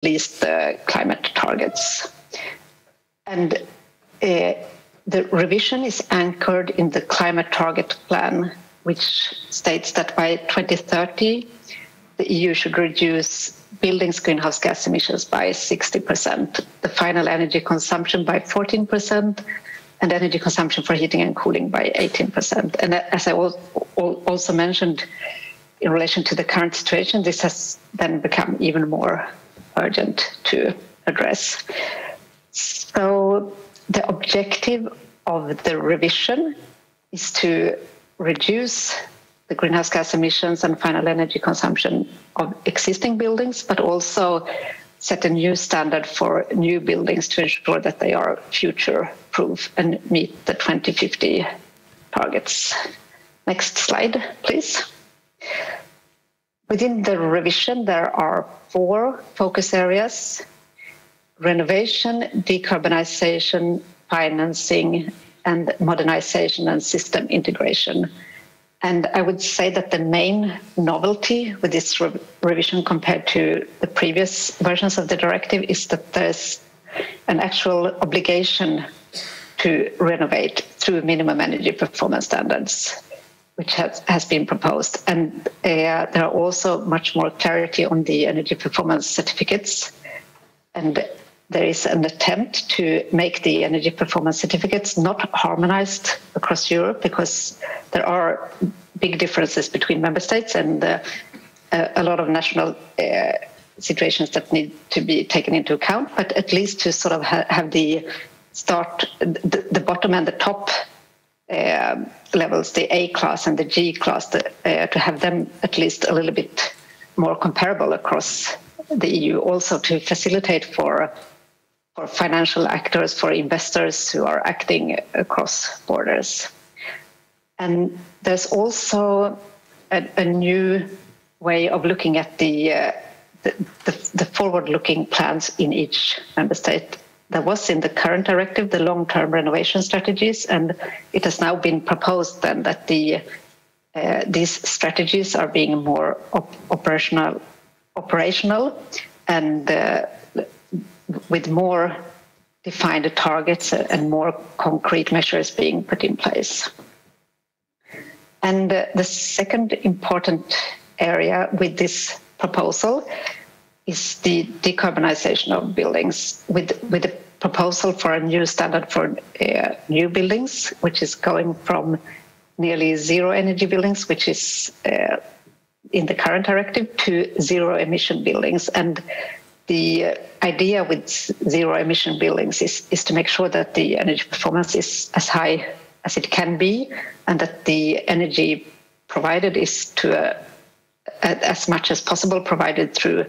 least the climate targets. And the revision is anchored in the climate target plan, which states that by 2030, the EU should reduce buildings' greenhouse gas emissions by 60%, the final energy consumption by 14%, and energy consumption for heating and cooling by 18%. And as I also mentioned, in relation to the current situation, this has then become even more urgent to address. So the objective of the revision is to reduce the greenhouse gas emissions and final energy consumption of existing buildings, but also set a new standard for new buildings to ensure that they are future-proof and meet the 2050 targets. Next slide, please. Within the revision, there are 4 focus areas: renovation, decarbonization, financing, and modernization and system integration. And I would say that the main novelty with this revision compared to the previous versions of the directive is that there's an actual obligation to renovate through minimum energy performance standards, which has been proposed. And there are also much more clarity on the energy performance certificates. And there is an attempt to make the energy performance certificates not harmonized across Europe, because there are big differences between member states and a lot of national situations that need to be taken into account, but at least to sort of have the the bottom and the top levels, the A class and the G class, to have them at least a little bit more comparable across the EU, also to facilitate for financial actors, for investors who are acting across borders. And there's also a new way of looking at the forward-looking plans in each member state. There was in the current directive the long-term renovation strategies, and it has now been proposed then that these strategies are being more operational and with more defined targets and more concrete measures being put in place. And the second important area with this proposal is the decarbonization of buildings, with the proposal for a new standard for new buildings, which is going from nearly zero energy buildings, which is in the current directive, to zero emission buildings. And the idea with zero emission buildings is to make sure that the energy performance is as high as it can be, and that the energy provided is as much as possible provided through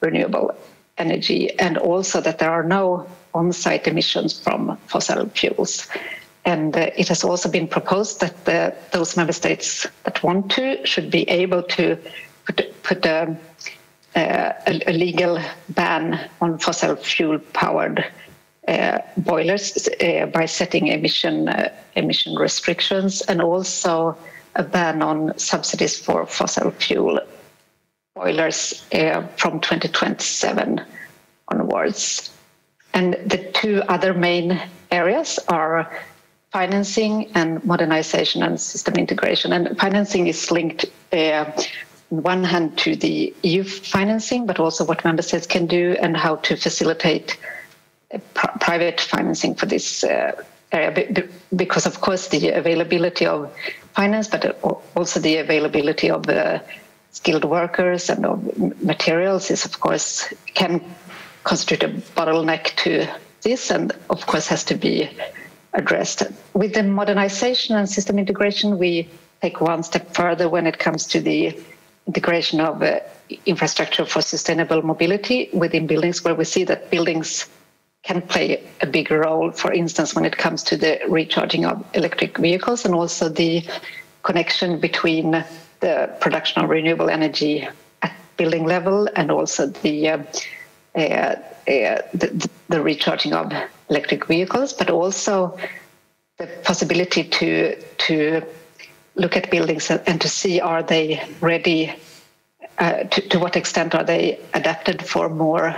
renewable energy, and also that there are no on-site emissions from fossil fuels. And it has also been proposed that those member states that want to should be able to put a legal ban on fossil fuel-powered boilers by setting emission restrictions, and also a ban on subsidies for fossil fuel boilers from 2027 onwards. And the 2 other main areas are financing and modernization and system integration. And financing is linked on one hand to the EU financing, but also what member states can do and how to facilitate private financing for this area, because of course the availability of finance, but also the availability of skilled workers and of materials is, of course, can constitute a bottleneck to this, and of course has to be addressed. With the modernization and system integration, we take one step further when it comes to the integration of infrastructure for sustainable mobility within buildings, where we see that buildings can play a bigger role, for instance, when it comes to the recharging of electric vehicles, and also the connection between the production of renewable energy at building level and also the recharging of electric vehicles, but also the possibility to look at buildings and to see, are they ready, to what extent are they adapted for more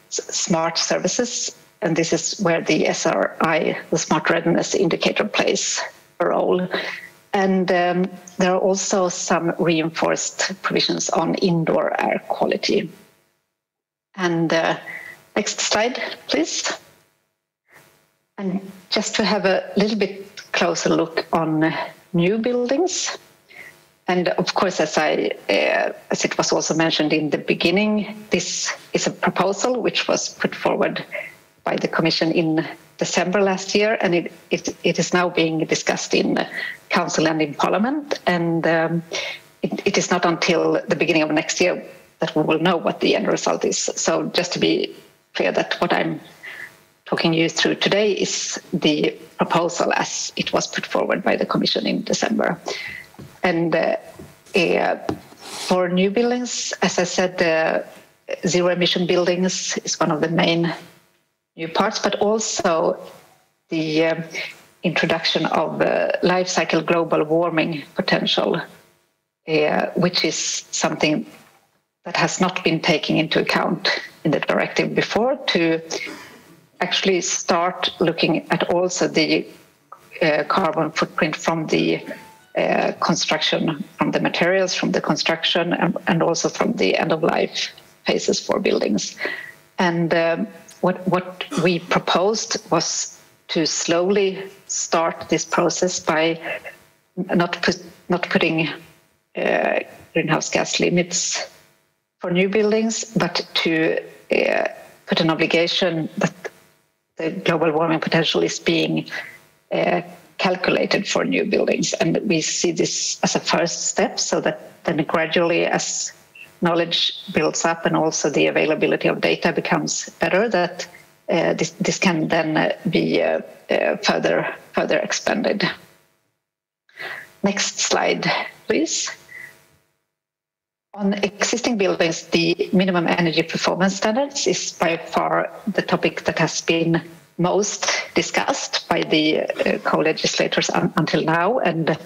smart services, and this is where the SRI, the Smart Readiness Indicator, plays a role. And there are also some reinforced provisions on indoor air quality. And next slide, please. And just to have a little bit closer look on new buildings. And of course, as it was also mentioned in the beginning, this is a proposal which was put forward by the Commission in December last year, and it is now being discussed in Council and in Parliament. And it is not until the beginning of next year that we will know what the end result is. So just to be clear that what I'm talking you through today is the proposal as it was put forward by the Commission in December. And for new buildings, as I said, zero emission buildings is one of the main new parts, but also the introduction of life cycle global warming potential, which is something that has not been taken into account in the directive before, to actually start looking at also the carbon footprint from the construction, from the materials, from the construction, and also from the end-of-life phases for buildings. And what we proposed was to slowly start this process by not putting greenhouse gas limits for new buildings, but to put an obligation that the global warming potential is being calculated for new buildings. And we see this as a first step, so that then gradually, as knowledge builds up and also the availability of data becomes better, that this can then be further expanded. Next slide, please. On existing buildings, the minimum energy performance standards is by far the topic that has been most discussed by the co-legislators until now, and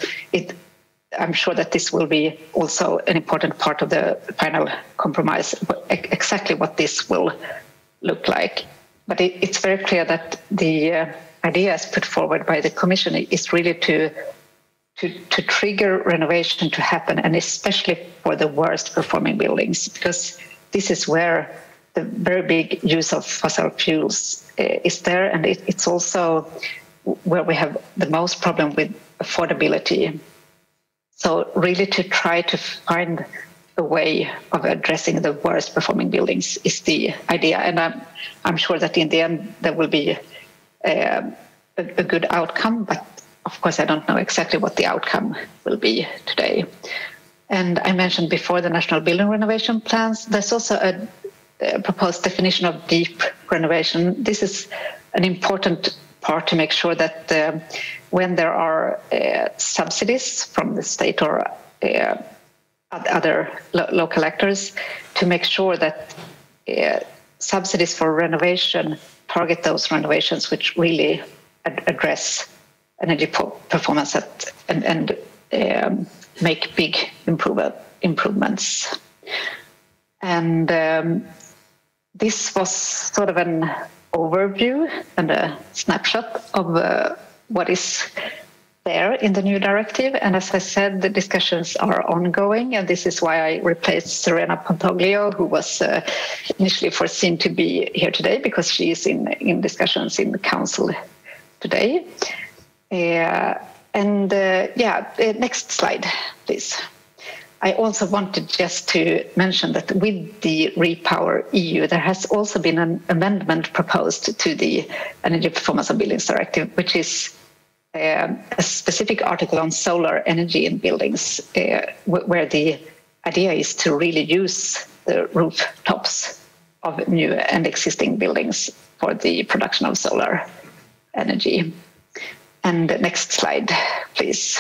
I'm sure that this will be also an important part of the final compromise, exactly what this will look like. But it's very clear that the ideas put forward by the Commission is really to trigger renovation to happen, and especially for the worst performing buildings, because this is where the very big use of fossil fuels is there, and it's also where we have the most problem with affordability. So really to try to find a way of addressing the worst performing buildings is the idea, and I'm sure that in the end there will be a good outcome, but of course I don't know exactly what the outcome will be today. And I mentioned before the National Building Renovation Plans. There's also a proposed definition of deep renovation. This is an important part to make sure that when there are subsidies from the state or other local actors, to make sure that subsidies for renovation target those renovations which really address energy performance and make big improvements. And this was sort of an overview and a snapshot of what is there in the new directive. And as I said, the discussions are ongoing, and this is why I replaced Serena Pontoglio, who was initially foreseen to be here today, because she is in discussions in the council today. Next slide, please. I also wanted just to mention that with the Repower EU, there has also been an amendment proposed to the Energy Performance of Buildings Directive, which is a specific article on solar energy in buildings, where the idea is to really use the rooftops of new and existing buildings for the production of solar energy. And next slide, please.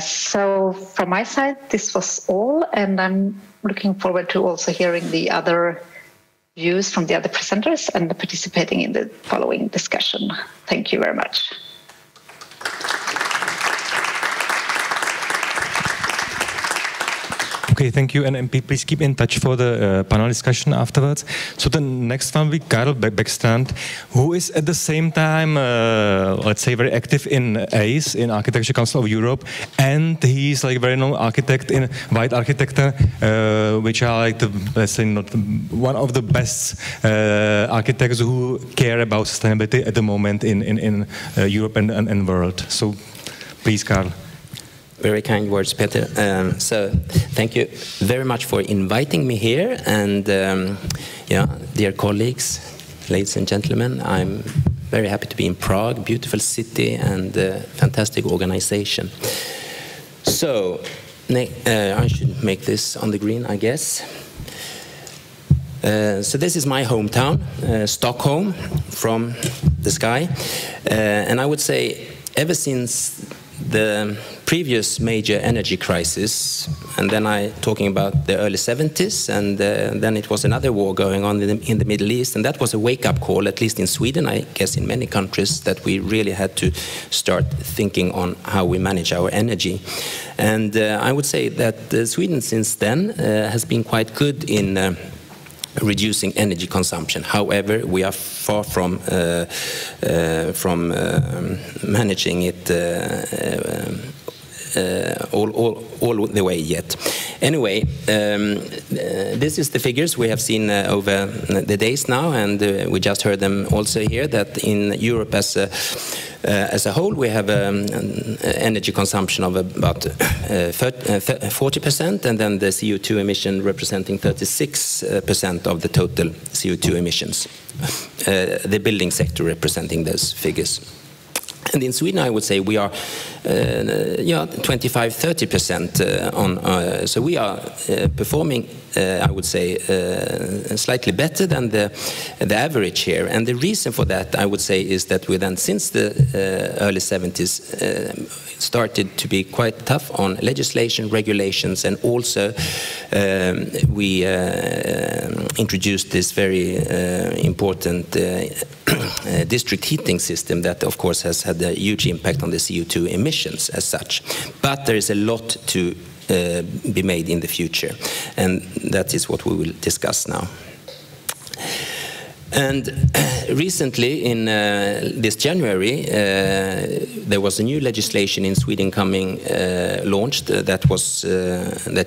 So from my side, this was all, and I'm looking forward to also hearing the other views from the other presenters and participating in the following discussion. Thank you very much. Ok, Okay, thank you, and please keep in touch for the panel discussion afterwards. So the next one, we Karl Beckstrand, who is at the same time, let's say, very active in ACE, in Architecture Council of Europe, and he's like very known architect in white architecture, which are like the, let's say, not one of the best architects who care about sustainability at the moment in Europe and world. So, please, Karl. Very kind words, Peter. So thank you very much for inviting me here. And yeah, dear colleagues, ladies and gentlemen, I'm very happy to be in Prague, beautiful city and fantastic organization. So I should make this on the green, I guess. So this is my hometown, Stockholm, from the sky. And I would say ever since the previous major energy crisis, and then talking about the early 70s, and then it was another war going on in the Middle East, and that was a wake-up call, at least in Sweden, I guess in many countries, that we really had to start thinking on how we manage our energy. And I would say that Sweden since then has been quite good in reducing energy consumption. However, we are far from managing it all the way yet. Anyway, this is the figures we have seen over the days now, and we just heard them also here, that in Europe as a whole, we have energy consumption of about 40%, and then the CO2 emission representing 36% of the total CO2 emissions. The building sector representing those figures. And in Sweden, I would say we are 25–30% on. So we are performing, I would say, slightly better than the average here. And the reason for that, I would say, is that we then, since the early 70s, started to be quite tough on legislation, regulations, and also we introduced this very important district heating system that, of course, has had a huge impact on the CO2 emissions as such. But there is a lot to be made in the future, and that is what we will discuss now. And recently, in this January, there was a new legislation in Sweden coming launched that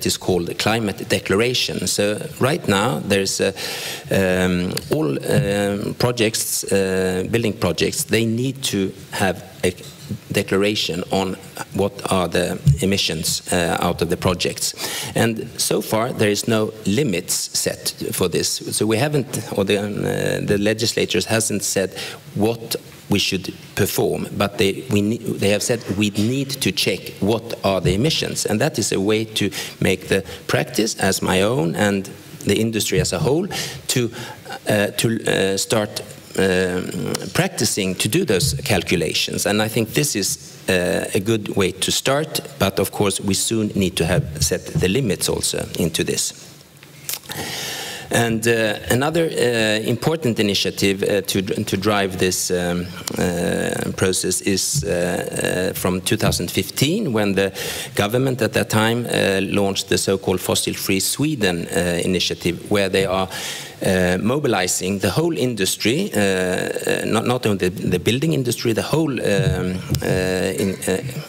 is called the Climate Declaration. So right now, there's all projects, building projects, they need to have a declaration on what are the emissions out of the projects. And so far there is no limits set for this. So we haven't, or the legislators hasn't said what we should perform, but they have said we need to check what are the emissions. And that is a way to make the practice as my own and the industry as a whole to start practicing to do those calculations. And I think this is a good way to start, but of course we soon need to have set the limits also into this. And another important initiative to drive this process is from 2015, when the government at that time launched the so-called Fossil-Free Sweden initiative, where they are mobilizing the whole industry, not only the building industry, the whole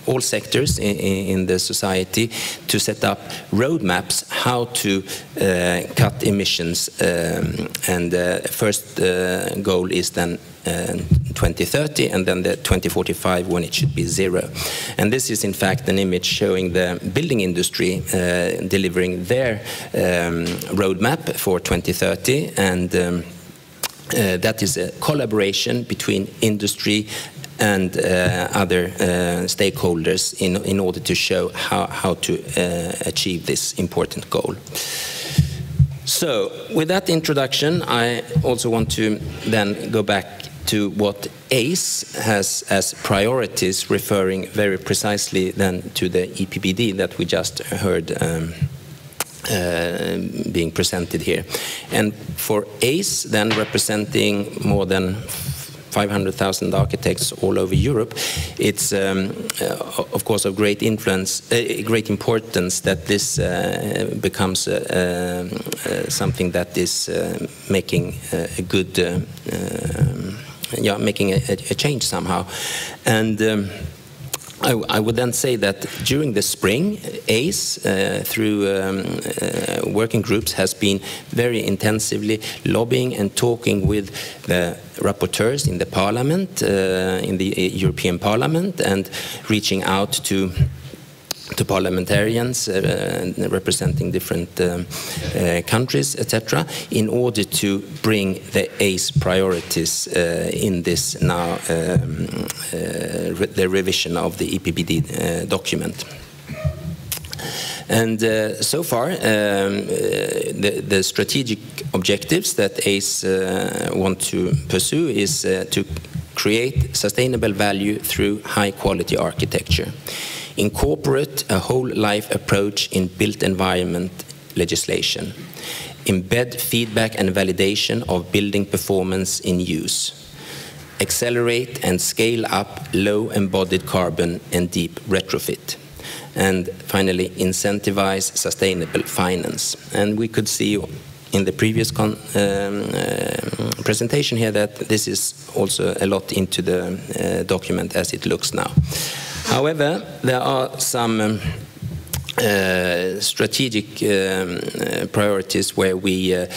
all sectors in the society, to set up roadmaps how to cut emissions. And first goal is then 2030, and then the 2045 when it should be zero. And this is in fact an image showing the building industry delivering their roadmap for 2030, and that is a collaboration between industry and other stakeholders in order to show how to achieve this important goal. So, with that introduction, I also want to then go back to what ACE has as priorities, referring very precisely then to the EPBD that we just heard being presented here. And for ACE, then representing more than 500,000 architects all over Europe, it's of course of great influence, great importance that this becomes something that is making a good, making a change somehow. And I would then say that during the spring, ACE, through working groups, has been very intensively lobbying and talking with the rapporteurs in the Parliament, in the European Parliament, and reaching out to parliamentarians representing different countries, etc., in order to bring the ACE priorities in this now, the revision of the EPBD document. And so far, the strategic objectives that ACE want to pursue is to create sustainable value through high-quality architecture, incorporate a whole-life approach in built environment legislation, embed feedback and validation of building performance in use, accelerate and scale up low embodied carbon and deep retrofit, and finally incentivize sustainable finance. And we could see in the previous presentation here that this is also a lot into the document as it looks now. However, there are some strategic priorities where we, there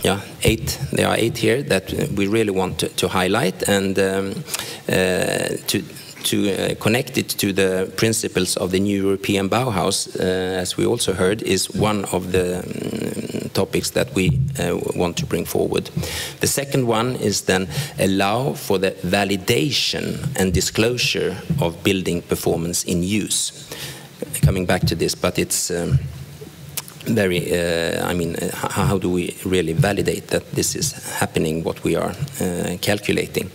are 8 here that we really want to highlight, and to connect it to the principles of the new European Bauhaus, as we also heard, is one of the topics that we want to bring forward. The second one is then allow for the validation and disclosure of building performance in use. Coming back to this, but it's very, I mean, how do we really validate that this is happening, what we are calculating?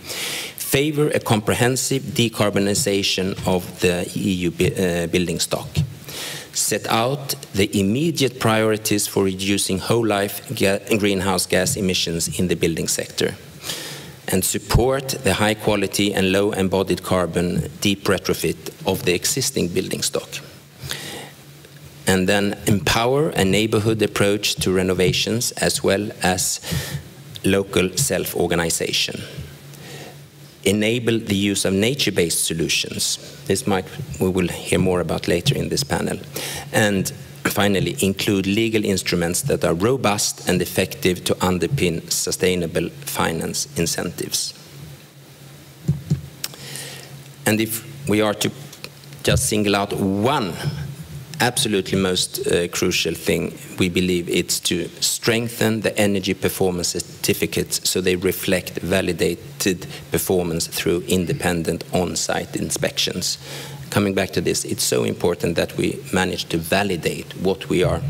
Favor a comprehensive decarbonization of the EU building stock. Set out the immediate priorities for reducing whole-life greenhouse gas emissions in the building sector, and support the high-quality and low-embodied carbon deep retrofit of the existing building stock. And then empower a neighborhood approach to renovations as well as local self-organization. Enable the use of nature-based solutions. This we will hear more about later in this panel. And finally, include legal instruments that are robust and effective to underpin sustainable finance incentives. And if we are to just single out one absolutely most crucial thing, we believe it's to strengthen the energy performance certificates so they reflect validated performance through independent on-site inspections. Coming back to this, it's so important that we manage to validate what we are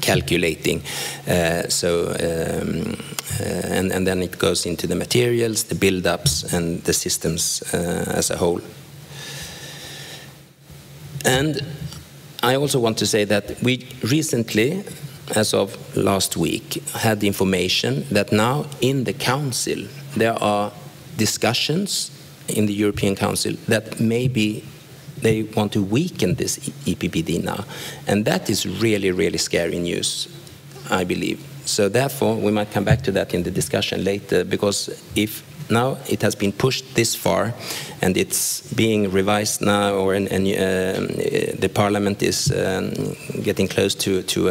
calculating. And then it goes into the materials, the build-ups, and the systems as a whole. And I also want to say that we recently, as of last week, had the information that now in the Council there are discussions in the European Council that maybe they want to weaken this EPBD now. And that is really, really scary news, I believe. So therefore, we might come back to that in the discussion later, because if now it has been pushed this far and it's being revised now, or the Parliament is getting close to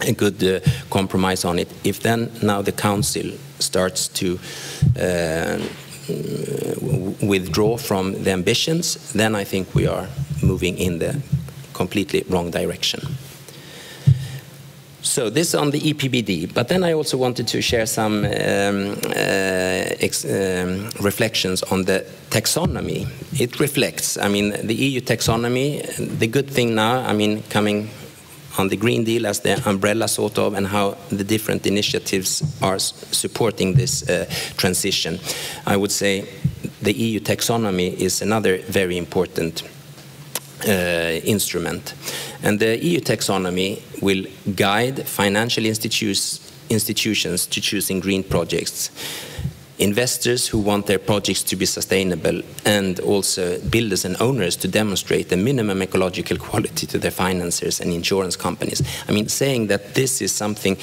a good compromise on it. If then now the Council starts to withdraw from the ambitions, then I think we are moving in the completely wrong direction. So this on the EPBD, but then I also wanted to share some reflections on the taxonomy. It reflects, I mean, the EU taxonomy, the good thing now, I mean, coming on the Green Deal as the umbrella sort of, and how the different initiatives are supporting this transition. I would say the EU taxonomy is another very important instrument. And the EU taxonomy will guide financial institutions institutions to choosing green projects, investors who want their projects to be sustainable, and also builders and owners to demonstrate the minimum ecological quality to their financiers and insurance companies. I mean, saying that this is something,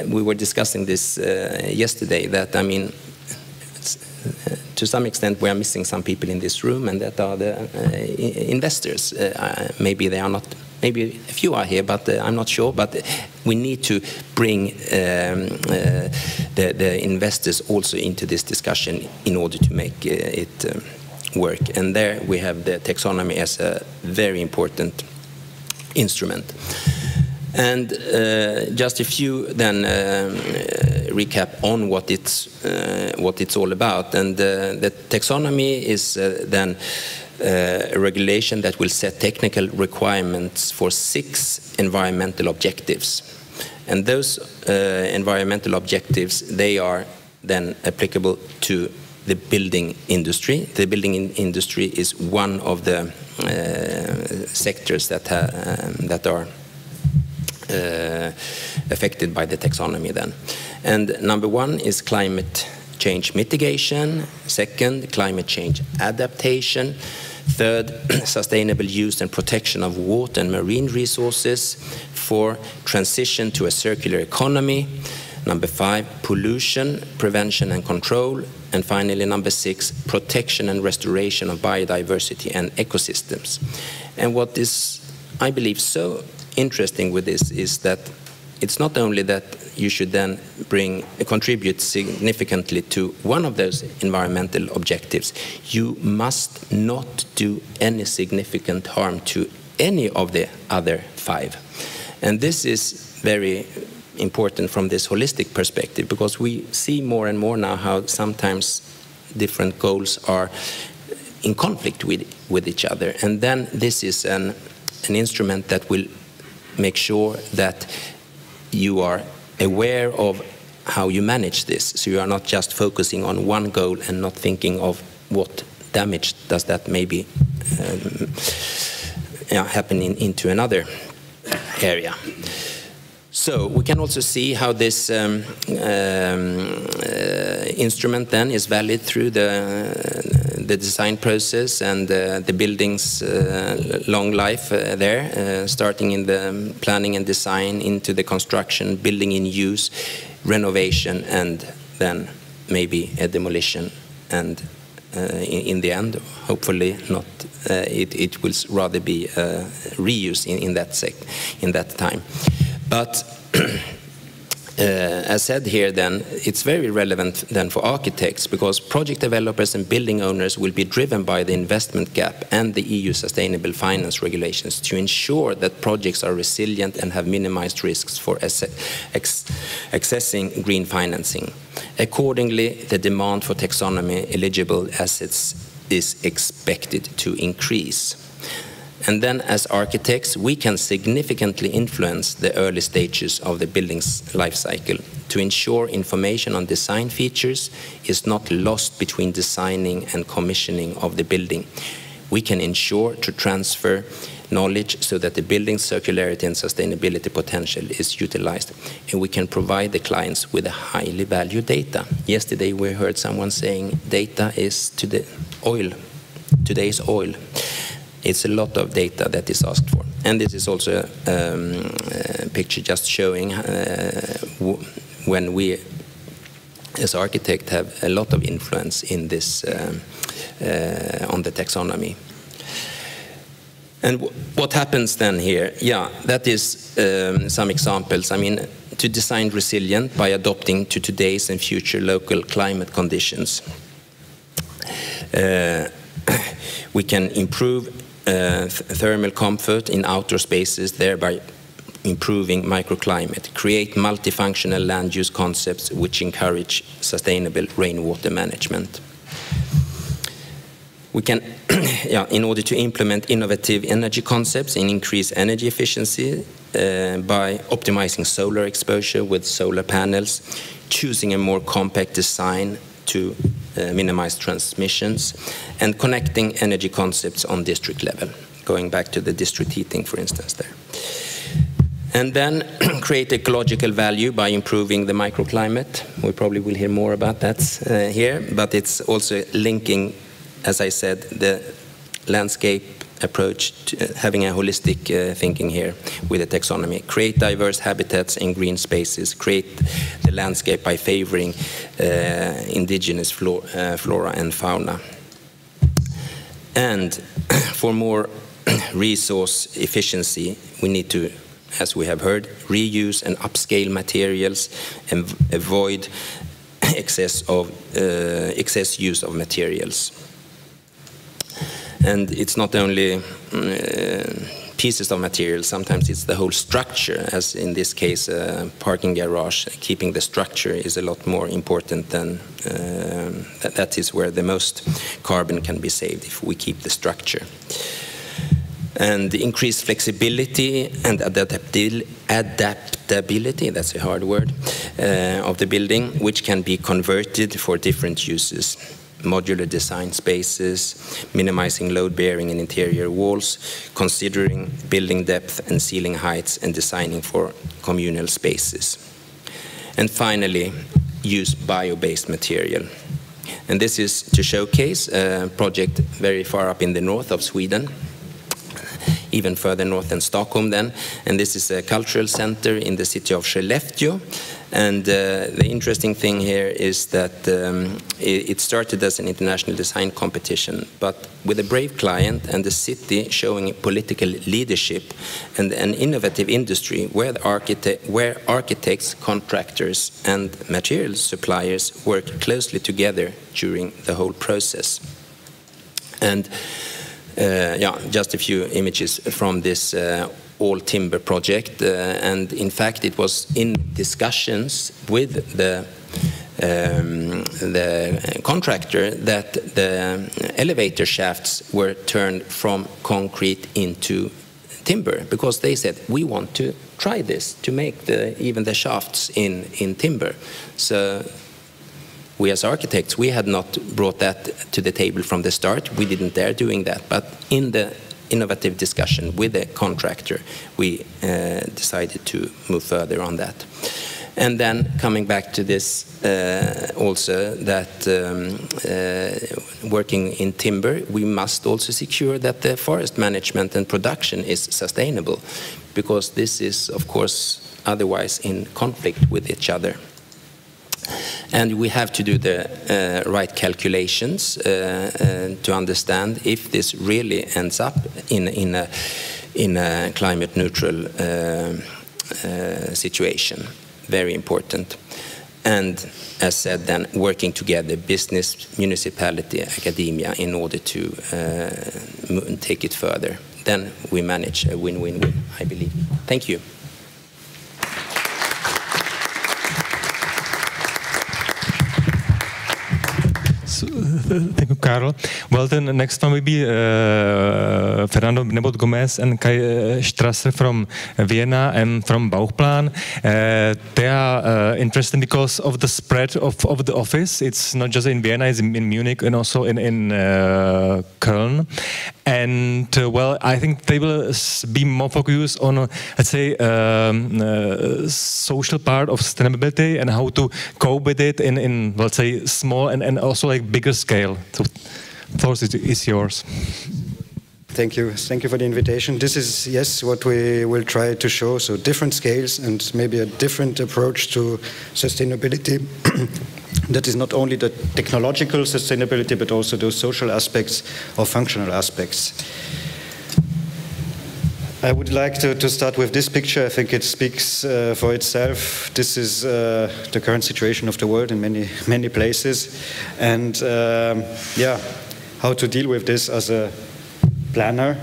we were discussing this yesterday, that, I mean, to some extent we are missing some people in this room, and that are the investors. Maybe they are not, maybe a few are here, but I'm not sure. But we need to bring the investors also into this discussion in order to make it work. And there we have the taxonomy as a very important instrument. And just a few then recap on what it's all about. And the taxonomy is then a regulation that will set technical requirements for 6 environmental objectives. And those environmental objectives, they are then applicable to the building industry. The building industry is one of the sectors that are affected by the taxonomy then. And number 1 is climate change mitigation. 2nd, climate change adaptation. 3rd, sustainable use and protection of water and marine resources. 4, transition to a circular economy. Number 5, pollution, prevention and control. And finally, number 6, protection and restoration of biodiversity and ecosystems. And what is, I believe, so interesting with this is that it's not only that you should then contribute significantly to one of those environmental objectives, you must not do any significant harm to any of the other 5. And this is very important from this holistic perspective, because we see more and more now how sometimes different goals are in conflict with each other. And then this is an instrument that will make sure that you are aware of how you manage this, so you are not just focusing on one goal and not thinking of what damage does that maybe happen into another area. So we can also see how this instrument then is valid through the design process and the building's long life there, starting in the planning and design, into the construction, building in use, renovation, and then maybe a demolition. And in the end, hopefully not, it will rather be reuse in that time. But as said here then, it's very relevant then for architects, because project developers and building owners will be driven by the investment gap and the EU sustainable finance regulations to ensure that projects are resilient and have minimized risks for accessing green financing. Accordingly, the demand for taxonomy eligible assets is expected to increase. And then as architects, we can significantly influence the early stages of the building's life cycle to ensure information on design features is not lost between designing and commissioning of the building. We can ensure to transfer knowledge so that the building's circularity and sustainability potential is utilized, and we can provide the clients with a highly valued data. Yesterday we heard someone saying data is today's oil. It's a lot of data that is asked for. And this is also a picture just showing when we, as architects, have a lot of influence in this, on the taxonomy. And what happens then here? Yeah, that is some examples. I mean, to design resilient by adapting to today's and future local climate conditions. We can improve thermal comfort in outdoor spaces, thereby improving microclimate, create multifunctional land use concepts which encourage sustainable rainwater management. We can, in order to implement innovative energy concepts and increase energy efficiency by optimizing solar exposure with solar panels, choosing a more compact design to minimize transmissions, and connecting energy concepts on district level, going back to the district heating, for instance, there. And then create ecological value by improving the microclimate. We probably will hear more about that here, but it's also linking, as I said, the landscape approach to having a holistic thinking here with the taxonomy. Create diverse habitats and green spaces. Create the landscape by favoring indigenous flora and fauna. And for more resource efficiency, we need to, as we have heard, reuse and upscale materials and avoid excess use of materials. And it's not only pieces of material, sometimes it's the whole structure, as in this case a parking garage. Keeping the structure is a lot more important than, that is where the most carbon can be saved, if we keep the structure. And increase flexibility and adaptability, that's a hard word, of the building, which can be converted for different uses. Modular design spaces, minimizing load bearing in interior walls, considering building depth and ceiling heights, and designing for communal spaces. And finally, use bio-based material. And this is to showcase a project very far up in the north of Sweden, even further north than Stockholm then. And this is a cultural center in the city of Skellefteå. And the interesting thing here is that it started as an international design competition, but with a brave client and the city showing political leadership and an innovative industry where architects, contractors and material suppliers work closely together during the whole process. And yeah, just a few images from this all timber project, and in fact it was in discussions with the contractor that the elevator shafts were turned from concrete into timber, because they said, we want to try this, to make even the shafts in timber. So we as architects, we had not brought that to the table from the start. We didn't dare doing that, but in the innovative discussion with the contractor, we decided to move further on that. And then coming back to this also, that working in timber, we must also secure that the forest management and production is sustainable, because this is, of course, otherwise in conflict with each other. And we have to do the right calculations to understand if this really ends up in a climate neutral situation. Very important. And as said, then working together, business, municipality, academia, in order to take it further. Then we manage a win-win-win, I believe. Thank you. Thank you, Karl. Well, then the next one will be Fernando Nebot Gomez and Kai Strasser from Vienna and from Bauchplan. They are interested because of the spread of the office. It's not just in Vienna, it's in Munich and also in Köln. And well, I think they will be more focused on, let's say, social part of sustainability and how to cope with it in let's say, small and also like bigger scale. So, floor is yours. Thank you for the invitation. This is, yes, what we will try to show. So different scales and maybe a different approach to sustainability. That is not only the technological sustainability, but also those social aspects or functional aspects. I would like to start with this picture. I think it speaks for itself. This is the current situation of the world in many places, and yeah, how to deal with this as a planner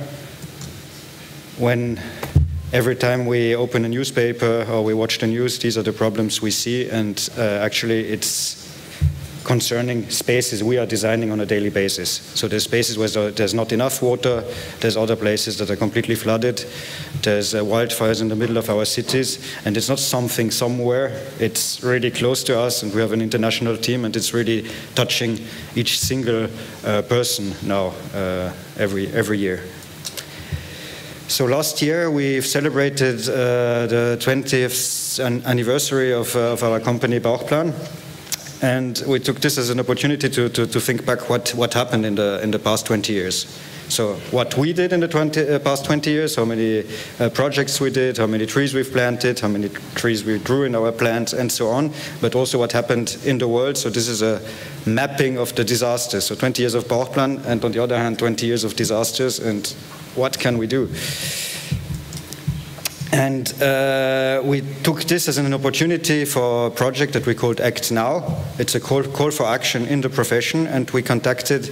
when every time we open a newspaper or we watch the news, these are the problems we see, and actually it's concerning spaces we are designing on a daily basis. So there's spaces where there's not enough water, there's other places that are completely flooded, there's wildfires in the middle of our cities, and it's not something somewhere, it's really close to us, and we have an international team, and it's really touching each single person now, every year. So last year we've celebrated the 20th anniversary of our company Bauchplan, and we took this as an opportunity to think back what happened in the past 20 years. So what we did in the past 20 years, how many projects we did, how many trees we've planted, how many trees we grew in our plants, and so on, but also what happened in the world. So this is a mapping of the disasters. So 20 years of Bauchplan, and on the other hand, 20 years of disasters, and what can we do? And we took this as an opportunity for a project that we called Act Now. It's a call for action in the profession, and we contacted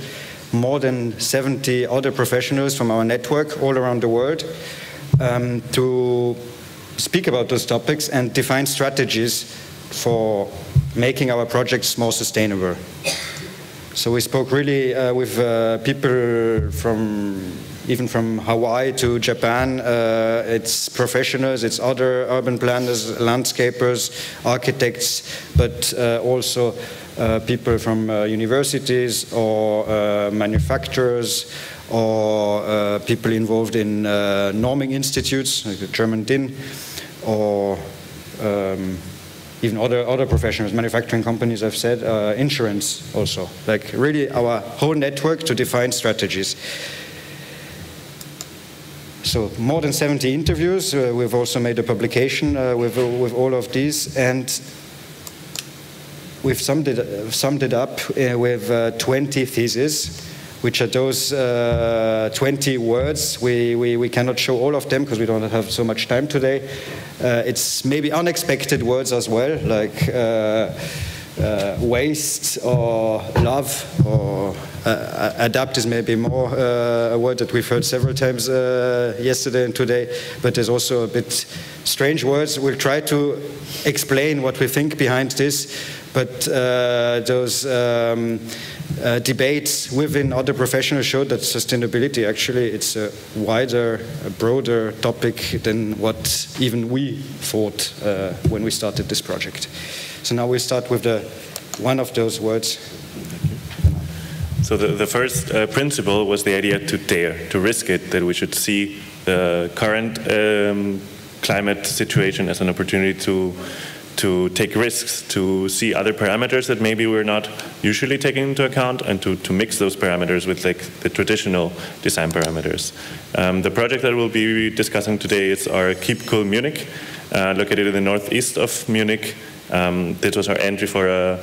more than 70 other professionals from our network all around the world to speak about those topics and define strategies for making our projects more sustainable. So we spoke really with people even from Hawaii to Japan. It's professionals, it's other urban planners, landscapers, architects, but also people from universities or manufacturers or people involved in norming institutes, like the German DIN, or even other professionals, manufacturing companies, I've said, insurance also. Like really our whole network to define strategies. So more than 70 interviews. We've also made a publication with all of these, and we've summed it up with 20 theses, which are those 20 words. We cannot show all of them because we don't have so much time today. It's maybe unexpected words as well, like waste or love, or adapt is maybe more a word that we've heard several times yesterday and today, but there's also a bit strange words. We'll try to explain what we think behind this, but those debates within other professionals showed that sustainability actually it's a wider, a broader topic than what even we thought when we started this project. So now we start with one of those words. So the first principle was the idea to dare, to risk it, that we should see the current climate situation as an opportunity to take risks, to see other parameters that maybe we're not usually taking into account, and to mix those parameters with like the traditional design parameters. The project that we'll be discussing today is our Keep Cool Munich, located in the northeast of Munich. This was our entry for a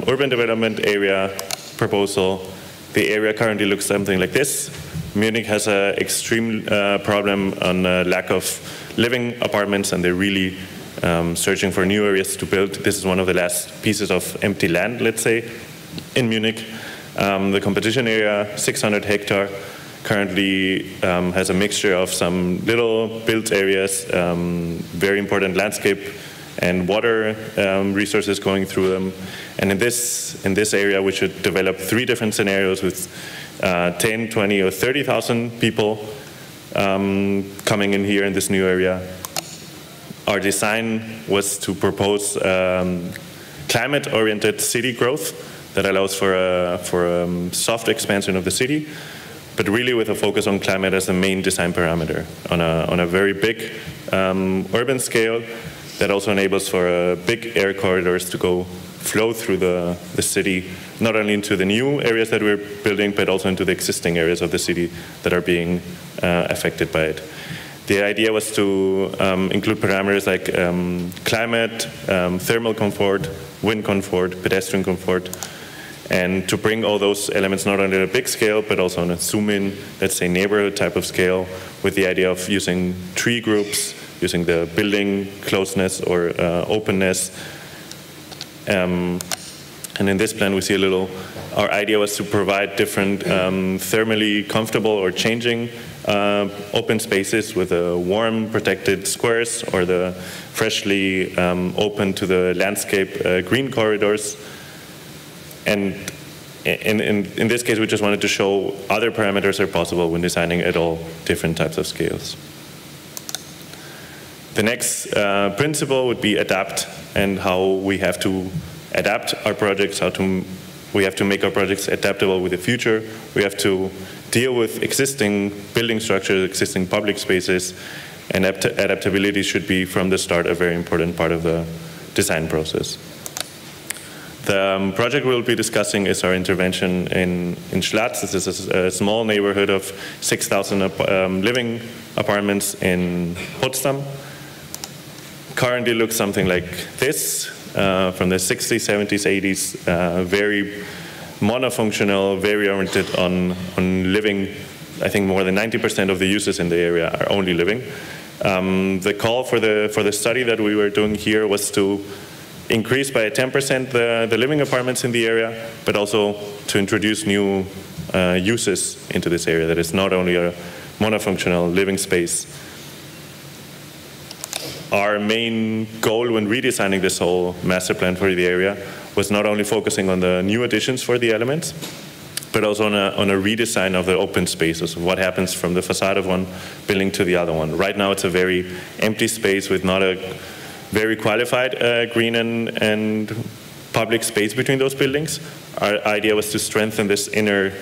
urban development area proposal. The area currently looks something like this. Munich has an extreme problem on lack of living apartments, and they're really searching for new areas to build. This is one of the last pieces of empty land, let's say, in Munich. The competition area, 600 hectare, currently has a mixture of some little built areas, very important landscape and water resources going through them. And in this area, we should develop 3 different scenarios with 10, 20, or 30,000 people coming in here in this new area. Our design was to propose climate-oriented city growth that allows for a soft expansion of the city, but really with a focus on climate as the main design parameter on a very big urban scale that also enables for big air corridors to flow through the city, not only into the new areas that we're building, but also into the existing areas of the city that are being affected by it. The idea was to include parameters like climate, thermal comfort, wind comfort, pedestrian comfort, and to bring all those elements not only on a big scale, but also on a zoom-in, let's say neighborhood type of scale, with the idea of using tree groups, using the building closeness or openness. And in this plan we see our idea was to provide different thermally comfortable or changing open spaces with warm protected squares, or the freshly open to the landscape green corridors. And in this case we just wanted to show other parameters are possible when designing at all different types of scales. The next principle would be adapt, and how we have to adapt our projects, we have to make our projects adaptable with the future. We have to deal with existing building structures, existing public spaces, and adaptability should be from the start a very important part of the design process. The project we'll be discussing is our intervention in Schlatz. This is a small neighborhood of 6,000 living apartments in Potsdam. Currently looks something like this, from the 60s, 70s, 80s, very monofunctional, very oriented on living. I think more than 90% of the users in the area are only living. The call for the study that we were doing here was to increase by 10% the living apartments in the area, but also to introduce new uses into this area that is not only a monofunctional living space. Our main goal when redesigning this whole master plan for the area was not only focusing on the new additions for the elements, but also on a redesign of the open spaces, what happens from the facade of one building to the other one. Right now it's a very empty space with not a very qualified green and public space between those buildings. Our idea was to strengthen this inner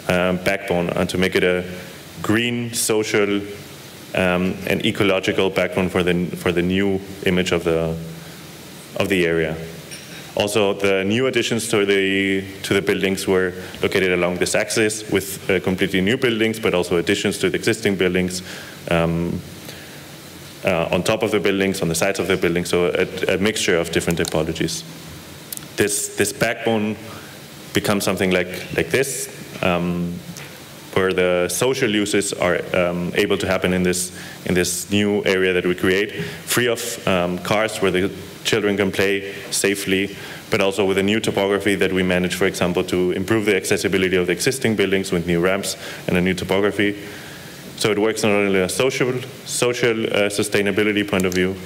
backbone and to make it a green, social, and ecological backbone for the new image of the area. Also, the new additions to the buildings were located along this axis with completely new buildings, but also additions to the existing buildings on top of the buildings, on the sides of the buildings, so a mixture of different typologies. This backbone becomes something like this, where the social uses are able to happen in this new area that we create, free of cars, where the children can play safely, but also with a new topography that we manage, for example, to improve the accessibility of the existing buildings with new ramps and a new topography. So it works not only on a social sustainability point of view,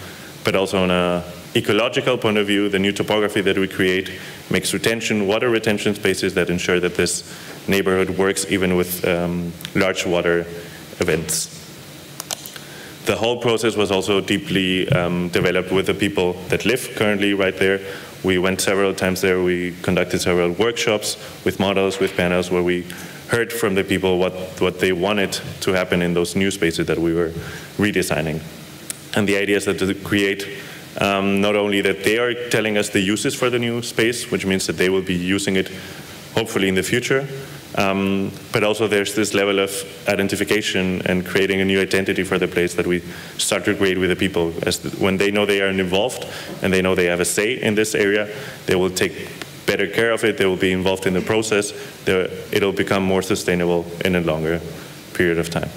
but also on an ecological point of view. The new topography that we create makes water retention spaces that ensure that this neighborhood works even with large water events. The whole process was also deeply developed with the people that live currently right there. We went several times there. We conducted several workshops with models, with panels, where we heard from the people what they wanted to happen in those new spaces that we were redesigning. And the idea is that to create not only that they are telling us the uses for the new space, which means that they will be using it hopefully in the future, but also there's this level of identification and creating a new identity for the place that we start to create with the people. When they know they are involved and they know they have a say in this area, they will take better care of it, they will be involved in the process, it'll become more sustainable in a longer period of time.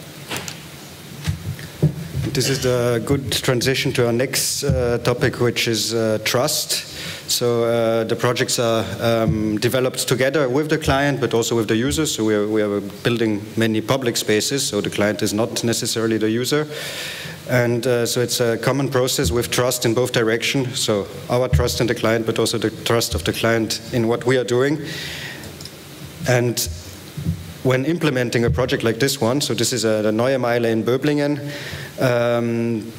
This is the good transition to our next topic, which is trust. So the projects are developed together with the client, but also with the users. So we are building many public spaces, so the client is not necessarily the user. And so it's a common process with trust in both directions. So our trust in the client, but also the trust of the client in what we are doing. And when implementing a project like this one, so this is the Neue Meile in Böblingen,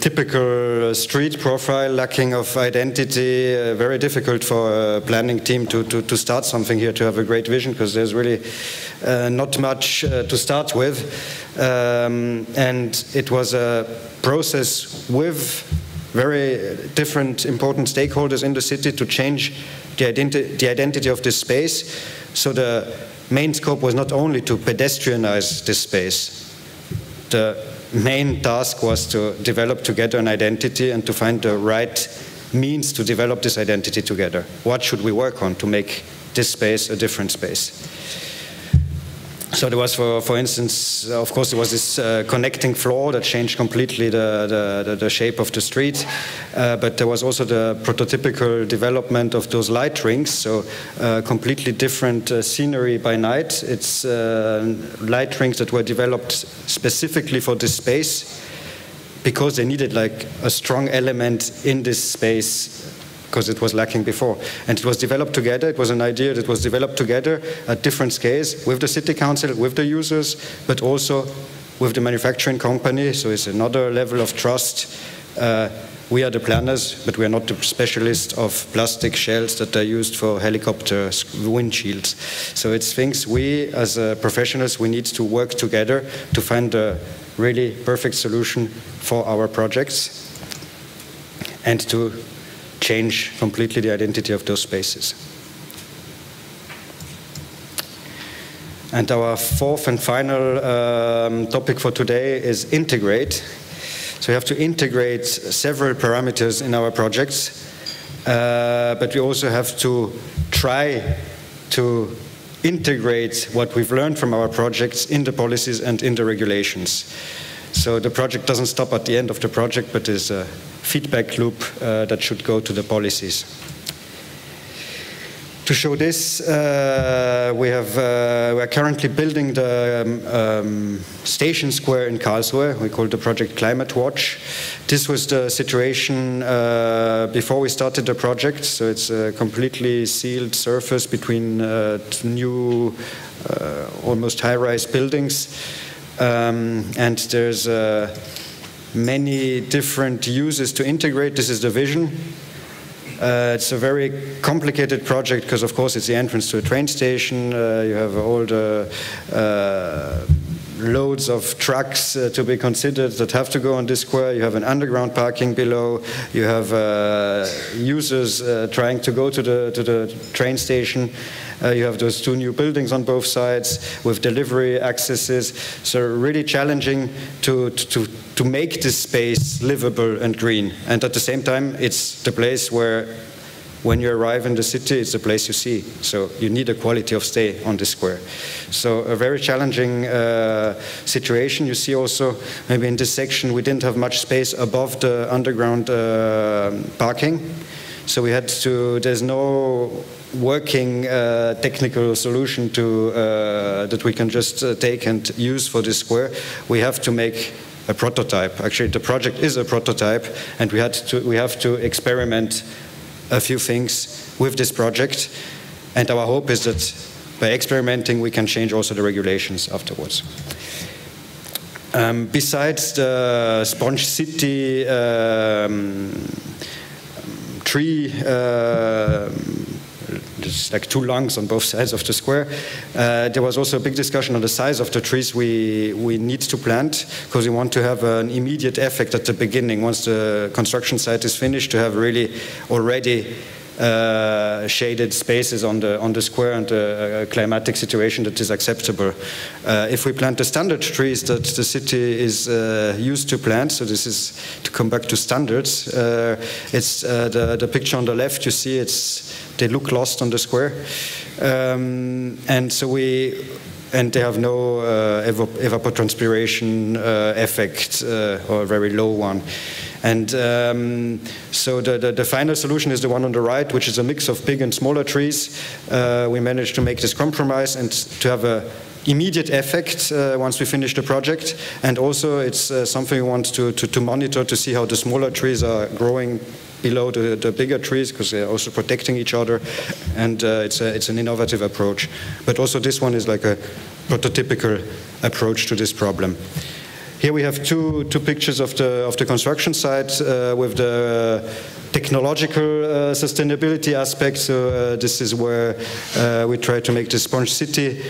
typical street profile, lacking of identity, very difficult for a planning team to start something here, to have a great vision, because there's really not much to start with. And it was a process with very different important stakeholders in the city to change the identity of this space. So the main scope was not only to pedestrianize this space. The main task was to develop together an identity and to find the right means to develop this identity together. What should we work on to make this space a different space? So there was, for instance, of course, there was this connecting floor that changed completely the shape of the street. But there was also the prototypical development of those light rings, so completely different scenery by night. It's light rings that were developed specifically for this space because they needed like a strong element in this space, because it was lacking before. And it was developed together. It was an idea that was developed together at different scales with the city council, with the users, but also with the manufacturing company. So it's another level of trust. we are the planners, but we are not the specialists of plastic shells that are used for helicopter windshields. So it's things we, as professionals, we need to work together to find a really perfect solution for our projects and to change completely the identity of those spaces. And our fourth and final topic for today is integrate. So we have to integrate several parameters in our projects, but we also have to try to integrate what we've learned from our projects in the policies and in the regulations. So the project doesn't stop at the end of the project, but is a feedback loop that should go to the policies. To show this, we are currently building the station square in Karlsruhe. We call the project Climate Watch. This was the situation before we started the project. So it's a completely sealed surface between new, almost high-rise buildings. And there's many different uses to integrate. This is the vision. It's a very complicated project because, of course, it's the entrance to a train station. You have all the loads of trucks to be considered that have to go on this square. You have an underground parking below. You have users trying to go to the train station. You have those two new buildings on both sides with delivery accesses. So really challenging to make this space livable and green. And at the same time, it's the place where, when you arrive in the city, it's the place you see. So you need a quality of stay on the square. So a very challenging situation. You see also, maybe in this section, we didn't have much space above the underground parking. So we had to, there's no working technical solution to that we can just take and use for this square. We have to make a prototype. Actually, the project is a prototype, and we have to experiment a few things with this project. And our hope is that by experimenting, we can change also the regulations afterwards. Besides the Sponge City tree, there's like two lungs on both sides of the square. There was also a big discussion on the size of the trees we need to plant, because we want to have an immediate effect at the beginning, once the construction site is finished, to have really already shaded spaces on the square and a climatic situation that is acceptable. If we plant the standard trees that the city is used to plant, so this is to come back to standards, it's the picture on the left, you see they look lost on the square. And so and they have no evapotranspiration effect, or a very low one. And so the final solution is the one on the right, which is a mix of big and smaller trees. We managed to make this compromise and to have an immediate effect once we finish the project. And also it's something we want to monitor to see how the smaller trees are growing below the bigger trees, because they're also protecting each other. And it's an innovative approach. But also this one is like a prototypical approach to this problem. Here we have two pictures of the construction site with the technological sustainability aspect. So this is where we try to make the Sponge City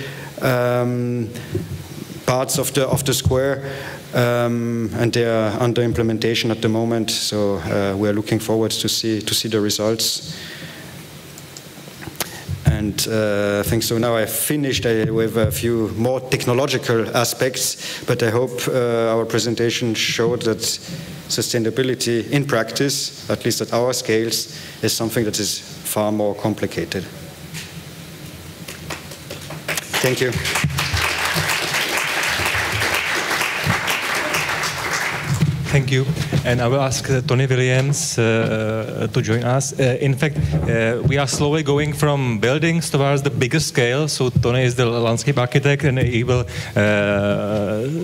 parts of the square, and they are under implementation at the moment. So we are looking forward to see the results. And I think so now I've finished with a few more technological aspects, but I hope our presentation showed that sustainability in practice, at least at our scales, is something that is far more complicated. Thank you. Thank you. And I will ask Tony Williams to join us. In fact, we are slowly going from buildings towards the bigger scale. So Tony is the landscape architect, and he will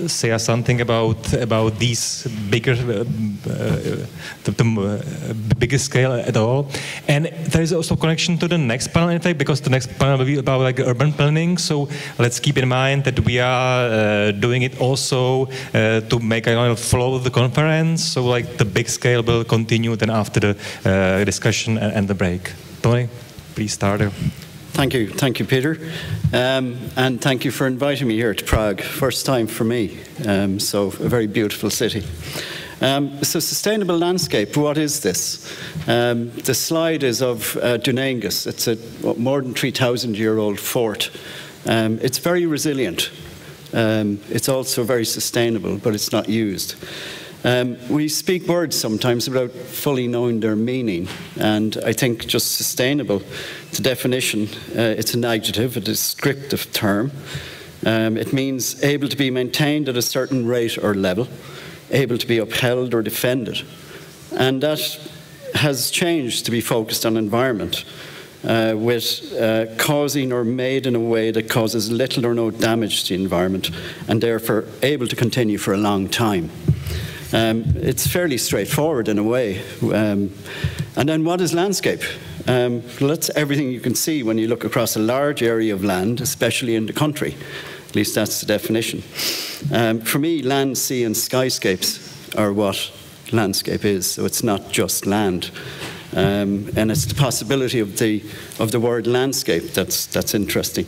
say us something about these bigger, the bigger scale at all. And there is also connection to the next panel, in fact, because the next panel will be about like urban planning. So let's keep in mind that we are doing it also to make a flow of the conference. So like the big scale will continue then after the discussion and the break. Tony, please start. Thank you, Peter, and thank you for inviting me here to Prague. First time for me, so a very beautiful city. So sustainable landscape, what is this? The slide is of Dunangus. It's a more than 3,000-year-old fort. It's very resilient. It's also very sustainable, but it's not used. We speak words sometimes without fully knowing their meaning, and I think just sustainable, the definition, it's an adjective, a descriptive term. It means able to be maintained at a certain rate or level, able to be upheld or defended. And that has changed to be focused on environment, with causing or made in a way that causes little or no damage to the environment, and therefore able to continue for a long time. It's fairly straightforward in a way. And then what is landscape? Well, that's everything you can see when you look across a large area of land, especially in the country. At least that's the definition. For me, land, sea and skyscapes are what landscape is, so it's not just land. And it's the possibility of the word landscape that's interesting.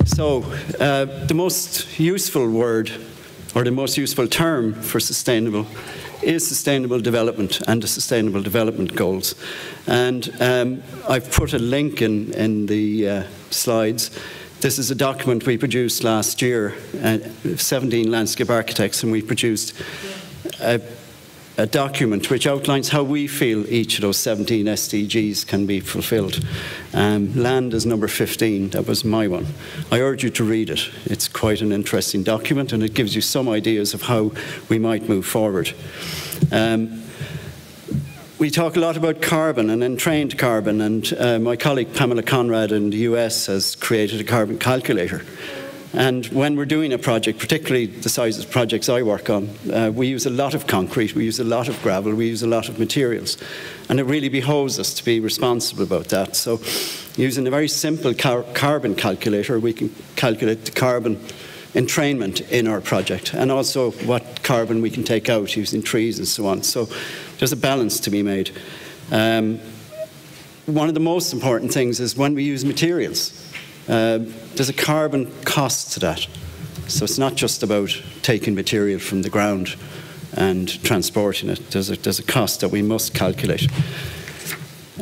So the most useful word, or the most useful term for sustainable, is sustainable development and the sustainable development goals. And I've put a link in the slides. This is a document we produced last year, 17 landscape architects, and we produced a document which outlines how we feel each of those 17 SDGs can be fulfilled. Land is number 15, that was my one. I urge you to read it. It's quite an interesting document, and it gives you some ideas of how we might move forward. We talk a lot about carbon and entrained carbon, and my colleague Pamela Conrad in the US has created a carbon calculator. And when we're doing a project, particularly the size of projects I work on, we use a lot of concrete, we use a lot of gravel, we use a lot of materials. And it really behoves us to be responsible about that. So using a very simple carbon calculator, we can calculate the carbon entrainment in our project, and also what carbon we can take out using trees and so on. So there's a balance to be made. One of the most important things is when we use materials. There's a carbon cost to that. So it's not just about taking material from the ground and transporting it. There's a cost that we must calculate.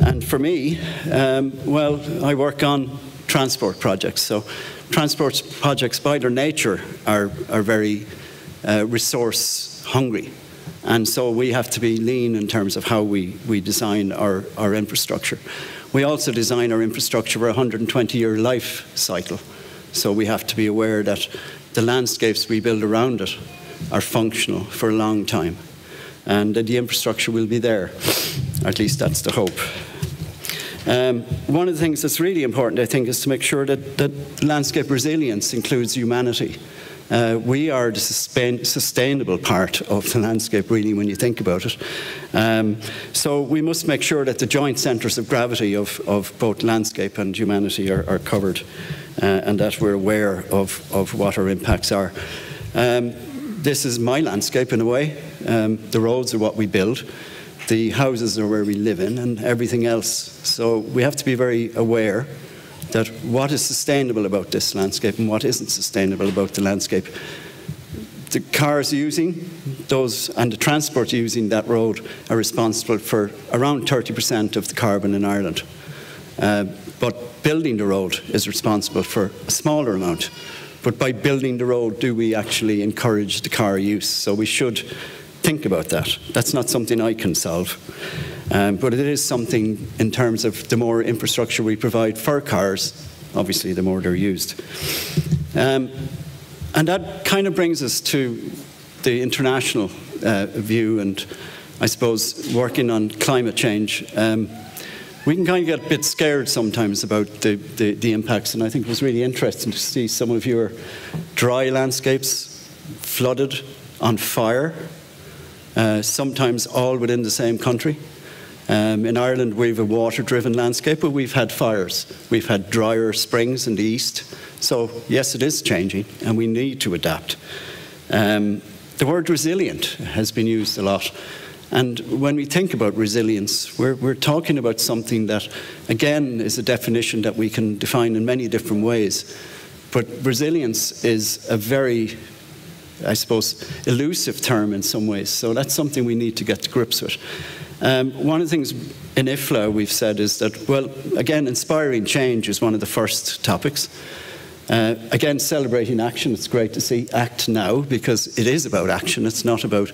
And for me, well, I work on transport projects. So transport projects by their nature are very resource hungry. And so we have to be lean in terms of how we design our infrastructure. We also design our infrastructure for a 120-year life cycle. So we have to be aware that the landscapes we build around it are functional for a long time, and that the infrastructure will be there. Or at least that's the hope. One of the things that's really important, I think, is to make sure that landscape resilience includes humanity. We are the sustainable part of the landscape, really, when you think about it. So we must make sure that the joint centres of gravity of both landscape and humanity are covered, and that we're aware of what our impacts are. This is my landscape, in a way. The roads are what we build. The houses are where we live in, and everything else. So we have to be very aware that what is sustainable about this landscape and what isn't sustainable about the landscape. The cars using those and the transport using that road are responsible for around 30% of the carbon in Ireland. But building the road is responsible for a smaller amount. But by building the road, do we actually encourage the car use? So we should think about that. That's not something I can solve. But it is something in terms of the more infrastructure we provide for cars, obviously the more they're used. And that kind of brings us to the international view, and I suppose working on climate change. We can kind of get a bit scared sometimes about the impacts, and I think it was really interesting to see some of your dry landscapes flooded, on fire, sometimes all within the same country. In Ireland, we have a water-driven landscape, but we've had fires. We've had drier springs in the east. So, yes, it is changing, and we need to adapt. The word resilient has been used a lot. And when we think about resilience, we're talking about something that, again, is a definition that we can define in many different ways. But resilience is a very, I suppose, elusive term in some ways. So that's something we need to get to grips with. One of the things in IFLA we've said is that, well, again, inspiring change is one of the first topics. Again, celebrating action. It's great to see ACT now, because it is about action. It's not about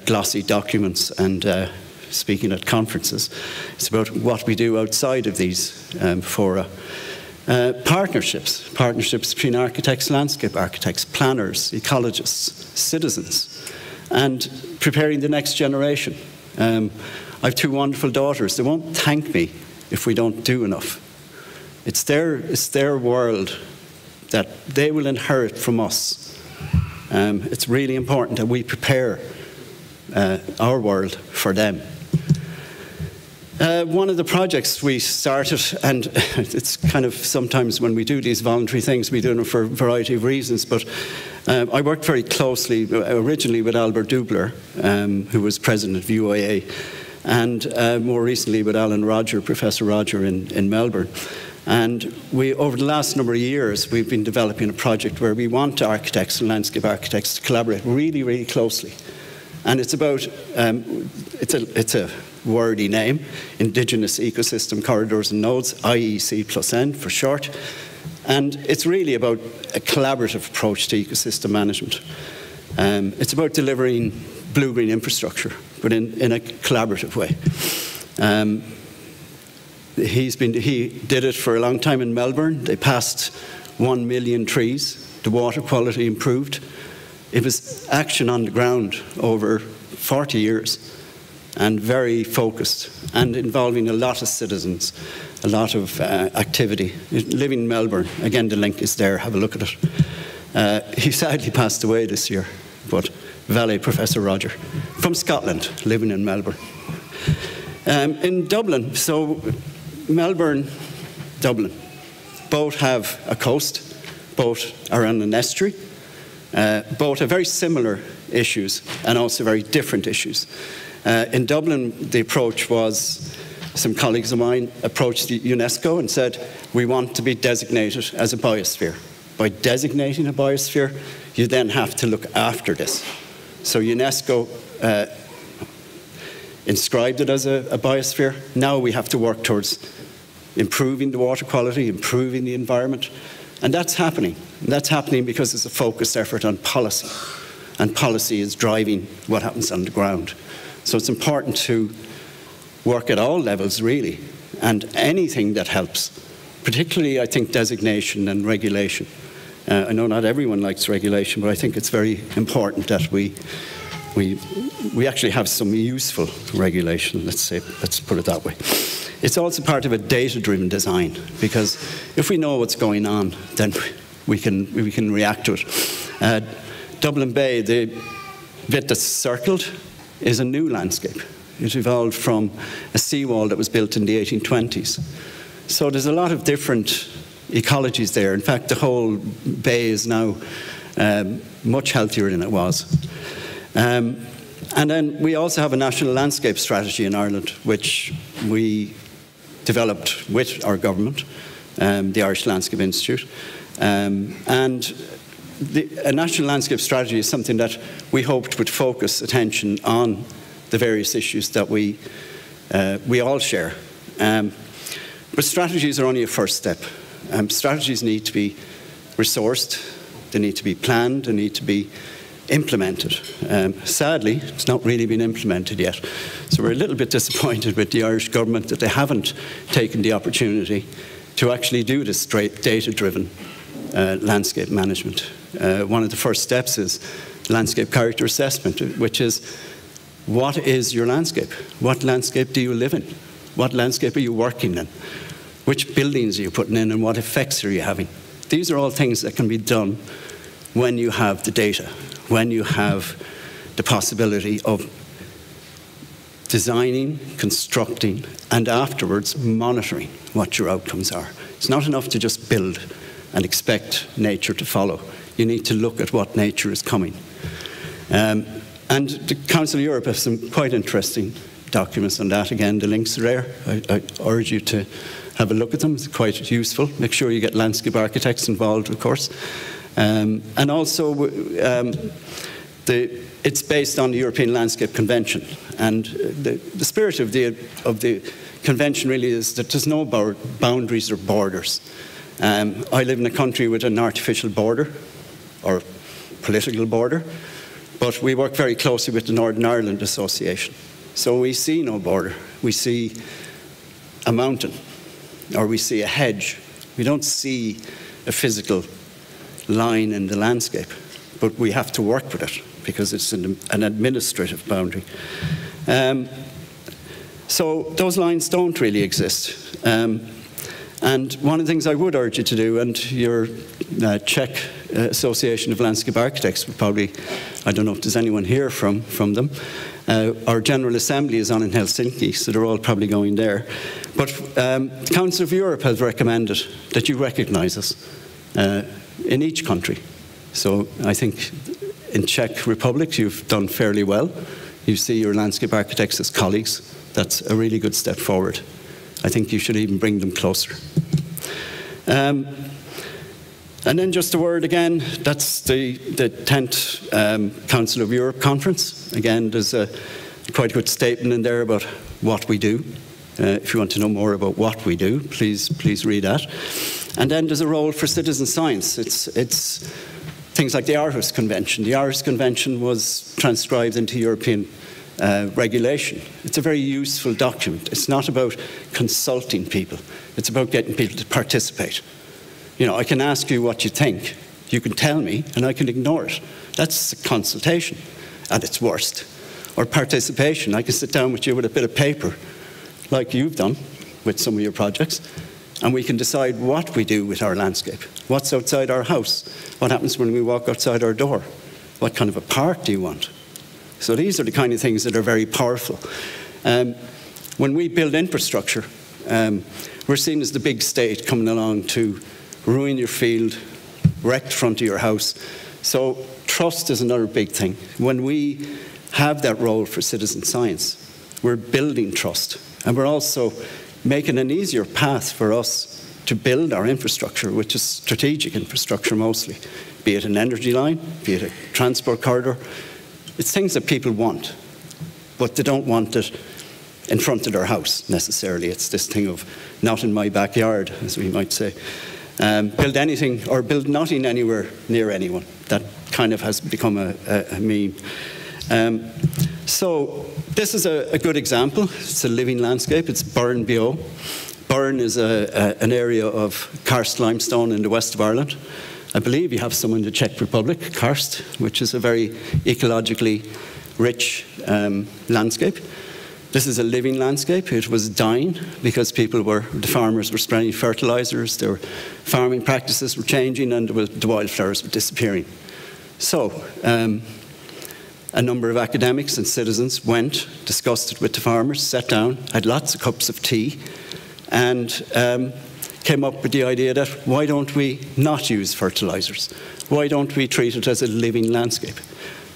glossy documents and speaking at conferences. It's about what we do outside of these fora. Partnerships between architects, landscape architects, planners, ecologists, citizens, and preparing the next generation. I have two wonderful daughters. They won't thank me if we don't do enough. It's their world that they will inherit from us. It's really important that we prepare our world for them. One of the projects we started, and it's kind of sometimes when we do these voluntary things, we do them for a variety of reasons, but I worked very closely originally with Albert Dubler, who was president of UIA, and more recently with Alan Roger, Professor Roger in Melbourne. And over the last number of years, we've been developing a project where we want architects and landscape architects to collaborate really, really closely. And it's about, it's a wordy name, Indigenous Ecosystem Corridors and Nodes, IEC+N for short. And it's really about a collaborative approach to ecosystem management. It's about delivering blue-green infrastructure, but in a collaborative way. He did it for a long time in Melbourne. They passed 1 million trees. The water quality improved. It was action on the ground over 40 years and very focused and involving a lot of citizens, a lot of activity. Living in Melbourne, again, the link is there. Have a look at it. He sadly passed away this year, but Valet Professor Roger from Scotland, living in Melbourne. In Dublin, so Melbourne, Dublin, both have a coast, both are on an estuary, both have very similar issues and also very different issues. In Dublin, the approach was, some colleagues of mine approached the UNESCO and said, we want to be designated as a biosphere. By designating a biosphere, you then have to look after this. So UNESCO inscribed it as a biosphere. Now we have to work towards improving the water quality, improving the environment. And that's happening. And that's happening because it's a focused effort on policy. And policy is driving what happens on the ground. So it's important to work at all levels, really, and anything that helps, particularly, I think, designation and regulation. I know not everyone likes regulation, but I think it's very important that we actually have some useful regulation, let's put it that way. It's also part of a data-driven design, because if we know what's going on, then we can react to it. Dublin Bay, the bit that's circled, is a new landscape. It evolved from a seawall that was built in the 1820s. So there's a lot of different ecologies there. In fact, the whole bay is now much healthier than it was. And then we also have a national landscape strategy in Ireland, which we developed with our government, the Irish Landscape Institute. And a national landscape strategy is something that we hoped would focus attention on the various issues that we all share. But strategies are only a first step. Strategies need to be resourced, they need to be planned, they need to be implemented. Sadly, it's not really been implemented yet. So we're a little bit disappointed with the Irish government that they haven't taken the opportunity to actually do this data-driven landscape management. One of the first steps is landscape character assessment, which is, what is your landscape? What landscape do you live in? What landscape are you working in? Which buildings are you putting in, and what effects are you having? These are all things that can be done when you have the data, when you have the possibility of designing, constructing, and afterwards monitoring what your outcomes are. It's not enough to just build and expect nature to follow. You need to look at what nature is coming. And the Council of Europe has some quite interesting documents on that. Again, the links are there. I urge you to have a look at them. It's quite useful. Make sure you get landscape architects involved, of course. And also, it's based on the European Landscape Convention. And the spirit of the convention really is that there's no boundaries or borders. I live in a country with an artificial border, or political border, but we work very closely with the Northern Ireland Association. So we see no border. We see a mountain, or we see a hedge. We don't see a physical line in the landscape, but we have to work with it because it's an administrative boundary. So those lines don't really exist. And one of the things I would urge you to do, and your Czech Association of Landscape Architects would probably, I don't know if there's anyone here from them. Our General Assembly is on in Helsinki, so they're all probably going there. But the Council of Europe has recommended that you recognise us in each country. So I think in Czech Republic you've done fairly well. You see your landscape architects as colleagues. That's a really good step forward. I think you should even bring them closer. And then just a word again, that's the 10th Council of Europe conference. Again, there's a quite good statement in there about what we do. If you want to know more about what we do, please read that. And then there's a role for citizen science. It's things like the Aarhus Convention. The Aarhus Convention was transcribed into European regulation. It's a very useful document. It's not about consulting people. It's about getting people to participate. You know, I can ask you what you think. You can tell me, and I can ignore it. That's a consultation at its worst. Or participation. I can sit down with you with a bit of paper, like you've done with some of your projects, and we can decide what we do with our landscape. What's outside our house? What happens when we walk outside our door? What kind of a park do you want? So these are the kind of things that are very powerful. When we build infrastructure, we're seen as the big state coming along to ruin your field, wreck the front of your house. So trust is another big thing. When we have that role for citizen science, we're building trust. And we're also making an easier path for us to build our infrastructure, which is strategic infrastructure mostly, be it an energy line, be it a transport corridor. It's things that people want, but they don't want it in front of their house necessarily. It's this thing of not in my backyard, as we might say. Build anything or build nothing anywhere near anyone. That kind of has become a meme. So this is a good example. It's a living landscape. It's Burren Bio. Burren is an area of karst limestone in the west of Ireland. I believe you have some in the Czech Republic, karst, which is a very ecologically rich landscape. This is a living landscape. It was dying because the farmers were spraying fertilizers, their farming practices were changing, and the wildflowers were disappearing. So a number of academics and citizens went, discussed it with the farmers, sat down, had lots of cups of tea, and came up with the idea that why don't we not use fertilizers? Why don't we treat it as a living landscape?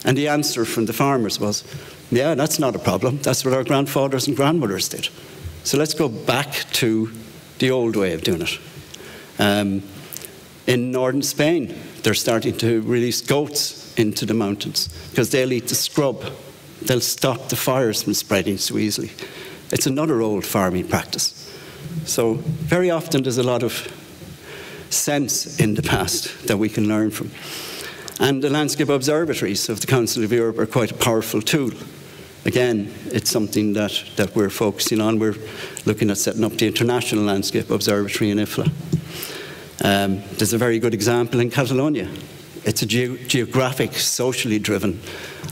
And the answer from the farmers was, yeah, that's not a problem. That's what our grandfathers and grandmothers did. So let's go back to the old way of doing it. In northern Spain, they're starting to release goats into the mountains because they'll eat the scrub. They'll stop the fires from spreading so easily. It's another old farming practice. So very often there's a lot of sense in the past that we can learn from. And the landscape observatories of the Council of Europe are quite a powerful tool. Again, it's something that we're focusing on. We're looking at setting up the International Landscape Observatory in IFLA. There's a very good example in Catalonia. It's a geographic, socially driven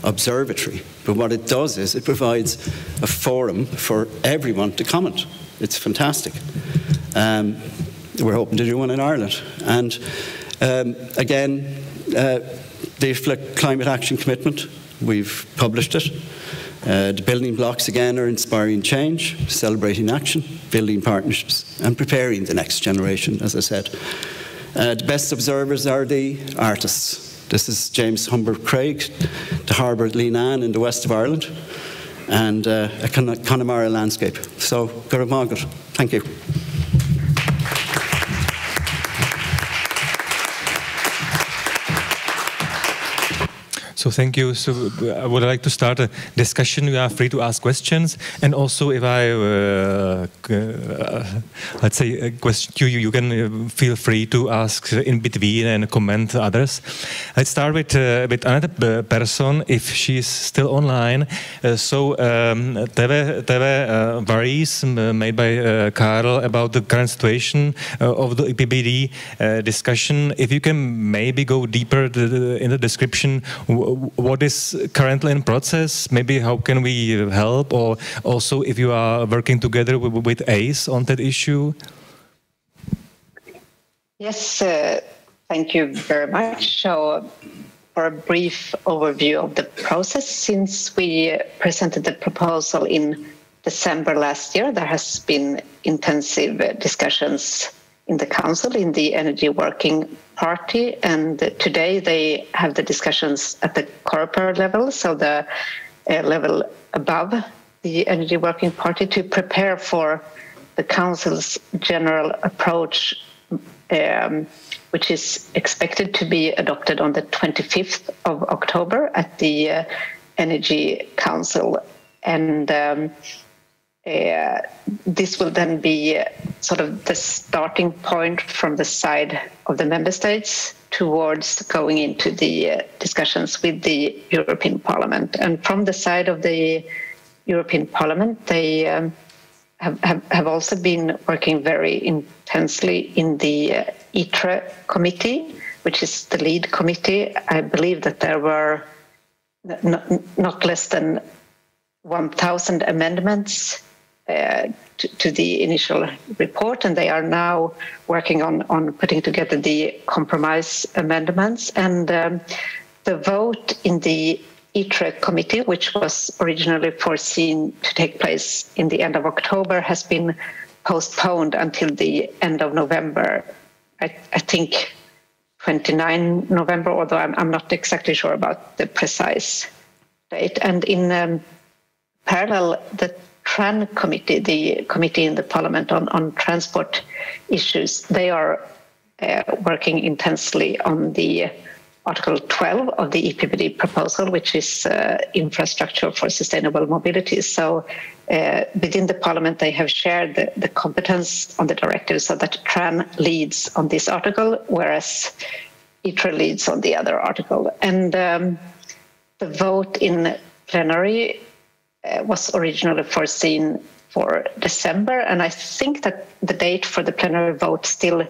observatory. But what it does is it provides a forum for everyone to comment. It's fantastic. We're hoping to do one in Ireland. And again, the IFLA Climate Action Commitment, we've published it. The building blocks, again, are inspiring change, celebrating action, building partnerships, and preparing the next generation, as I said. The best observers are the artists. This is James Humbert Craig, the harbour at Leenane in the west of Ireland, and a Connemara landscape. So, Gurab Margaret, thank you. So thank you. So I would like to start a discussion. You are free to ask questions, and also if I let's say question you, you can feel free to ask in between and comment others. Let's start with another person if she is still online. There were worries made by Karl about the current situation of the EPBD discussion. If you can maybe go deeper in the description. What is currently in process? Maybe how can we help? Or also if you are working together with ACE on that issue? Yes, thank you very much. So for a brief overview of the process, since we presented the proposal in December last year, there has been intensive discussions in the Council, in the Energy Working Party, and today they have the discussions at the Coreper level, so the level above the Energy Working Party, to prepare for the Council's general approach, which is expected to be adopted on the 25th of October at the Energy Council. And this will then be sort of the starting point from the side of the member states towards going into the discussions with the European Parliament. And from the side of the European Parliament, they have also been working very intensely in the ITRE committee, which is the lead committee. I believe that there were not less than 1,000 amendments to the initial report, and they are now working on putting together the compromise amendments. And the vote in the ITRE committee, which was originally foreseen to take place in the end of October, has been postponed until the end of November. I think 29 November, although I'm not exactly sure about the precise date. And in parallel, the TRAN committee, the committee in the Parliament on transport issues, they are working intensely on the Article 12 of the EPBD proposal, which is infrastructure for sustainable mobility. So within the Parliament, they have shared the competence on the directive, so that TRAN leads on this article, whereas ITRE leads on the other article. And the vote in plenary was originally foreseen for December, and I think that the date for the plenary vote still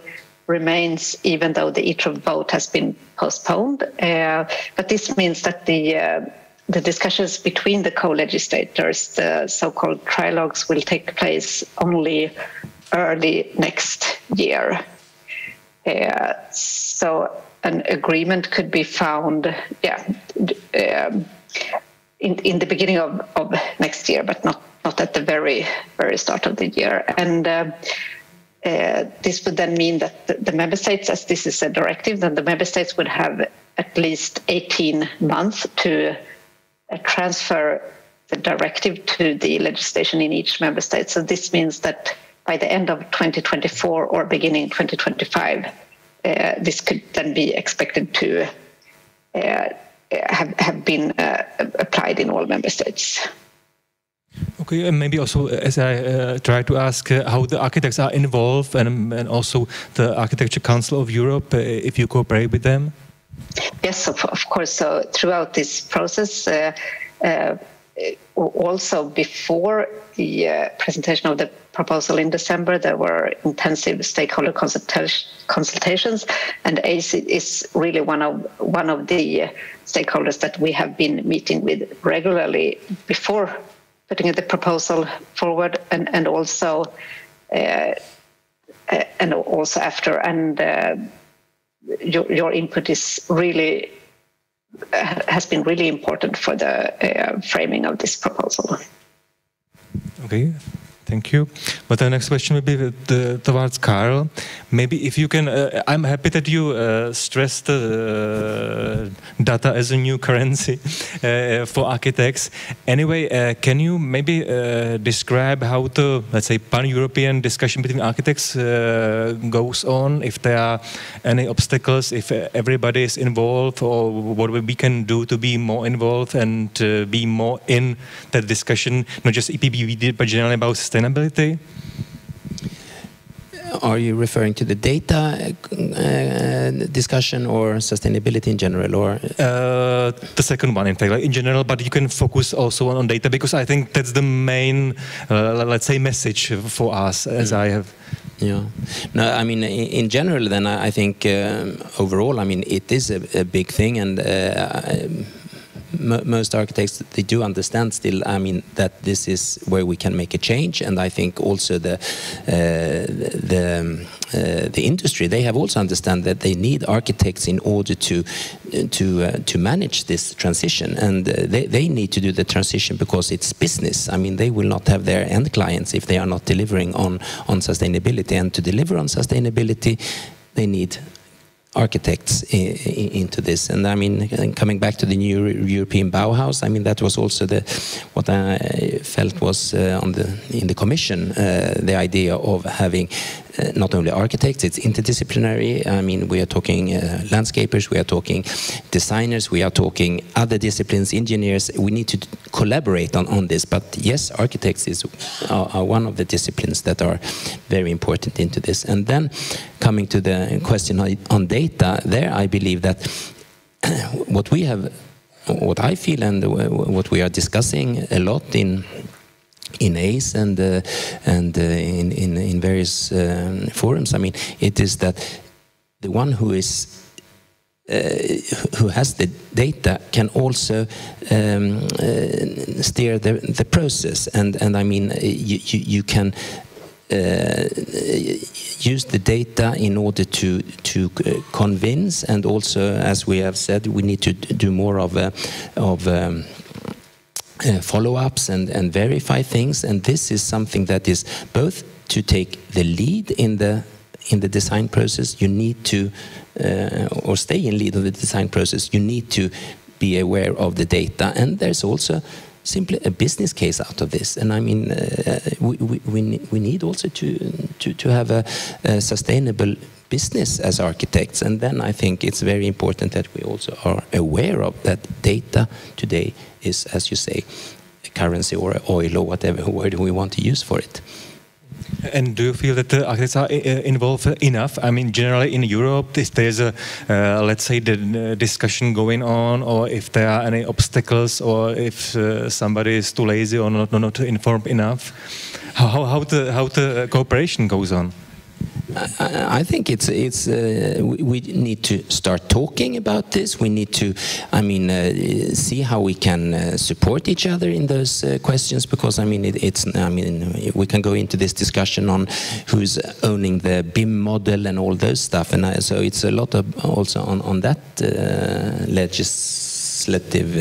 remains, even though the ITRE vote has been postponed. But this means that the discussions between the co-legislators, the so-called trilogues, will take place only early next year. So an agreement could be found, in the beginning of next year, but not at the very start of the year. And this would then mean that the member states, as this is a directive, then the member states would have at least 18 months to transfer the directive to the legislation in each member state. So this means that by the end of 2024 or beginning 2025, this could then be expected to have been applied in all member states. Okay, and maybe also, as I try to ask how the architects are involved, and also the Architecture Council of Europe, if you cooperate with them? Yes, of course. So throughout this process, also before the presentation of the proposal in December, there were intensive stakeholder consultations, and ACE is really one of the stakeholders that we have been meeting with regularly before putting the proposal forward, and also after. And your input is really has been really important for the framing of this proposal. Okay, thank you. But the next question will be towards Karl. Maybe if you can, I'm happy that you stressed data as a new currency for architects. Anyway, can you maybe describe how the, let's say, pan-European discussion between architects goes on, if there are any obstacles, if everybody is involved, or what we can do to be more involved and be more in that discussion, not just EPBD, but generally about sustainability? Are you referring to the data discussion or sustainability in general, or the second one, in fact, in general? But you can focus also on data, because I think that's the main, let's say, message for us, as I have. Yeah. No, I mean, in general, then I think overall, I mean, it is a big thing, and most architects, they do understand still, I mean, that this is where we can make a change. And I think also the industry, they have also understand that they need architects in order to manage this transition, and they need to do the transition because it's business. I mean, they will not have their end clients if they are not delivering on sustainability, and to deliver on sustainability, they need architects into this. And I mean, coming back to the new European Bauhaus, I mean, that was also what I felt was in the commission, the idea of having not only architects, it's interdisciplinary. I mean, we are talking landscapers, we are talking designers, we are talking other disciplines, engineers. We need to collaborate on this. But yes, architects are one of the disciplines that are very important into this. And then coming to the question on data, there I believe that what I feel and what we are discussing a lot in ACE and in various forums, I mean, it is that the one who has the data can also steer the process, and I mean, you can use the data in order to convince, and also, as we have said, we need to do more of follow-ups and verify things, and this is something that is both to take the lead in the design process. You need to or stay in lead of the design process. You need to be aware of the data, and there's also simply a business case out of this. And I mean, we need also to have a sustainable business as architects, and then I think it's very important that we also are aware of that data today is, as you say, a currency or oil or whatever word we want to use for it. And do you feel that the architects are involved enough? I mean, generally in Europe, if there's a, let's say, the discussion going on, or if there are any obstacles, or if somebody is too lazy or not informed enough, how the cooperation goes on? I think we need to start talking about this. We need to, I mean, see how we can support each other in those questions, because I mean, we can go into this discussion on who's owning the BIM model and all those stuff, and so it's a lot of also on that legislative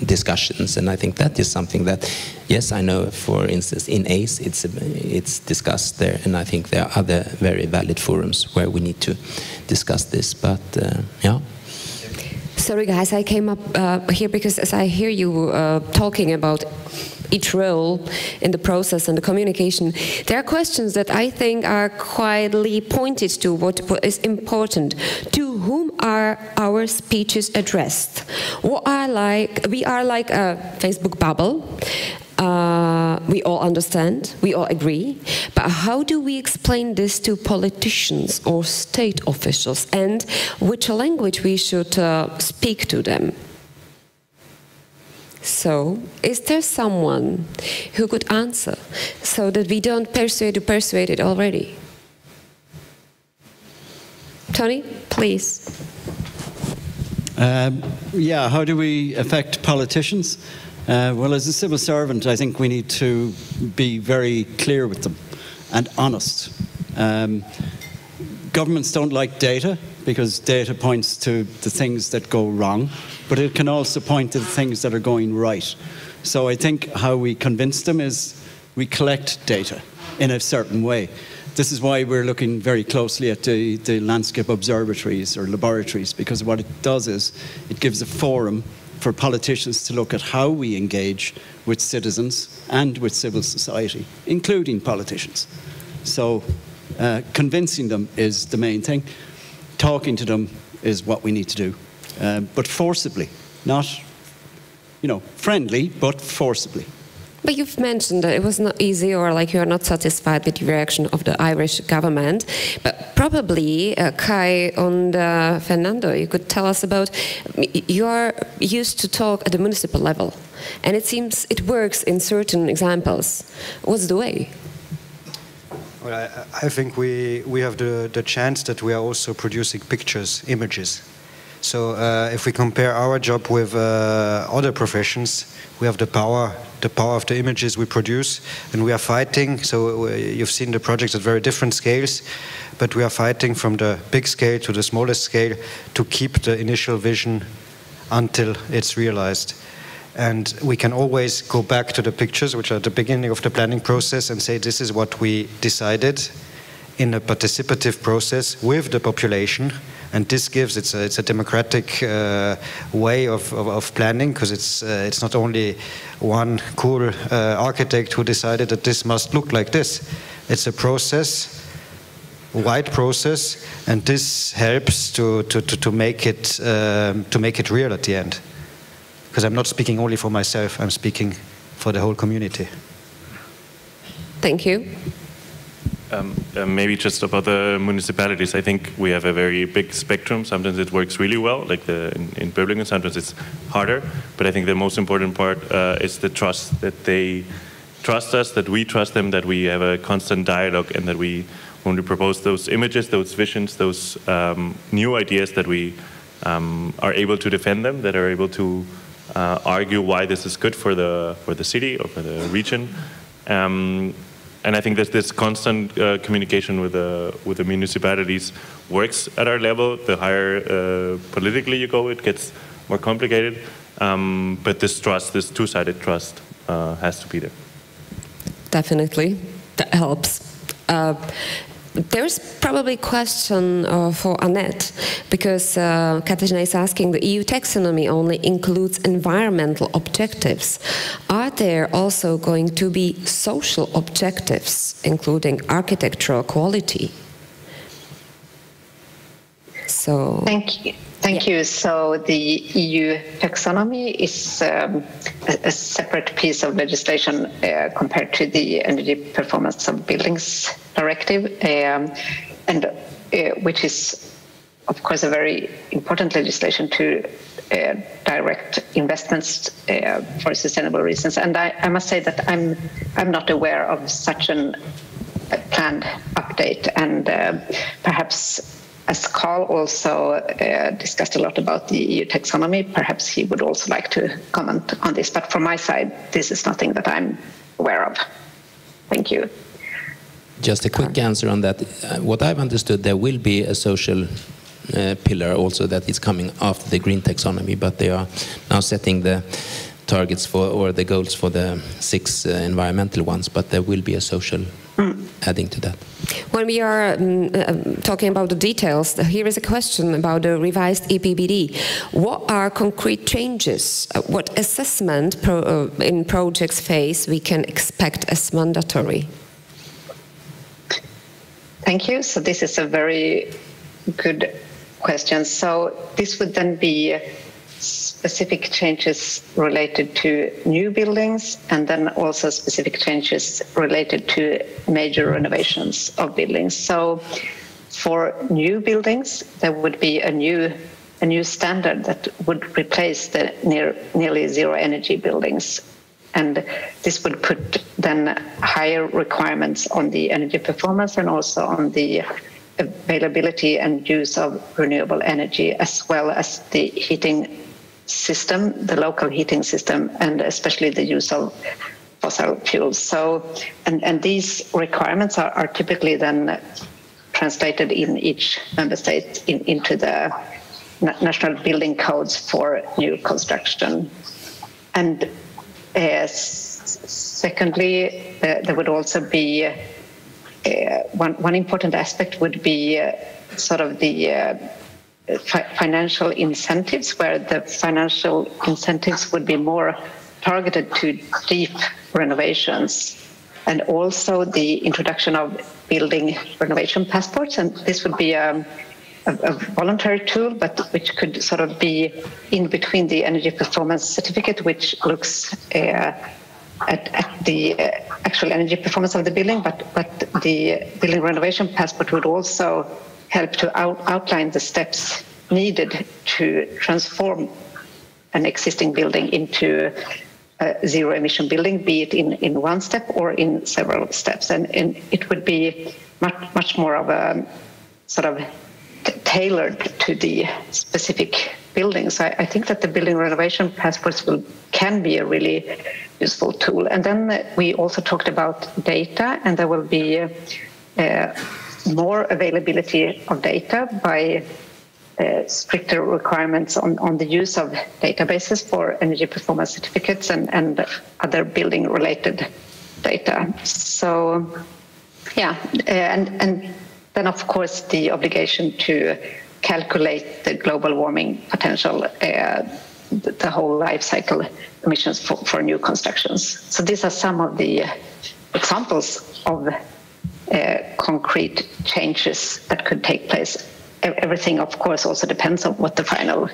discussions, and I think that is something that, yes, I know, for instance, in ACE, it's discussed there, and I think there are other very valid forums where we need to discuss this, but yeah. Sorry guys, I came up here because as I hear you talking about each role in the process and the communication, there are questions that I think are quietly pointed to what is important. To whom are our speeches addressed? We are like a Facebook bubble. We all understand, we all agree, but how do we explain this to politicians or state officials, and which language we should speak to them? So, is there someone who could answer so that we don't persuade it already? Tony, please. Yeah, how do we affect politicians? Well, as a civil servant, I think we need to be very clear with them and honest. Governments don't like data, because data points to the things that go wrong, but it can also point to the things that are going right. So I think how we convince them is we collect data. in a certain way. This is why we're looking very closely at the landscape observatories or laboratories, because what it does is it gives a forum for politicians to look at how we engage with citizens and with civil society, including politicians. So convincing them is the main thing. Talking to them is what we need to do, but forcibly, not, friendly, but forcibly. But you've mentioned that it was not easy, or like you are not satisfied with the reaction of the Irish government. But probably, Kai and Fernando, you could tell us about, you are used to talk at the municipal level, and it seems it works in certain examples. What's the way? Well, I think we have the chance that we are also producing pictures, images. So if we compare our job with other professions, we have the power of the images we produce, and we are fighting. So you've seen the projects at very different scales, but we are fighting from the big scale to the smallest scale to keep the initial vision until it's realized. And we can always go back to the pictures, which are at the beginning of the planning process, and say this is what we decided in a participative process with the population. And this gives, it's a democratic way of planning, because it's not only one cool architect who decided that this must look like this. It's a process, wide process, and this helps to make it real at the end. Because I'm not speaking only for myself, I'm speaking for the whole community. Thank you. Maybe just about the municipalities. I think we have a very big spectrum. Sometimes it works really well, like in Böblingen. Sometimes it's harder. But I think the most important part is the trust, that they trust us, that we trust them, that we have a constant dialogue, and that when we propose those images, those visions, those new ideas, that we are able to defend them, that are able to argue why this is good for the city or for the region. And I think that this constant communication with the municipalities works at our level. The higher politically you go, it gets more complicated. But this trust, this two-sided trust, has to be there. Definitely, that helps. There's probably a question for Annette, because Katarzyna is asking, the EU taxonomy only includes environmental objectives. Are there also going to be social objectives, including architectural quality? So, Thank you. So the EU taxonomy is a separate piece of legislation compared to the Energy Performance of Buildings Directive, and which is, of course, a very important legislation to direct investments for sustainable reasons. And I must say that I'm not aware of such a planned update, and perhaps, as Carl also discussed a lot about the EU taxonomy, perhaps he would also like to comment on this. But from my side, this is nothing that I'm aware of. Thank you. Just a quick answer on that. What I've understood, there will be a social pillar also that is coming after the green taxonomy, but they are now setting the targets for, or the goals for, the 6 environmental ones, but there will be a social adding to that. When we are talking about the details, here is a question about the revised EPBD. What are concrete changes? What assessment in projects phase we can expect as mandatory? Thank you. So this is a very good question. So this would then be specific changes related to new buildings, and then also specific changes related to major renovations of buildings. So for new buildings, there would be a new standard that would replace the nearly zero energy buildings. And this would put then higher requirements on the energy performance and also on the availability and use of renewable energy, as well as the heating system, the local heating system, and especially the use of fossil fuels. So, and these requirements are typically then translated in each member state into the national building codes for new construction. And secondly, there would also be one important aspect would be sort of the financial incentives, where the financial incentives would be more targeted to deep renovations, and also the introduction of building renovation passports. And this would be a voluntary tool, but which could sort of be in between the energy performance certificate, which looks at the actual energy performance of the building, but the building renovation passport would also help to outline the steps needed to transform an existing building into a zero-emission building, be it in one step or in several steps. And it would be much more of a sort of tailored to the specific buildings. I think that the building renovation passports can be a really useful tool. And then we also talked about data, and there will be more availability of data by stricter requirements on the use of databases for energy performance certificates and other building related data. So yeah, and then of course the obligation to calculate the global warming potential, the whole life cycle emissions for new constructions. So these are some of the examples of concrete changes that could take place. Everything, of course, also depends on what the final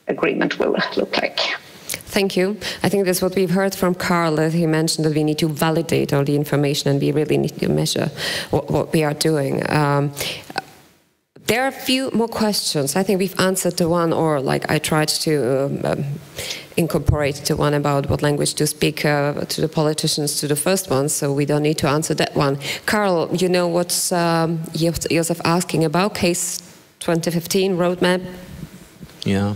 agreement will look like. Thank you. I think that's what we've heard from Carl, that he mentioned that we need to validate all the information and we really need to measure what we are doing. There are a few more questions. I think we've answered the one, or like I tried to incorporate the one about what language to speak to the politicians, to the first one, so we don't need to answer that one. Carl, you know what's Josef asking about, case 2015 roadmap? Yeah,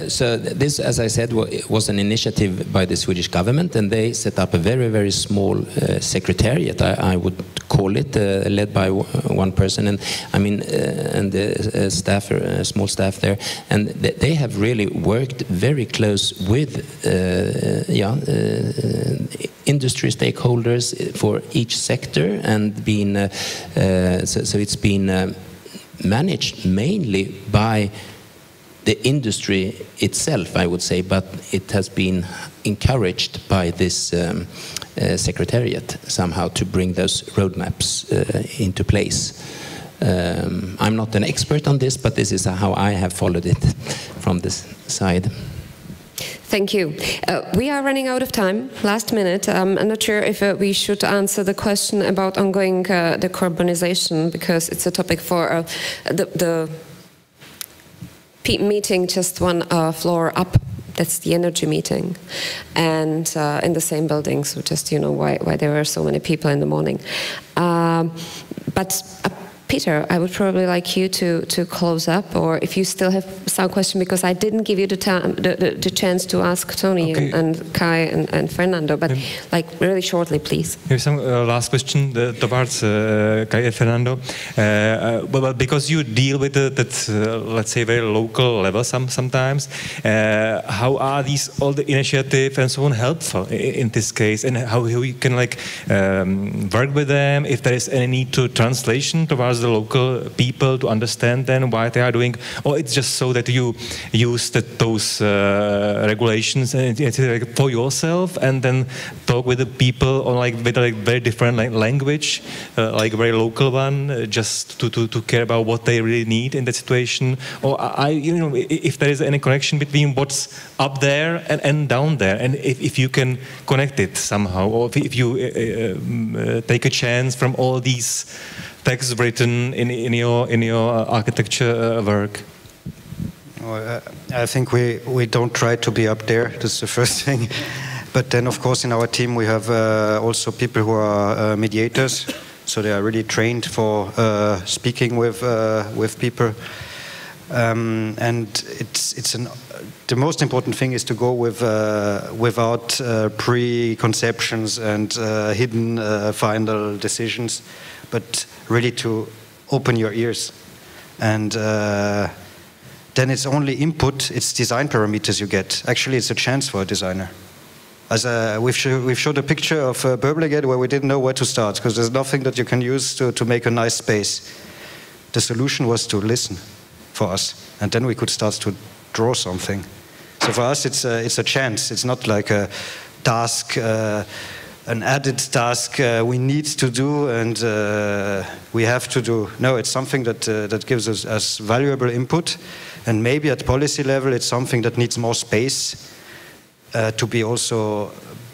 so this, as I said, was an initiative by the Swedish government, and they set up a very, very small secretariat, I would call it, led by one person, and I mean, and a staff, a small staff there, and they have really worked very close with industry stakeholders for each sector, and been so it's been managed mainly by the industry itself, I would say, but it has been encouraged by this secretariat somehow to bring those roadmaps into place. I'm not an expert on this, but this is how I have followed it from this side. Thank you. We are running out of time, last minute. I'm not sure if we should answer the question about ongoing decarbonization, because it's a topic for the meeting just one floor up. That's the energy meeting, and in the same building. So just, you know, why there are so many people in the morning. But Peter, I would probably like you to close up, or if you still have some question, because I didn't give you the chance to ask Tony, okay, and Kai and Fernando, but like really shortly, please. Here's some last question towards Kai and Fernando. But because you deal with that, let's say, very local level sometimes, how are these all the initiatives and so on helpful in this case, and how you can like work with them if there is any need to translation towards the local people to understand then why they are doing, or it's just so that you use those regulations for yourself and then talk with the people on like with like very different language, like a very local one, just to care about what they really need in that situation, or you know, if there is any connection between what's up there and down there, and if you can connect it somehow, or if you take a chance from all these texts written in your architecture work. Well, I think we don't try to be up there. That's the first thing. But then, of course, in our team we have also people who are mediators, so they are really trained for speaking with people. And the most important thing is to go without preconceptions and hidden final decisions, but really to open your ears. And then it's only input, it's design parameters you get. Actually, it's a chance for a designer. As we've showed a picture of Burblegate where we didn't know where to start because there's nothing that you can use to make a nice space. The solution was to listen for us, and then we could start to draw something. So for us, it's a chance. It's not like a task, an added task we need to do and we have to do. No, it's something that gives us valuable input, and maybe at policy level, it's something that needs more space. To be also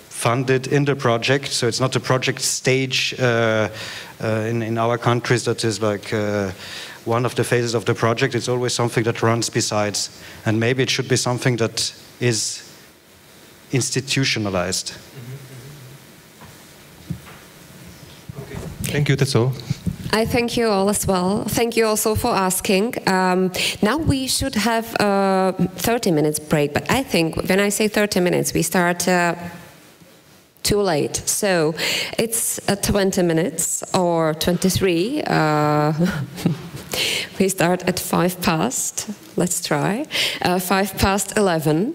funded in the project, so it's not a project stage in our countries that is like one of the phases of the project. It's always something that runs besides, and maybe it should be something that is institutionalized. Okay. Thank you. That's all. I thank you all as well. Thank you also for asking. Now we should have a 30 minutes break, but I think when I say 30 minutes, we start too late. So it's 20 minutes or 23. We start at 5 past. Let's try. 5 past 11.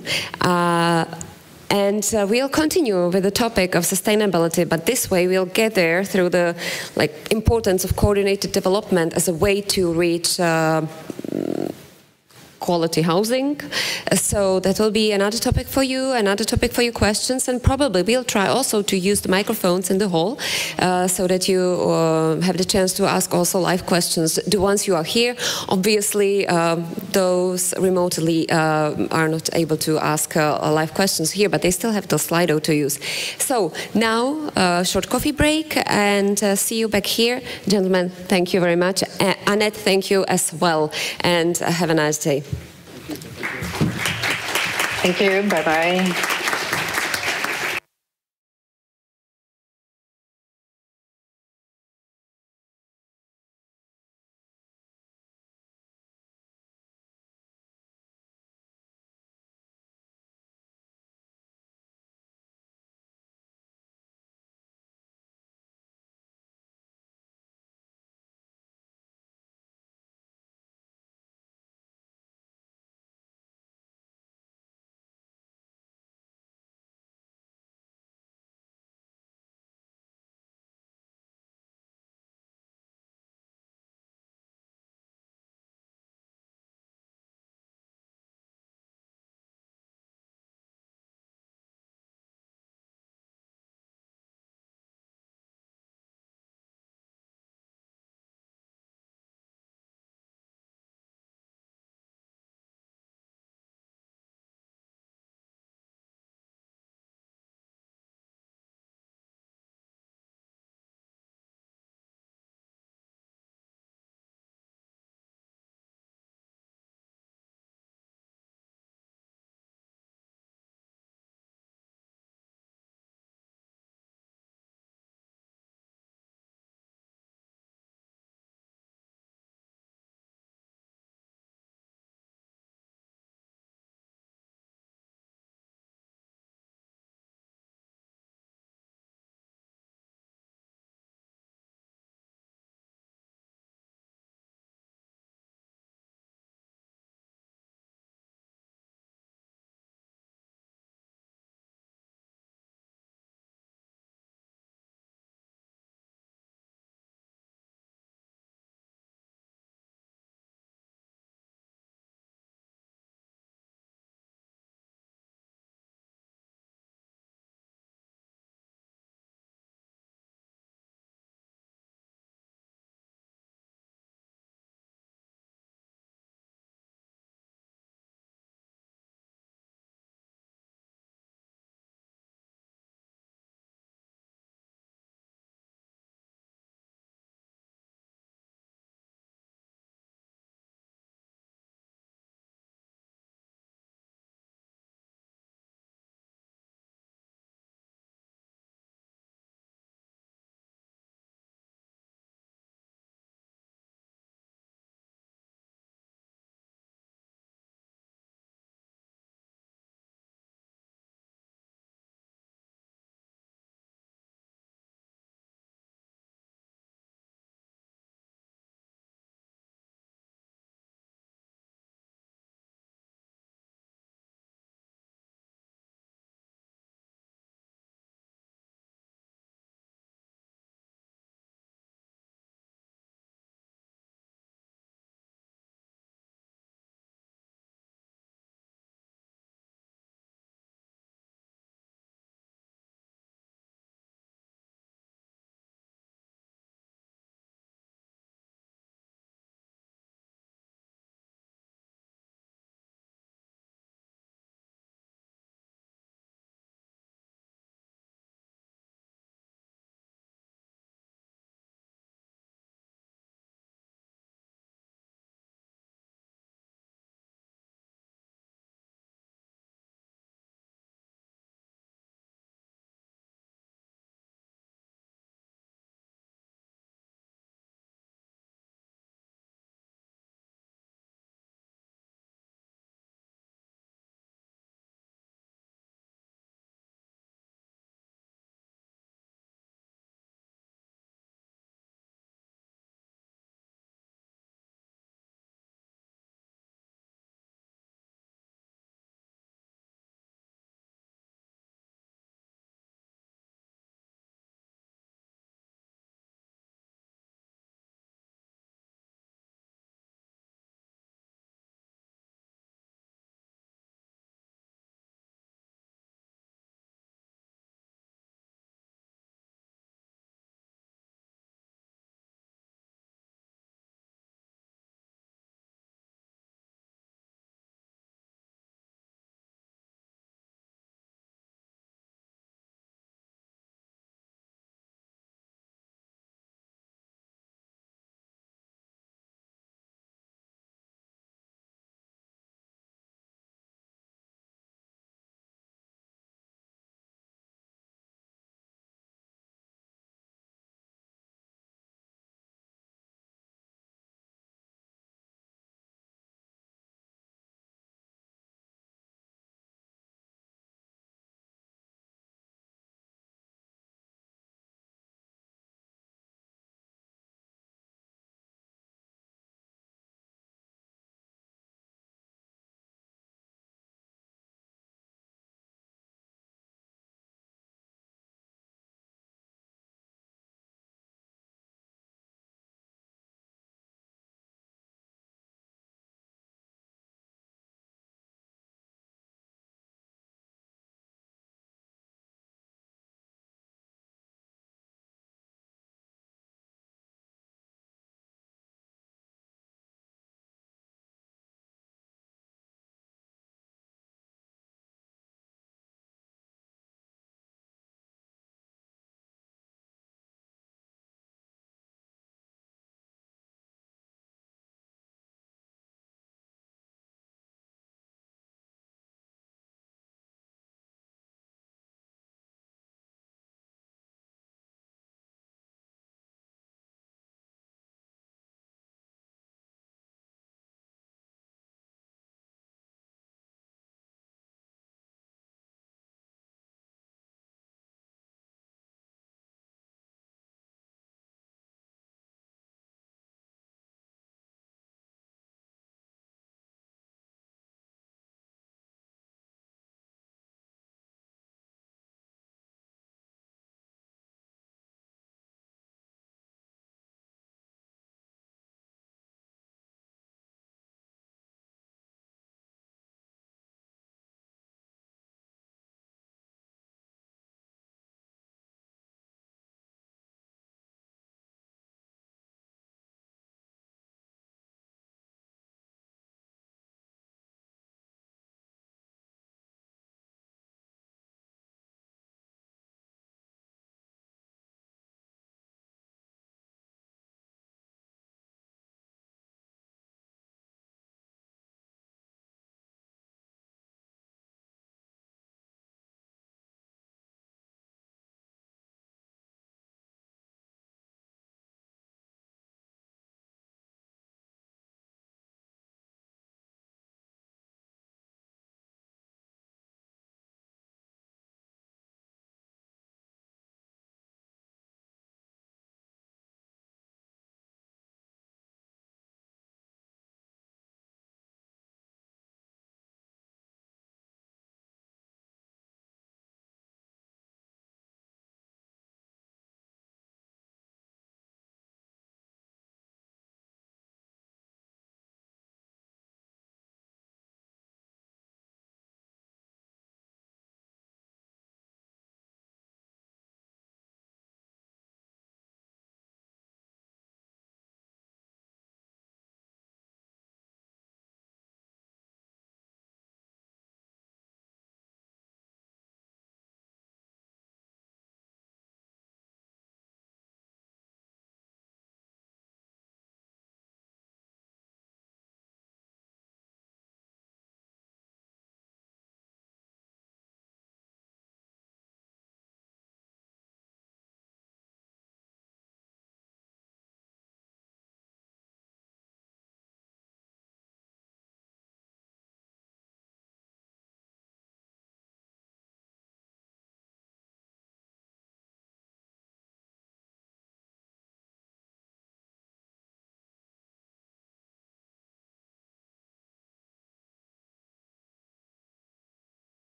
And we'll continue with the topic of sustainability, but this way we'll get there through the importance of coordinated development as a way to reach quality housing. So that will be another topic for you, another topic for your questions, and probably we'll try also to use the microphones in the hall so that you have the chance to ask also live questions. The ones you are here, obviously those remotely are not able to ask live questions here, but they still have the Slido to use. So now a short coffee break and see you back here. Gentlemen, thank you very much. Annette, thank you as well, and have a nice day. Thank you. Bye-bye.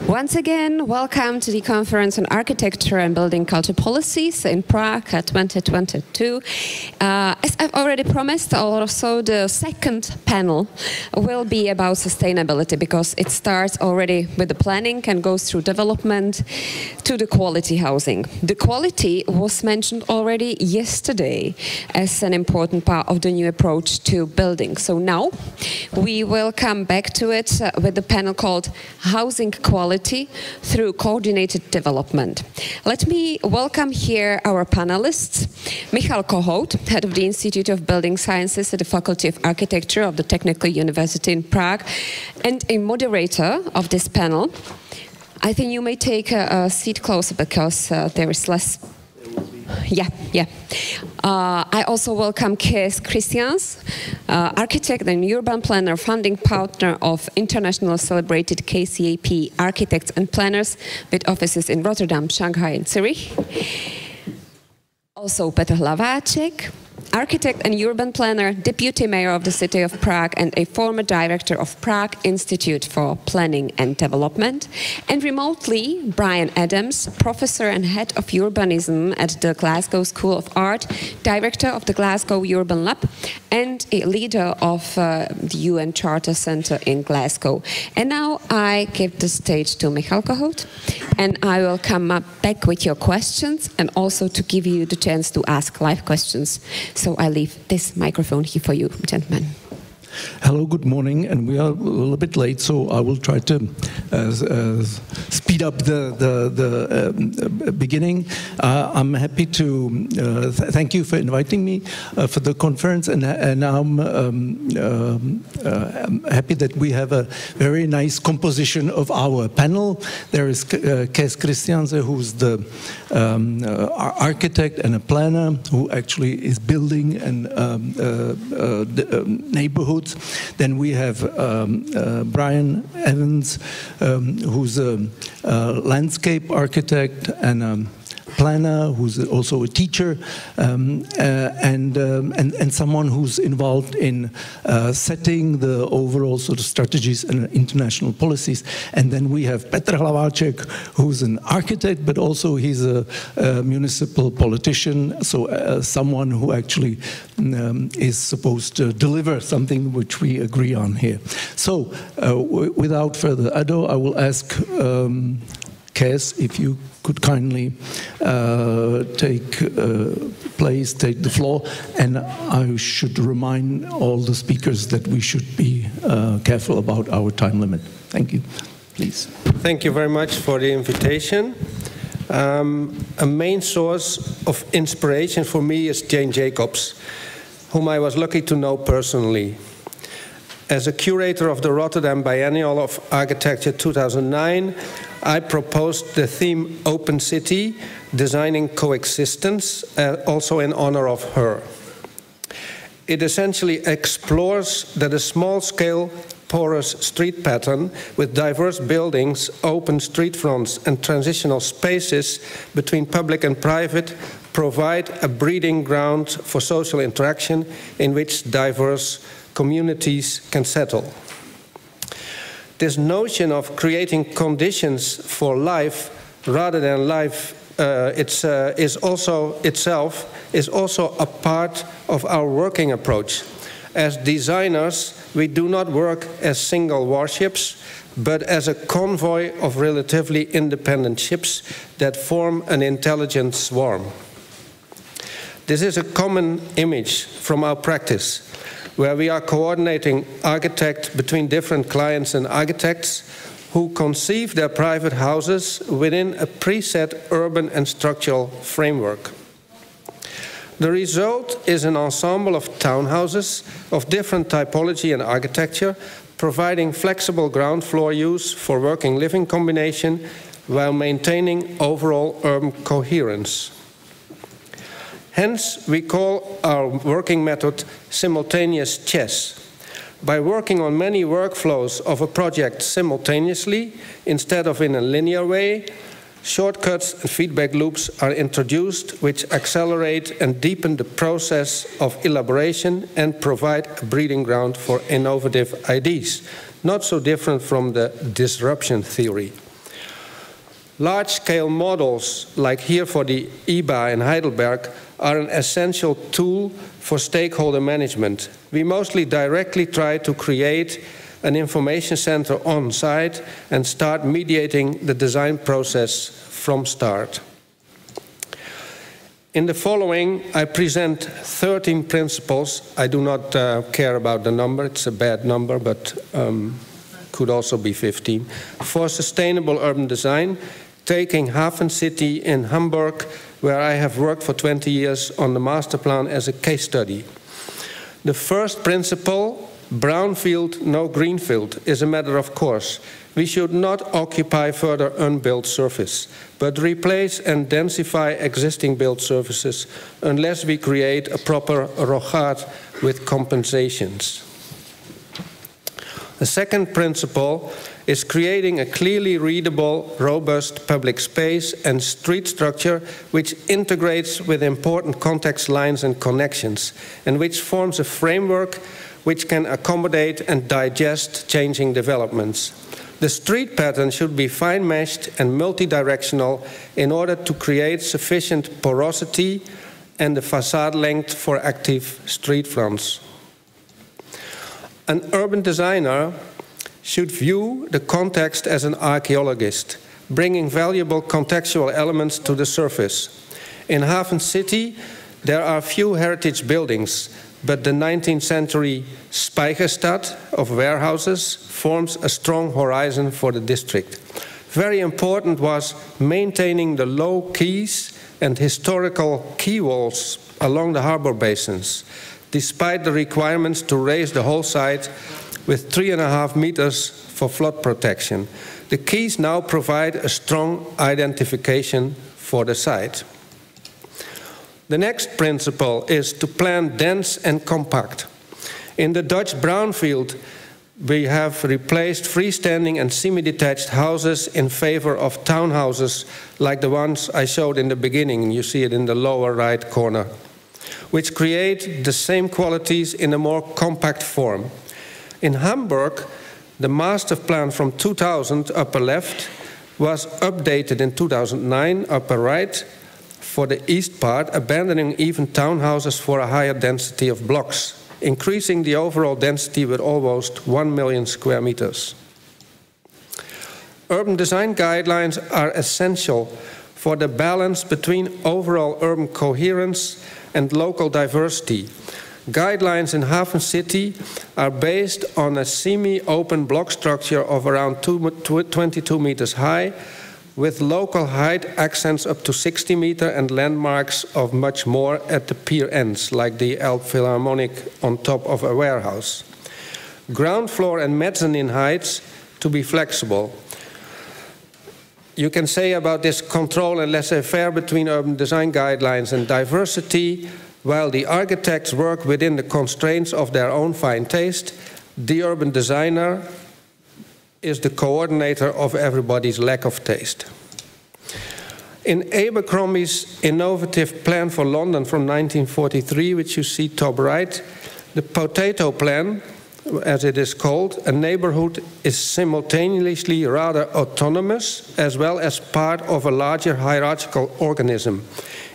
Once again, welcome to the Conference on Architecture and Building Culture Policies in Prague 2022. As I've already promised, also the second panel will be about sustainability, because it starts already with the planning and goes through development to the quality housing. The quality was mentioned already yesterday as an important part of the new approach to building. So now we will come back to it with the panel called Housing Quality through Coordinated Development. Let me welcome here our panelists. Michal Kohout, head of the Institute of Building Sciences at the Faculty of Architecture of the Technical University in Prague, and a moderator of this panel. I think you may take a seat closer, because there is less. Yeah. I also welcome Kees Christians, architect and urban planner, founding partner of international celebrated KCAP architects and planners with offices in Rotterdam, Shanghai, and Zurich. Also Petr Hlaváček, architect and urban planner, deputy mayor of the city of Prague, and a former director of Prague Institute for Planning and Development. And remotely, Brian Adams, professor and head of urbanism at the Glasgow School of Art, director of the Glasgow Urban Lab, and a leader of the UN Charter Centre in Glasgow. And now I give the stage to Michal Kohout, and I will come back with your questions and also to give you the chance to ask live questions. So I leave this microphone here for you, gentlemen. Hello, good morning, and we are a little bit late, so I will try to speed up the beginning. I'm happy to thank you for inviting me for the conference, and I'm happy that we have a very nice composition of our panel. There is Kees Christians, who's the architect and a planner who actually is building and neighborhoods. Then we have Brian Evans, who's a landscape architect and a planner, who's also a teacher, and someone who's involved in setting the overall sort of strategies and international policies. And then we have Petr Hlaváček, who's an architect, but also he's a municipal politician, so someone who actually is supposed to deliver something which we agree on here. So without further ado, I will ask Kees, if you could kindly take the floor, and I should remind all the speakers that we should be careful about our time limit. Thank you. Please. Thank you very much for the invitation. A main source of inspiration for me is Jane Jacobs, whom I was lucky to know personally. As a curator of the Rotterdam Biennial of Architecture 2009, I proposed the theme Open City, Designing Coexistence, also in honor of her. It essentially explores that a small-scale porous street pattern with diverse buildings, open street fronts and transitional spaces between public and private provide a breeding ground for social interaction in which diverse communities can settle. This notion of creating conditions for life rather than life is also a part of our working approach. As designers, we do not work as single warships, but as a convoy of relatively independent ships that form an intelligent swarm. This is a common image from our practice, where we are coordinating architects between different clients and architects who conceive their private houses within a preset urban and structural framework. The result is an ensemble of townhouses of different typology and architecture, providing flexible ground floor use for working living combination while maintaining overall urban coherence. Hence, we call our working method simultaneous chess. By working on many workflows of a project simultaneously, instead of in a linear way, shortcuts and feedback loops are introduced which accelerate and deepen the process of elaboration and provide a breeding ground for innovative ideas, not so different from the disruption theory. Large-scale models, like here for the IBA in Heidelberg, are an essential tool for stakeholder management. We mostly directly try to create an information center on site and start mediating the design process from start. In the following, I present 13 principles. I do not care about the number, it's a bad number, but could also be 15, for sustainable urban design, taking Hafen City in Hamburg, where I have worked for 20 years on the master plan, as a case study. The first principle, brownfield, no greenfield, is a matter of course. We should not occupy further unbuilt surface, but replace and densify existing built surfaces unless we create a proper ROGAT with compensations. The second principle is creating a clearly readable, robust public space and street structure which integrates with important context lines and connections, and which forms a framework which can accommodate and digest changing developments. The street pattern should be fine-meshed and multi-directional in order to create sufficient porosity and the facade length for active street fronts. An urban designer should view the context as an archaeologist, bringing valuable contextual elements to the surface. In Hafen City, there are few heritage buildings, but the 19th century Speicherstadt of warehouses forms a strong horizon for the district. Very important was maintaining the low quays and historical quay walls along the harbor basins, despite the requirements to raise the whole site with 3.5 meters for flood protection. The quays now provide a strong identification for the site. The next principle is to plan dense and compact. In the Dutch brownfield, we have replaced freestanding and semi-detached houses in favor of townhouses like the ones I showed in the beginning. You see it in the lower right corner, which create the same qualities in a more compact form. In Hamburg, the master plan from 2000, upper left, was updated in 2009, upper right, for the east part, abandoning even townhouses for a higher density of blocks, increasing the overall density with almost 1 million square meters. Urban design guidelines are essential for the balance between overall urban coherence and local diversity. Guidelines in Hafen City are based on a semi-open block structure of around 22 meters high, with local height accents up to 60 meters and landmarks of much more at the pier ends, like the Elbphilharmonic on top of a warehouse. Ground floor and mezzanine heights to be flexible. You can say about this control and laissez-faire between urban design guidelines and diversity, while the architects work within the constraints of their own fine taste, the urban designer is the coordinator of everybody's lack of taste. In Abercrombie's innovative plan for London from 1943, which you see top right, the potato plan, as it is called, a neighborhood is simultaneously rather autonomous as well as part of a larger hierarchical organism,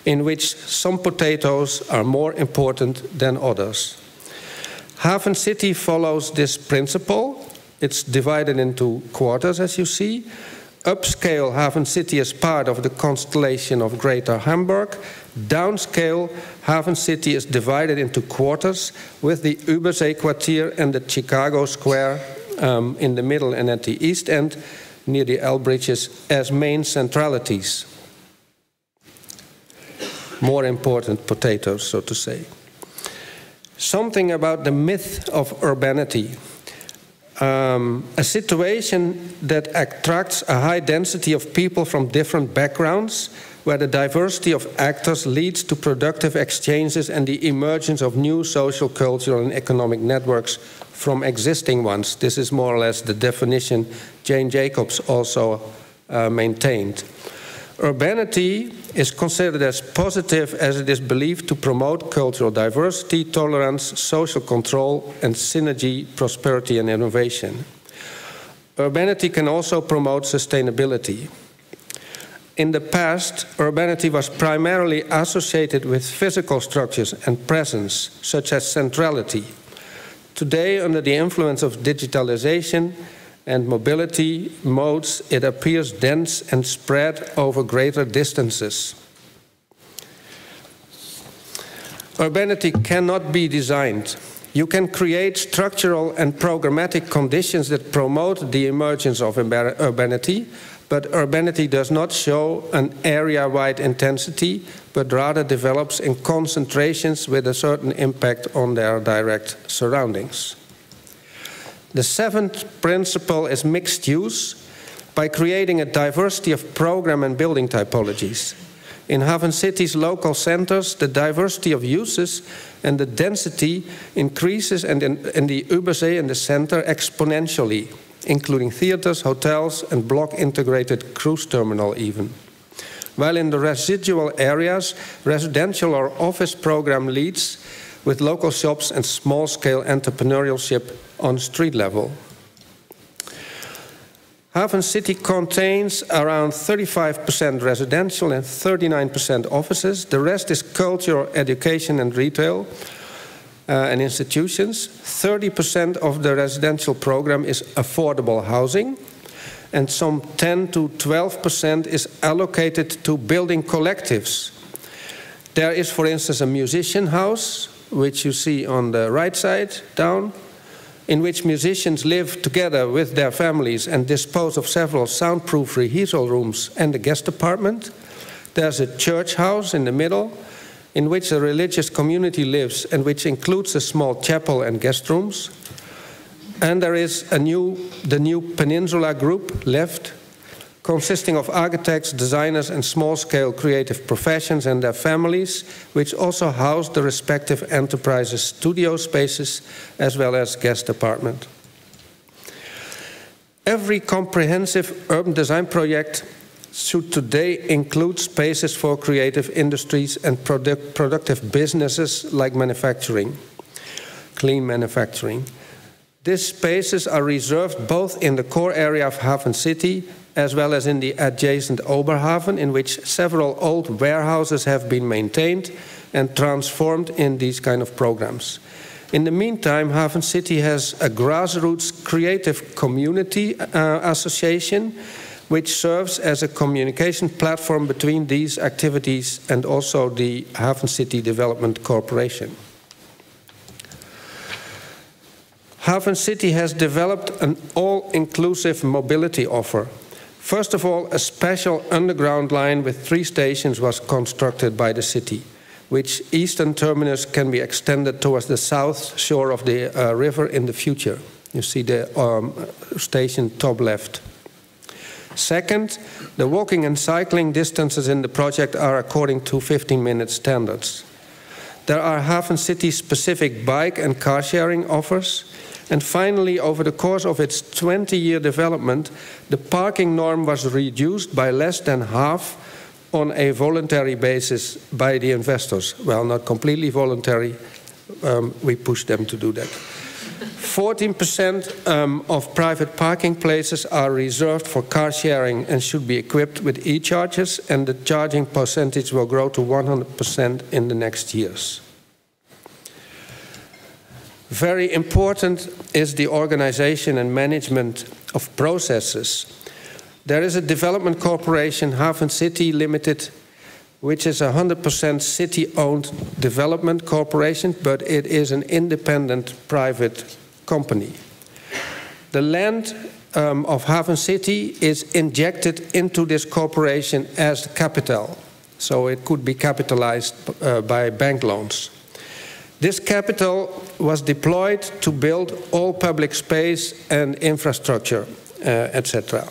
in which some potatoes are more important than others. Hafen City follows this principle. It's divided into quarters, as you see. Upscale Hafen City is part of the constellation of Greater Hamburg. Downscale Hafen City is divided into quarters, with the Überseekwartier and the Chicago Square in the middle and at the east end, near the L bridges, as main centralities. More important potatoes, so to say. Something about the myth of urbanity. A situation that attracts a high density of people from different backgrounds, where the diversity of actors leads to productive exchanges and the emergence of new social, cultural, and economic networks from existing ones. This is more or less the definition Jane Jacobs also maintained. Urbanity is considered as positive as it is believed to promote cultural diversity, tolerance, social control, and synergy, prosperity, and innovation. Urbanity can also promote sustainability. In the past, urbanity was primarily associated with physical structures and presence, such as centrality. Today, under the influence of digitalization and mobility modes, it appears dense and spread over greater distances. Urbanity cannot be designed. You can create structural and programmatic conditions that promote the emergence of urbanity, but urbanity does not show an area-wide intensity, but rather develops in concentrations with a certain impact on their direct surroundings. The seventh principle is mixed use by creating a diversity of program and building typologies. In Haven City's local centers, the diversity of uses and the density increases, and in the Übersee in the center exponentially, including theaters, hotels, and block-integrated cruise terminal even. While in the residual areas, residential or office program leads with local shops and small-scale entrepreneurship on street level. Haven City contains around 35% residential and 39% offices. The rest is culture, education, and retail and institutions. 30% of the residential program is affordable housing, and some 10 to 12% is allocated to building collectives. There is, for instance, a musician house, which you see on the right side down, in which musicians live together with their families and dispose of several soundproof rehearsal rooms and a guest apartment. There's a church house in the middle, in which a religious community lives and which includes a small chapel and guest rooms. And there is the new Peninsula Group left, consisting of architects, designers, and small-scale creative professions and their families, which also house the respective enterprises' studio spaces as well as guest apartment. Every comprehensive urban design project should today include spaces for creative industries and productive businesses like manufacturing, clean manufacturing. These spaces are reserved both in the core area of Haven City as well as in the adjacent Oberhaven, in which several old warehouses have been maintained and transformed in these kind of programs. In the meantime, Haven City has a grassroots creative community association, which serves as a communication platform between these activities and also the Haven City Development Corporation. Haven City has developed an all-inclusive mobility offer. First of all, a special underground line with 3 stations was constructed by the city, which eastern terminus can be extended towards the south shore of the river in the future. You see the station top left. Second, the walking and cycling distances in the project are according to 15-minute standards. There are Haven City-specific bike and car sharing offers. And finally, over the course of its 20-year development, the parking norm was reduced by less than half on a voluntary basis by the investors. Well, not completely voluntary. We pushed them to do that. 14% of private parking places are reserved for car sharing and should be equipped with e-chargers, and the charging percentage will grow to 100% in the next years. Very important is the organization and management of processes. There is a development corporation, Haven City Limited, which is a 100% city-owned development corporation, but it is an independent private company. The land of Haven City is injected into this corporation as capital, so it could be capitalized by bank loans. This capital was deployed to build all public space and infrastructure, etc.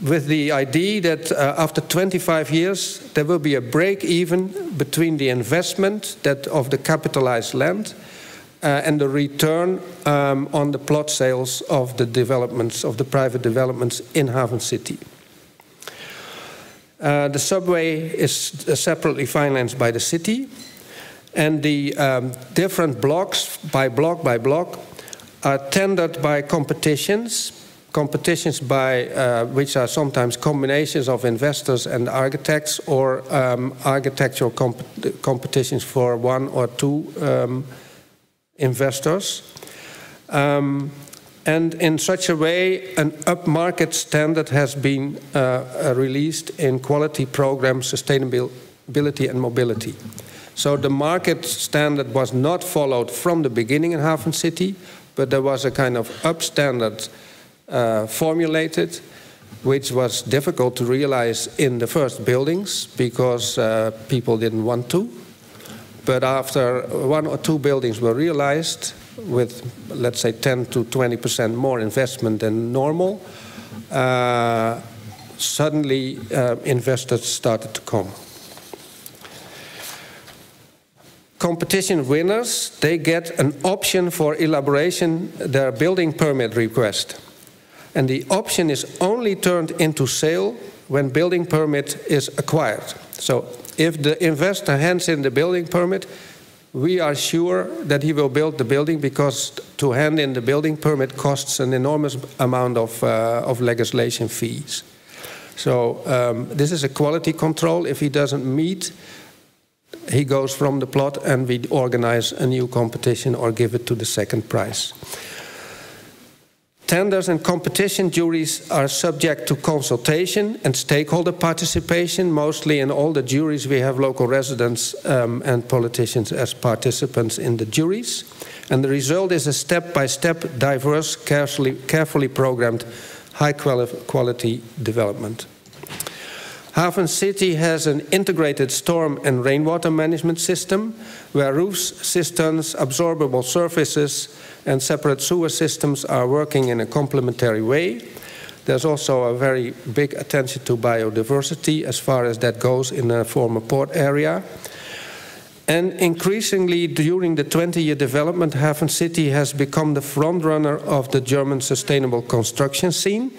With the idea that after 25 years, there will be a break-even between the investment of the capitalized land and the return on the plot sales of the developments, of the private developments in Haven City. The subway is separately financed by the city. And the different blocks, by block, are tendered by competitions competitions which are sometimes combinations of investors and architects, or architectural competitions for one or two investors. And in such a way, an upmarket standard has been released in quality program, sustainability and mobility. So the market standard was not followed from the beginning in Hafen City, but there was a kind of up standard formulated, which was difficult to realize in the first buildings because people didn't want to. But after 1 or 2 buildings were realized, with, let's say, 10 to 20% more investment than normal, suddenly investors started to come. Competition winners, they get an option for elaboration their building permit request. And the option is only turned into sale when building permit is acquired. So if the investor hands in the building permit, we are sure that he will build the building, because to hand in the building permit costs an enormous amount of legislation fees. So this is a quality control. If he doesn't meet, he goes from the plot and we organize a new competition or give it to the second prize. Tenders and competition juries are subject to consultation and stakeholder participation. Mostly in all the juries we have local residents and politicians as participants in the juries. And the result is a step-by-step, diverse, carefully programmed, high-quality development. Hafen City has an integrated storm and rainwater management system where roofs, cisterns, absorbable surfaces and separate sewer systems are working in a complementary way. There's also a very big attention to biodiversity as far as that goes in a former port area. And increasingly during the 20-year development, Hafen City has become the frontrunner of the German sustainable construction scene,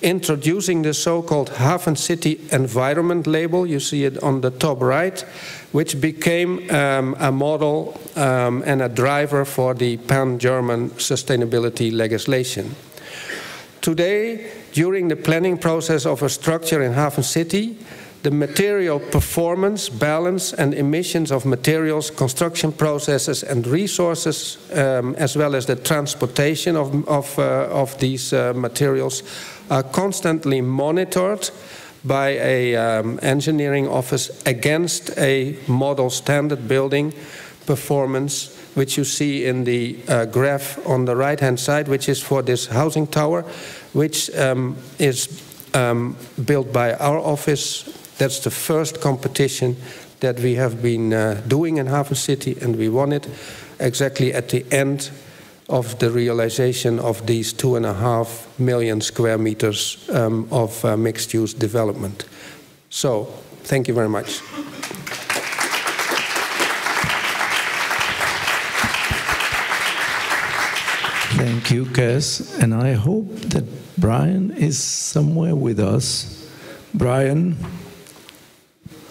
introducing the so-called Hafen City Environment label, you see it on the top right, which became a model and a driver for the pan-German sustainability legislation. Today, during the planning process of a structure in Hafen City, the material performance, balance and emissions of materials, construction processes and resources, as well as the transportation of these materials, are constantly monitored by an engineering office against a model standard building performance, which you see in the graph on the right-hand side, which is for this housing tower, which is built by our office. That's the first competition that we have been doing in Hafen City, and we won it exactly at the end of the realization of these 2.5 million square meters of mixed-use development. So, thank you very much. Thank you, Kes. And I hope that Brian is somewhere with us. Brian?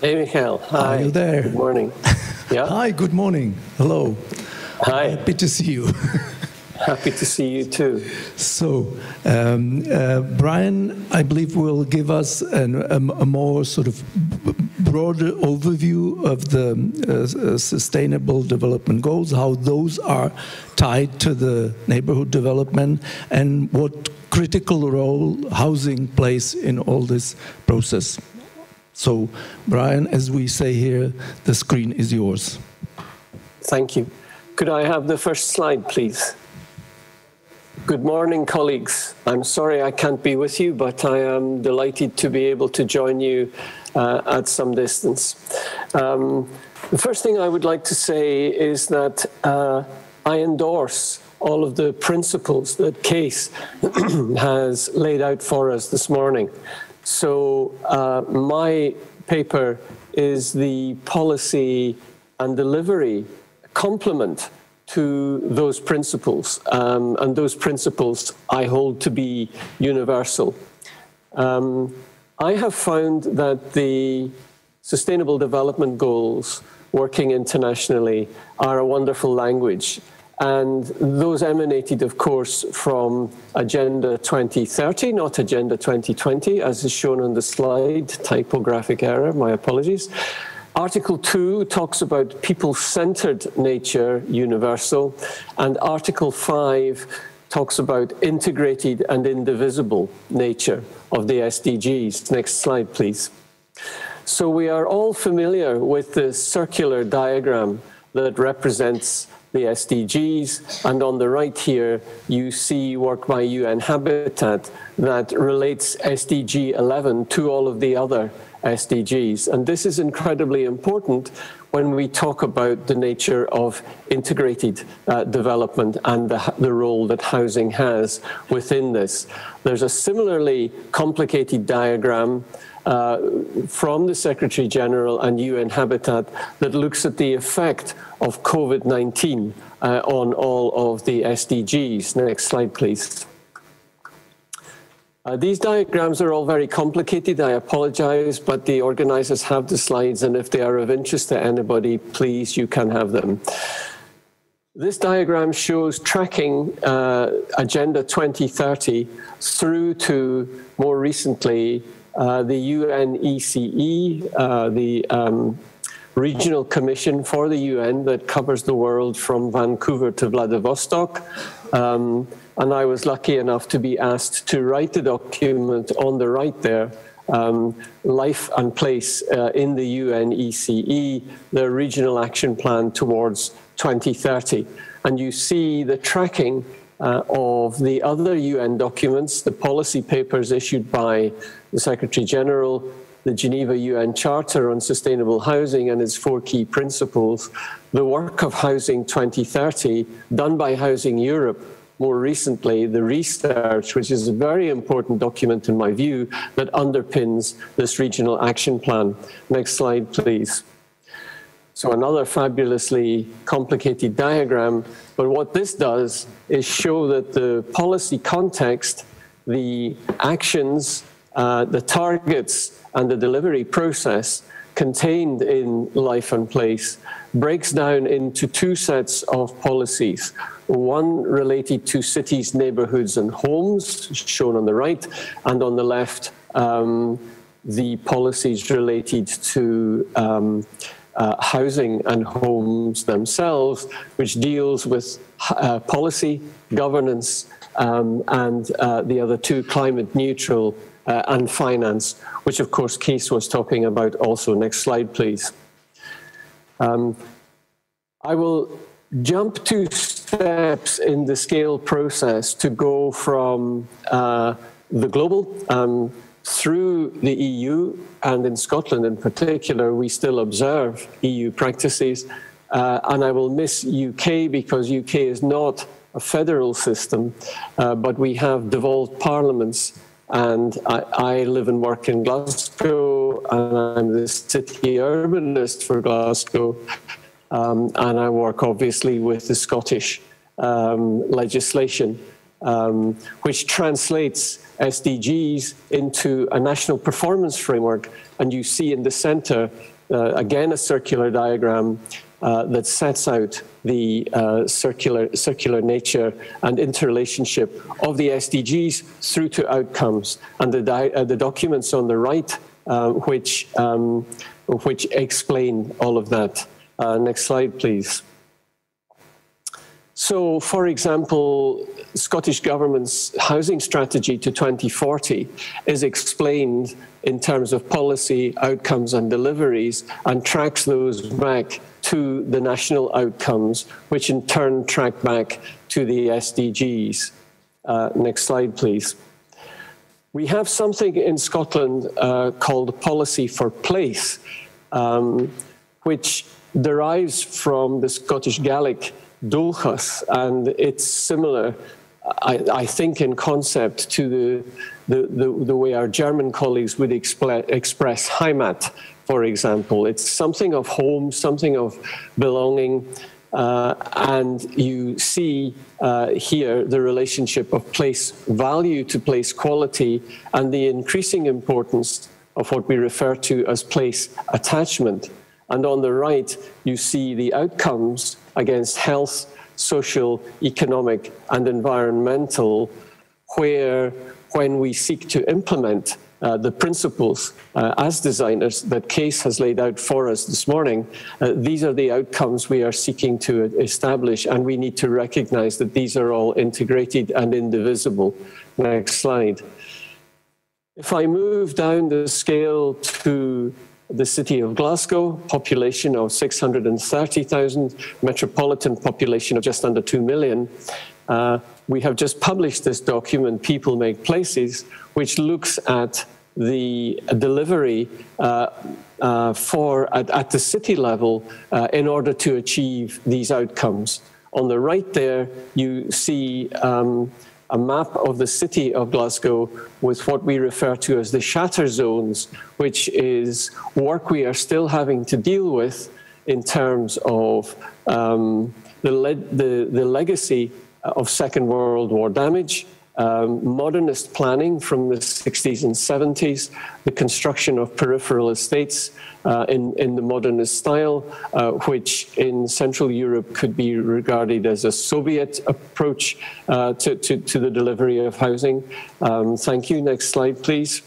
Hey, Michael. Hi. Are you there? Good morning. Yeah. Hi, good morning. Hello. Hi. Happy to see you. Happy to see you too. So, Brian, I believe will give us a more sort of broader overview of the Sustainable Development Goals, how those are tied to the neighborhood development, and what critical role housing plays in all this process. So, Brian, as we say here, the screen is yours. Thank you. Could I have the first slide, please? Good morning, colleagues. I'm sorry I can't be with you, but I am delighted to be able to join you at some distance. The first thing I would like to say is that I endorse all of the principles that Kees has laid out for us this morning. So my paper is the policy and delivery complement to those principles, and those principles I hold to be universal. I have found that the Sustainable Development Goals working internationally are a wonderful language. And those emanated, of course, from Agenda 2030, not Agenda 2020, as is shown on the slide. Typographic error, my apologies. Article 2 talks about people-centered nature, universal, and Article 5 talks about integrated and indivisible nature of the SDGs. Next slide, please. So we are all familiar with the circular diagram that represents the SDGs, and on the right here you see work by UN Habitat that relates SDG 11 to all of the other SDGs. And this is incredibly important when we talk about the nature of integrated development and the role that housing has within this. There's a similarly complicated diagram from the Secretary General and UN Habitat that looks at the effect of COVID-19 on all of the SDGs. Next slide, please. These diagrams are all very complicated. I apologize, but the organizers have the slides, and if they are of interest to anybody, please, you can have them. This diagram shows tracking Agenda 2030 through to, more recently, the UNECE, the regional commission for the UN that covers the world from Vancouver to Vladivostok. And I was lucky enough to be asked to write the document on the right there, Life and Place in the UNECE, the Regional Action Plan towards 2030. And you see the tracking of the other UN documents, the policy papers issued by the Secretary General, the Geneva UN Charter on Sustainable Housing and its 4 key principles, the work of Housing 2030 done by Housing Europe, more recently the research, which is a very important document in my view, that underpins this regional action plan. Next slide, please. So another fabulously complicated diagram, but what this does is show that the policy context, the actions, the targets, and the delivery process contained in Life and Place breaks down into 2 sets of policies. One related to cities, neighborhoods, and homes, shown on the right, and on the left, the policies related to housing and homes themselves, which deals with policy, governance, and the other 2, climate neutral and finance, which of course Kees was talking about also. Next slide, please. I will jump 2 steps in the scale process to go from the global through the EU, and in Scotland in particular, we still observe EU practices. And I will miss UK because UK is not a federal system, but we have devolved parliaments. And I live and work in Glasgow, and I'm the city urbanist for Glasgow. And I work obviously with the Scottish legislation, which translates SDGs into a national performance framework. And you see in the center, again, a circular diagram that sets out the circular nature and interrelationship of the SDGs through to outcomes, and the documents on the right which explain all of that. Next slide, please. So, for example, Scottish Government's housing strategy to 2040 is explained in terms of policy, outcomes and deliveries, and tracks those back to the national outcomes, which in turn track back to the SDGs. Next slide, please. We have something in Scotland called Policy for Place, which derives from the Scottish Gaelic Dulchas, and it's similar, I think, in concept to the way our German colleagues would express Heimat, for example. It's something of home, something of belonging, and you see here the relationship of place value to place quality and the increasing importance of what we refer to as place attachment. And on the right, you see the outcomes against health, social, economic, and environmental, where when we seek to implement the principles as designers that Kees has laid out for us this morning, these are the outcomes we are seeking to establish, and we need to recognize that these are all integrated and indivisible. Next slide. If I move down the scale to the city of Glasgow, population of 630,000, metropolitan population of just under 2 million, we have just published this document, People Make Places, which looks at the delivery at the city level in order to achieve these outcomes. On the right there, you see a map of the city of Glasgow with what we refer to as the shatter zones, which is work we are still having to deal with in terms of the legacy of Second World War damage, modernist planning from the 60s and 70s, the construction of peripheral estates in the modernist style, which in Central Europe could be regarded as a Soviet approach to the delivery of housing. Thank you. Next slide, please.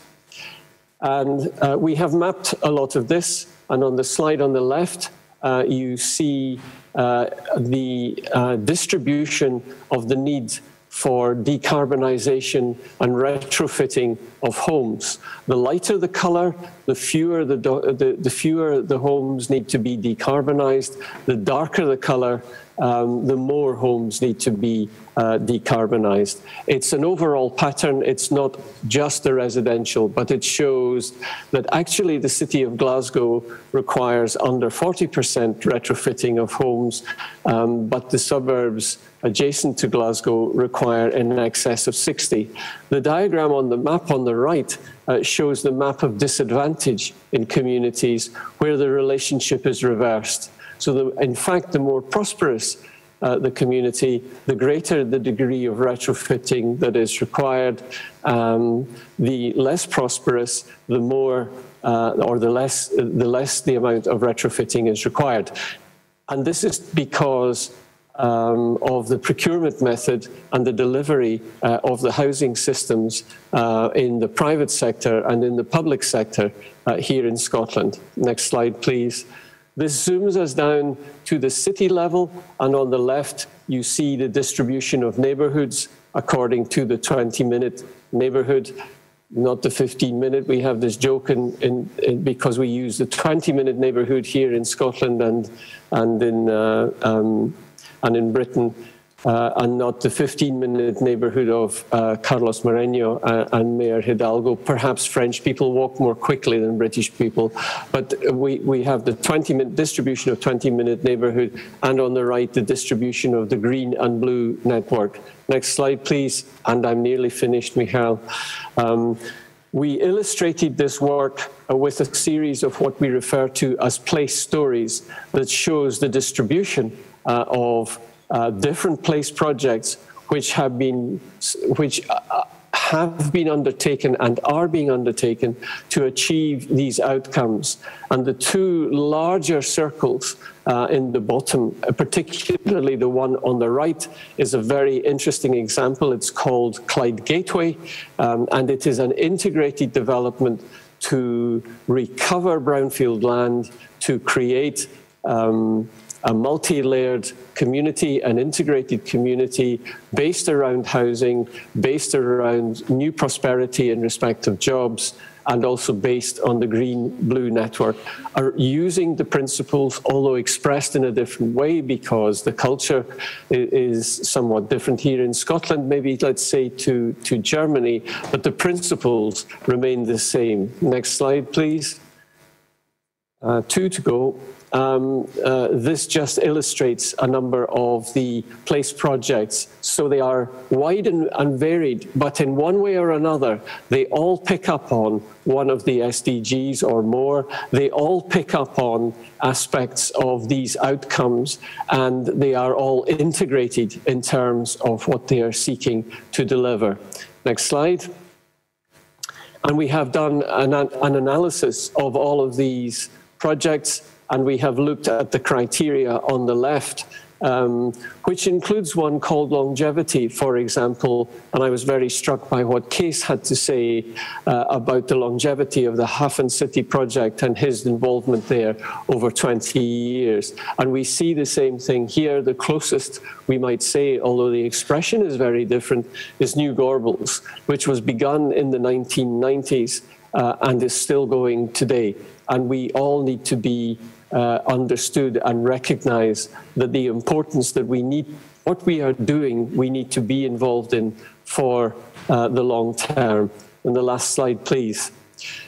And we have mapped a lot of this, and on the slide on the left, you see the distribution of the need for decarbonization and retrofitting of homes. The lighter the color, the fewer the homes need to be decarbonized. The darker the color, the more homes need to be decarbonized. It's an overall pattern. It's not just the residential, but it shows that actually the city of Glasgow requires under 40% retrofitting of homes, but the suburbs adjacent to Glasgow require in excess of 60. The diagram on the map on the right shows the map of disadvantage in communities where the relationship is reversed. So in fact, the more prosperous the community, the greater the degree of retrofitting that is required. The less prosperous, the more or the less the amount of retrofitting is required. And this is because of the procurement method and the delivery of the housing systems in the private sector and in the public sector here in Scotland. Next slide, please. This zooms us down to the city level, and on the left, you see the distribution of neighbourhoods according to the 20-minute neighbourhood, not the 15-minute. We have this joke because we use the 20-minute neighbourhood here in Scotland and in Britain, and not the 15-minute neighbourhood of Carlos Moreno and Mayor Hidalgo. Perhaps French people walk more quickly than British people, but we have the 20-minute distribution of 20-minute neighbourhood, and on the right, the distribution of the green and blue network. Next slide, please. And I'm nearly finished, Michal. We illustrated this work with a series of what we refer to as place stories that shows the distribution of different place projects which have been undertaken and are being undertaken to achieve these outcomes. And the two larger circles in the bottom, particularly the one on the right, is a very interesting example. It's called Clyde Gateway, and it is an integrated development to recover brownfield land, to create a multi-layered community, an integrated community based around housing, based around new prosperity in respect of jobs, and also based on the green-blue network, are using the principles, although expressed in a different way because the culture is somewhat different here in Scotland, maybe let's say to Germany, but the principles remain the same. Next slide, please. 2 to go. This just illustrates a number of the place projects. So they are wide and varied, but in one way or another, they all pick up on one of the SDGs or more. They all pick up on aspects of these outcomes, and they are all integrated in terms of what they are seeking to deliver. Next slide. And we have done an analysis of all of these projects, and we have looked at the criteria on the left which includes one called longevity, for example. And I was very struck by what Kees had to say about the longevity of the Hafen City project and his involvement there over 20 years. And we see the same thing here. The closest we might say, although the expression is very different, is New Gorbals, which was begun in the 1990s and is still going today. And we all need to be understood and recognize that the importance that we need, what we are doing, we need to be involved in for the long term. And the last slide, please.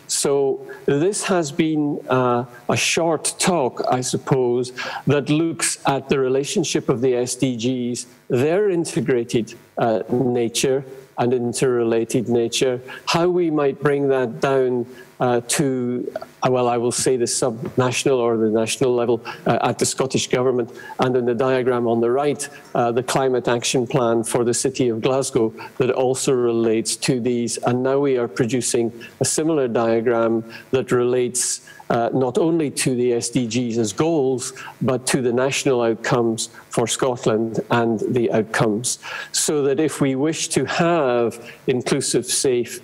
So this has been a short talk, I suppose, that looks at the relationship of the SDGs, their integrated nature and interrelated nature, how we might bring that down to, well, I will say the sub-national or the national level at the Scottish Government, and in the diagram on the right, the Climate Action Plan for the City of Glasgow that also relates to these. And now we are producing a similar diagram that relates not only to the SDGs as goals, but to the national outcomes for Scotland and the outcomes. So that if we wish to have inclusive, safe,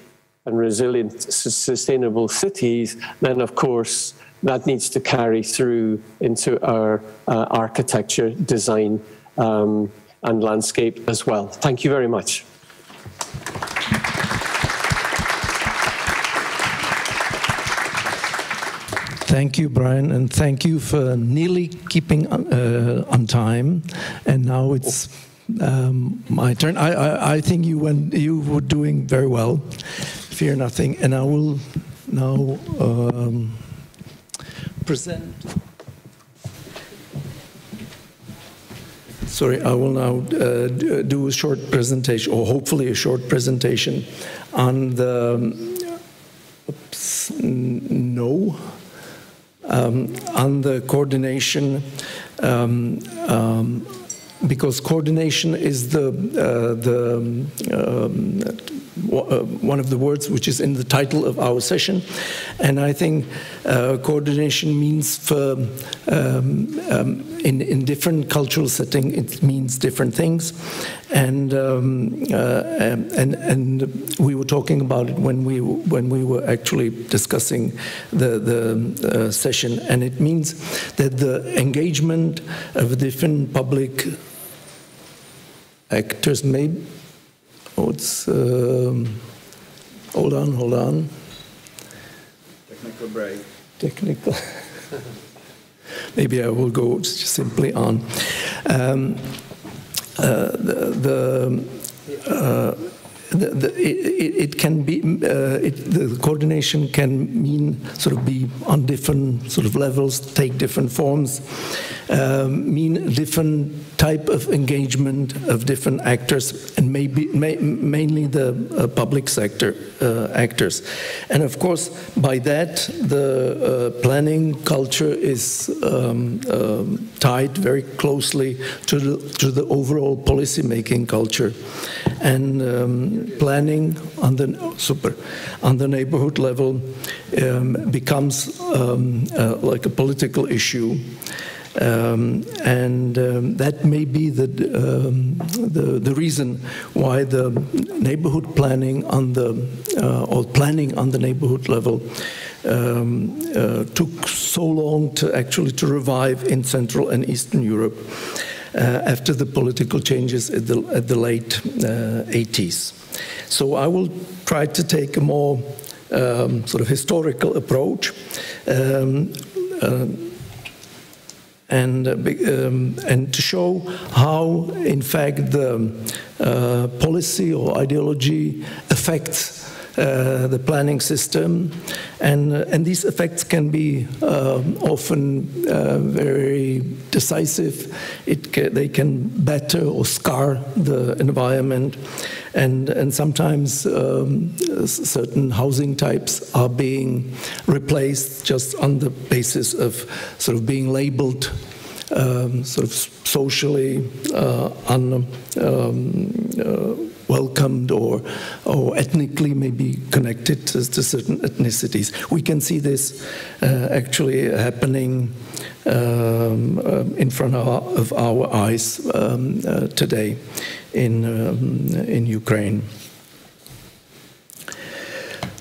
and resilient, sustainable cities, then of course that needs to carry through into our architecture, design, and landscape as well. Thank you very much. Thank you, Brian, and thank you for nearly keeping on time. And now it's my turn. I think you were doing very well. Fear nothing. And I will now present. Sorry, I will now do a short presentation, or hopefully a short presentation, on the. Oops, no. On the coordination, because coordination is one of the words which is in the title of our session, and I think coordination means for in different cultural settings it means different things, and we were talking about it when we were actually discussing the session, and it means that the engagement of different public actors may. Oh, it's hold on. Technical break. Technical. Maybe I will go simply on. It can be the coordination can mean sort of be on different sort of levels, take different forms, mean different type of engagement of different actors, and mainly the public sector actors. And of course, by that, the planning culture is tied very closely to the overall policy-making culture. And planning on the neighborhood level becomes like a political issue. That may be the reason why the neighborhood planning on the or planning on the neighborhood level took so long to revive in Central and Eastern Europe after the political changes at the late 80s. So I will try to take a more sort of historical approach. And to show how, in fact, the policy or ideology affects the planning system, and these effects can be often very decisive. They can batter or scar the environment, and sometimes certain housing types are being replaced just on the basis of sort of being labeled sort of socially welcomed or ethnically maybe connected to certain ethnicities. We can see this actually happening in front of our eyes today in Ukraine.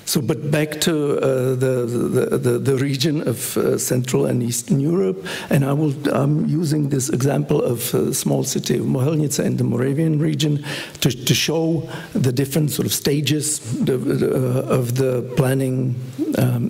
So, but back to the region of Central and Eastern Europe, and I'm using this example of the small city of Mohelnice in the Moravian region to show the different sort of stages of the planning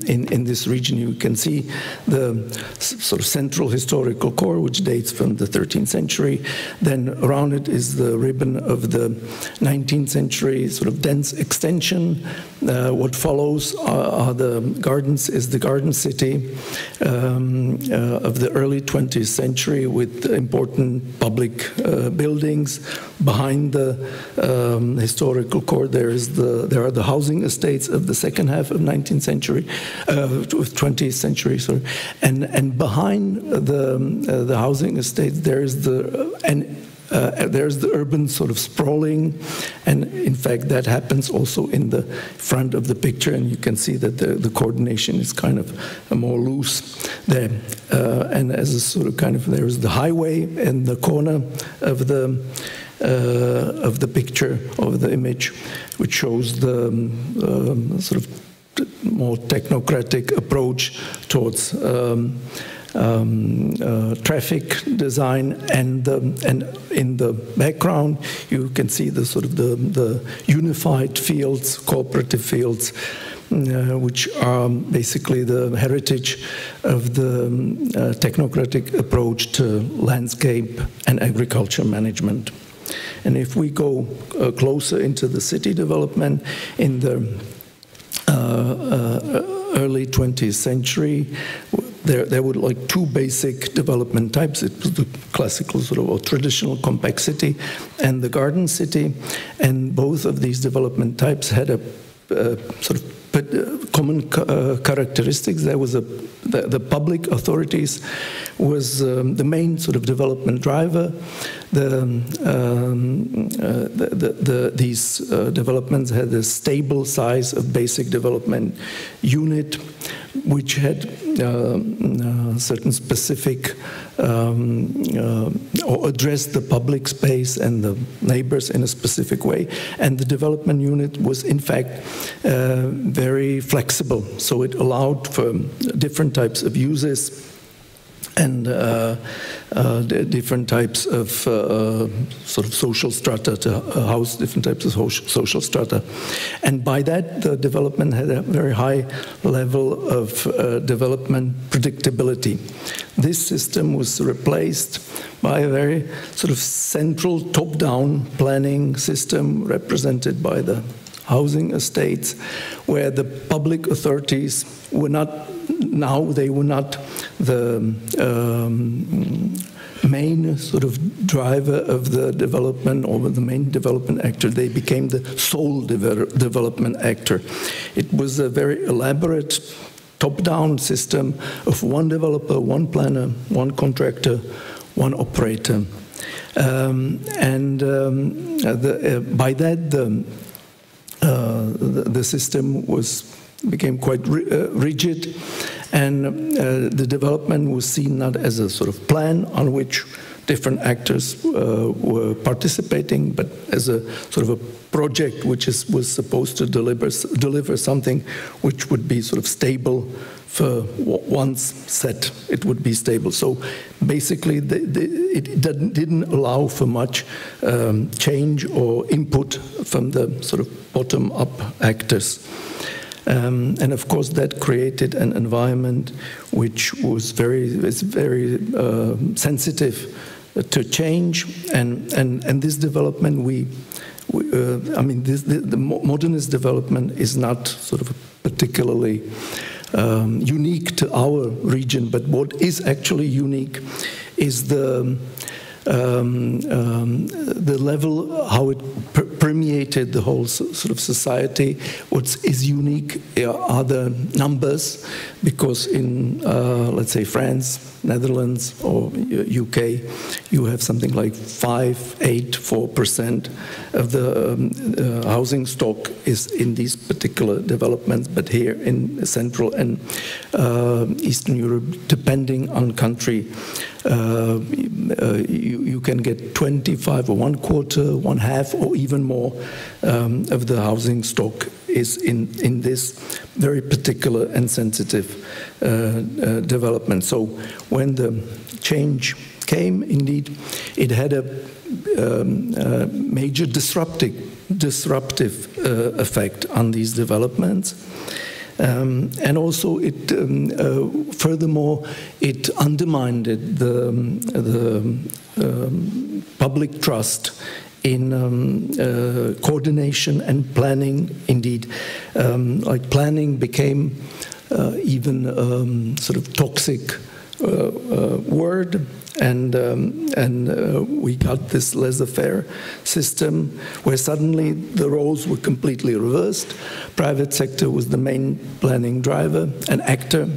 in this region. You can see the sort of central historical core, which dates from the 13th century. Then around it is the ribbon of the 19th century sort of dense extension. What follows are the gardens, is the garden city of the early 20th century with important public buildings. Behind the historical core, there are the housing estates of the second half of 19th century, 20th century, sorry. And behind the housing estates, there's the urban sort of sprawling, and in fact that happens also in the front of the picture, and you can see that the coordination is kind of more loose there. And as a sort of kind of, there's the highway in the corner of the picture, of the image, which shows the sort of more technocratic approach towards traffic design, and in the background you can see the sort of the unified fields, cooperative fields, which are basically the heritage of the technocratic approach to landscape and agriculture management. And if we go closer into the city development in the early 20th century, there were like two basic development types. It was the classical sort of or traditional compact city and the garden city, and both of these development types had a sort of common characteristics. There was the public authorities was the main sort of development driver. These developments had a stable size of basic development unit, which had certain specific or addressed the public space and the neighbors in a specific way. And the development unit was in fact very flexible, so it allowed for different types of uses and different types of sort of social strata to house different types of social strata. And by that, the development had a very high level of development predictability. This system was replaced by a very sort of central top-down planning system represented by the housing estates, where the public authorities were not the main sort of driver of the development or the main development actor. They became the sole development actor. It was a very elaborate top-down system of one developer, one planner, one contractor, one operator. By that, the system became quite rigid, and the development was seen not as a sort of plan on which different actors were participating, but as a sort of a project which was supposed to deliver something which would be sort of stable for once set, it would be stable. So basically it didn't allow for much change or input from the sort of bottom-up actors. And of course that created an environment which was very sensitive to change, and this development the modernist development is not sort of particularly unique to our region, but what is actually unique is the level how it permeated the whole sort of society. What is unique are the numbers, because in let's say France, Netherlands or UK, you have something like 4% of the housing stock is in these particular developments, but here in Central and Eastern Europe, depending on country, you can get 25 or 1/4, 1/2, or even more of the housing stock is in this very particular and sensitive development. So when the change came, indeed, it had a major disruptive effect on these developments. And also, furthermore, it undermined the public trust in coordination and planning. Indeed, like planning became even sort of toxic word. And we got this laissez-faire system where suddenly the roles were completely reversed. Private sector was the main planning driver and actor.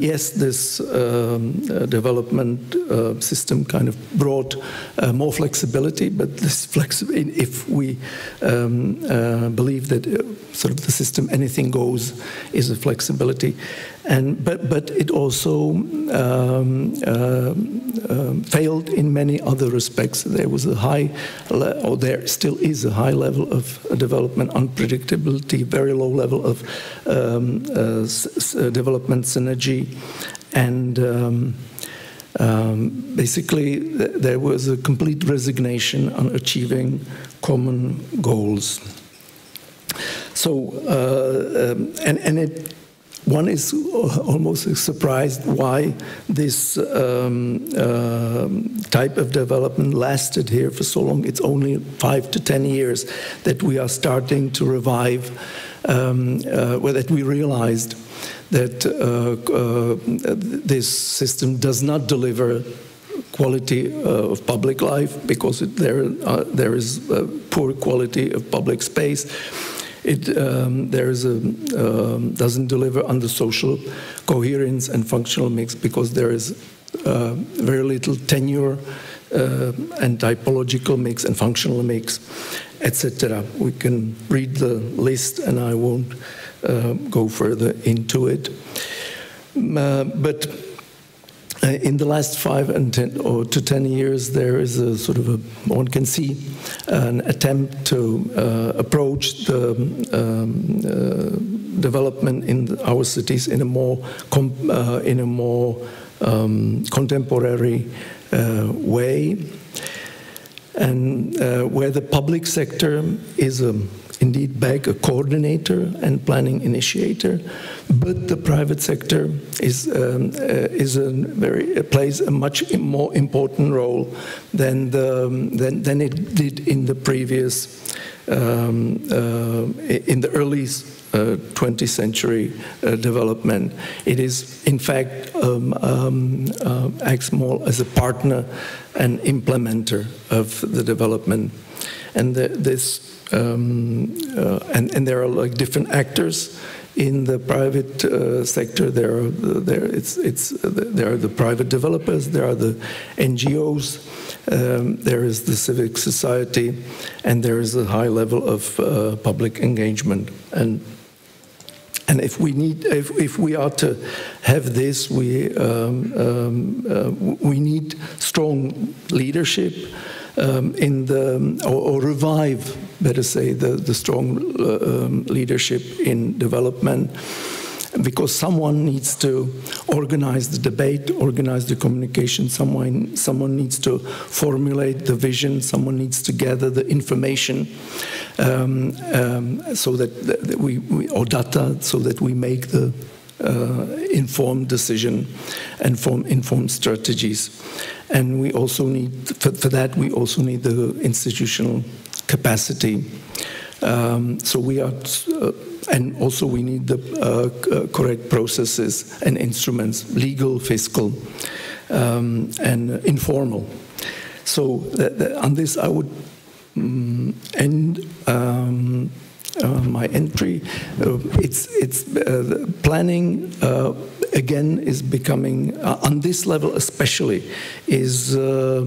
Yes, this development system kind of brought more flexibility, but this flexibility, if we believe that sort of the system anything goes is a flexibility, but it also failed in many other respects. There was a high, or there still is a high level of development unpredictability, very low level of development synergy, and basically there was a complete resignation on achieving common goals. So, one is almost surprised why this type of development lasted here for so long. It's only 5 to 10 years that we are starting to revive, that we realized that this system does not deliver quality of public life because there is poor quality of public space. It doesn't deliver on the social coherence and functional mix because there is very little tenure and typological mix and functional mix, etc. We can read the list and I won't go further into it. But in the last 5 to 10 years, there is a sort of one can see an attempt to approach the development in our cities in a more contemporary way, and where the public sector is indeed back a coordinator and planning initiator, but the private sector plays a much more important role than it did in the previous in the early 20th century development. It is in fact acts more as a partner and implementer of the development, and and there are like different actors in the private sector. There are the private developers, there are the NGOs, there is the civic society, and there is a high level of public engagement. And if we are to have this, we need strong leadership or revive, better say, the strong leadership in development, because someone needs to organize the debate, organize the communication, someone needs to formulate the vision, someone needs to gather the information, so that or data, so that we make the informed decision and informed strategies. And we also need, for that, we also need the institutional capacity. So we are, and also we need the correct processes and instruments, legal, fiscal, and informal. So on this I would end my entry. Planning again is becoming on this level especially is a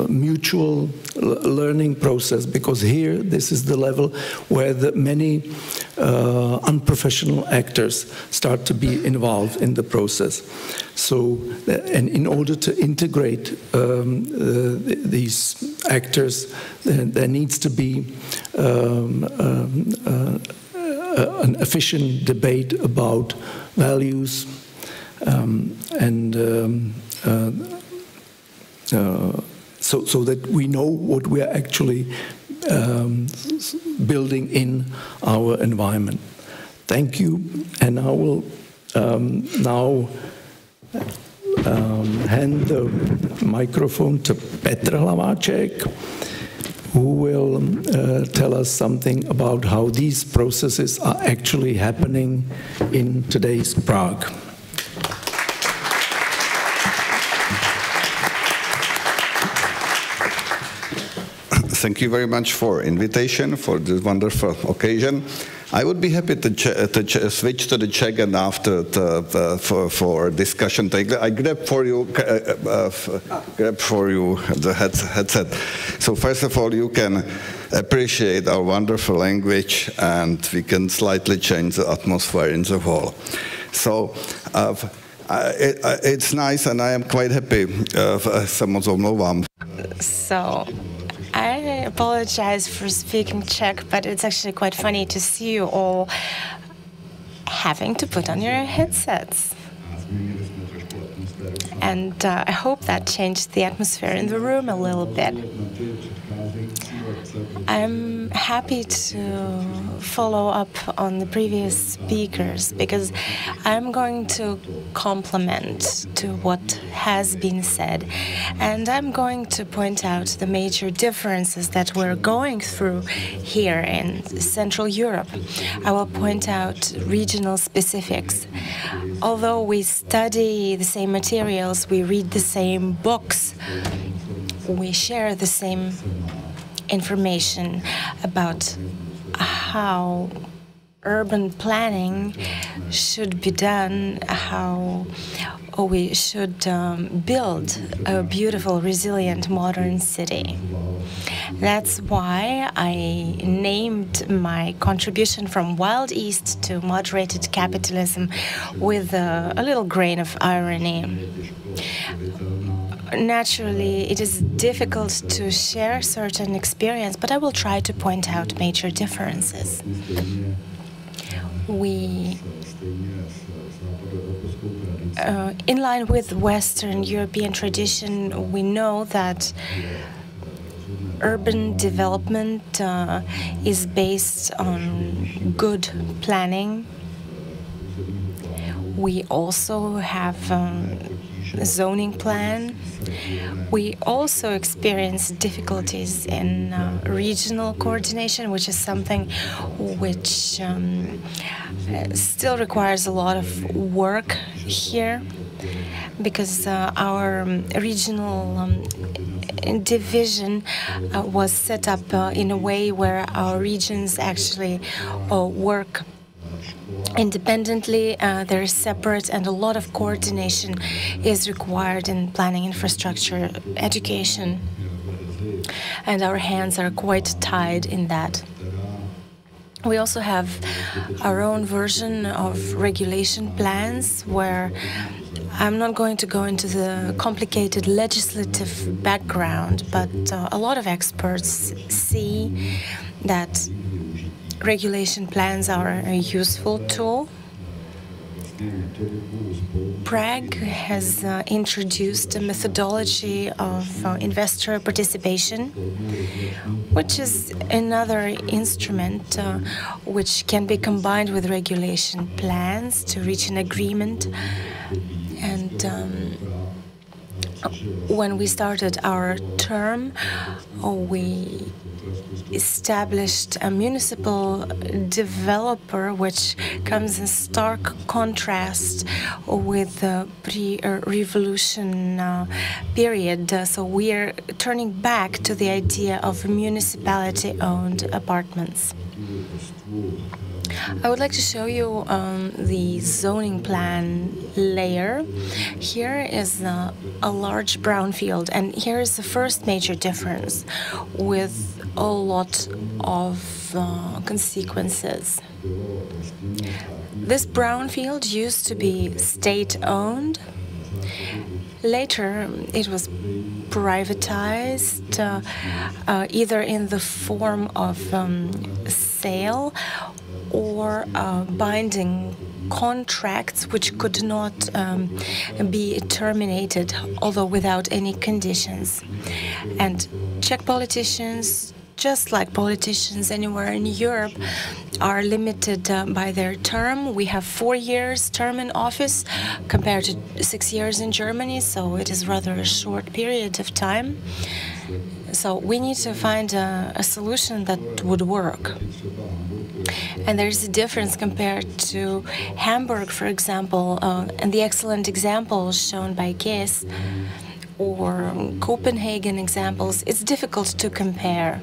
mutual learning process, because here this is the level where the many unprofessional actors start to be involved in the process. So, and in order to integrate these actors, there needs to be an efficient debate about values so that we know what we are actually building in our environment. Thank you, and I will now hand the microphone to Petra Hlaváček, who will tell us something about how these processes are actually happening in today's Prague. Thank you very much for invitation, for this wonderful occasion. I would be happy to switch to the Czech and after for discussion. I grab for you the headset. So first of all, you can appreciate our wonderful language, and we can slightly change the atmosphere in the hall. So it's nice, and I am quite happy. So I apologize for speaking Czech, but it's actually quite funny to see you all having to put on your headsets. And I hope that changed the atmosphere in the room a little bit. I'm happy to follow up on the previous speakers, because I'm going to complement to what has been said, and I'm going to point out the major differences that we're going through here in Central Europe. I will point out regional specifics. Although we study the same materials, we read the same books, we share the same information about how urban planning should be done, how we should build a beautiful, resilient, modern city. That's why I named my contribution from Wild East to moderated capitalism with a little grain of irony. Naturally, it is difficult to share certain experience, but I will try to point out major differences. In line with Western European tradition, we know that urban development is based on good planning. We also have a zoning plan. We also experience difficulties in regional coordination, which is something which still requires a lot of work here, because our regional division was set up in a way where our regions actually work independently. They're separate, and a lot of coordination is required in planning, infrastructure, education, and our hands are quite tied in that. We also have our own version of regulation plans, where I'm not going to go into the complicated legislative background, but a lot of experts see that regulation plans are a useful tool. Prague has introduced a methodology of investor participation, which is another instrument which can be combined with regulation plans to reach an agreement. And when we started our term, we established a municipal developer, which comes in stark contrast with the pre-revolution period. So we are turning back to the idea of municipality-owned apartments. I would like to show you the zoning plan layer. Here is a large brownfield, and here is the first major difference with a lot of consequences. This brownfield used to be state-owned. Later, it was privatized, either in the form of sale or binding contracts which could not be terminated, although without any conditions. And Czech politicians, just like politicians anywhere in Europe, are limited by their term. We have 4 years term in office compared to 6 years in Germany, so it is rather a short period of time. So we need to find a solution that would work. And there's a difference compared to Hamburg, for example, and the excellent examples shown by Kees, or Copenhagen examples. It's difficult to compare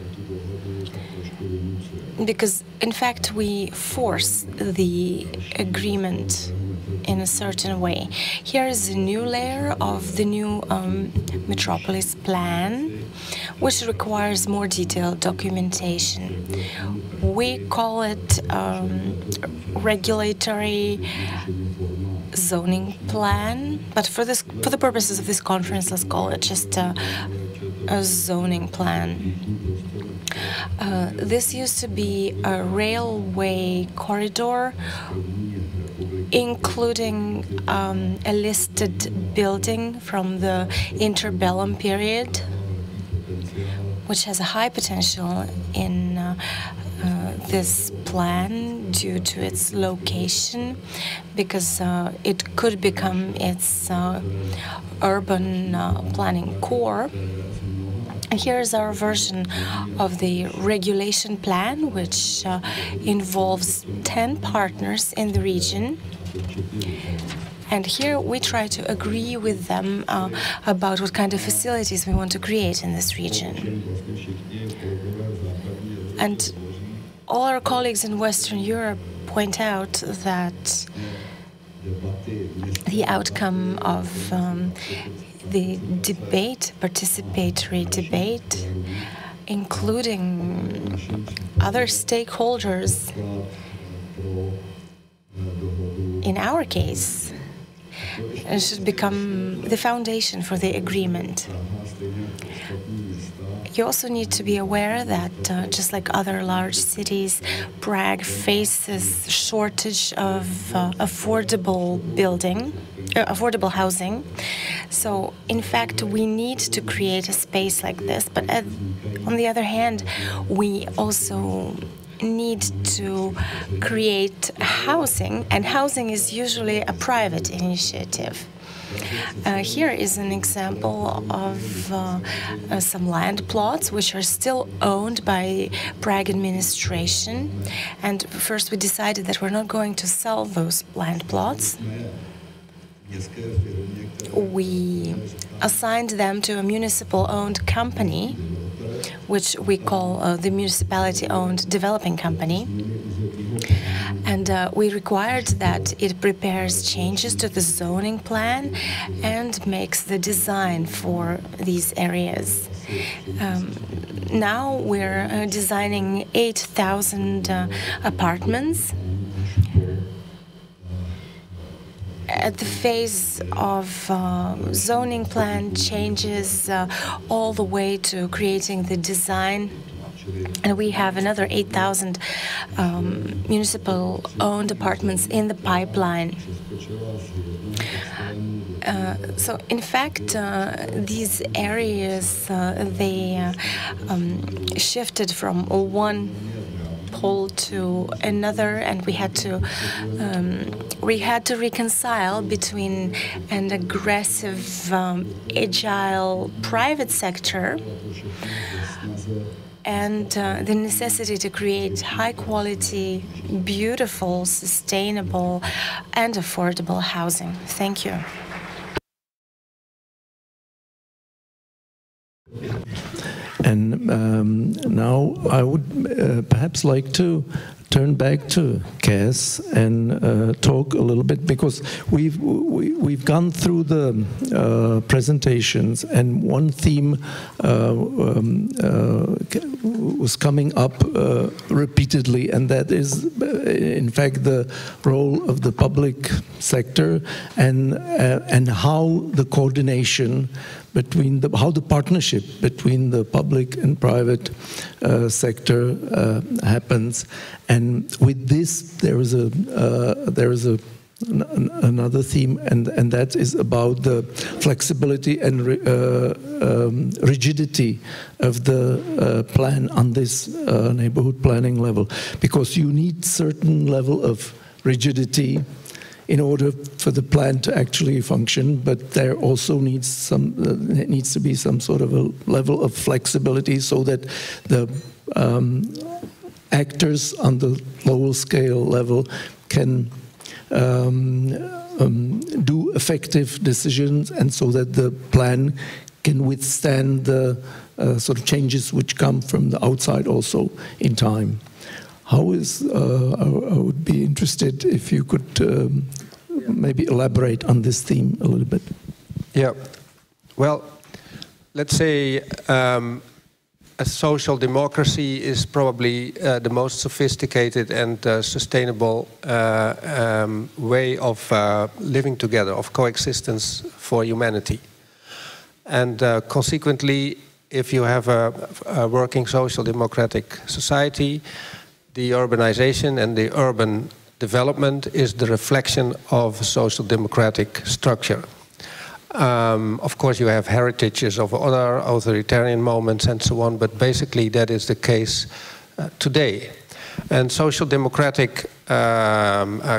because, in fact, we force the agreement in a certain way. Here is a new layer of the new metropolis plan, which requires more detailed documentation. We call it regulatory zoning plan, but for the purposes of this conference, let's call it just a zoning plan. This used to be a railway corridor, including a listed building from the interbellum period, which has a high potential in this plan due to its location, because it could become its urban planning core. And here's our version of the regulation plan, which involves 10 partners in the region. And here we try to agree with them about what kind of facilities we want to create in this region. And all our colleagues in Western Europe point out that the outcome of the debate, participatory debate, including other stakeholders, in our case, should become the foundation for the agreement. You also need to be aware that, just like other large cities, Prague faces shortage of affordable housing. So, in fact, we need to create a space like this. But on the other hand, we also need to create housing, and housing is usually a private initiative. Here is an example of some land plots which are still owned by Prague administration. And first we decided that we're not going to sell those land plots. We assigned them to a municipal-owned company, which we call the municipality-owned developing company. And we required that it prepares changes to the zoning plan and makes the design for these areas. Now we're designing 8,000 apartments. At the phase of zoning plan changes all the way to creating the design. And we have another 8,000 municipal-owned apartments in the pipeline. So, in fact, these areas, they shifted from one pole to another, and we had to reconcile between an aggressive, agile private sector and the necessity to create high quality, beautiful, sustainable and affordable housing. Thank you. And now I would perhaps like to turn back to Cass and talk a little bit, because we've gone through the presentations, and one theme was coming up repeatedly, and that is in fact the role of the public sector and how the coordination between how the partnership between the public and private sector happens. And with this, there is another theme, and that is about the flexibility and rigidity of the plan on this neighborhood planning level, because you need certain level of rigidity in order for the plan to actually function, but there also needs to be some sort of a level of flexibility so that the actors on the lower scale level can do effective decisions, and so that the plan can withstand the sort of changes which come from the outside also in time. How is, I would be interested if you could maybe elaborate on this theme a little bit. Yeah, well, let's say a social democracy is probably the most sophisticated and sustainable way of living together, of coexistence for humanity. And consequently, if you have a working social democratic society, the urbanization and the urban development is the reflection of social democratic structure. Of course, you have heritages of other authoritarian moments and so on, but basically that is the case today. And social democratic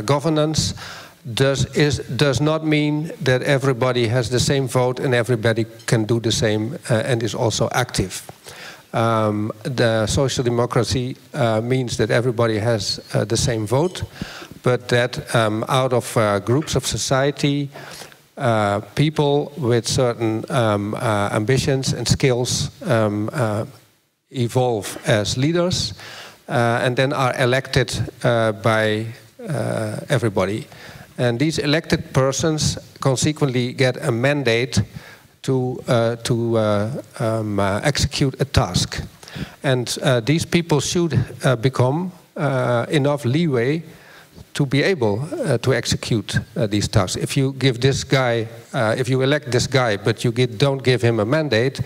governance does not mean that everybody has the same vote and everybody can do the same and is also active. The social democracy means that everybody has the same vote, but that out of groups of society, people with certain ambitions and skills evolve as leaders and then are elected by everybody. And these elected persons consequently get a mandate to execute a task. And these people should become enough leeway to be able to execute these tasks. If you give this guy, if you elect this guy, but you don't give him a mandate,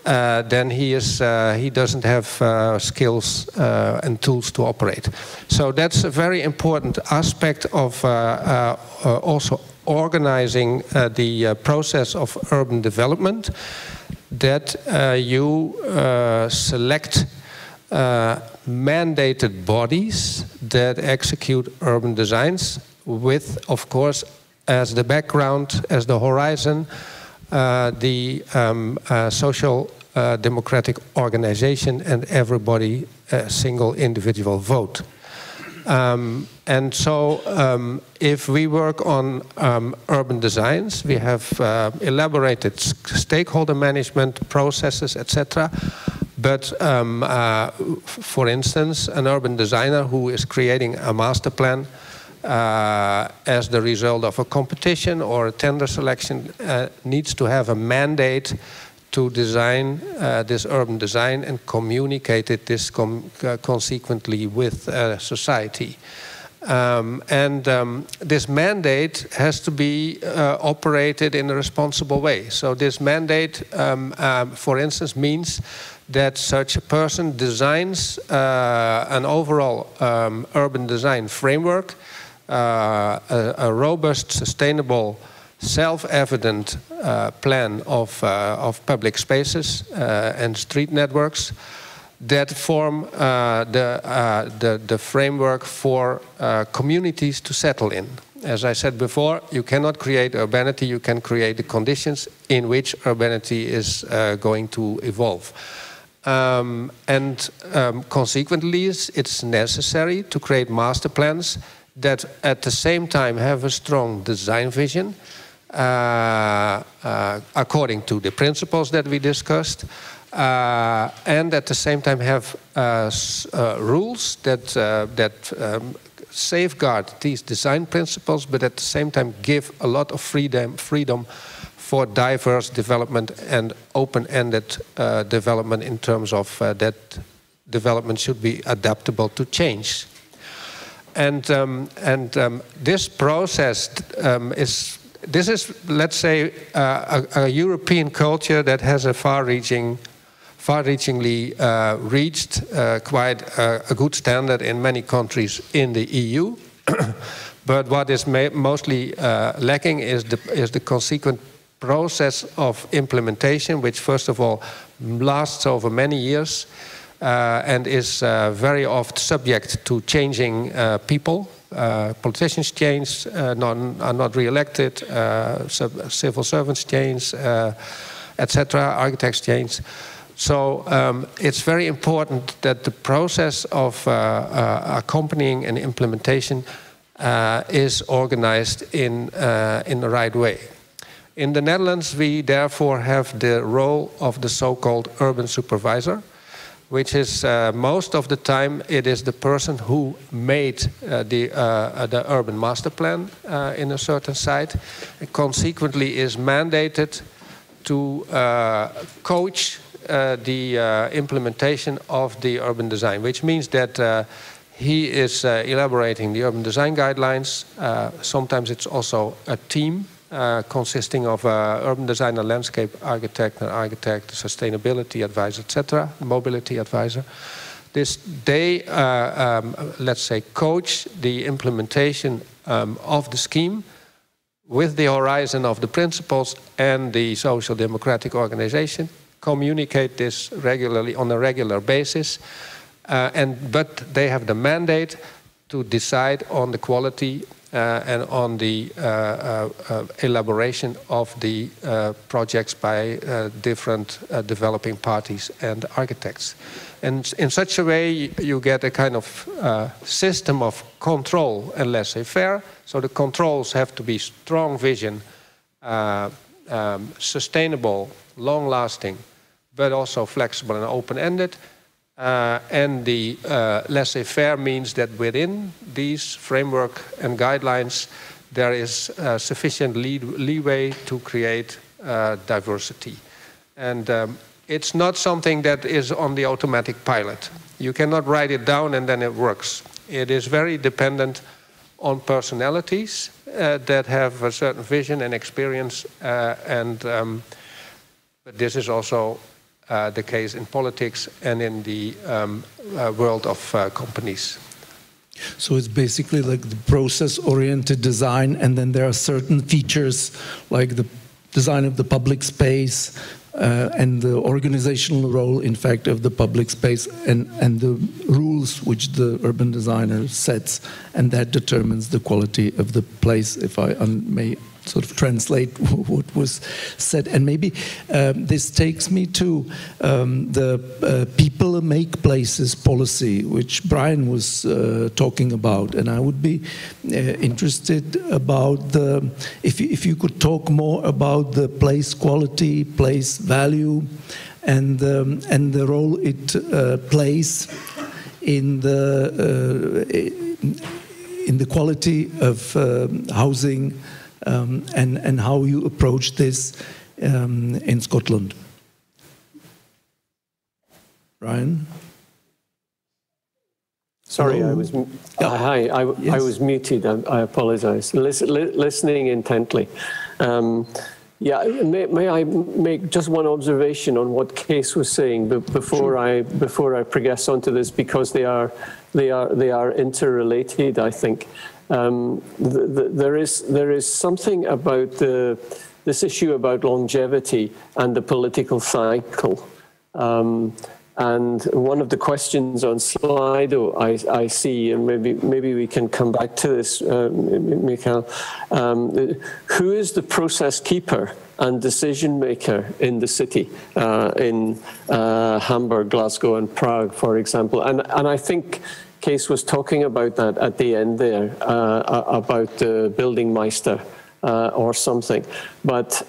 then he doesn't have skills and tools to operate. So that's a very important aspect of also organizing the process of urban development, that you select mandated bodies that execute urban designs with, of course, as the background, as the horizon, the social democratic organization and everybody a single individual vote. And so if we work on urban designs, we have elaborated stakeholder management processes, etc. But for instance, an urban designer who is creating a master plan as the result of a competition or a tender selection needs to have a mandate to design this urban design and communicate it consequently with society. This mandate has to be operated in a responsible way. So this mandate, for instance, means that such a person designs an overall urban design framework, a robust, sustainable, self-evident plan of public spaces and street networks that form the framework for communities to settle in. As I said before, you cannot create urbanity, you can create the conditions in which urbanity is going to evolve. Consequently, it's necessary to create master plans that at the same time have a strong design vision, according to the principles that we discussed, and at the same time have rules that safeguard these design principles, but at the same time give a lot of freedom for diverse development and open-ended development in terms of that development should be adaptable to change. And this process is, let's say, a European culture that has a far-reachingly reached quite a good standard in many countries in the EU. But what is mostly lacking is the consequent process of implementation, which first of all lasts over many years and is very often subject to changing people. Politicians change, are not re-elected, civil servants change, etc., architects change. So it's very important that the process of accompanying an implementation is organized in the right way. In the Netherlands, we therefore have the role of the so-called urban supervisor, which is most of the time it is the person who made the urban master plan in a certain site, and consequently is mandated to coach the implementation of the urban design, which means that he is elaborating the urban design guidelines. Sometimes it's also a team consisting of urban designer, landscape architect, an architect, sustainability advisor, etc., mobility advisor. They, let's say, coach the implementation of the scheme with the horizon of the principles and the social democratic organization, communicate this regularly on a regular basis, but they have the mandate to decide on the quality and on the elaboration of the projects by different developing parties and architects. And in such a way, you get a kind of system of control and laissez-faire. So the controls have to be strong vision, sustainable, long-lasting, but also flexible and open-ended. And the laissez-faire means that within these framework and guidelines, there is sufficient leeway to create diversity. And it's not something that is on the automatic pilot. You cannot write it down and then it works. It is very dependent on personalities that have a certain vision and experience, but this is also the case in politics and in the world of companies. So it's basically like the process-oriented design, and then there are certain features like the design of the public space and the organizational role, in fact, of the public space and the rules which the urban designer sets, and that determines the quality of the place, if I may sort of translate what was said. And maybe this takes me to the people make places policy, which Brian was talking about. And I would be interested about if you could talk more about the place quality, place value, and the role it plays in the quality of housing. And how you approach this in Scotland. Ryan? Sorry, I was hi. I was muted. I apologize. Listening intently. Yeah, may I make just one observation on what Kees was saying before I progress onto this, because they are interrelated, I think. There is something about this issue about longevity and the political cycle. And one of the questions on Slido I see, and maybe we can come back to this, Michael, who is the process keeper and decision maker in the city, in Hamburg, Glasgow and Prague, for example? And I think Kees was talking about that at the end there, about the Bildingmeister or something. But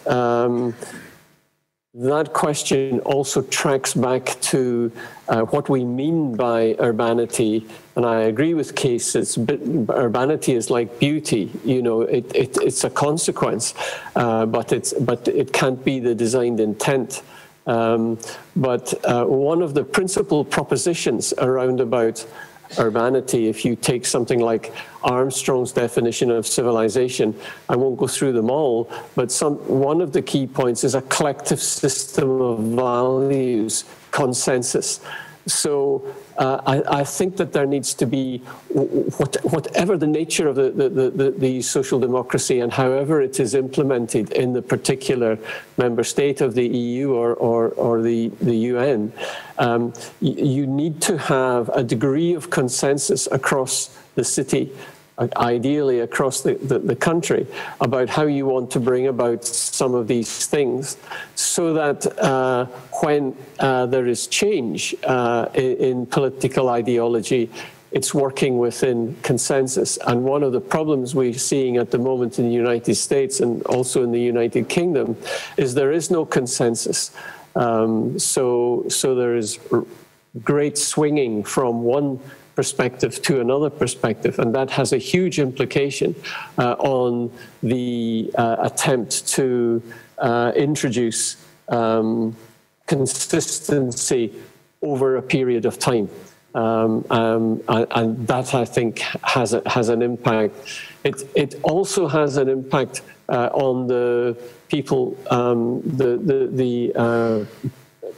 that question also tracks back to what we mean by urbanity, and I agree with Kees. Urbanity is like beauty. You know, it's a consequence, but it can't be the designed intent. But one of the principal propositions around about urbanity, if you take something like Armstrong's definition of civilization, I won't go through them all, but one of the key points is a collective system of values, consensus. So I think that there needs to be, whatever the nature of the social democracy and however it is implemented in the particular member state of the EU or the UN, you need to have a degree of consensus across the city, ideally across the country, about how you want to bring about some of these things, so that when there is change in political ideology, it's working within consensus. And one of the problems we're seeing at the moment in the United States and also in the United Kingdom is there is no consensus. So there is great swinging from one perspective to another perspective, and that has a huge implication on the attempt to introduce consistency over a period of time. And that, I think, has an impact. It also has an impact on the people,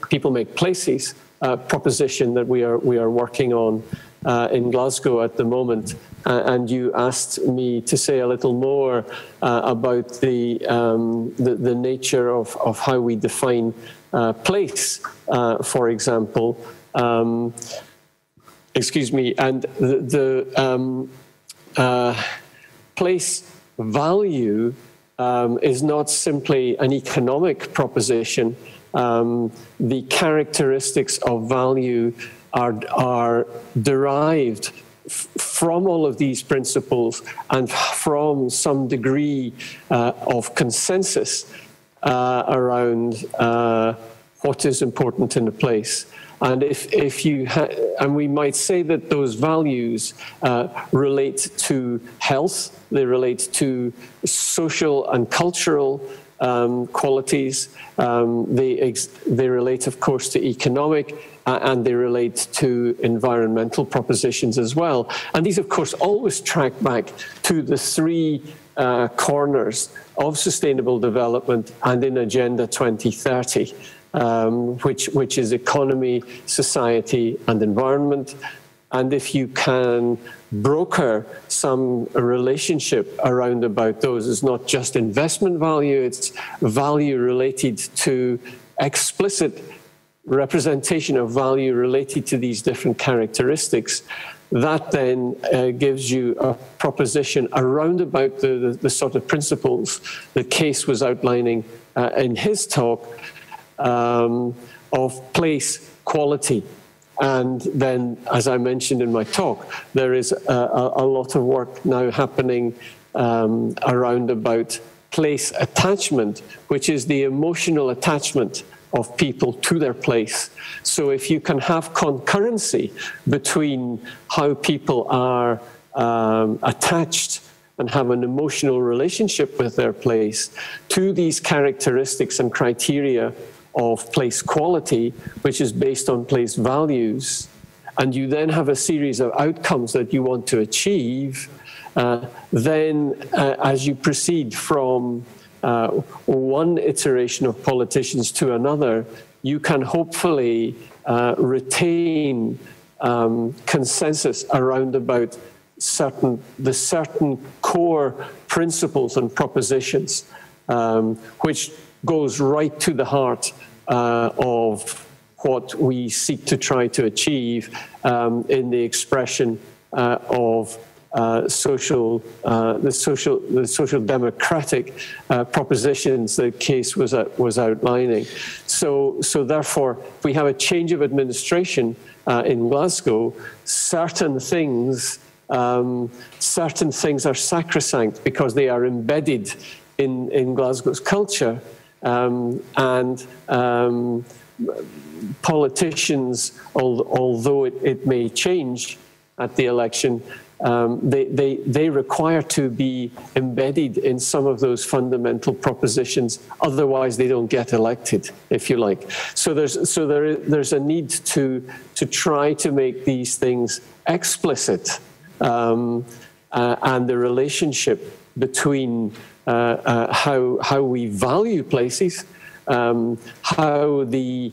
people make places proposition that we are working on in Glasgow at the moment. And you asked me to say a little more about the nature of how we define place, for example. Excuse me, and the place value is not simply an economic proposition. The characteristics of value are derived from all of these principles and from some degree of consensus around what is important in a place. And if you and we might say that those values relate to health, they relate to social and cultural qualities, they relate, of course, to economic, and they relate to environmental propositions as well. And these, of course, always track back to the three corners of sustainable development and in Agenda 2030. Which is economy, society, and environment. And if you can broker some relationship around about those, it's not just investment value, it's value related to explicit representation of value related to these different characteristics, that then gives you a proposition around about the sort of principles that Kees was outlining in his talk, of place quality. And then, as I mentioned in my talk, there is a lot of work now happening around about place attachment, which is the emotional attachment of people to their place. So if you can have concurrency between how people are attached and have an emotional relationship with their place to these characteristics and criteria of place quality, which is based on place values, and you then have a series of outcomes that you want to achieve, then as you proceed from one iteration of politicians to another, you can hopefully retain consensus around about the certain core principles and propositions, which goes right to the heart of what we seek to try to achieve in the expression of the social democratic propositions the case was outlining. So therefore, if we have a change of administration in Glasgow, certain things are sacrosanct because they are embedded in Glasgow's culture, and politicians, although it may change at the election, they require to be embedded in some of those fundamental propositions. Otherwise, they don't get elected, if you like. So there's a need to try to make these things explicit, and the relationship between how we value places, how the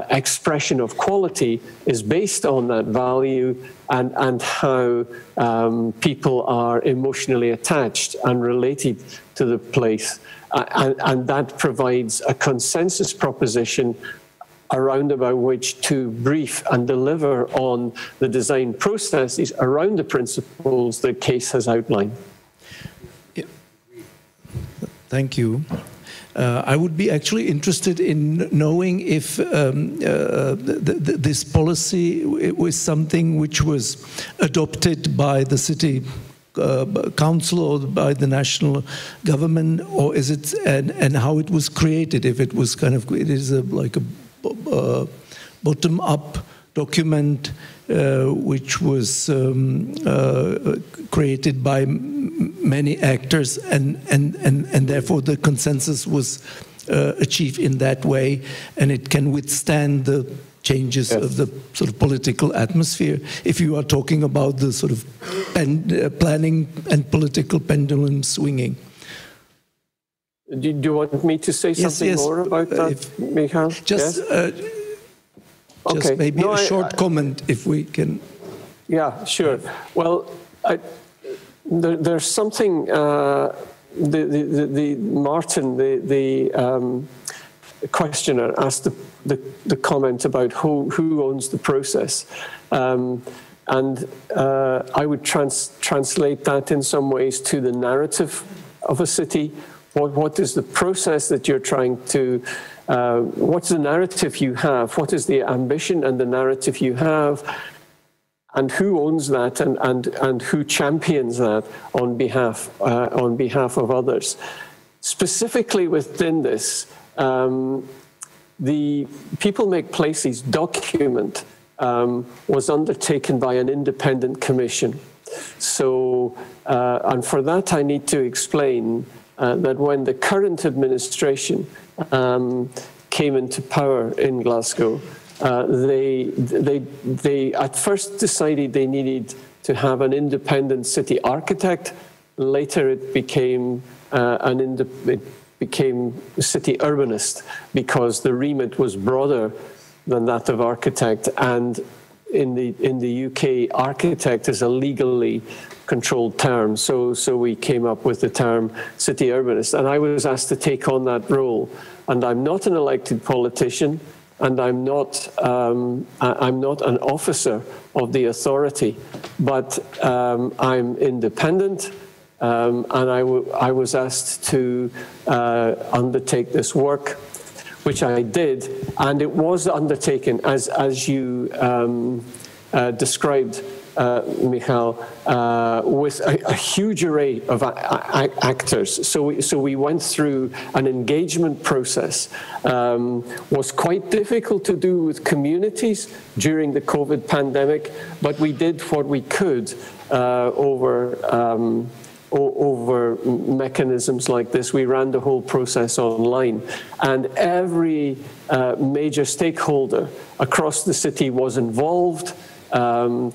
expression of quality is based on that value, and how people are emotionally attached and related to the place. And that provides a consensus proposition around about which to brief and deliver on the design processes around the principles the case has outlined. Yeah. Thank you. I would be actually interested in knowing if this policy was something which was adopted by the city council or by the national government, or is it, and how it was created, if it was kind of, it is like a bottom-up document which was created by many actors, and therefore the consensus was achieved in that way, and it can withstand the changes of the sort of political atmosphere. If you are talking about the sort of planning and political pendulum swinging. Do you want me to say something more about that, Michael? Just maybe a short comment, if we can. Yeah, sure. Well, there's something. Martin, the questioner, asked the comment about who owns the process, and I would translate that in some ways to the narrative of a city. What is the process that you're trying to, what's the narrative you have? What is the ambition and the narrative you have? And who owns that, and who champions that on behalf of others? Specifically within this, the People Make Places document was undertaken by an independent commission. So, and for that I need to explain that when the current administration came into power in Glasgow, they at first decided they needed to have an independent city architect. Later, it became city urbanist, because the remit was broader than that of architect, and in the UK, architect is a legally controlled term. So we came up with the term city urbanist, and I was asked to take on that role. And I'm not an elected politician, and I'm not an officer of the authority, but I'm independent, and I was asked to undertake this work, which I did, and it was undertaken as you described, Michal, with a huge array of actors. So we went through an engagement process. Was quite difficult to do with communities during the COVID pandemic, but we did what we could over mechanisms like this. We ran the whole process online, and every major stakeholder across the city was involved, and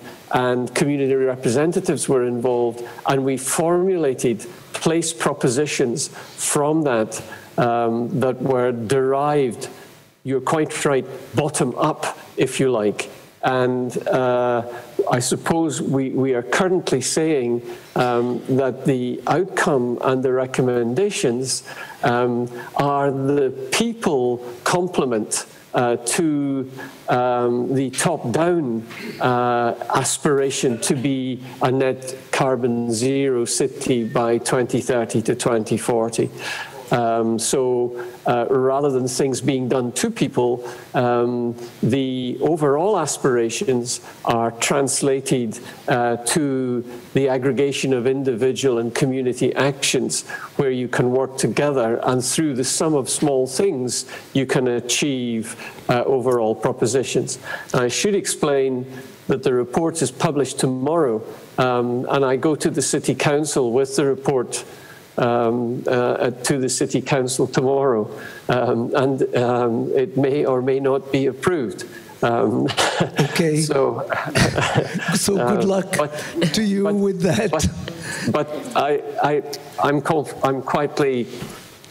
community representatives were involved, and we formulated place propositions from that that were derived, you're quite right, bottom up, if you like. And I suppose we are currently saying that the outcome and the recommendations are the people complement to the top-down aspiration to be a net carbon zero city by 2030 to 2040. Rather than things being done to people, the overall aspirations are translated to the aggregation of individual and community actions where you can work together, and through the sum of small things you can achieve overall propositions. I should explain that the report is published tomorrow, and I go to the City Council with the report to the City Council tomorrow, and it may or may not be approved. Okay. So good luck to you with that. But I'm quietly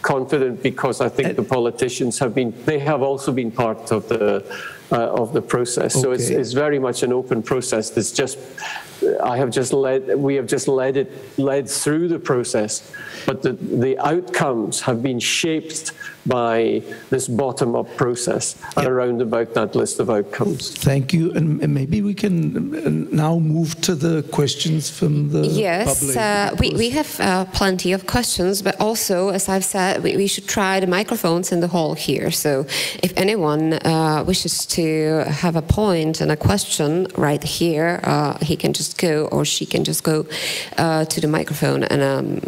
confident, because I think the politicians have also been part of the process. So it's very much an open process. It's just we have just led through the process, but the outcomes have been shaped by this bottom-up process around about that list of outcomes. Thank you, and maybe we can now move to the questions from the public. Yes, we have plenty of questions, but also, as I've said, we should try the microphones in the hall here. So if anyone wishes to have a point and a question right here, he can just go, or she can just go to the microphone and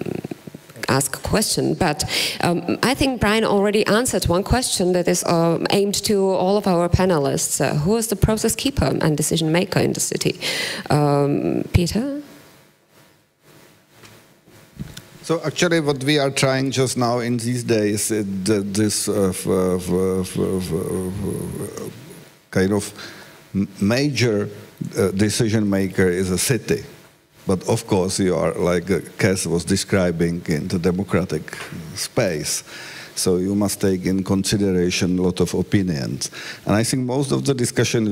ask a question. But I think Brian already answered one question that is aimed to all of our panelists. Who is the process keeper and decision maker in the city? Peter? So actually what we are trying just now in these days, this kind of major decision maker is a city. But of course you are, like Kes was describing, in the democratic space. So you must take in consideration a lot of opinions. And I think most of the discussion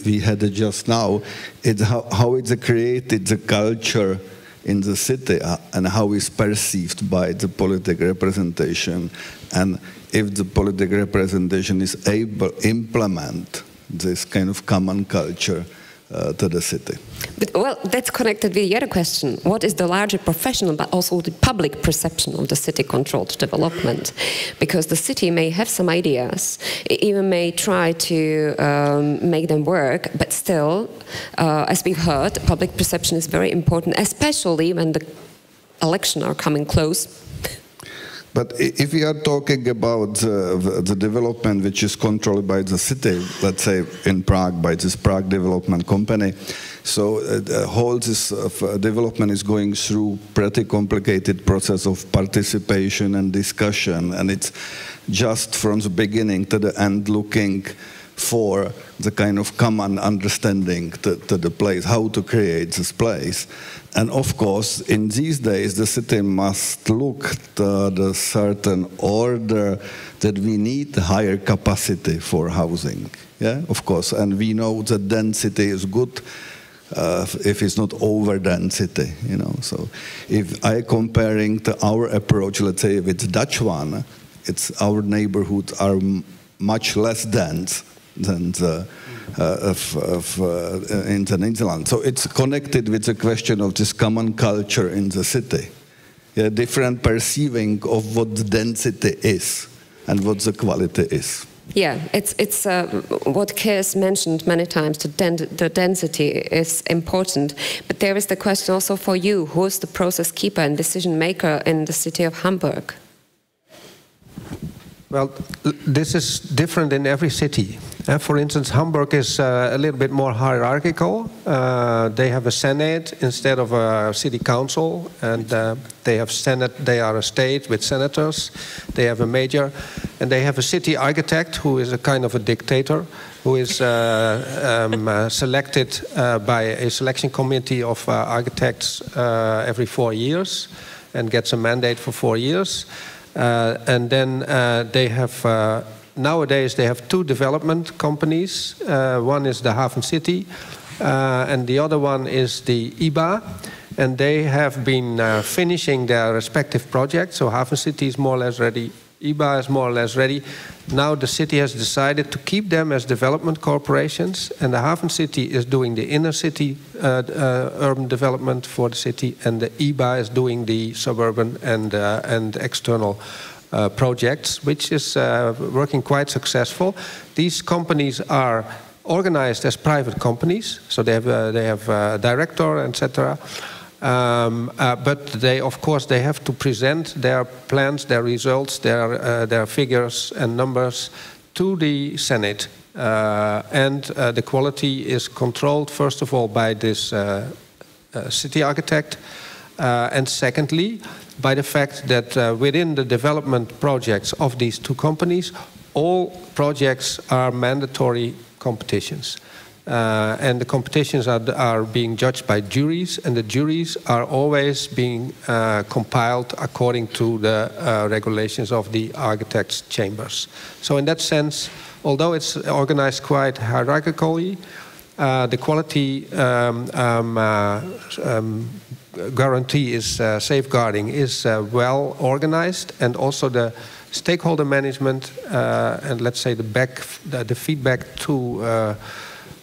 we had just now is how it's created the culture in the city and how it's perceived by the political representation, and if the political representation is able to implement this kind of common culture to the city. But, well, that's connected with the other question. What is the larger professional but also the public perception of the city-controlled development? Because the city may have some ideas, it even may try to make them work, but still, as we've heard, public perception is very important, especially when the elections are coming close. But if we are talking about the development which is controlled by the city, let's say in Prague, by this Prague Development Company, so the whole this development is going through pretty complicated process of participation and discussion, and it's just from the beginning to the end looking for the kind of common understanding to the place, how to create this place. And of course, in these days, the city must look to the certain order that we need higher capacity for housing. Yeah, of course, and we know that density is good if it's not over density, you know. So if I comparing to our approach, let's say if it's Dutch one, it's our neighborhoods are much less dense than the in the Netherlands. So it's connected with the question of this common culture in the city. Yeah, different perceiving of what the density is and what the quality is. Yeah, it's what Kes mentioned many times, the density is important. But there is the question also for you, who is the process keeper and decision maker in the city of Hamburg? Well, this is different in every city. For instance, Hamburg is a little bit more hierarchical. They have a senate instead of a city council, and they have senate. They are a state with senators. They have a mayor, and they have a city architect who is a kind of a dictator, who is selected by a selection committee of architects every 4 years, and gets a mandate for 4 years. And then they have, nowadays they have 2 development companies. One is the Haven City, and the other one is the IBA. And they have been finishing their respective projects. So Haven City is more or less ready IBA is more or less ready. Now the city has decided to keep them as development corporations, and the Haven City is doing the inner city urban development for the city, and the IBA is doing the suburban and external projects, which is working quite successful. These companies are organized as private companies, so they have a director, etc. But they, of course, they have to present their plans, their results, their figures and numbers to the Senate. And the quality is controlled, first of all, by this city architect, and secondly, by the fact that within the development projects of these two companies, all projects are mandatory competitions. And the competitions are being judged by juries, and the juries are always being compiled according to the regulations of the architects' chambers. So in that sense, although it's organized quite hierarchically, the quality guarantee is safeguarding is well organized, and also the stakeholder management and let's say the feedback to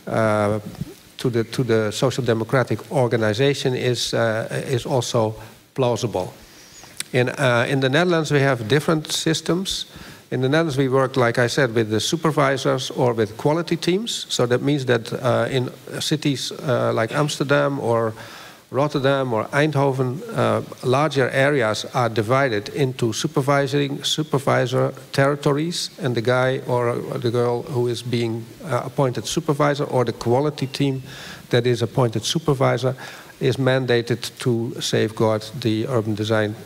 the social democratic organization is also plausible. In the Netherlands, we have different systems. In the Netherlands, we work, like I said, with the supervisors or with quality teams. So that means that in cities like Amsterdam or Rotterdam or Eindhoven, larger areas are divided into supervisor territories, and the guy or the girl who is being appointed supervisor, or the quality team that is appointed supervisor, is mandated to safeguard the urban design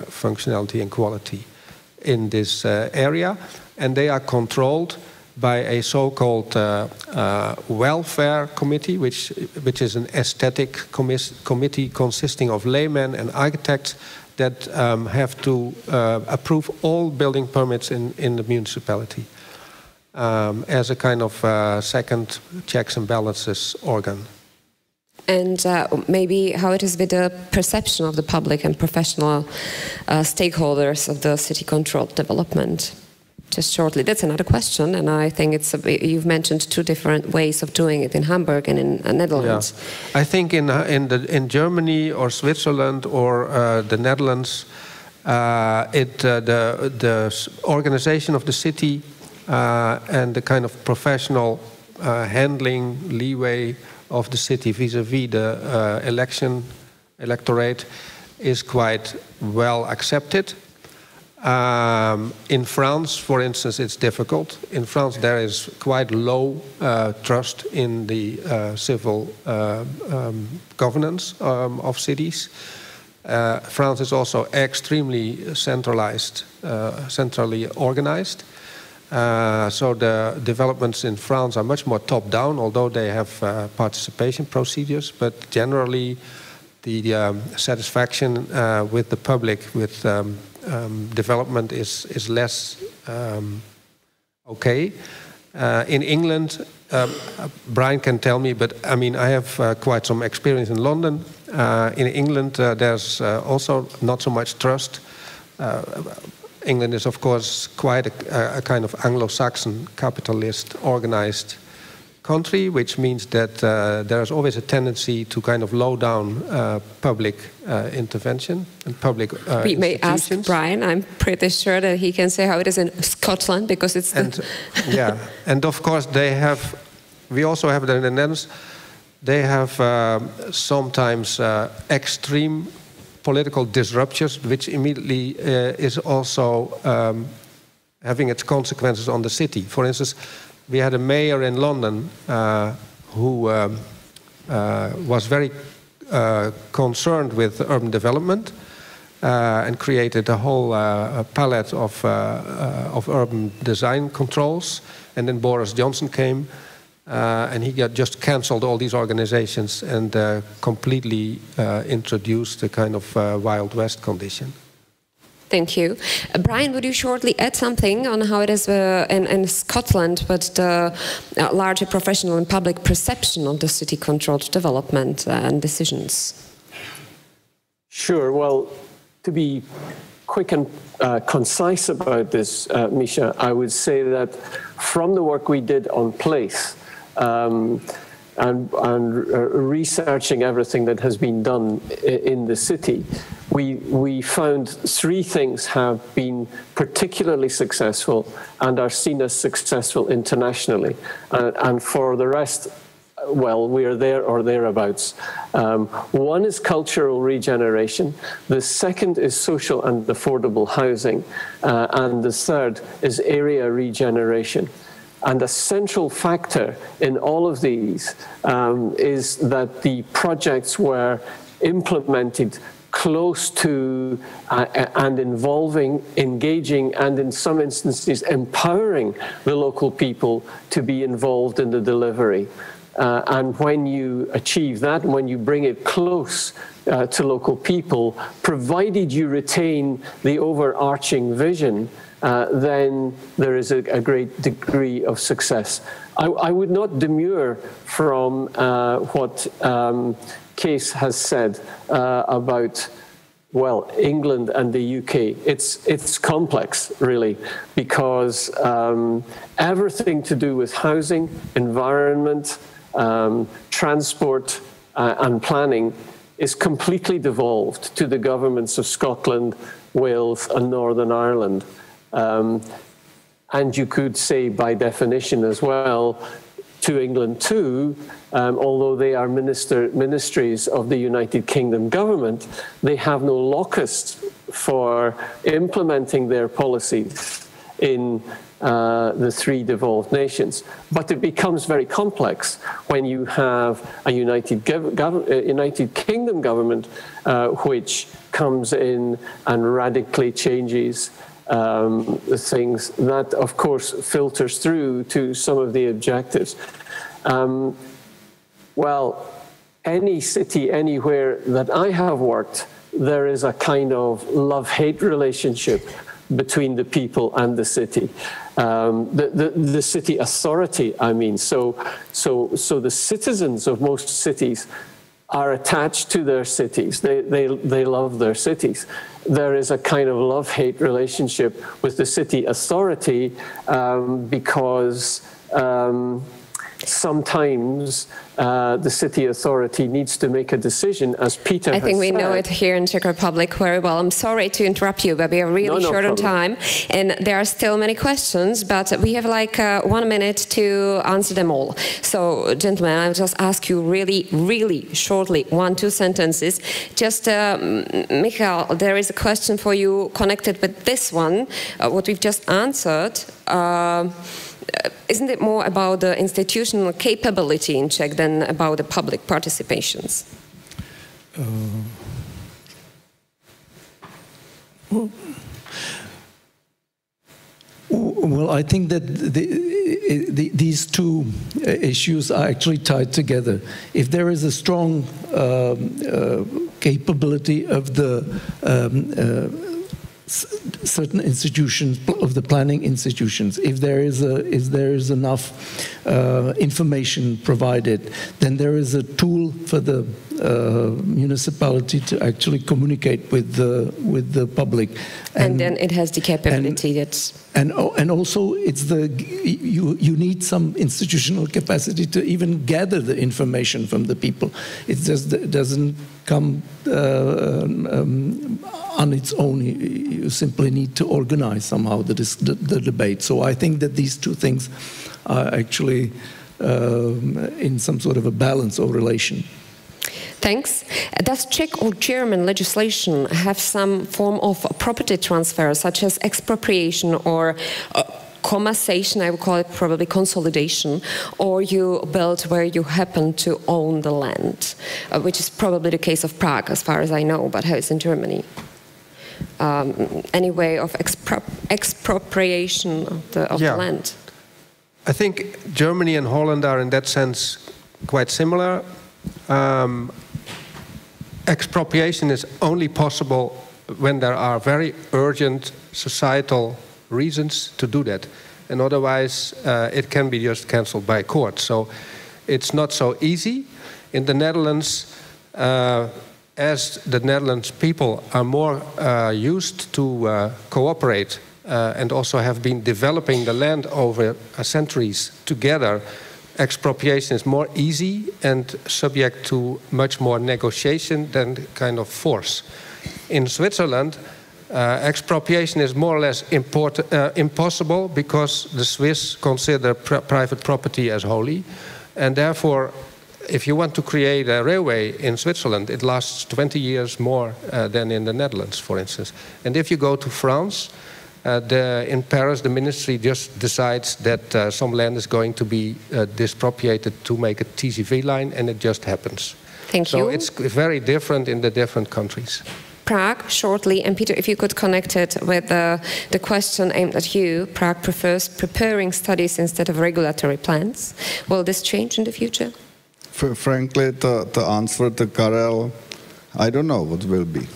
functionality and quality in this area, and they are controlled by a so-called welfare committee, which is an aesthetic committee consisting of laymen and architects that have to approve all building permits in the municipality as a kind of second checks and balances organ. And maybe how it is with the perception of the public and professional stakeholders of the city-controlled development? Just shortly, that's another question, and I think you've mentioned two different ways of doing it in Hamburg and in Netherlands. Yeah. I think in Germany or Switzerland or the Netherlands, the organization of the city and the kind of professional handling leeway of the city vis-à-vis the electorate is quite well accepted. In France, for instance, it's difficult. In France, there is quite low trust in the civil governance of cities. France is also extremely centrally organized. So the developments in France are much more top-down, although they have participation procedures. But generally, the satisfaction with the public with development is less okay. In England, Brian can tell me, but I mean, I have quite some experience in London. In England, there's also not so much trust. England is, of course, quite a kind of Anglo-Saxon capitalist organized country, which means that there's always a tendency to kind of low down public intervention and public we may ask Brian. I'm pretty sure that he can say how it is in Scotland, because it's yeah, and of course we also have that in the Netherlands. They have sometimes extreme political disruptions, which immediately is also having its consequences on the city. For instance, we had a mayor in London who was very concerned with urban development and created a whole palette of urban design controls. And then Boris Johnson came and he just cancelled all these organizations and completely introduced a kind of Wild West condition. Thank you. Brian, would you shortly add something on how it is in Scotland, but the larger professional and public perception of the city-controlled development and decisions? Sure. Well, to be quick and concise about this, Misha, I would say that from the work we did on place and researching everything that has been done in the city, we found three things have been particularly successful and are seen as successful internationally. And for the rest, well, we are there or thereabouts. One is cultural regeneration. The second is social and affordable housing. And the third is area regeneration. And a central factor in all of these is that the projects were implemented close to and involving, engaging, and in some instances empowering the local people to be involved in the delivery. And when you achieve that, when you bring it close to local people, provided you retain the overarching vision, then there is a great degree of success. I would not demur from what Kees has said about, well, England and the UK. It's complex, really, because everything to do with housing, environment, transport and planning is completely devolved to the governments of Scotland, Wales and Northern Ireland. And you could say by definition as well, to England too, although they are ministries of the United Kingdom government, they have no locus for implementing their policies in the three devolved nations. But it becomes very complex when you have a United Kingdom government which comes in and radically changes the things. That, of course, filters through to some of the objectives. Well, any city, anywhere that I have worked, there is a kind of love-hate relationship between the people and the city. The city authority, I mean. So the citizens of most cities are attached to their cities. They love their cities. There is a kind of love-hate relationship with the city authority because sometimes the city authority needs to make a decision, as Peter has said. I think we know it here in Czech Republic very well. I'm sorry to interrupt you, but we are really short on time. And there are still many questions, but we have like 1 minute to answer them all. So, gentlemen, I'll just ask you really, really shortly, 1-2 sentences. Just, Michael, there is a question for you connected with this one, what we've just answered. Isn't it more about the institutional capability in Czech than about the public participations? Well, I think that these two issues are actually tied together. If there is a strong capability of the certain institutions, of the planning institutions, if there is enough information provided, then there is a tool for the municipality to actually communicate with the public, and then it has the capability and also it's you need some institutional capacity to even gather the information from the people. It just doesn't come on its own. You simply need to organize somehow the debate. So I think that these two things are actually in some sort of a balance or relation. Thanks. Does Czech or German legislation have some form of property transfer, such as expropriation or commasation, I would call it probably consolidation, or you build where you happen to own the land, which is probably the case of Prague, as far as I know, but how is it in Germany? Any way of expropriation of the land? I think Germany and Holland are in that sense quite similar. Expropriation is only possible when there are very urgent societal reasons to do that, and otherwise it can be just cancelled by court. So it's not so easy. In the Netherlands, as the Netherlands people are more used to cooperate and also have been developing the land over centuries together, expropriation is more easy and subject to much more negotiation than kind of force. In Switzerland, expropriation is more or less impossible because the Swiss consider private property as holy, and therefore if you want to create a railway in Switzerland, it lasts 20 years more than in the Netherlands, for instance. And if you go to France, in Paris, the ministry just decides that some land is going to be dispropriated to make a TGV line, and it just happens. Thank you. So it's very different in the different countries. Prague, shortly, and Peter, if you could connect it with the question aimed at you. Prague prefers preparing studies instead of regulatory plans. Will this change in the future? Frankly, the answer to Karel, I don't know what will be.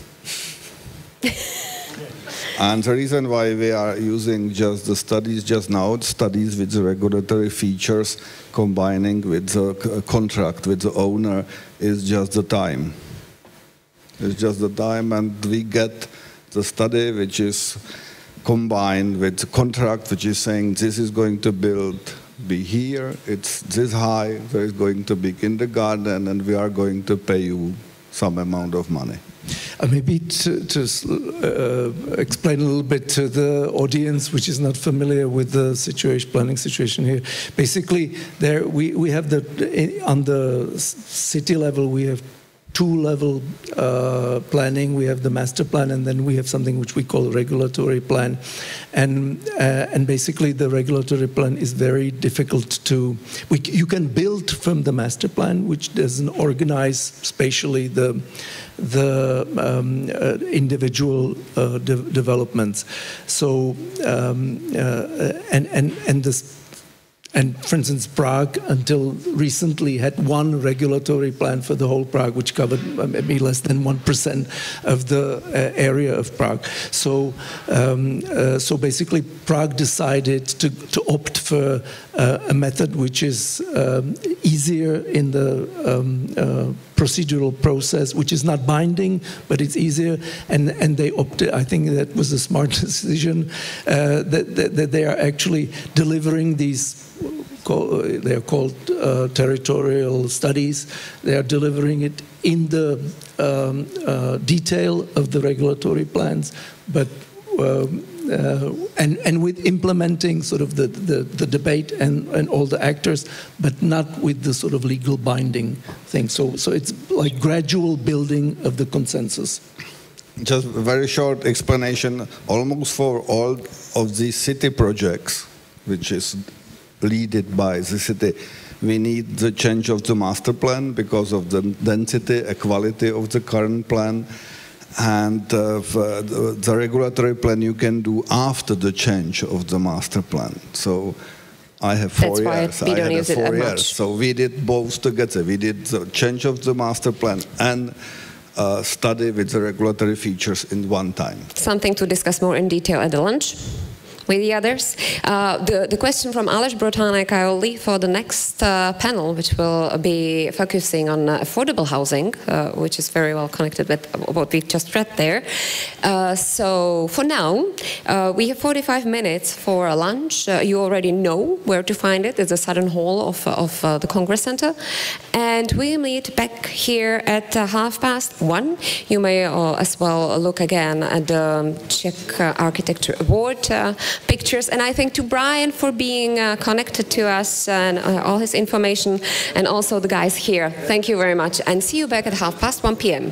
And the reason why we are using just the studies just now, studies with the regulatory features combining with the contract with the owner, is just the time. It's just the time, and we get the study which is combined with the contract which is saying this is going to be here, it's this high, there is going to be kindergarten, and we are going to pay you some amount of money. Maybe to explain a little bit to the audience which is not familiar with the planning situation here. Basically, there we have on the city level we have two-level planning. We have the master plan, and then we have something which we call a regulatory plan. And basically, the regulatory plan is very difficult to. You can build from the master plan, which doesn't organize spatially the individual developments. So and for instance, Prague, until recently, had one regulatory plan for the whole Prague, which covered maybe less than 1% of the area of Prague. So, so basically, Prague decided to opt for a method which is easier in the procedural process, which is not binding, but it's easier. And they opted. I think that was a smart decision. That they are actually delivering these. They are called territorial studies. They are delivering it in the detail of the regulatory plans, but and with implementing sort of the debate and all the actors, but not with the sort of legal binding thing. So it's like gradual building of the consensus. Just a very short explanation. Almost for all of these city projects, which is led by the city, we need the change of the master plan because of the density, equality of the current plan, and the regulatory plan you can do after the change of the master plan. So I have 4 years. I had 4 years. So we did both together. We did the change of the master plan and study with the regulatory features in one time. Something to discuss more in detail at the lunch with the others. The question from Aleš Brotánek I will leave for the next panel, which will be focusing on affordable housing, which is very well connected with what we've just read there. So for now, we have 45 minutes for a lunch. You already know where to find it. It's the southern hall of the Congress Center. And we meet back here at 1:30. You may as well look again at the Czech Architecture Award pictures. And I thank to Brian for being connected to us and all his information, and also the guys here. Thank you very much, and see you back at 1:30 p.m.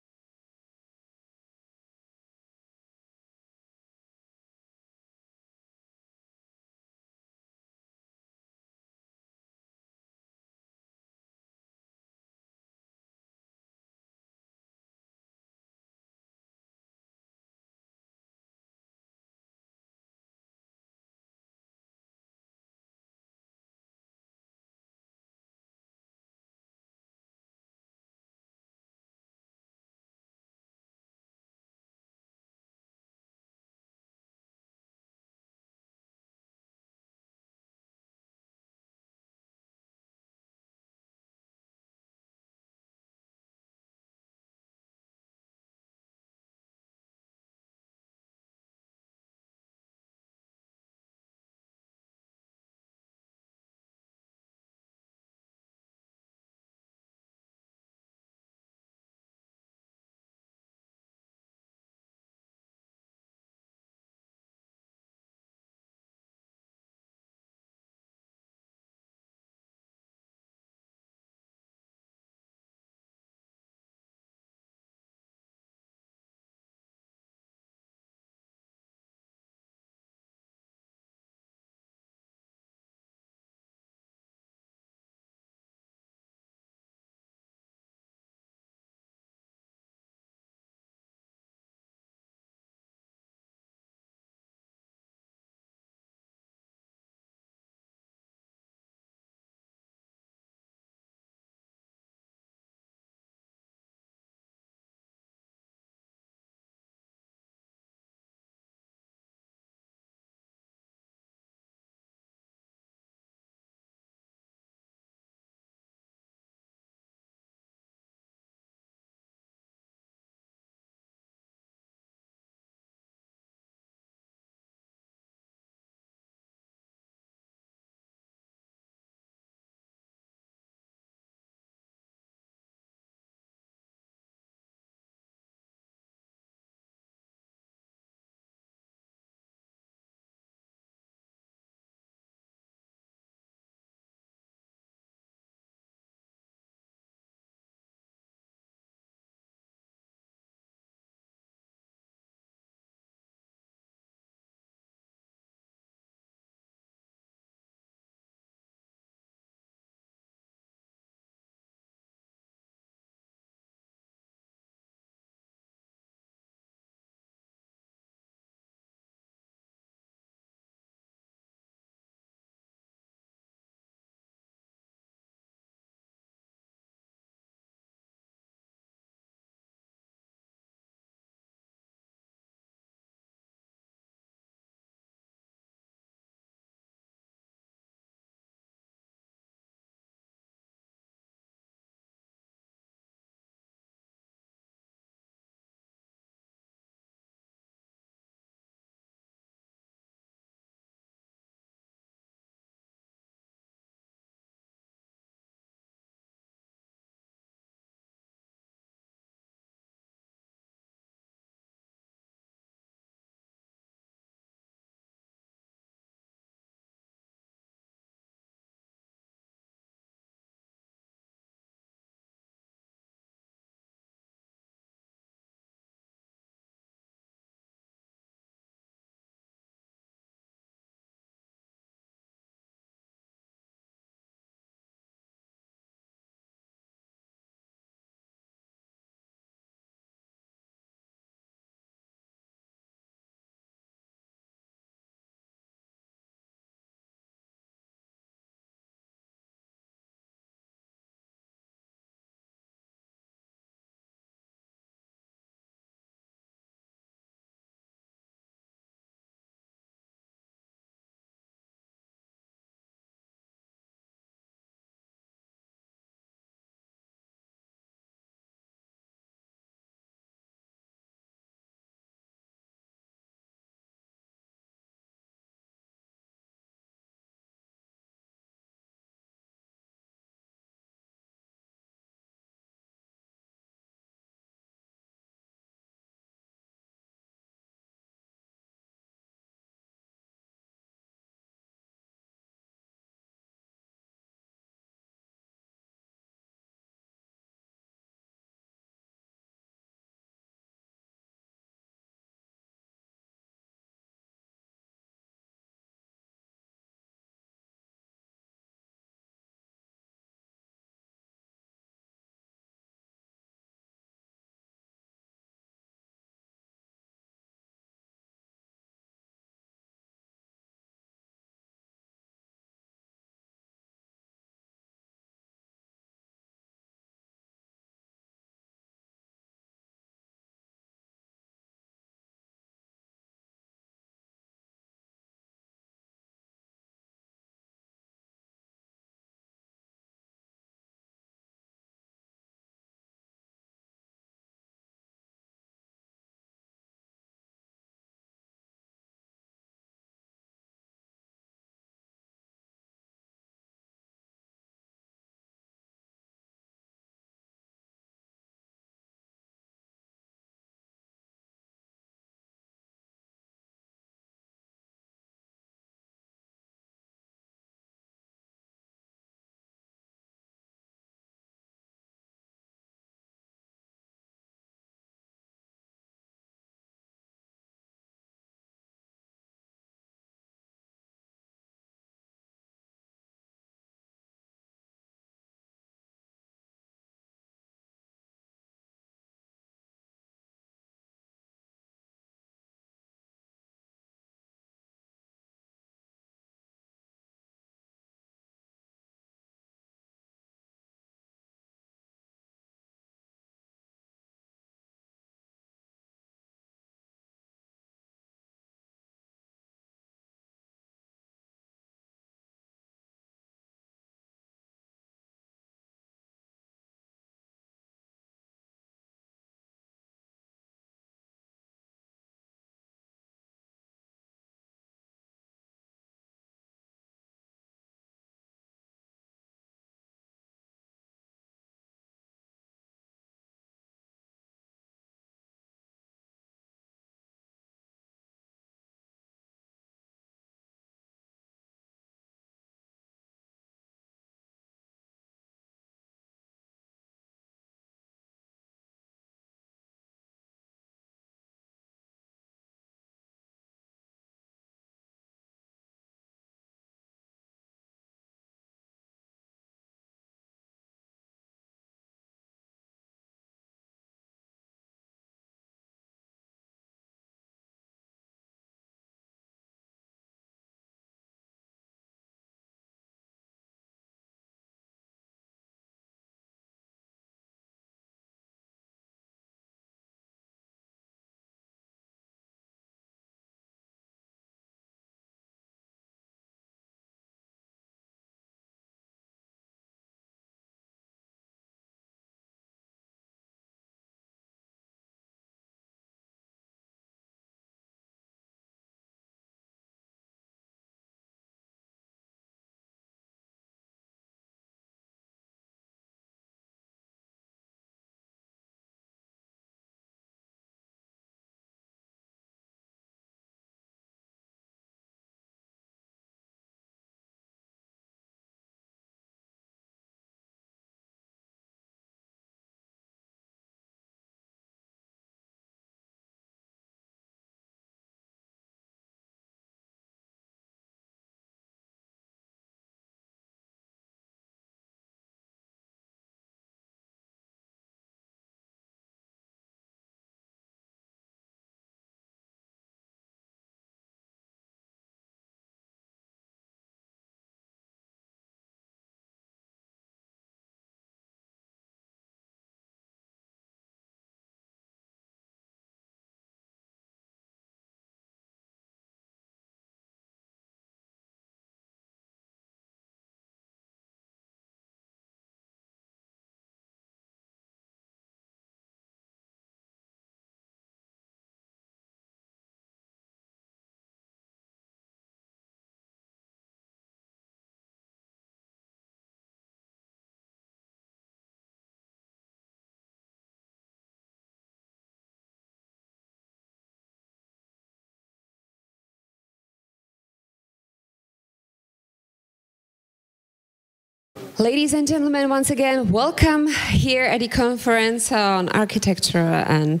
Ladies and gentlemen, once again, welcome here at the conference on architecture and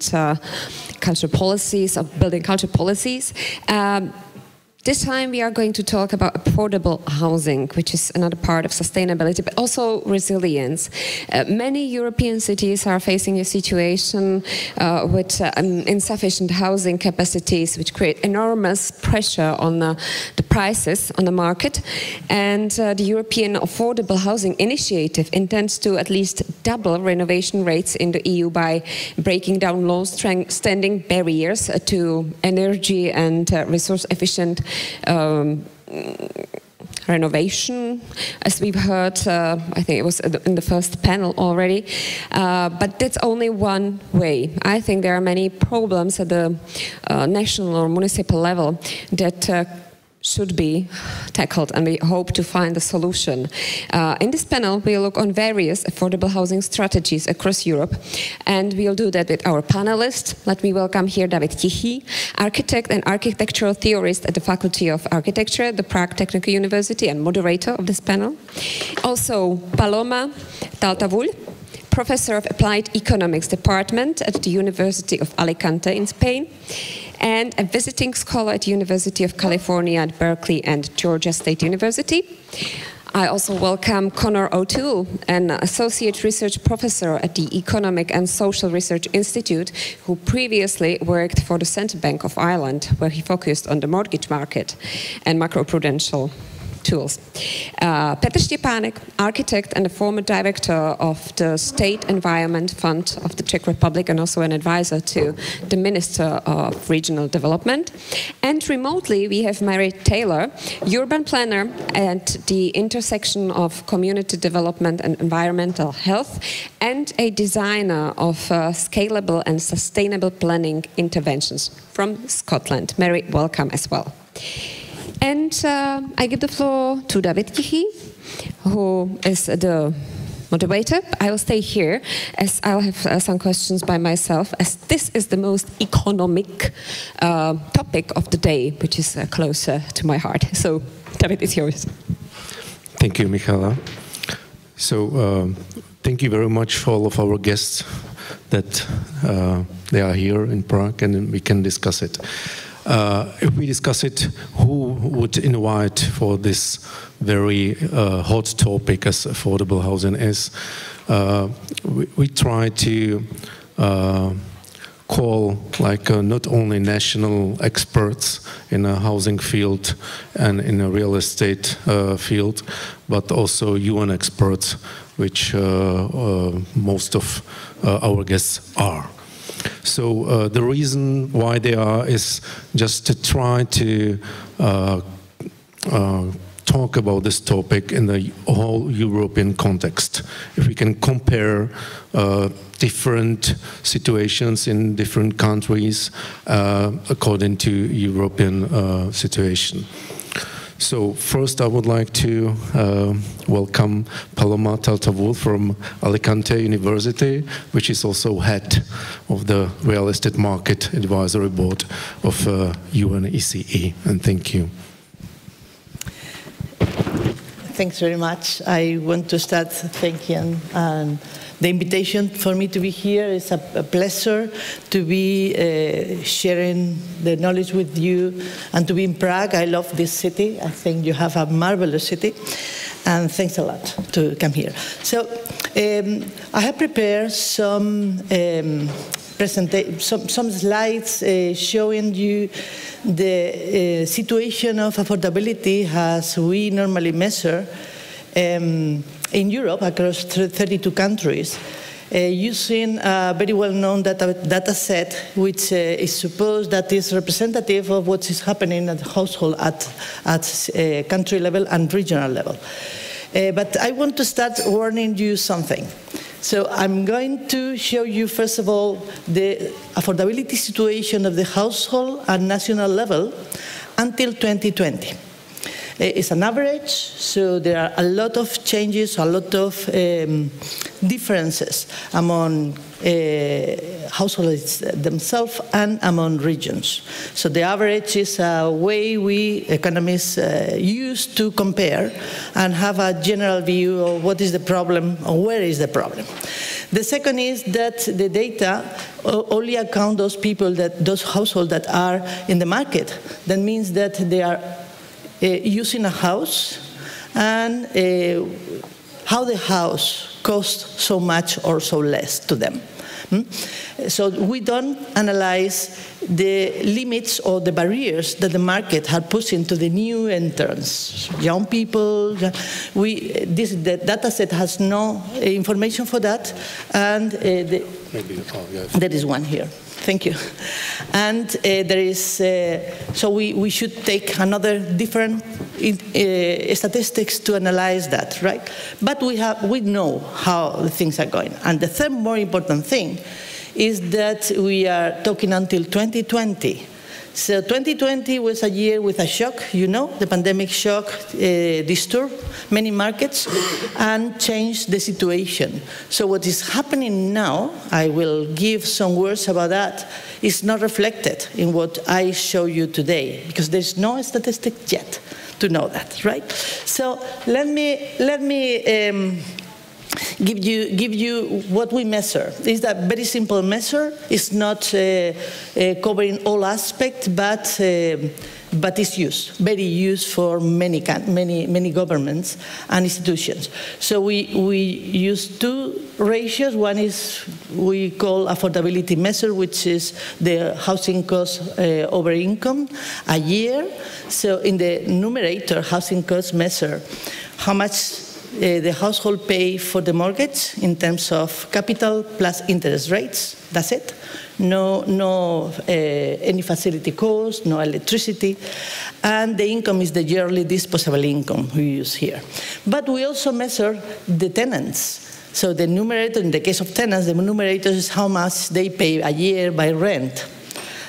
cultural policies, of building cultural policies. This time we are going to talk about affordable housing, which is another part of sustainability, but also resilience. Many European cities are facing a situation with insufficient housing capacities, which create enormous pressure on the prices on the market. And the European Affordable Housing Initiative intends to at least double renovation rates in the EU by breaking down long-standing barriers to energy and resource-efficient renovation, as we've heard. I think it was in the first panel already. But that's only one way. I think there are many problems at the national or municipal level that should be tackled, and we hope to find a solution. In this panel, we'll look on various affordable housing strategies across Europe, and we'll do that with our panelists. Let me welcome here David Tichy, architect and architectural theorist at the Faculty of Architecture at the Prague Technical University and moderator of this panel. Also, Paloma Taltavul, professor of Applied Economics Department at the University of Alicante in Spain, and a visiting scholar at the University of California at Berkeley and Georgia State University. I also welcome Conor O'Toole, an associate research professor at the Economic and Social Research Institute, who previously worked for the Central Bank of Ireland, where he focused on the mortgage market and macroprudential tools. Petr Štěpánek, architect and a former director of the State Environment Fund of the Czech Republic and also an advisor to the Minister of Regional Development. And remotely we have Mary Taylor, urban planner at the intersection of community development and environmental health, and a designer of scalable and sustainable planning interventions from Scotland. Mary, welcome as well. And I give the floor to David Tichy, who is the moderator. I will stay here as I'll have some questions by myself, as this is the most economic topic of the day, which is closer to my heart. So, David, it's yours. Thank you, Michaela. So, thank you very much for all of our guests that they are here in Prague, and we can discuss it. If we discuss it, who would invite for this very hot topic as affordable housing is? We try to call not only national experts in a housing field and in a real estate field, but also UN experts, which most of our guests are. So the reason why they are is just to try to talk about this topic in the whole European context. If we can compare different situations in different countries according to European situation. So first I would like to welcome Paloma Taltavul from Alicante University, which is also head of the Real Estate Market Advisory Board of UNECE. And thank you. Thanks very much. I want to start thanking the invitation for me to be here. Is a pleasure to be sharing the knowledge with you and to be in Prague. I love this city. I think you have a marvelous city. And thanks a lot to come here. So I have prepared some slides showing you the situation of affordability as we normally measure in Europe across 32 countries, using a very well-known data set, which is supposed that is representative of what is happening at household at country level and regional level. But I want to start warning you something. So I'm going to show you, first of all, the affordability situation of the household at national level until 2020. It's an average, so there are a lot of changes, a lot of differences among households themselves and among regions. So the average is a way we economists use to compare and have a general view of what is the problem or where is the problem. The second is that the data only account those people, those households that are in the market. That means that they are using a house and how the house costs so much or so less to them. So we don't analyze the limits or the barriers that the market had put into the new entrants, young people. The data set has no information for that, and there is one here. Thank you. And there is, so we should take another different statistics to analyze that, right? But we know how the things are going. And the third more important thing is that we are talking until 2020. So 2020 was a year with a shock, you know, the pandemic shock disturbed many markets and changed the situation. So what is happening now, I will give some words about that, is not reflected in what I show you today, because there's no statistic yet to know that, right? So let me give you what we measure. It's a very simple measure. It's not covering all aspects, but it's used, very used for many governments and institutions. So we use two ratios. One is we call affordability measure, which is the housing cost over income a year. So in the numerator, housing cost measure how much the household pay for the mortgage in terms of capital plus interest rates. That's it. No any facility cost, no electricity, and the income is the yearly disposable income we use here. But we also measure the tenants. So the numerator, in the case of tenants, the numerator is how much they pay a year by rent,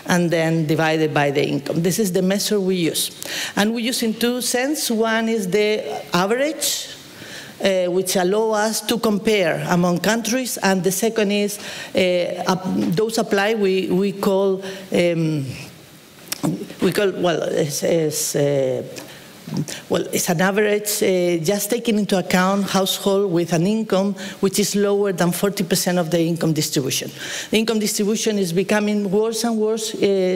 and then divided by the income. This is the measure we use. And we use in two senses. One is the average, which allow us to compare among countries, and the second is those apply. We call well, it's an average, just taking into account household with an income which is lower than 40% of the income distribution. The income distribution is becoming worse and worse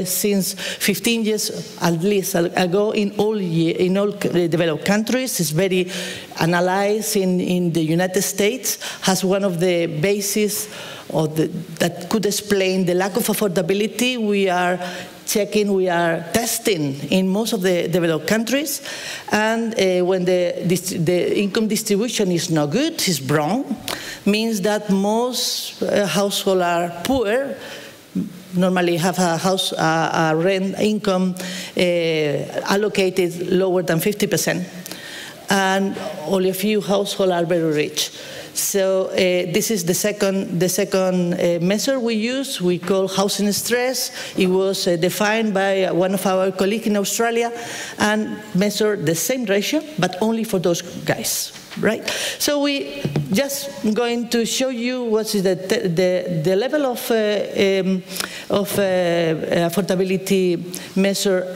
since 15 years at least ago in all developed countries. It's very analyzed in the United States, has one of the bases that could explain the lack of affordability. We are checking, we are testing in most of the developed countries, and when the income distribution is not good, is wrong, means that most households are poor, normally have a rent income allocated lower than 50%, and only a few households are very rich. So this is the second measure we use. We call housing stress. It was defined by one of our colleagues in Australia and measured the same ratio, but only for those guys, right? So we just going to show you what is the level of affordability measure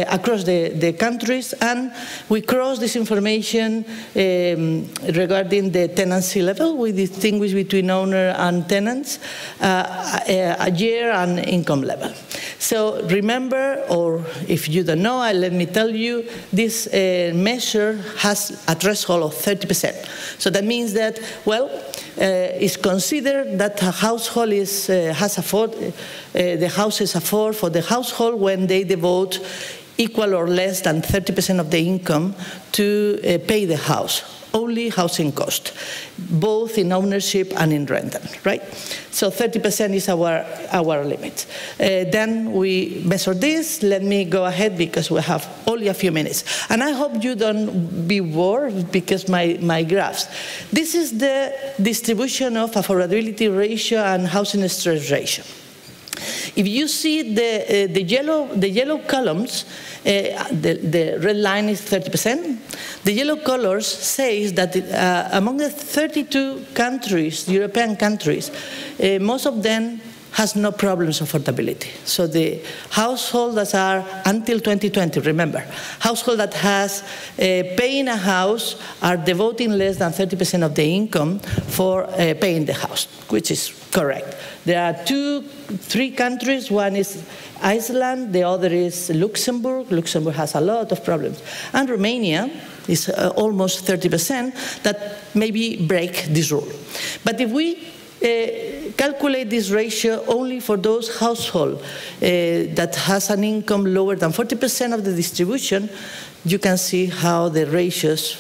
across the countries, and we cross this information regarding the tenancy level. We distinguish between owner and tenants, a year and income level. So remember, or if you don't know, let me tell you, this measure has a threshold of 30%. So that means that, well, it's considered that a household the houses afford for the household when they devote equal or less than 30% of the income to pay the house, only housing cost, both in ownership and in rental, right? So 30% is our limit. Then we measure this. Let me go ahead because we have only a few minutes. And I hope you don't be bored because my graphs. This is the distribution of affordability ratio and housing stress ratio. If you see the yellow columns, the red line is 30%. The yellow colors says that among the 32 countries, European countries, most of them has no problems of affordability. So the households that are, until 2020, remember, household that has paying a house are devoting less than 30% of the income for paying the house, which is correct. There are 3 countries. One is Iceland, the other is Luxembourg. Luxembourg has a lot of problems. And Romania is almost 30% that maybe break this rule. But if we calculate this ratio only for those households that has an income lower than 40% of the distribution, you can see how the ratios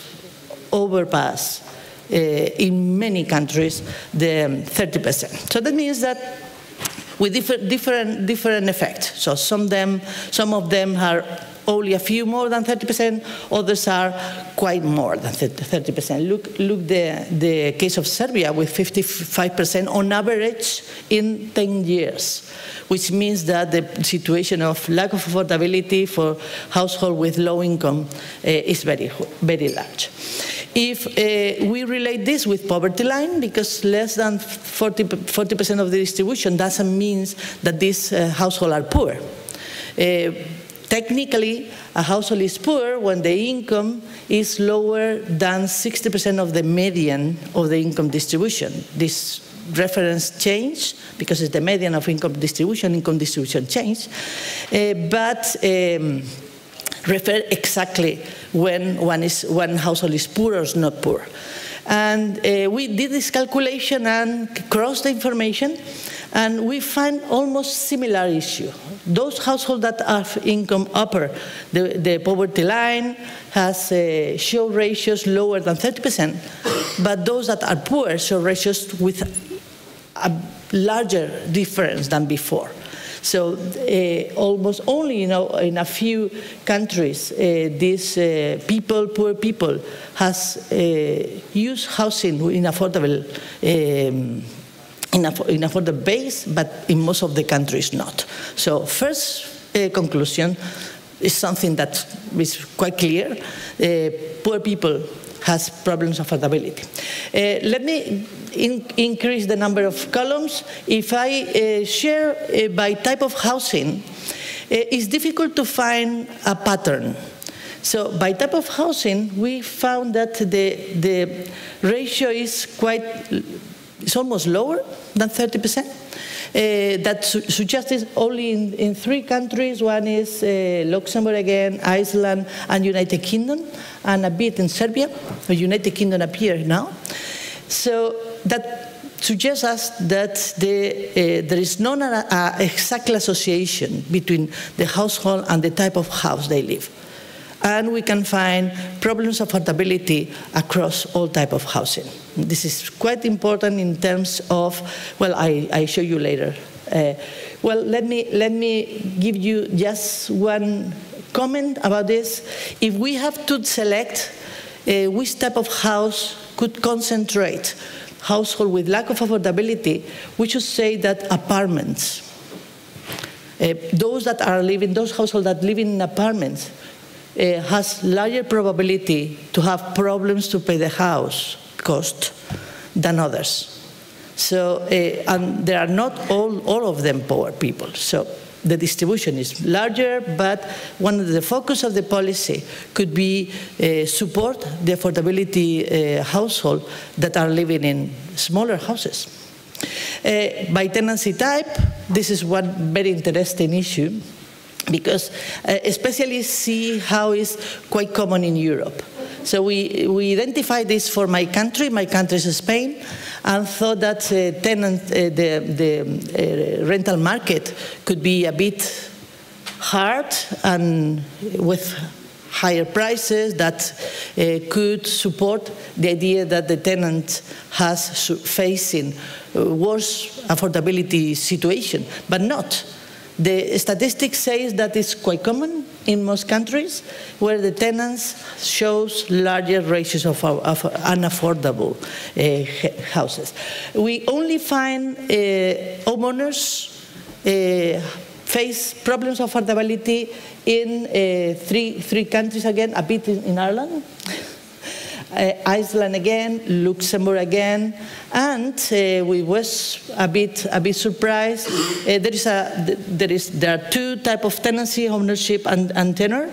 overpass in many countries the 30%. So that means that with different effects. So some of them are only a few more than 30%, others are quite more than 30%. Look the case of Serbia with 55% on average in 10 years, which means that the situation of lack of affordability for households with low income is very, very large. If we relate this with poverty line, because less than 40% of the distribution doesn't mean that these households are poor. Technically, a household is poor when the income is lower than 60% of the median of the income distribution. This reference changed because it's the median of income distribution changed, but refer exactly when one household is poor or is not poor. And we did this calculation and crossed the information, and we find almost similar issue. Those households that have income upper the poverty line has show ratios lower than 30%, but those that are poor show ratios with a larger difference than before. So almost only in a few countries, these poor people, has used housing in affordable in affordable base, but in most of the countries not. So first conclusion is something that is quite clear. Poor people has problems of affordability. Let me increase the number of columns. If I share by type of housing, it's difficult to find a pattern. So by type of housing, we found that the ratio is it's almost lower than 30%. That suggests only in 3 countries. One is Luxembourg again, Iceland, and United Kingdom, and a bit in Serbia. The United Kingdom appears now. So that suggests us that there is not an exact association between the household and the type of house they live. And we can find problems of affordability across all types of housing. This is quite important in terms of, well, I show you later. Well, let me give you just one comment about this. If we have to select which type of house could concentrate household with lack of affordability, we should say that apartments. Those households that live in apartments has larger probability to have problems to pay the house cost than others. So, and there are not all of them poor people. So the distribution is larger, but one of the focus of the policy could be support the affordability household that are living in smaller houses. By tenancy type, this is one very interesting issue, because especially see how it's quite common in Europe. So we identified this for my country is Spain, and thought that the rental market could be a bit hard and with higher prices that could support the idea that the tenant has facing worse affordability situation, but not. The statistics says that it's quite common in most countries where the tenants shows larger ratios of unaffordable houses. We only find homeowners face problems of affordability in three countries again, a bit in Ireland, Iceland again, Luxembourg again, and we was a bit surprised. There are two types of tenancy, ownership and tenure,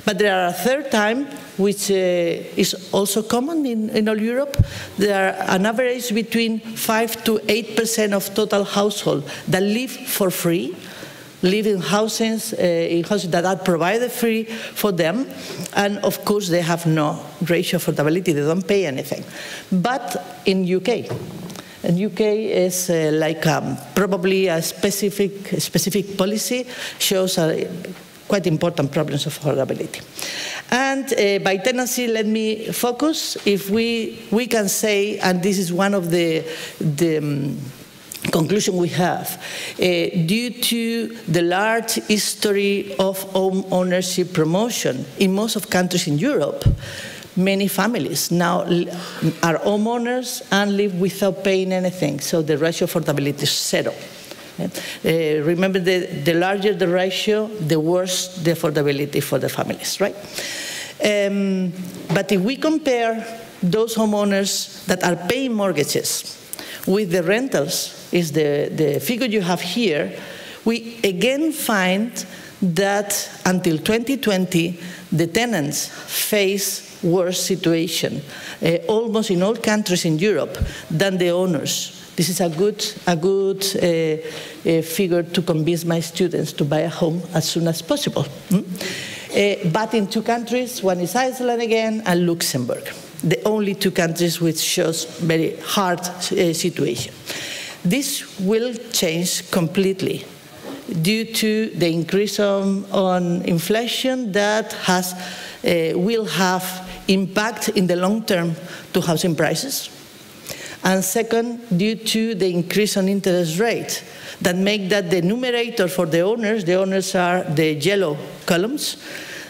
but there are a third type which is also common in all Europe. There are an average between 5 to 8% of total households that live for free, live in houses that are provided free for them, and of course they have no ratio affordability, they don't pay anything. But in UK is probably a specific policy, shows quite important problems of affordability. And by tenancy, let me focus. If we can say, and this is one of the conclusion we have, due to the large history of home ownership promotion in most of countries in Europe, many families now are homeowners and live without paying anything, so the ratio affordability is zero. Remember, the larger the ratio, the worse the affordability for the families, right? But if we compare those homeowners that are paying mortgages with the rentals, is the figure you have here, we again find that until 2020, the tenants face worse situation, almost in all countries in Europe, than the owners. This is a good figure to convince my students to buy a home as soon as possible. But in two countries, one is Iceland again and Luxembourg, the only two countries which shows very hard situation. This will change completely due to the increase on inflation that will have impact in the long term to housing prices. And second, due to the increase on interest rate that make that the numerator for the owners are the yellow columns,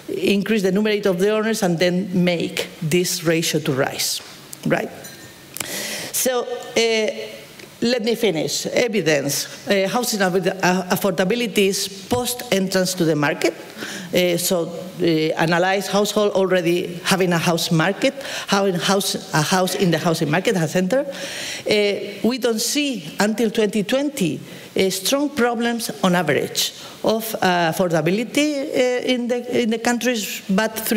increase the numerator of the owners and then make this ratio to rise, right? So let me finish. Evidence. Housing affordability is post-entrance to the market. Analyze household already having a house market, having a house in the housing market has entered. We don't see until 2020 strong problems on average of affordability in the countries, but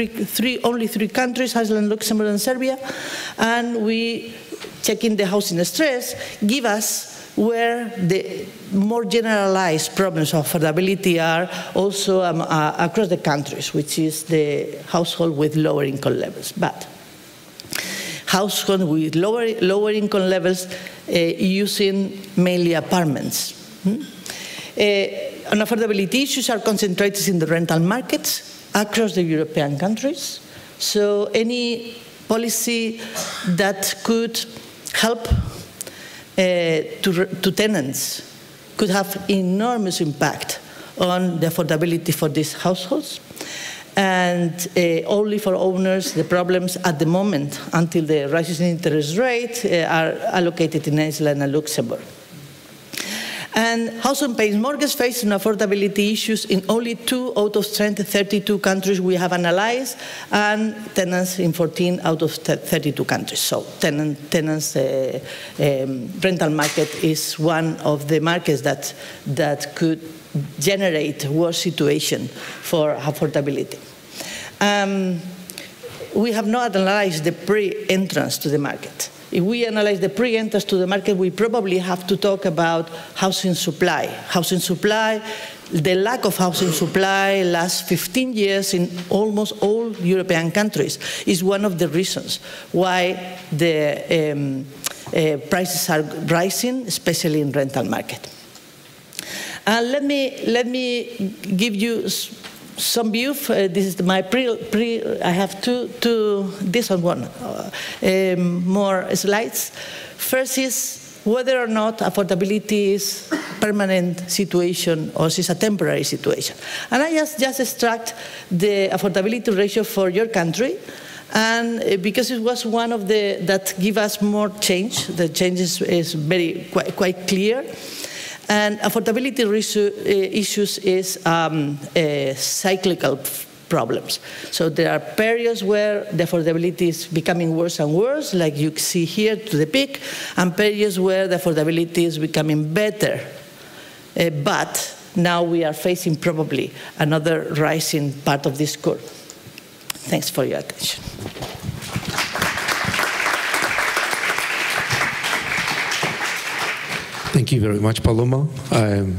only three countries, Iceland, Luxembourg, and Serbia, and we checking the housing stress give us where the more generalized problems of affordability are also across the countries, which is the household with lower income levels. But household with lower income levels using mainly apartments. And affordability issues are concentrated in the rental markets across the European countries. So any policy that could help to tenants could have enormous impact on the affordability for these households. And only for owners, the problems at the moment, until the rises in interest rate, are allocated in Iceland and Luxembourg. And household paying mortgage face affordability issues in only 2 out of 32 countries we have analyzed, and tenants in 14 out of 32 countries. So tenants rental market is one of the markets that could generate worse situation for affordability. We have not analyzed the pre-entrance to the market. If we analyze the pre-entrance to the market, we probably have to talk about housing supply. Housing supply, the lack of housing supply last 15 years in almost all European countries is one of the reasons why the prices are rising, especially in rental market. And let me give you some view. This is my I have this one more slides. First is whether or not affordability is a permanent situation or is a temporary situation. And I just extract the affordability ratio for your country, and because it was one of that give us more change, the change is quite clear. And affordability issues is cyclical problems. So there are periods where the affordability is becoming worse and worse, like you see here to the peak, and periods where the affordability is becoming better. But now we are facing probably another rising part of this curve. Thanks for your attention. Thank you very much, Paloma. I'm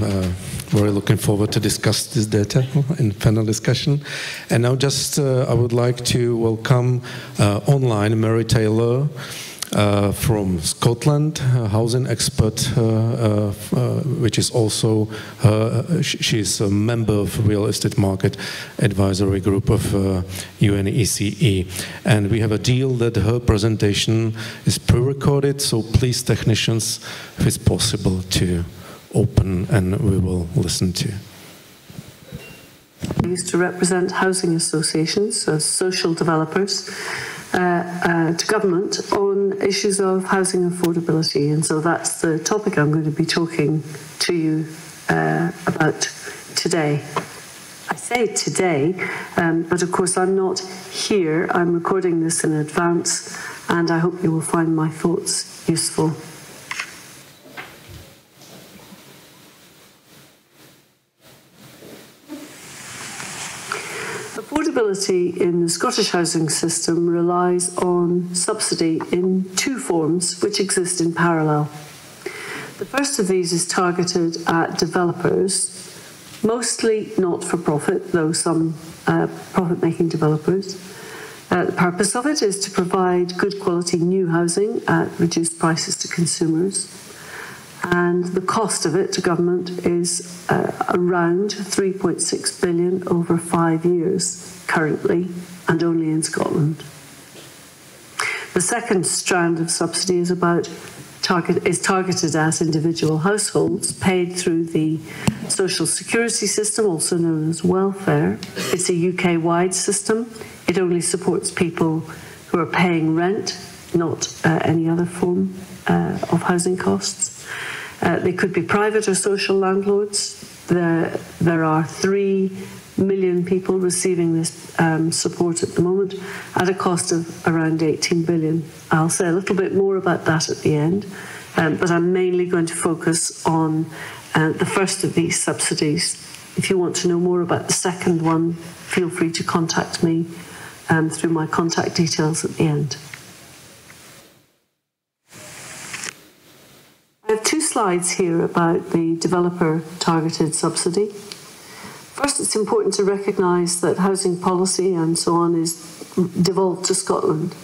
very looking forward to discuss this data in panel discussion. And now just I would like to welcome online Mary Taylor from Scotland, a housing expert, which is also, she's a member of Real Estate Market Advisory Group of UNECE. And we have a deal that her presentation is pre-recorded, so please, technicians, if it's possible to open and we will listen to. I used to represent housing associations, so social developers, to government on issues of housing affordability, and so that's the topic I'm going to be talking to you about today. I say today, but of course I'm not here. I'm recording this in advance, and I hope you will find my thoughts useful. Affordability in the Scottish housing system relies on subsidy in two forms which exist in parallel. The first of these is targeted at developers, mostly not-for-profit, though some profit-making developers. The purpose of it is to provide good quality new housing at reduced prices to consumers. And the cost of it to government is around 3.6 billion over 5 years currently, and only in Scotland. The second strand of subsidy is targeted at individual households paid through the social security system, also known as welfare. It's a UK-wide system. It only supports people who are paying rent, not any other form of housing costs. They could be private or social landlords. There are 3 million people receiving this support at the moment at a cost of around 18 billion. I'll say a little bit more about that at the end, but I'm mainly going to focus on the first of these subsidies. If you want to know more about the second one, feel free to contact me through my contact details at the end. I have 2 slides here about the developer-targeted subsidy. First, it's important to recognise that housing policy and so on is devolved to Scotland.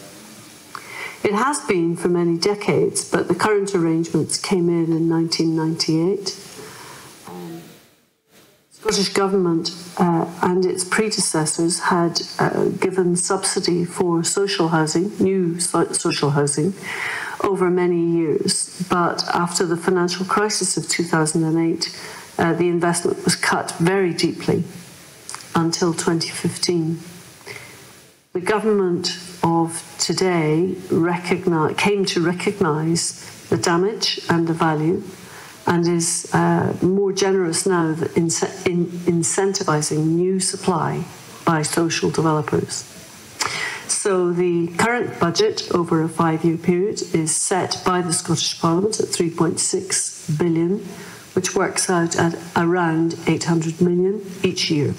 It has been for many decades, but the current arrangements came in 1998. Scottish Government and its predecessors had given subsidy for social housing, new social housing, over many years. But after the financial crisis of 2008, the investment was cut very deeply until 2015. The government of today came to recognise the damage and the value, and is more generous now in incentivising new supply by social developers. So the current budget over a 5-year period is set by the Scottish Parliament at 3.6 billion, which works out at around 800 million each year.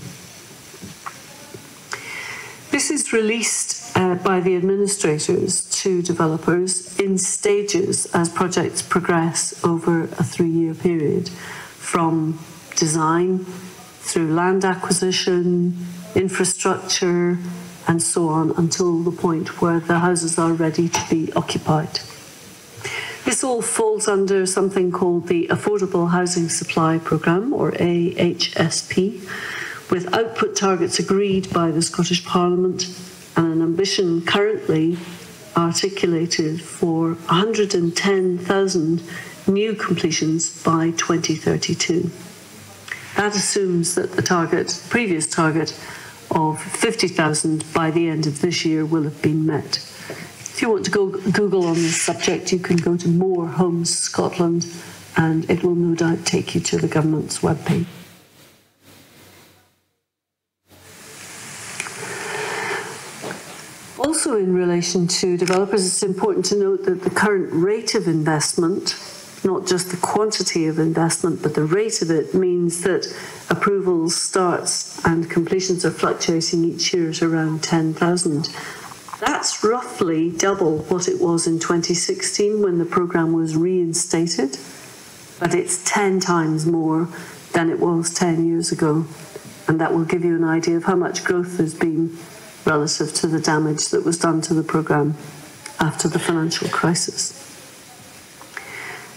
This is released by the administrators to developers in stages as projects progress over a 3-year period, from design through land acquisition, infrastructure, and so on, until the point where the houses are ready to be occupied. This all falls under something called the Affordable Housing Supply Programme, or AHSP, with output targets agreed by the Scottish Parliament and an ambition currently articulated for 110,000 new completions by 2032. That assumes that the previous target of 50,000 by the end of this year will have been met. If you want to go Google on this subject, you can go to More Homes Scotland and it will no doubt take you to the government's webpage. Also, in relation to developers, it's important to note that the current rate of investment, not just the quantity of investment, but the rate of it, means that approvals, starts and completions are fluctuating each year at around 10,000. That's roughly double what it was in 2016 when the programme was reinstated, but it's 10 times more than it was 10 years ago. And that will give you an idea of how much growth there's been relative to the damage that was done to the programme after the financial crisis.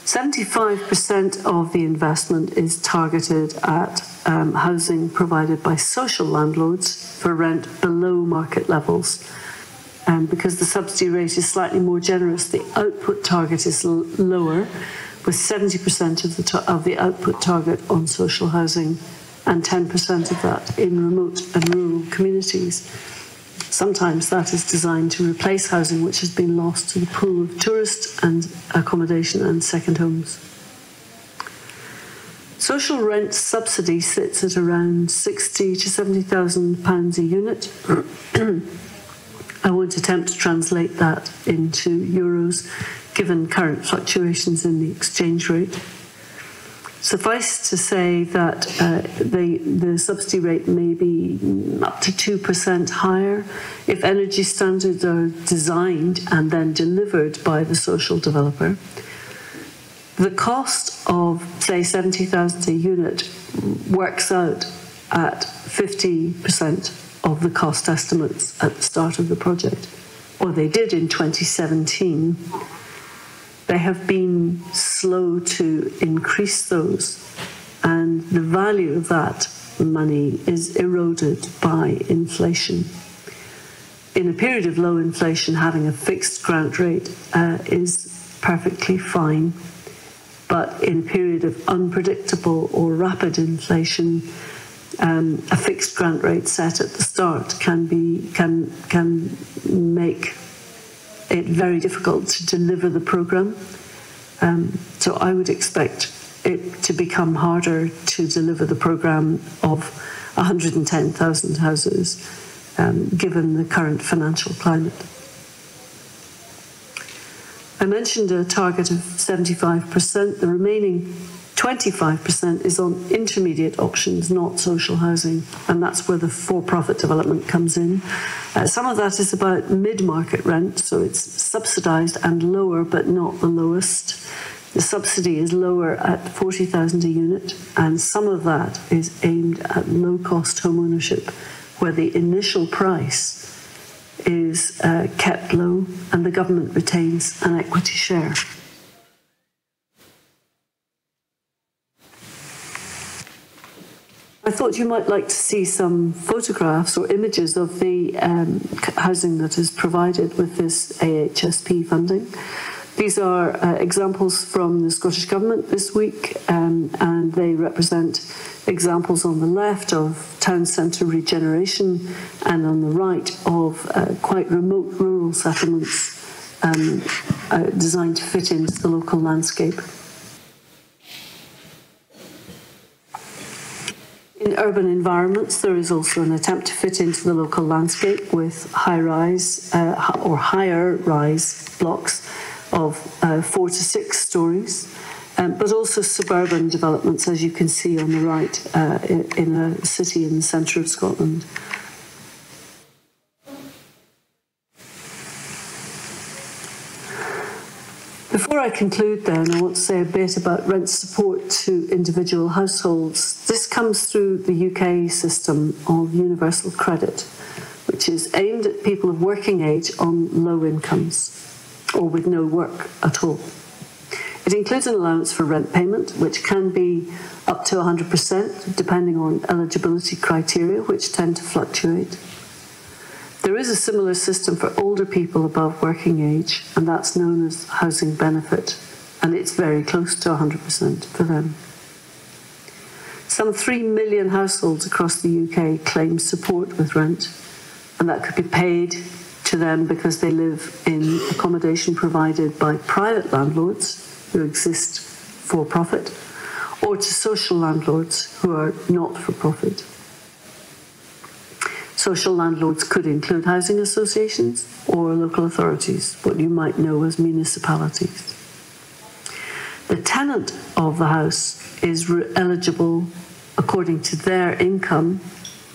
75% of the investment is targeted at housing provided by social landlords for rent below market levels. Because the subsidy rate is slightly more generous, the output target is lower, with 70% of the output target on social housing and 10% of that in remote and rural communities. Sometimes that is designed to replace housing which has been lost to the pool of tourist and accommodation and second homes. Social rent subsidy sits at around £60,000 to £70,000 a unit. I won't attempt to translate that into euros, given current fluctuations in the exchange rate. Suffice to say that the subsidy rate may be up to 2% higher if energy standards are designed and then delivered by the social developer. The cost of, say, 70,000 a unit works out at 50% of the cost estimates at the start of the project, or they did in 2017. They have been slow to increase those, and the value of that money is eroded by inflation. In a period of low inflation, having a fixed grant rate is perfectly fine, but in a period of unpredictable or rapid inflation, a fixed grant rate set at the start can make it very difficult to deliver the programme. So I would expect it to become harder to deliver the programme of 110,000 houses, given the current financial climate. I mentioned a target of 75%. The remaining 25% is on intermediate options, not social housing, and that's where the for-profit development comes in. Some of that is about mid-market rent, so it's subsidised and lower, but not the lowest. The subsidy is lower at 40,000 a unit, and some of that is aimed at low-cost home ownership, where the initial price is kept low and the government retains an equity share. I thought you might like to see some photographs or images of the housing that is provided with this AHSP funding. These are examples from the Scottish Government this week, and they represent examples on the left of town centre regeneration and on the right of quite remote rural settlements designed to fit into the local landscape. In urban environments, there is also an attempt to fit into the local landscape with high-rise or higher-rise blocks of 4 to 6 stories, but also suburban developments, as you can see on the right, in a city in the centre of Scotland. Before I conclude then, I want to say a bit about rent support to individual households. This comes through the UK system of universal credit, which is aimed at people of working age on low incomes or with no work at all. It includes an allowance for rent payment, which can be up to 100%, depending on eligibility criteria, which tend to fluctuate. There is a similar system for older people above working age, and that's known as housing benefit, and it's very close to 100% for them. Some 3 million households across the UK claim support with rent, and that could be paid to them because they live in accommodation provided by private landlords who exist for profit, or to social landlords who are not for profit. Social landlords could include housing associations or local authorities, what you might know as municipalities. The tenant of the house is eligible according to their income,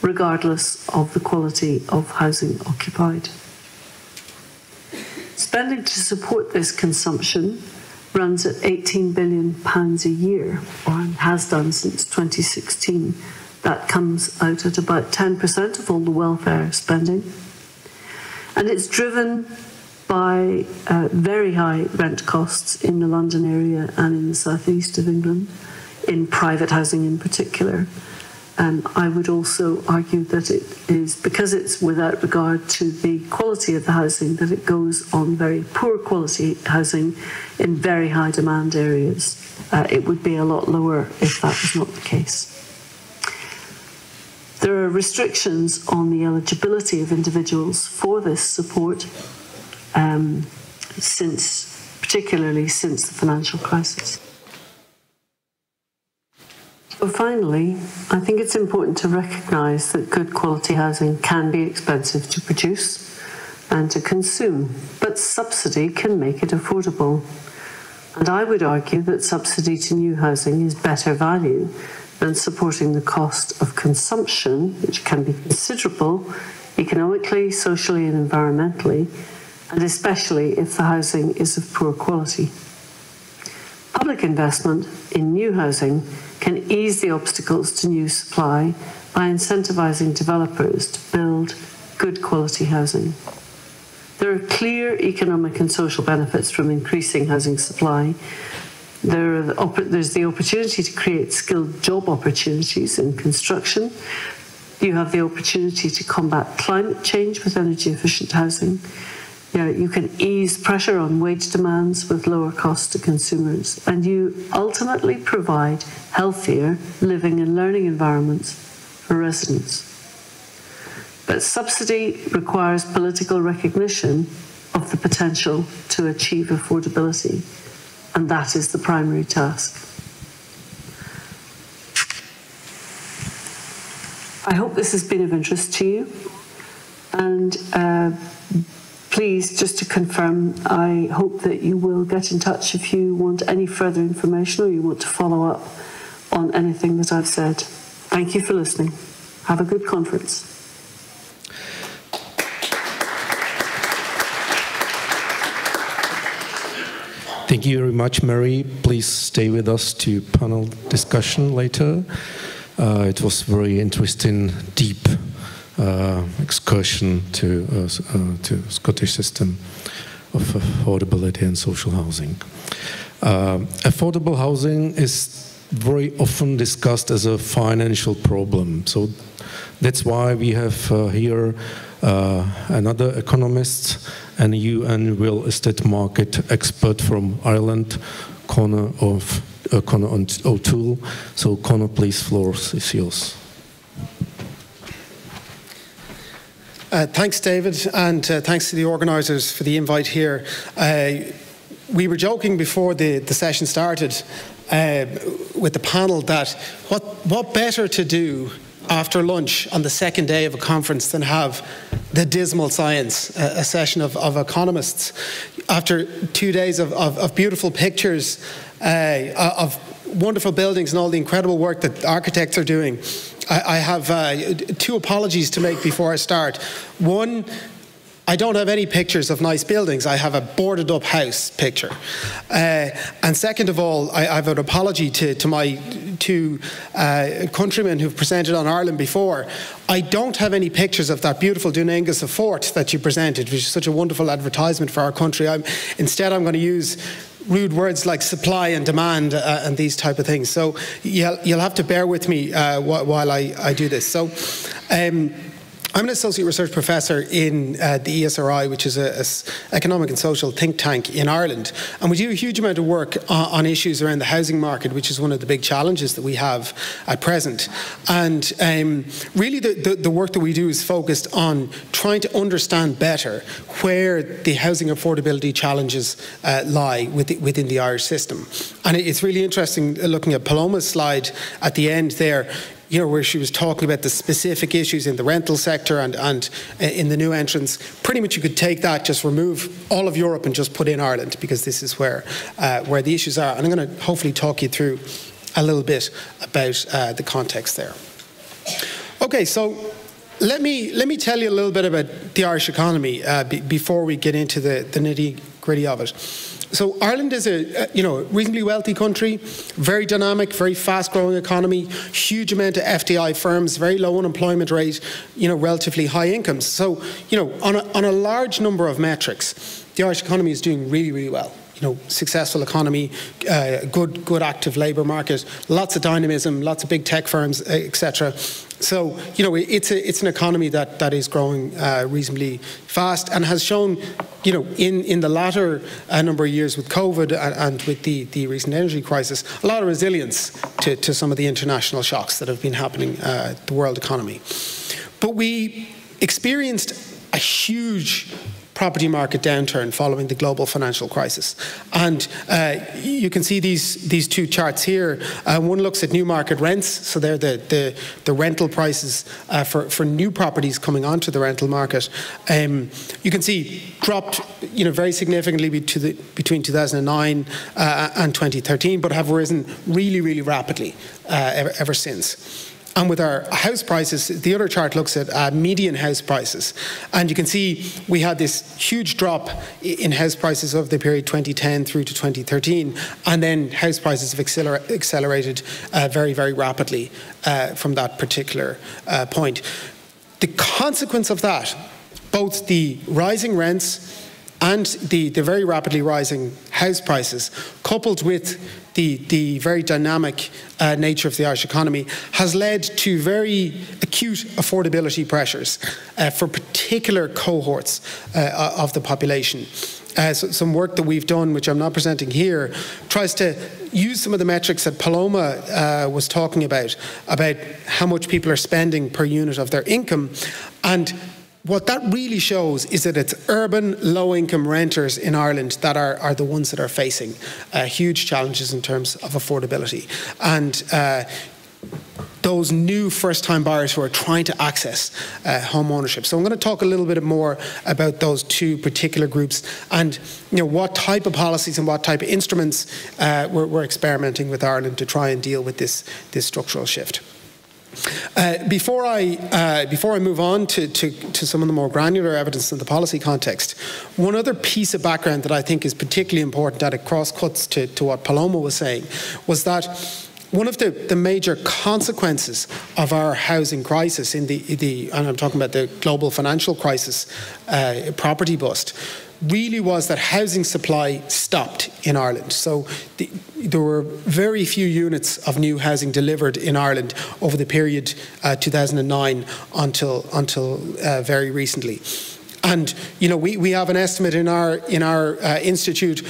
regardless of the quality of housing occupied. Spending to support this consumption runs at £18 billion a year, or has done since 2016. That comes out at about 10% of all the welfare spending. And it's driven by very high rent costs in the London area and in the southeast of England, in private housing in particular. I would also argue that it is, because it's without regard to the quality of the housing, that it goes on very poor quality housing in very high demand areas. It would be a lot lower if that was not the case. There are restrictions on the eligibility of individuals for this support, particularly since the financial crisis. So finally, I think it's important to recognise that good quality housing can be expensive to produce and to consume, but subsidy can make it affordable. And I would argue that subsidy to new housing is better value than supporting the cost of consumption, which can be considerable economically, socially and environmentally, and especially if the housing is of poor quality. Public investment in new housing can ease the obstacles to new supply by incentivising developers to build good quality housing. There are clear economic and social benefits from increasing housing supply. There's the opportunity to create skilled job opportunities in construction. You have the opportunity to combat climate change with energy efficient housing. You can ease pressure on wage demands with lower costs to consumers, and you ultimately provide healthier living and learning environments for residents. But subsidy requires political recognition of the potential to achieve affordability, and that is the primary task. I hope this has been of interest to you, and please, just to confirm, I hope that you will get in touch if you want any further information or you want to follow up on anything that I've said. Thank you for listening. Have a good conference. Thank you very much, Mary. Please stay with us to panel discussion later. It was very interesting, deep excursion to Scottish system of affordability and social housing. Affordable housing is very often discussed as a financial problem. So that's why we have here another economist and UN real estate market expert from Ireland, Conor O'Toole. So Conor, please, floor is yours. Thanks, David, and thanks to the organisers for the invite here. We were joking before the session started with the panel that what better to do after lunch on the second day of a conference than have the dismal science, a session of economists. After 2 days of beautiful pictures, of wonderful buildings and all the incredible work that architects are doing, I have two apologies to make before I start. One, I don't have any pictures of nice buildings. I have a boarded up house picture. And second of all, I have an apology to my two countrymen who've presented on Ireland before. I don't have any pictures of that beautiful Dúnaingeasa fort that you presented, which is such a wonderful advertisement for our country. Instead, I'm going to use rude words like supply and demand and these type of things. So you'll have to bear with me while I do this. So I'm an associate research professor in the ESRI, which is an economic and social think tank in Ireland. And we do a huge amount of work on issues around the housing market, which is one of the big challenges that we have at present. And really the work that we do is focused on trying to understand better where the housing affordability challenges lie within the Irish system. And it's really interesting looking at Paloma's slide at the end there, you know, where she was talking about the specific issues in the rental sector and in the new entrants. Pretty much you could take that, just remove all of Europe and just put in Ireland, because this is where the issues are. And I'm going to hopefully talk you through a little bit about the context there. Okay, so let me tell you a little bit about the Irish economy before we get into the nitty-gritty of it. So Ireland is a reasonably wealthy country, very dynamic, very fast-growing economy, huge amount of FDI firms, very low unemployment rate, relatively high incomes. So, on a large number of metrics, the Irish economy is doing really, really well. Successful economy, good active labour market, lots of dynamism, lots of big tech firms, etc. So, it's an economy that is growing reasonably fast and has shown, in the latter number of years with COVID and with the recent energy crisis, a lot of resilience to some of the international shocks that have been happening the world economy. But we experienced a huge property market downturn following the global financial crisis. And you can see these two charts here. One looks at new market rents, so they're the rental prices for new properties coming onto the rental market. You can see dropped very significantly between 2009 and 2013, but have risen really, really rapidly ever since. And with our house prices, the other chart looks at median house prices. And you can see we had this huge drop in house prices over the period 2010 through to 2013. And then house prices have accelerated very, very rapidly from that particular point. The consequence of that, both the rising rents and the very rapidly rising house prices, coupled with the very dynamic nature of the Irish economy, has led to very acute affordability pressures for particular cohorts of the population. So some work that we've done, which I'm not presenting here, tries to use some of the metrics that Paloma was talking about how much people are spending per unit of their income. And what that really shows is that it's urban, low-income renters in Ireland that are the ones that are facing huge challenges in terms of affordability. And those new first-time buyers who are trying to access home ownership. So I'm going to talk a little bit more about those two particular groups and what type of policies and what type of instruments we're experimenting with Ireland to try and deal with this structural shift. Before I move on to some of the more granular evidence in the policy context, one other piece of background that I think is particularly important, that it cross-cuts to what Paloma was saying, was that one of the major consequences of our housing crisis and I'm talking about the global financial crisis, property bust, really was that housing supply stopped in Ireland. So there were very few units of new housing delivered in Ireland over the period 2009 until very recently. And we have an estimate in our institute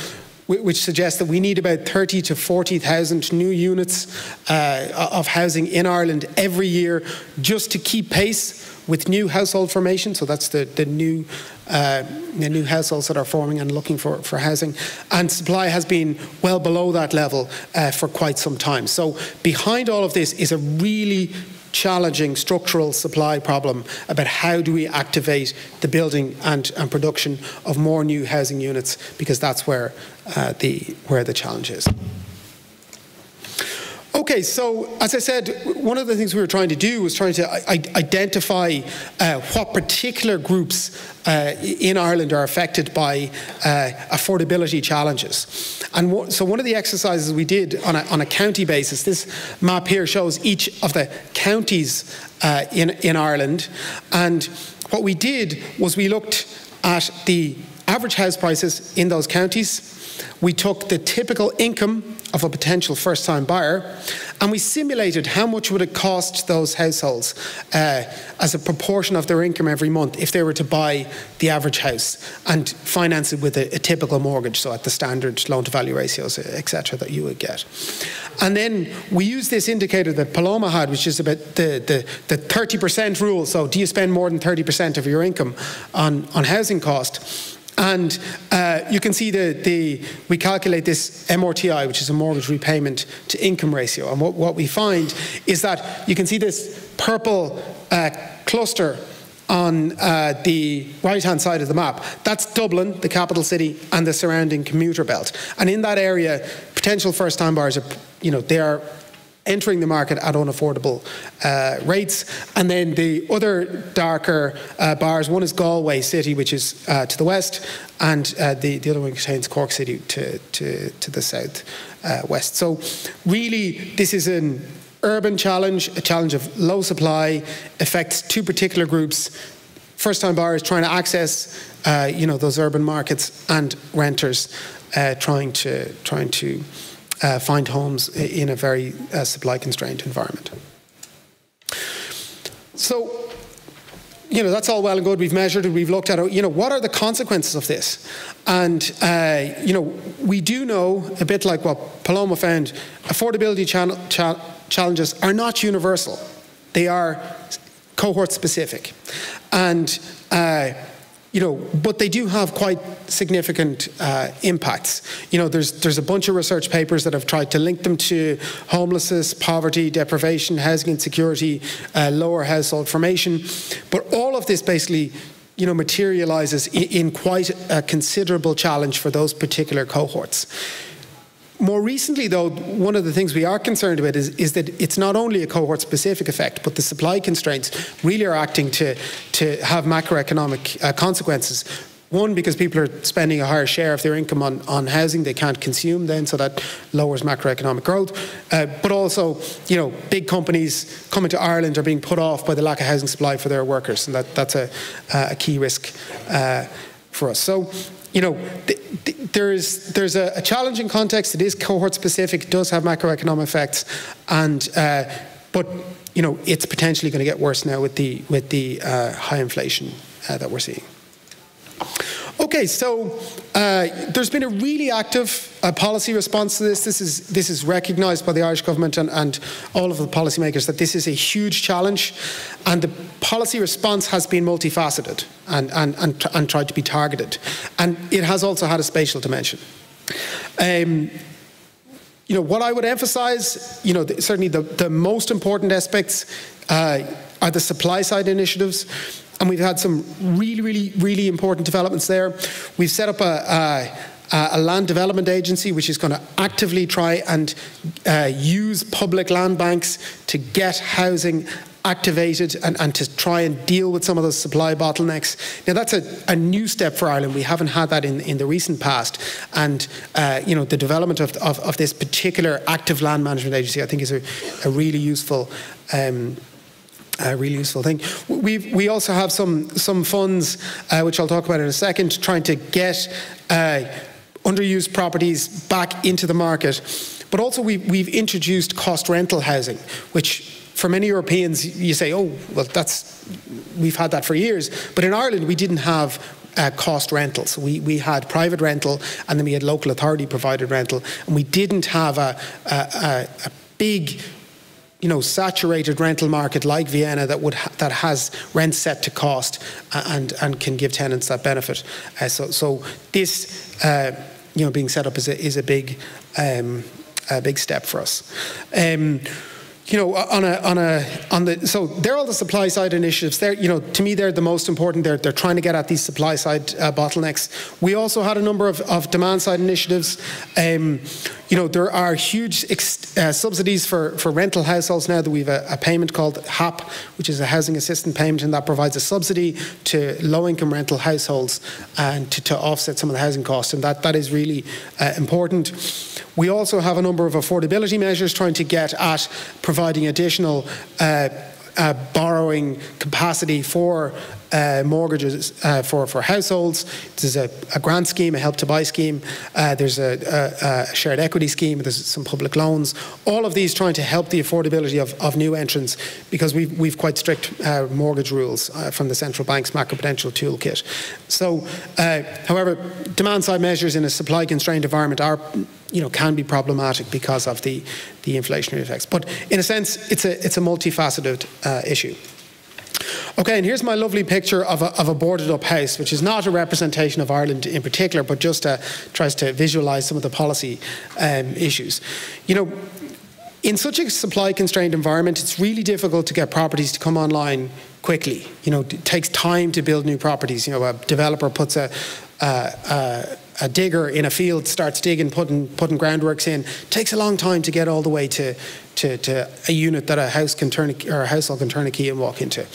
which suggests that we need about 30 to 40,000 new units of housing in Ireland every year just to keep pace with new household formation. So that's the new households that are forming and looking for housing. And supply has been well below that level for quite some time. So behind all of this is a really challenging structural supply problem about how do we activate the building and production of more new housing units, because that's where the challenge is. Okay, so as I said, one of the things we were trying to do was trying to identify what particular groups in Ireland are affected by affordability challenges. And so one of the exercises we did on a county basis, this map here shows each of the counties in Ireland. And what we did was we looked at the average house prices in those counties, we took the typical income of a potential first-time buyer, and we simulated how much would it cost those households as a proportion of their income every month if they were to buy the average house and finance it with a typical mortgage, so at the standard loan-to-value ratios, etc., that you would get. And then we used this indicator that Paloma had, which is about the 30% rule. So do you spend more than 30% of your income on housing cost? And you can see we calculate this MRTI, which is a mortgage repayment to income ratio. And what we find is that you can see this purple cluster on the right-hand side of the map. That's Dublin, the capital city, and the surrounding commuter belt. And in that area, potential first-time buyers they are entering the market at unaffordable rates. And then the other darker bars, one is Galway City, which is to the west, and the other one contains Cork City to the south west. So really, this is an urban challenge, a challenge of low supply, affects two particular groups: first-time buyers trying to access those urban markets, and renters trying to find homes in a very supply-constrained environment. So, that's all well and good. We've measured it. We've looked at it. What are the consequences of this? And, we do know, a bit like what Paloma found, affordability challenges are not universal. They are cohort-specific. And, but they do have quite significant impacts. There's a bunch of research papers that have tried to link them to homelessness, poverty, deprivation, housing insecurity, lower household formation. But all of this basically, materializes in quite a considerable challenge for those particular cohorts. More recently, though, one of the things we are concerned about is that it's not only a cohort-specific effect, but the supply constraints really are acting to have macroeconomic consequences. One, because people are spending a higher share of their income on housing they can't consume then, so that lowers macroeconomic growth. But also, big companies coming to Ireland are being put off by the lack of housing supply for their workers, and that's a key risk for us. So, there's a challenging context. It is cohort specific. It does have macroeconomic effects, and but it's potentially going to get worse now with the high inflation that we're seeing. Okay, so there's been a really active policy response to this. This is recognised by the Irish government and all of the policymakers that this is a huge challenge, and the policy response has been multifaceted and tried to be targeted, and it has also had a spatial dimension. What I would emphasise, certainly the most important aspects are the supply side initiatives. And we've had some really important developments there. We've set up a land development agency which is going to actively try and use public land banks to get housing activated and to try and deal with some of those supply bottlenecks. Now that's a new step for Ireland. We haven't had that in the recent past. And the development of this particular active land management agency, I think, is a really useful a really useful thing. We also have some funds, which I'll talk about in a second, trying to get underused properties back into the market. But also we've introduced cost rental housing, which for many Europeans you say, oh, well, we've had that for years. But in Ireland we didn't have cost rentals. We had private rental, and then we had local authority provided rental, and we didn't have a big saturated rental market like Vienna that has rent set to cost and can give tenants that benefit. So this being set up is a big step for us. So they're all the supply side initiatives. To me, they're the most important. They're trying to get at these supply side bottlenecks. We also had a number of demand side initiatives. There are huge subsidies for rental households now. That we have a payment called HAP, which is a housing assistance payment, and that provides a subsidy to low-income rental households and to offset some of the housing costs, and that is really important. We also have a number of affordability measures trying to get at providing additional borrowing capacity for mortgages for households. There's a grant scheme, a Help to Buy scheme. There's a shared equity scheme. There's some public loans. All of these trying to help the affordability of new entrants, because we've quite strict mortgage rules from the central bank's macroprudential toolkit. So, however, demand-side measures in a supply-constrained environment are, can be problematic because of the inflationary effects. But in a sense, it's a multifaceted issue. Okay, and here's my lovely picture of a boarded-up house, which is not a representation of Ireland in particular, but just tries to visualise some of the policy issues. In such a supply-constrained environment, it's really difficult to get properties to come online quickly. It takes time to build new properties. A developer puts a digger in a field, starts digging, putting groundworks in. It takes a long time to get all the way to a unit that a household can turn a key and walk into.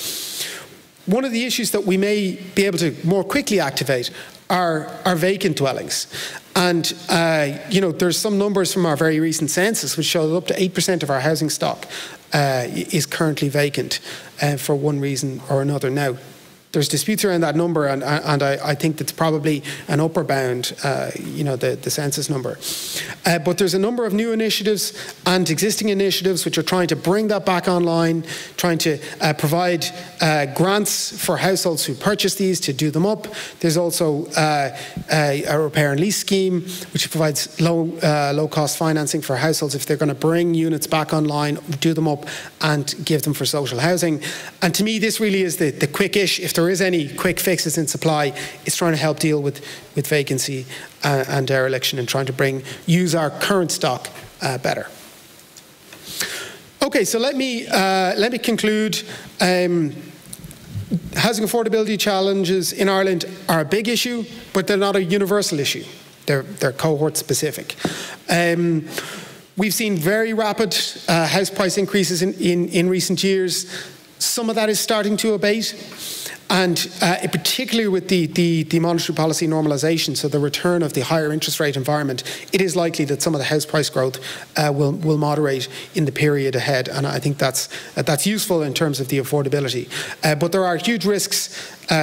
One of the issues that we may be able to more quickly activate are vacant dwellings. And, there's some numbers from our very recent census which show that up to 8% of our housing stock is currently vacant for one reason or another. Now, there's disputes around that number, and I think that's probably an upper bound, the census number. But there's a number of new initiatives and existing initiatives which are trying to bring that back online, trying to provide grants for households who purchase these to do them up. There's also a repair and lease scheme which provides low-cost financing for households if they're going to bring units back online, do them up, and give them for social housing. And to me, this really is the quick-ish. If there is any quick fixes in supply, it's trying to help deal with vacancy and dereliction, and trying to use our current stock better. Okay, so let me conclude. Housing affordability challenges in Ireland are a big issue, but they're not a universal issue. They're cohort specific. We've seen very rapid house price increases in recent years. Some of that is starting to abate. And particularly with the monetary policy normalisation, so the return of the higher interest rate environment, it is likely that some of the house price growth will moderate in the period ahead. And I think that's useful in terms of the affordability. But there are huge risks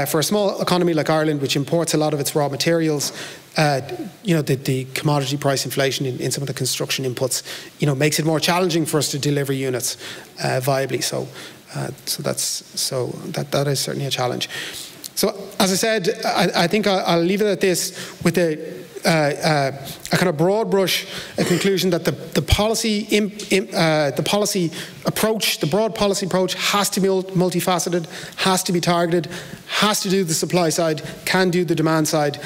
for a small economy like Ireland, which imports a lot of its raw materials. The commodity price inflation in some of the construction inputs, makes it more challenging for us to deliver units viably. So that is certainly a challenge. So, as I said, I think I'll leave it at this with a kind of broad brush conclusion that the broad policy approach has to be multifaceted, has to be targeted, has to do the supply side, can do the demand side.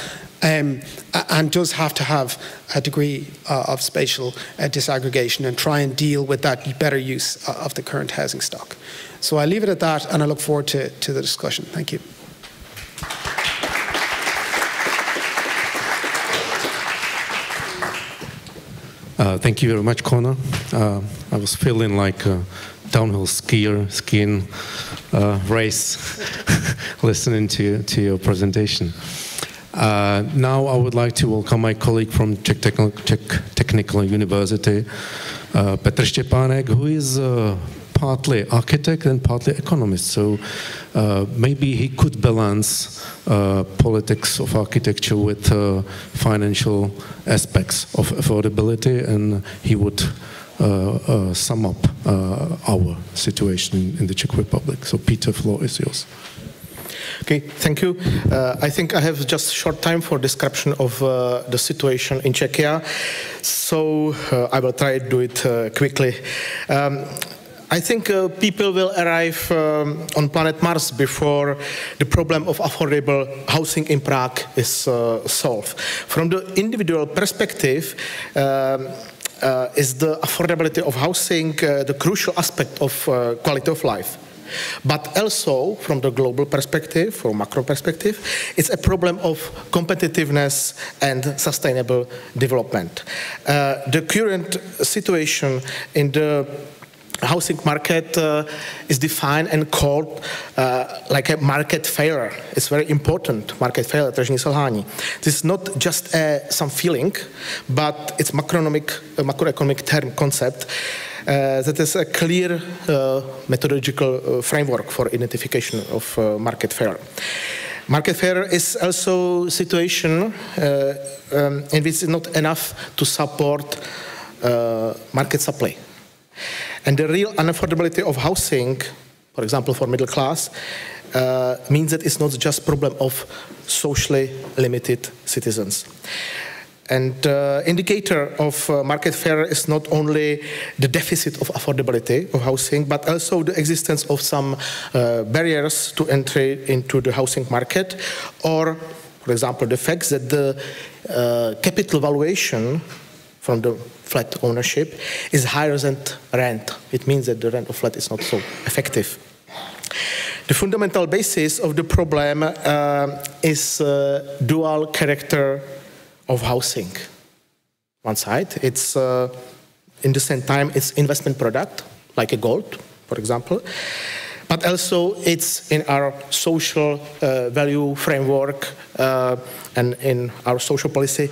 And does have to have a degree of spatial disaggregation and try and deal with that better use of the current housing stock. So I leave it at that, and I look forward to the discussion. Thank you. Thank you very much, Conor. I was feeling like a downhill skiing race listening to your presentation. Now I would like to welcome my colleague from Czech Technical University, Petr Štěpánek, who is partly architect and partly economist. So maybe he could balance politics of architecture with financial aspects of affordability, and he would sum up our situation in the Czech Republic. So Peter, floor is yours. Okay, thank you. I think I have just short time for description of the situation in Czechia, so I will try to do it quickly. I think people will arrive on planet Mars before the problem of affordable housing in Prague is solved. From the individual perspective, is the affordability of housing the crucial aspect of quality of life. But also, from the global perspective, from macro perspective, it's a problem of competitiveness and sustainable development. The current situation in the housing market is defined and called like a market failure. It's very important, market failure, tržní selhání. This is not just some feeling, but it's macroeconomic term concept. that is a clear methodological framework for identification of market failure. Market failure is also a situation in which it's not enough to support market supply. And the real unaffordability of housing, for example, for middle class, means that it's not just a problem of socially limited citizens. And indicator of market failure is not only the deficit of affordability of housing, but also the existence of some barriers to entry into the housing market, or, for example, the fact that the capital valuation from the flat ownership is higher than rent. It means that the rent of flat is not so effective. The fundamental basis of the problem is dual character of housing. One side, it's in the same time it's investment product, like a gold, for example, but also it's in our social value framework and in our social policy.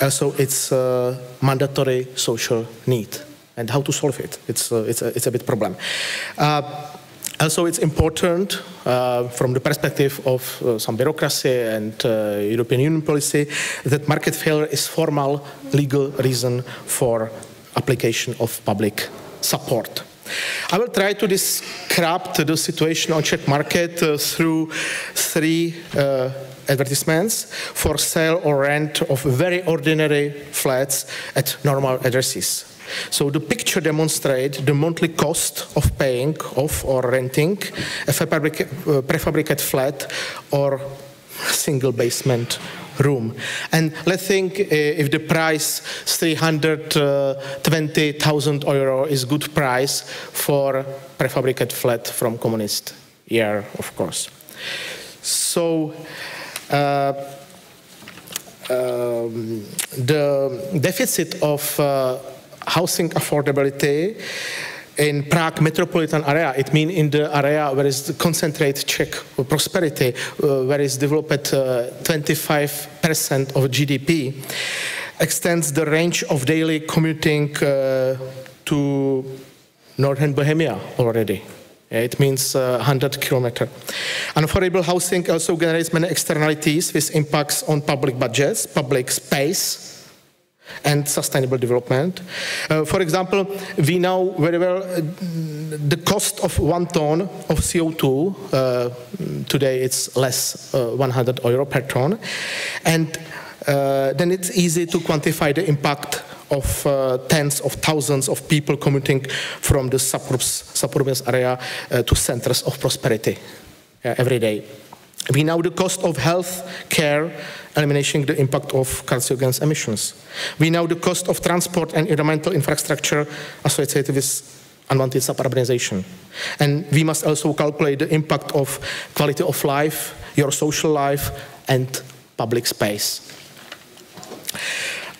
Also, it's a mandatory social need, and how to solve it? It's a big problem. Also, it's important from the perspective of some bureaucracy and European Union policy that market failure is formal legal reason for application of public support. I will try to describe the situation on Czech market through three advertisements for sale or rent of very ordinary flats at normal addresses. So the picture demonstrates the monthly cost of paying off or renting a prefabricated flat or single basement room. And let's think if the price 320,000 euro is good price for prefabricated flat from communist year, of course. So the deficit of housing affordability in Prague metropolitan area, it means in the area where is the concentrated Czech prosperity, where is developed 25% of GDP, extends the range of daily commuting to northern Bohemia already. It means 100 kilometers. Unaffordable housing also generates many externalities with impacts on public budgets, public space, and sustainable development. For example, we know very well the cost of 1 ton of CO2. Today it's less 100 euro per ton. And then it's easy to quantify the impact of tens of thousands of people commuting from the suburban area to centers of prosperity every day. We know the cost of health care, eliminating the impact of carcinogen emissions. We know the cost of transport and environmental infrastructure associated with unwanted suburbanization. And we must also calculate the impact of quality of life, your social life, and public space.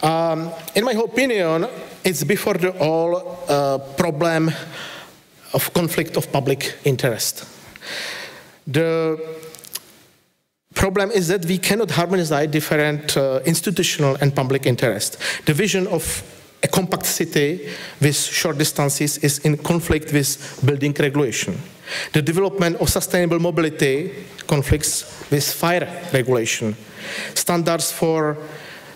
In my opinion, it's before the all problem of conflict of public interest. The problem is that we cannot harmonize different institutional and public interest. The vision of a compact city with short distances is in conflict with building regulation. The development of sustainable mobility conflicts with fire regulation. Standards for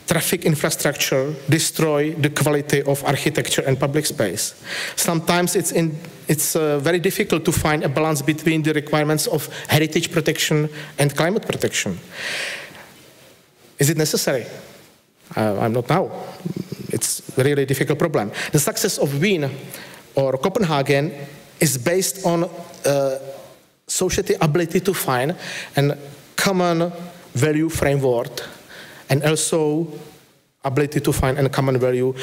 traffic infrastructure destroy the quality of architecture and public space. Sometimes it's very difficult to find a balance between the requirements of heritage protection and climate protection. Is it necessary? I'm not now. It's a really difficult problem. The success of Wien or Copenhagen is based on society ability to find a common value framework and also ability to find a common value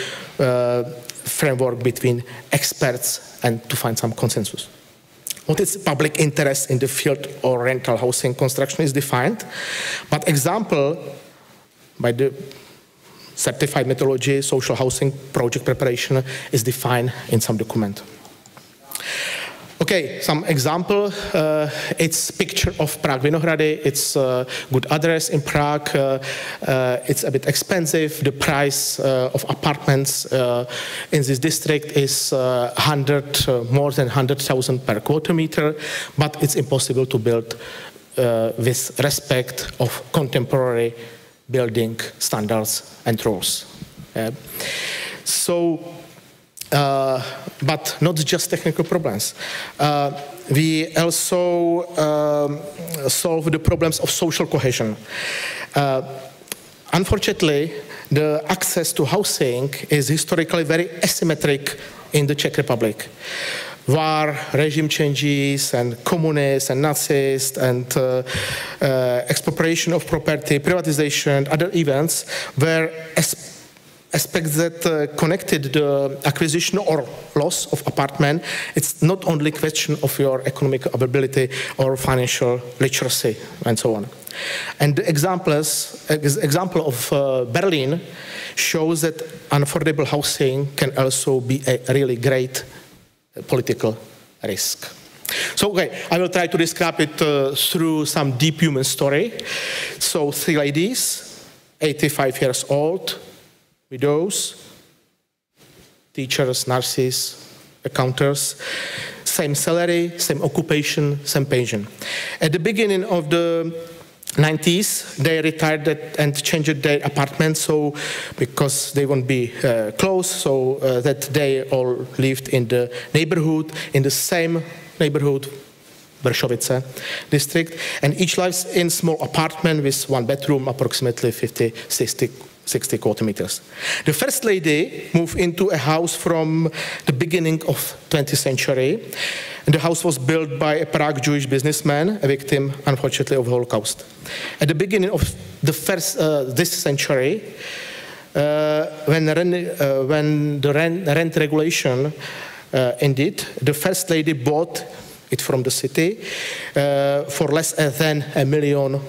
framework between experts and to find some consensus. What is public interest in the field or rental housing construction is defined, but example by the certified methodology, social housing project preparation is defined in some document. Okay, some example. It's picture of Prague Vinohrady. It's a good address in Prague. It's a bit expensive. The price of apartments in this district is more than 100,000 per quarter meter, but it's impossible to build with respect of contemporary building standards and rules. But not just technical problems. We also solve the problems of social cohesion. Unfortunately, the access to housing is historically very asymmetric in the Czech Republic. War, regime changes, and communists and Nazis, and expropriation of property, privatization, other events were aspects that connected the acquisition or loss of apartment. It's not only a question of your economic ability or financial literacy and so on. And the example of Berlin shows that unaffordable housing can also be a really great political risk. So, okay, I will try to describe it through some deep human story. So, 3 ladies, 85 years old, widows, teachers, nurses, accountants, same salary, same occupation, same pension. At the beginning of the 90s, they retired and changed their apartment, so because they won't be close, so that they all lived in the neighborhood, in the same neighborhood, Vršovice district, and each lives in small apartment with 1 bedroom, approximately 50, 60 quarter meters. The first lady moved into a house from the beginning of 20th century. And the house was built by a Prague Jewish businessman, a victim, unfortunately, of Holocaust. At the beginning of this century, when the rent regulation ended, the first lady bought it from the city for less than €1 million.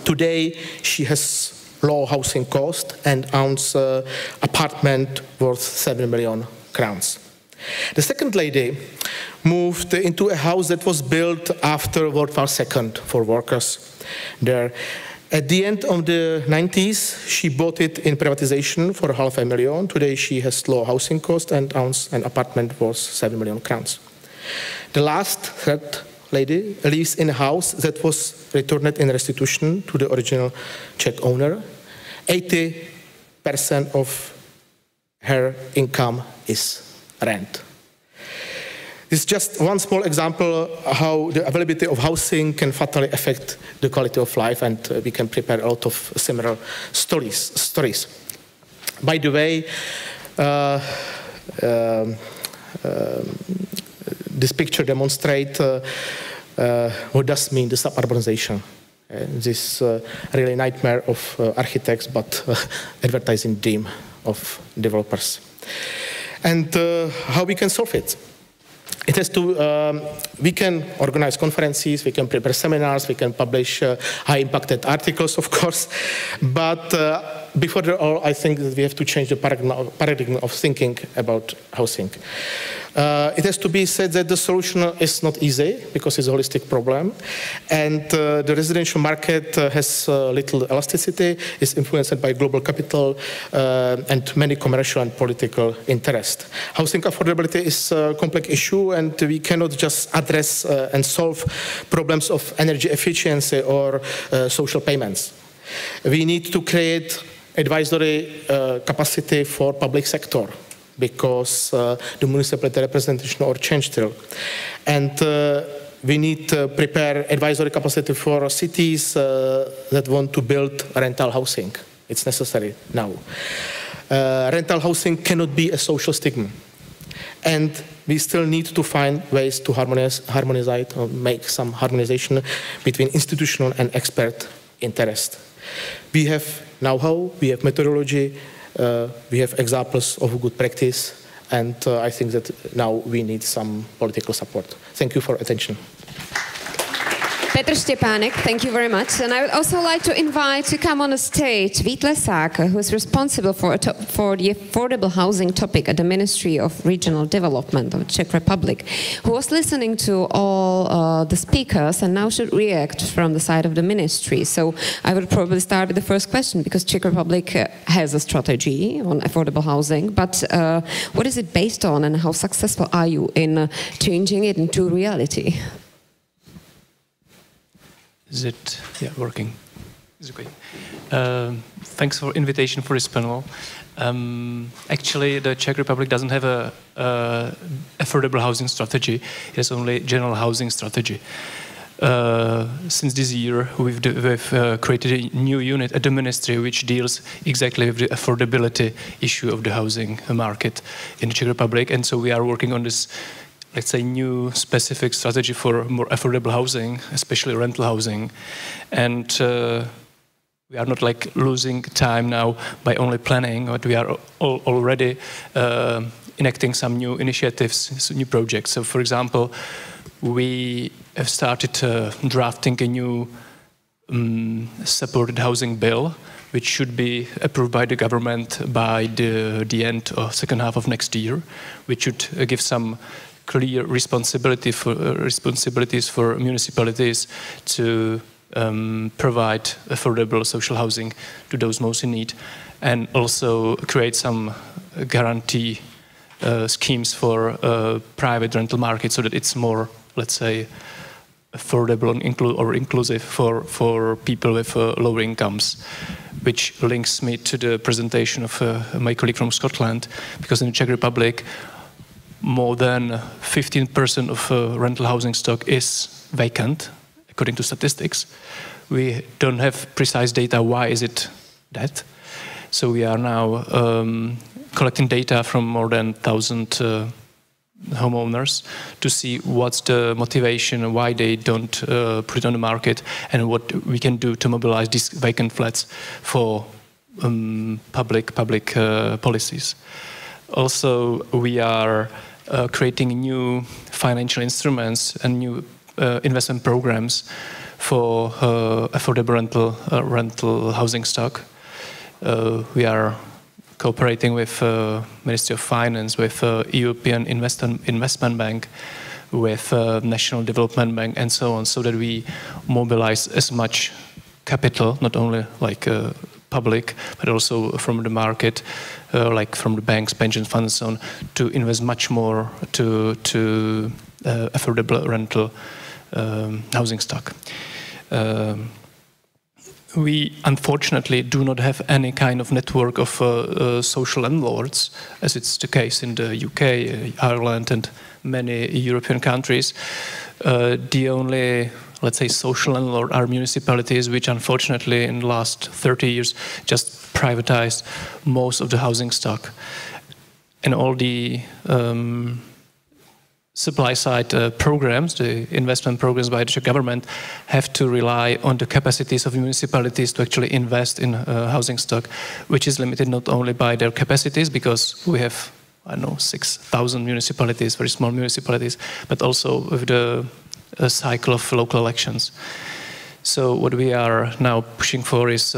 Today, she has low housing cost and owns an apartment worth 7 million crowns. The second lady moved into a house that was built after World War II for workers there. At the end of the 90s, she bought it in privatization for $500,000. Today, she has low housing cost and owns an apartment worth 7 million crowns. The last, third lady, lives in a house that was returned in restitution to the original Czech owner. 80% of her income is rent. This is just one small example how the availability of housing can fatally affect the quality of life, and we can prepare a lot of similar stories. By the way, this picture demonstrates what does mean the suburbanization. This really nightmare of architects, but advertising dream of developers. And how we can solve it? It has to, we can organize conferences, we can prepare seminars, we can publish high-impacted articles, of course, but before all, I think that we have to change the paradigm of thinking about housing. It has to be said that the solution is not easy because it's a holistic problem, and the residential market has little elasticity, is influenced by global capital and many commercial and political interests. Housing affordability is a complex issue, and we cannot just address and solve problems of energy efficiency or social payments. We need to create advisory capacity for public sector, because the municipality representation or change still. And we need to prepare advisory capacity for cities that want to build rental housing. It's necessary now. Rental housing cannot be a social stigma. And we still need to find ways to harmonize or make some harmonization between institutional and expert interest. We have know-how, we have methodology, we have examples of good practice, and I think that now we need some political support. Thank you for attention. Petr Štěpánek, thank you very much. And I would also like to invite to come on the stage Vít Lesák, who is responsible for the affordable housing topic at the Ministry of Regional Development of the Czech Republic, who was listening to all the speakers and now should react from the side of the ministry. So I would probably start with the first question, because Czech Republic has a strategy on affordable housing, but what is it based on and how successful are you in changing it into reality? Is it working? Is it okay? Thanks for invitation for this panel. Actually, the Czech Republic doesn't have a affordable housing strategy. It has only general housing strategy. Since this year, we've created a new unit at the ministry which deals exactly with the affordability issue of the housing market in the Czech Republic, and so we are working on this, let's say, new specific strategy for more affordable housing, especially rental housing. And we are not like losing time now by only planning, but we are already enacting some new initiatives, some new projects. So, for example, we have started drafting a new supported housing bill, which should be approved by the government by the end or second half of next year, which should give some clear responsibilities for municipalities to provide affordable social housing to those most in need, and also create some guarantee schemes for private rental market so that it's more, let's say, affordable and inclusive for people with lower incomes, which links me to the presentation of my colleague from Scotland, because in the Czech Republic, more than 15% of rental housing stock is vacant, according to statistics. We don't have precise data why is it that. So we are now collecting data from more than 1,000 homeowners to see what's the motivation and why they don't put it on the market, and what we can do to mobilize these vacant flats for public policies. Also, we are creating new financial instruments and new investment programs for affordable rental housing stock. We are cooperating with Ministry of Finance, with European Investment Bank, with National Development Bank, and so on, so that we mobilize as much capital, not only like public, but also from the market, like from the banks, pension funds, and so on, to invest much more to affordable rental housing stock. We unfortunately do not have any kind of network of social landlords, as it's the case in the UK, Ireland, and many European countries. The only, let's say, social landlord are municipalities, which unfortunately in the last 30 years just privatized most of the housing stock. And all the supply side programs, the investment programs by the Czech government, have to rely on the capacities of municipalities to actually invest in housing stock, which is limited not only by their capacities, because we have, I don't know, 6,000 municipalities, very small municipalities, but also with the cycle of local elections. So what we are now pushing for is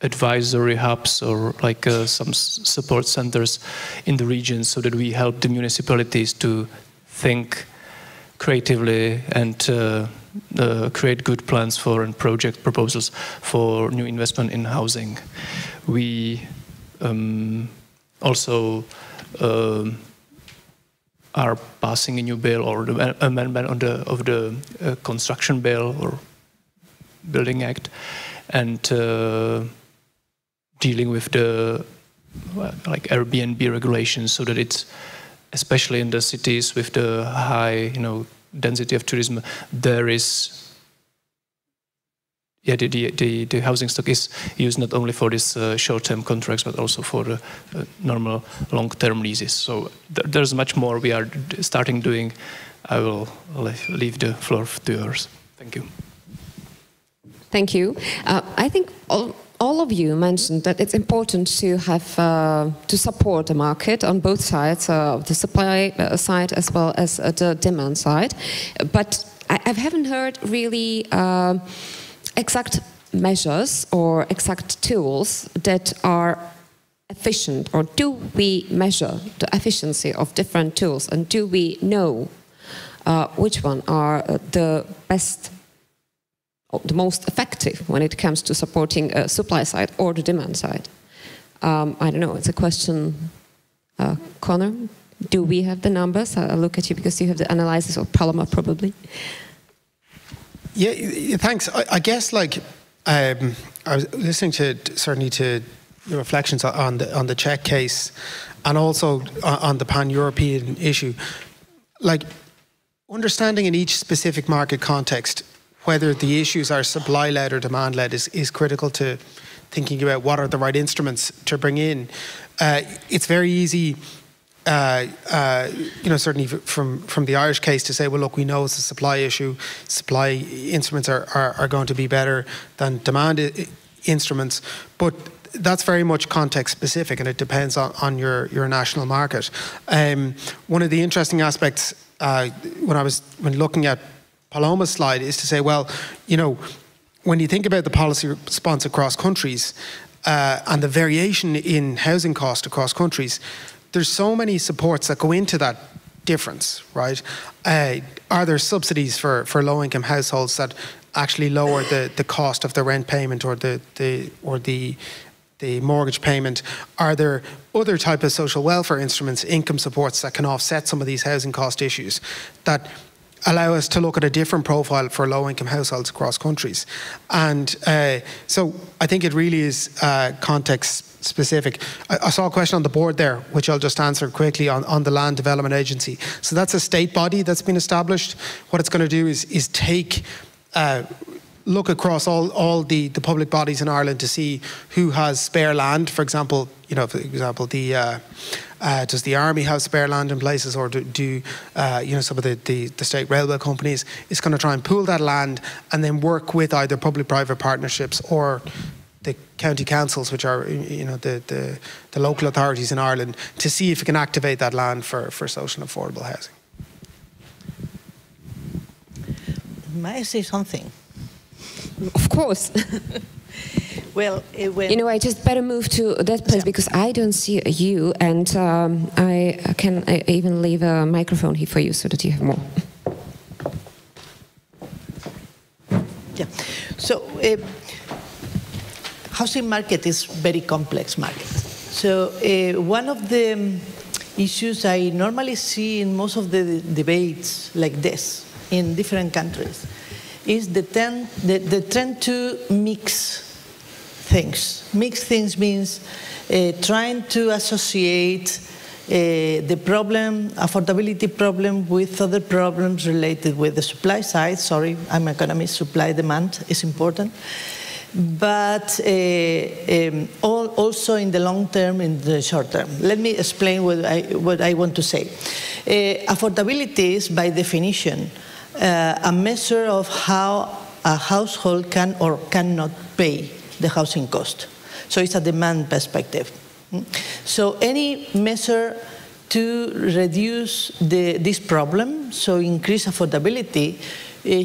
advisory hubs, or like some support centers in the region, so that we help the municipalities to think creatively and create good plans for and project proposals for new investment in housing. We also are passing a new bill, or the amendment of the construction bill or building act, and dealing with the like Airbnb regulations, so that it's, especially in the cities with the high density of tourism, there is the housing stock is used not only for this short-term contracts, but also for the normal long-term leases. So there's much more we are starting doing. I will leave the floor to yours. Thank you. Thank you. I think all of you mentioned that it's important to have to support the market on both sides, the supply side as well as the demand side. But I haven't heard really exact measures or exact tools that are efficient, or do we measure the efficiency of different tools, and do we know which one are the best, or the most effective when it comes to supporting a supply side or the demand side? I don't know, it's a question. Connor, do we have the numbers? I'll look at you because you have the analysis, or Paloma probably. Yeah, thanks. I guess like I was listening to certainly to your reflections on the Czech case, and also on the pan-European issue. Like understanding in each specific market context whether the issues are supply-led or demand-led is critical to thinking about what are the right instruments to bring in. It's very easy, certainly from the Irish case, to say, well, look, we know it's a supply issue. Supply instruments are going to be better than demand instruments, but that's very much context specific, and it depends on your national market. One of the interesting aspects when looking at Paloma's slide is to say, well, when you think about the policy response across countries and the variation in housing cost across countries, there's so many supports that go into that difference, right? Are there subsidies for low-income households that actually lower the cost of the rent payment or the mortgage payment? Are there other type of social welfare instruments, income supports, that can offset some of these housing cost issues, that allow us to look at a different profile for low-income households across countries? And so I think it really is context specific. I saw a question on the board there, which I'll just answer quickly, on the Land Development Agency. So that's a state body that's been established. What it's going to do is look across all the public bodies in Ireland to see who has spare land. For example, does the army have spare land in places, or do some of the state railway companies? It's going to try and pool that land and then work with either public-private partnerships or the county councils, which are the local authorities in Ireland, to see if it can activate that land for social and affordable housing. May I say something? Of course. Well, I just better move to that place because I don't see you, and I can even leave a microphone here for you so that you have more. Yeah. So, housing market is very complex market. So, one of the issues I normally see in most of the debates like this in different countries is the trend to mix things. Mix things means trying to associate the affordability problem, with other problems related with the supply side. Sorry, I'm an economist, supply demand is important. But also in the long term, in the short term. Let me explain what I want to say. Affordability is, by definition, a measure of how a household can or cannot pay the housing cost. So it's a demand perspective. So any measure to reduce this problem, so increase affordability,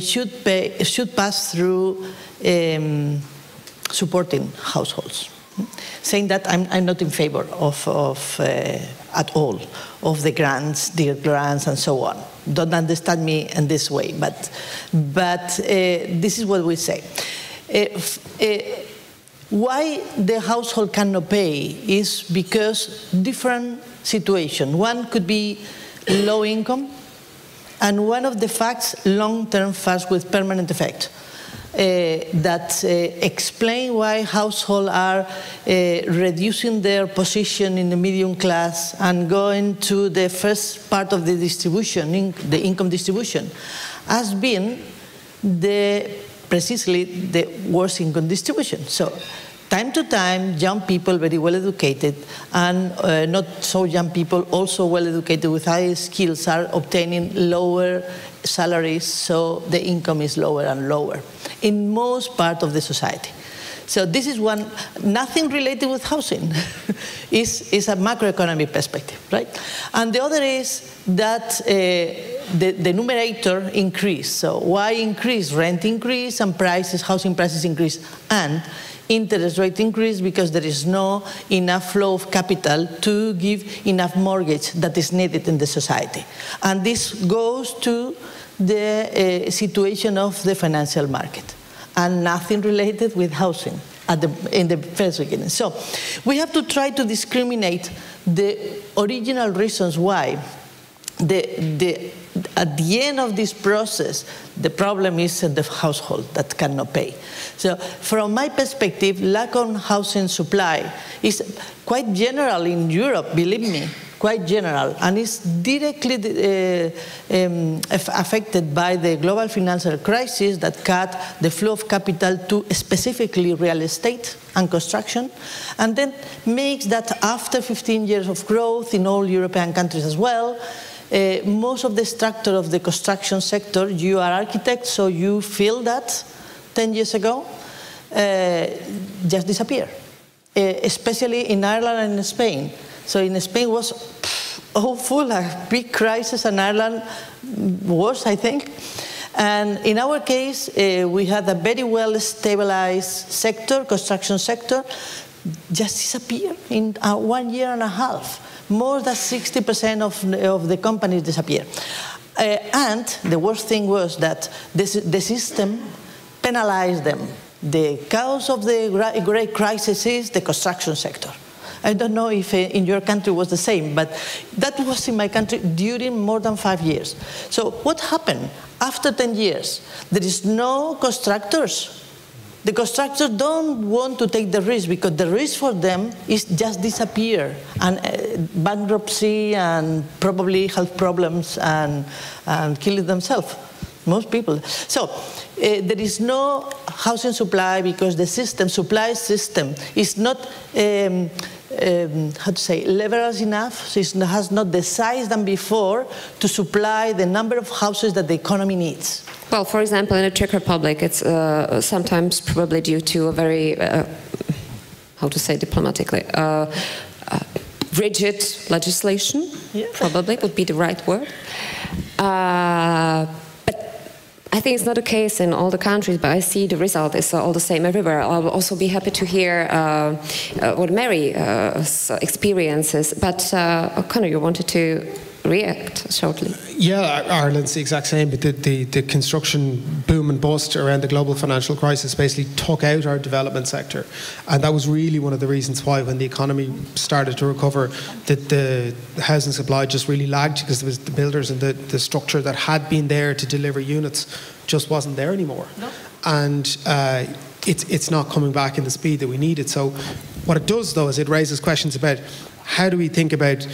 should pass through supporting households. Saying that, I'm not in favor of at all of the grants, dear grants, and so on. Don't understand me in this way, but this is what we say. Why the household cannot pay is because different situation. One could be low income, and one of the facts, long-term facts with permanent effect, that explain why households are reducing their position in the medium class and going to the first part of the distribution, the income distribution, has been precisely the worst income distribution. So, time to time, young people, very well educated, and not so young people, also well educated with high skills, are obtaining lower salaries, so the income is lower and lower in most part of the society. So this is one, nothing related with housing, is a macroeconomic perspective, right? And the other is that the numerator increase. So why increase? Rent increase and prices, housing prices increase, and interest rate increase because there is no enough flow of capital to give enough mortgage that is needed in the society. And this goes to the situation of the financial market, and nothing related with housing in the first beginning. So we have to try to discriminate the original reasons why at the end of this process, the problem is the household that cannot pay. So from my perspective, lack of housing supply is quite general in Europe, believe me, quite general, and is directly affected by the global financial crisis that cut the flow of capital to specifically real estate and construction, and then makes that after 15 years of growth in all European countries as well, most of the structure of the construction sector, you are architects, so you feel that 10 years ago, just disappear, especially in Ireland and Spain. So in Spain was awful, a big crisis, and Ireland worse, I think. And in our case, we had a very well stabilized sector, construction sector, just disappear in 1 year and a half. More than 60% of the companies disappear. And the worst thing was that the system penalized them. The cause of the great crisis is the construction sector. I don't know if in your country was the same, but that was in my country during more than 5 years. So what happened? After 10 years, there is no constructors. The constructors don't want to take the risk because the risk for them is just disappear and bankruptcy and probably health problems and killing themselves, most people. So there is no housing supply because the supply system is not leveraged enough, so it has not the size than before to supply the number of houses that the economy needs. Well, for example, in the Czech Republic, it's sometimes probably due to a very, how to say diplomatically, rigid legislation, probably would be the right word. I think it's not the case in all the countries, but I see the result is all the same everywhere. I will also be happy to hear what Mary's experience is. But Conor, you wanted to react shortly. Yeah, Ireland's the exact same, but the construction boom and bust around the global financial crisis basically took out our development sector. And that was really one of the reasons why when the economy started to recover, that the housing supply just really lagged because there was the builders and the structure that had been there to deliver units just wasn't there anymore. No. And it's not coming back in the speed that we needed. So what it does, though, is it raises questions about how do we think about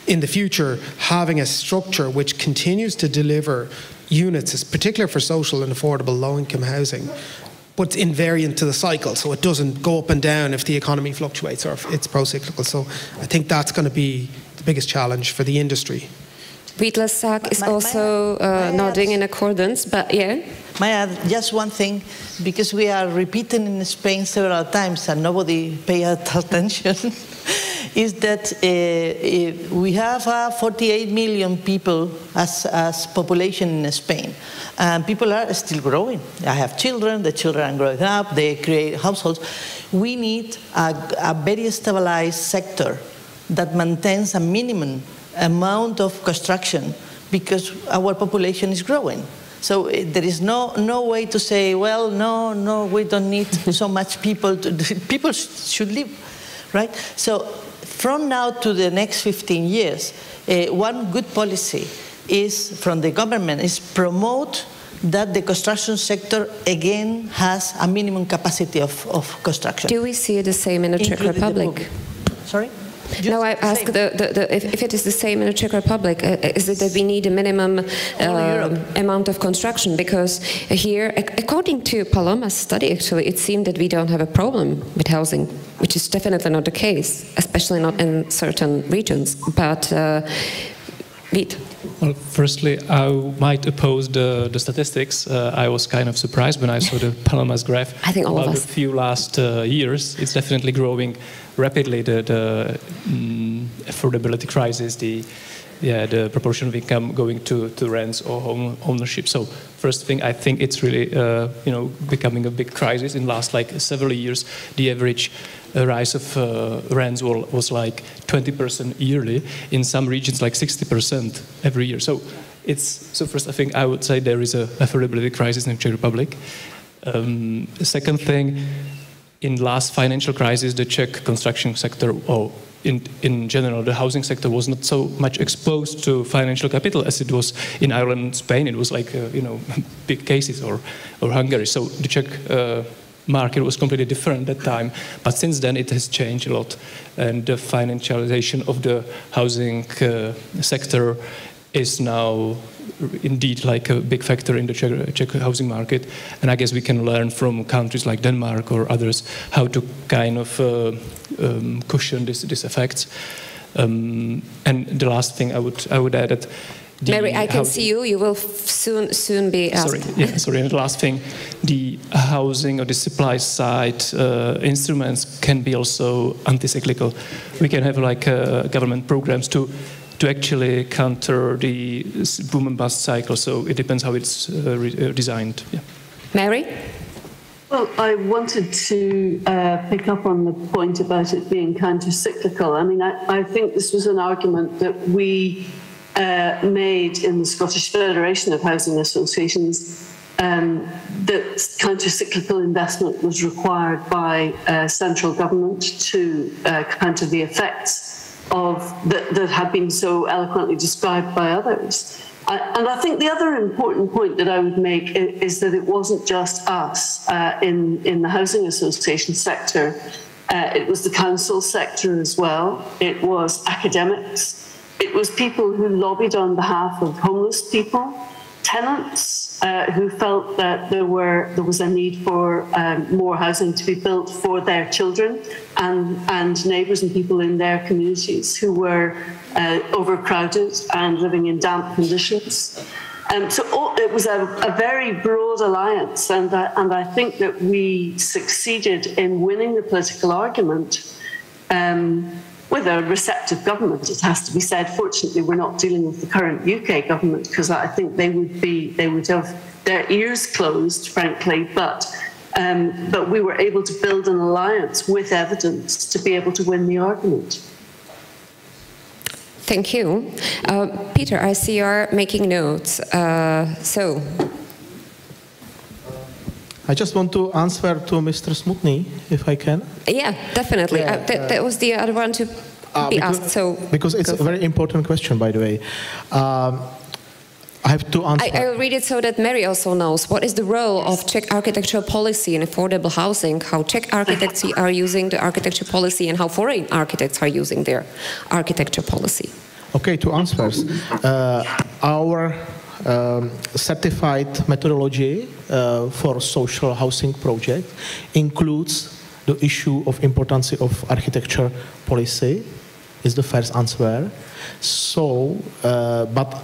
in the future, having a structure which continues to deliver units, particularly for social and affordable low-income housing, but invariant to the cycle, so it doesn't go up and down if the economy fluctuates or if it's pro-cyclical. So I think that's going to be the biggest challenge for the industry. Wietlesak is also nodding in accordance, but yeah. May I add just one thing, because we are repeating in Spain several times and nobody pays attention, is that we have 48 million people as population in Spain. And people are still growing. I have children, the children are growing up, they create households. We need a very stabilized sector that maintains a minimum amount of construction because our population is growing. So there is no way to say, well, no, we don't need so much people. People should live, right? So from now to the next 15 years, one good policy is from the government is promote that the construction sector again has a minimum capacity of construction. Do we see the same in the Czech Republic? Sorry? No, I ask if it is the same in the Czech Republic. Is it that we need a minimum amount of construction? Because here, according to Paloma's study, actually, it seemed that we don't have a problem with housing, which is definitely not the case, especially not in certain regions. But, Well, firstly, I might oppose the statistics. I was kind of surprised when I saw the Paloma's graph. I think all about of us. the few last years. It's definitely growing rapidly. The affordability crisis, the the proportion of income going to rents or home ownership. So first thing, I think it's really becoming a big crisis in the last several years. The average rise of rents was like 20% yearly. In some regions, like 60% every year. So first, I think I would say there is a affordability crisis in the Czech Republic. Second thing, in the last financial crisis, the Czech construction sector, or in general, the housing sector was not so much exposed to financial capital as it was in Ireland and Spain. It was like, big cases, or Hungary. So the Czech market was completely different at that time. But since then, it has changed a lot. And the financialization of the housing sector is now indeed like a big factor in the Czech housing market. And I guess we can learn from countries like Denmark or others how to kind of cushion these effects. And the last thing I would add that Mary, I can see you. You will soon be asked. Sorry. And the last thing, the housing or the supply side instruments can be also anti-cyclical. We can have government programs to actually counter the boom and bust cycle. So it depends how it's designed. Yeah. Mary? Well, I wanted to pick up on the point about it being counter-cyclical. I mean, I think this was an argument that we made in the Scottish Federation of Housing Associations, that counter-cyclical investment was required by central government to counter the effects of that have been so eloquently described by others. And I think the other important point that I would make is that it wasn't just us in the housing association sector. It was the council sector as well. It was academics. It was people who lobbied on behalf of homeless people, tenants who felt that there was a need for more housing to be built for their children, and neighbours and people in their communities who were overcrowded and living in damp conditions. So it was a very broad alliance, and I think that we succeeded in winning the political argument with a receptive government, it has to be said. Fortunately, we're not dealing with the current UK government, because I think they would have their ears closed, frankly. But we were able to build an alliance with evidence to be able to win the argument. Thank you. Peter, I see you're making notes. I just want to answer to Mr. Smutny, if I can. Yeah, definitely. That was the other one to be asked. So because it's a very important question, by the way. I have to answer. I will read it so that Mary also knows. What is the role of Czech architectural policy in affordable housing? How Czech architects are using the architecture policy, and how foreign architects are using their architecture policy? Okay, two answers. Our certified methodology for social housing project includes the issue of importance of architecture policy, is the first answer. So, but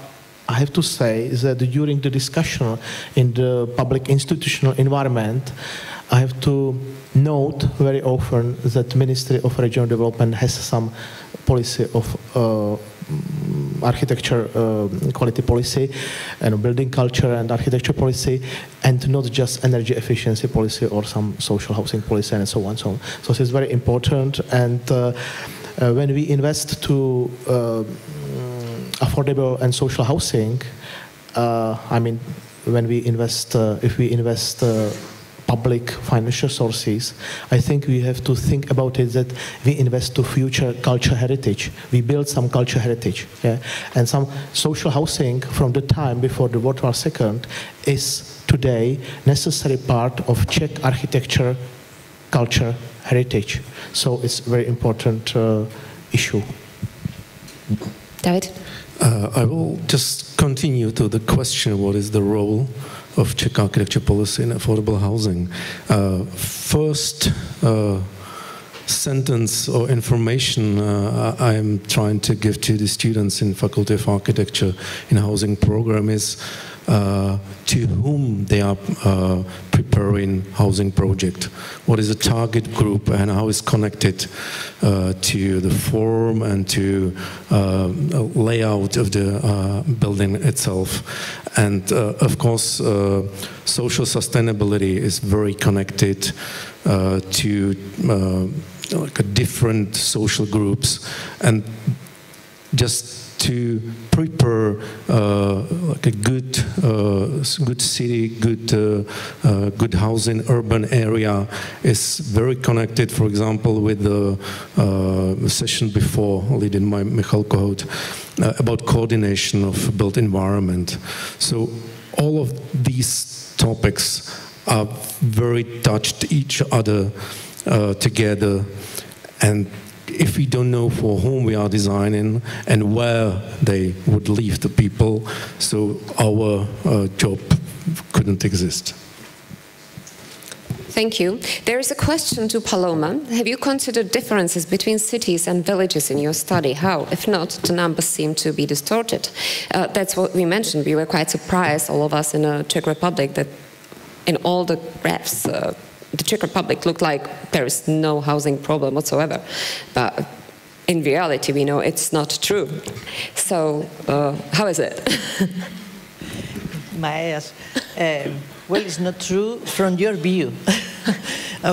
I have to say that during the discussion in the public institutional environment, I have to note very often that Ministry of Regional Development has some policy of architecture quality policy and building culture and architecture policy, and not just energy efficiency policy or some social housing policy and so on. So this is very important. And when we invest to affordable and social housing, I mean, when we invest, if we invest public financial sources, I think we have to think about it that we invest to future culture heritage. We build some culture heritage, yeah? And some social housing from the time before the World War II is today necessary part of Czech architecture culture heritage. So it's a very important issue. David? I will just continue to the question, what is the role of Czech architecture policy in affordable housing? First sentence or information I am trying to give to the students in Faculty of Architecture in housing program is to whom they are preparing housing project. What is the target group and how it's connected to the form and to layout of the building itself. And of course, social sustainability is very connected to like different social groups, and just to prepare like a good city, good housing, urban area is very connected. For example, with the session before, leading by Michal Kohut, about coordination of built environment. So all of these topics are very touched each other together, and if we don't know for whom we are designing and where they would leave the people, so our job couldn't exist. Thank you. There is a question to Paloma. Have you considered differences between cities and villages in your study? How? If not, the numbers seem to be distorted. That's what we mentioned. We were quite surprised, all of us in the Czech Republic, that in all the graphs, the Czech Republic looked like there is no housing problem whatsoever. But in reality, we know it's not true. So, how is it? May I ask? Well, it's not true from your view.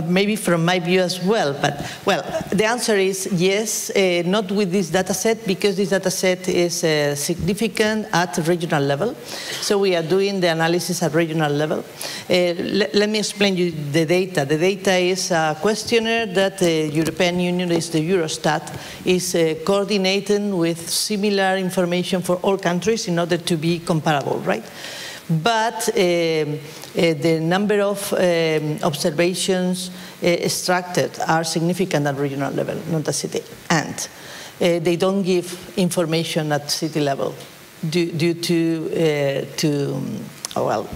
Maybe from my view as well, but well, the answer is yes, not with this data set, because this data set is significant at regional level. So we are doing the analysis at regional level. Let me explain you the data. The data is a questionnaire that the European Union, is the Eurostat, is coordinating with similar information for all countries in order to be comparable, right? But the number of observations extracted are significant at regional level, not at city. And they don't give information at city level due to well,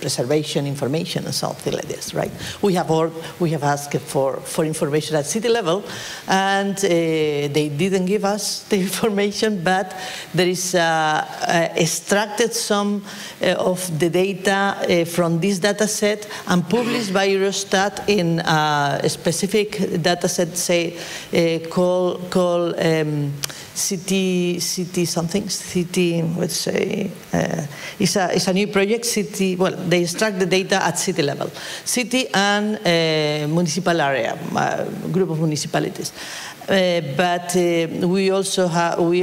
preservation information and something like this, right? We have asked for information at city level, and they didn't give us the information, but there is extracted some of the data from this data set and published by Eurostat in a specific data set, say, called city something, city, let's say, it's a new project, city, well, they extract the data at city level. City and municipal area, group of municipalities. But we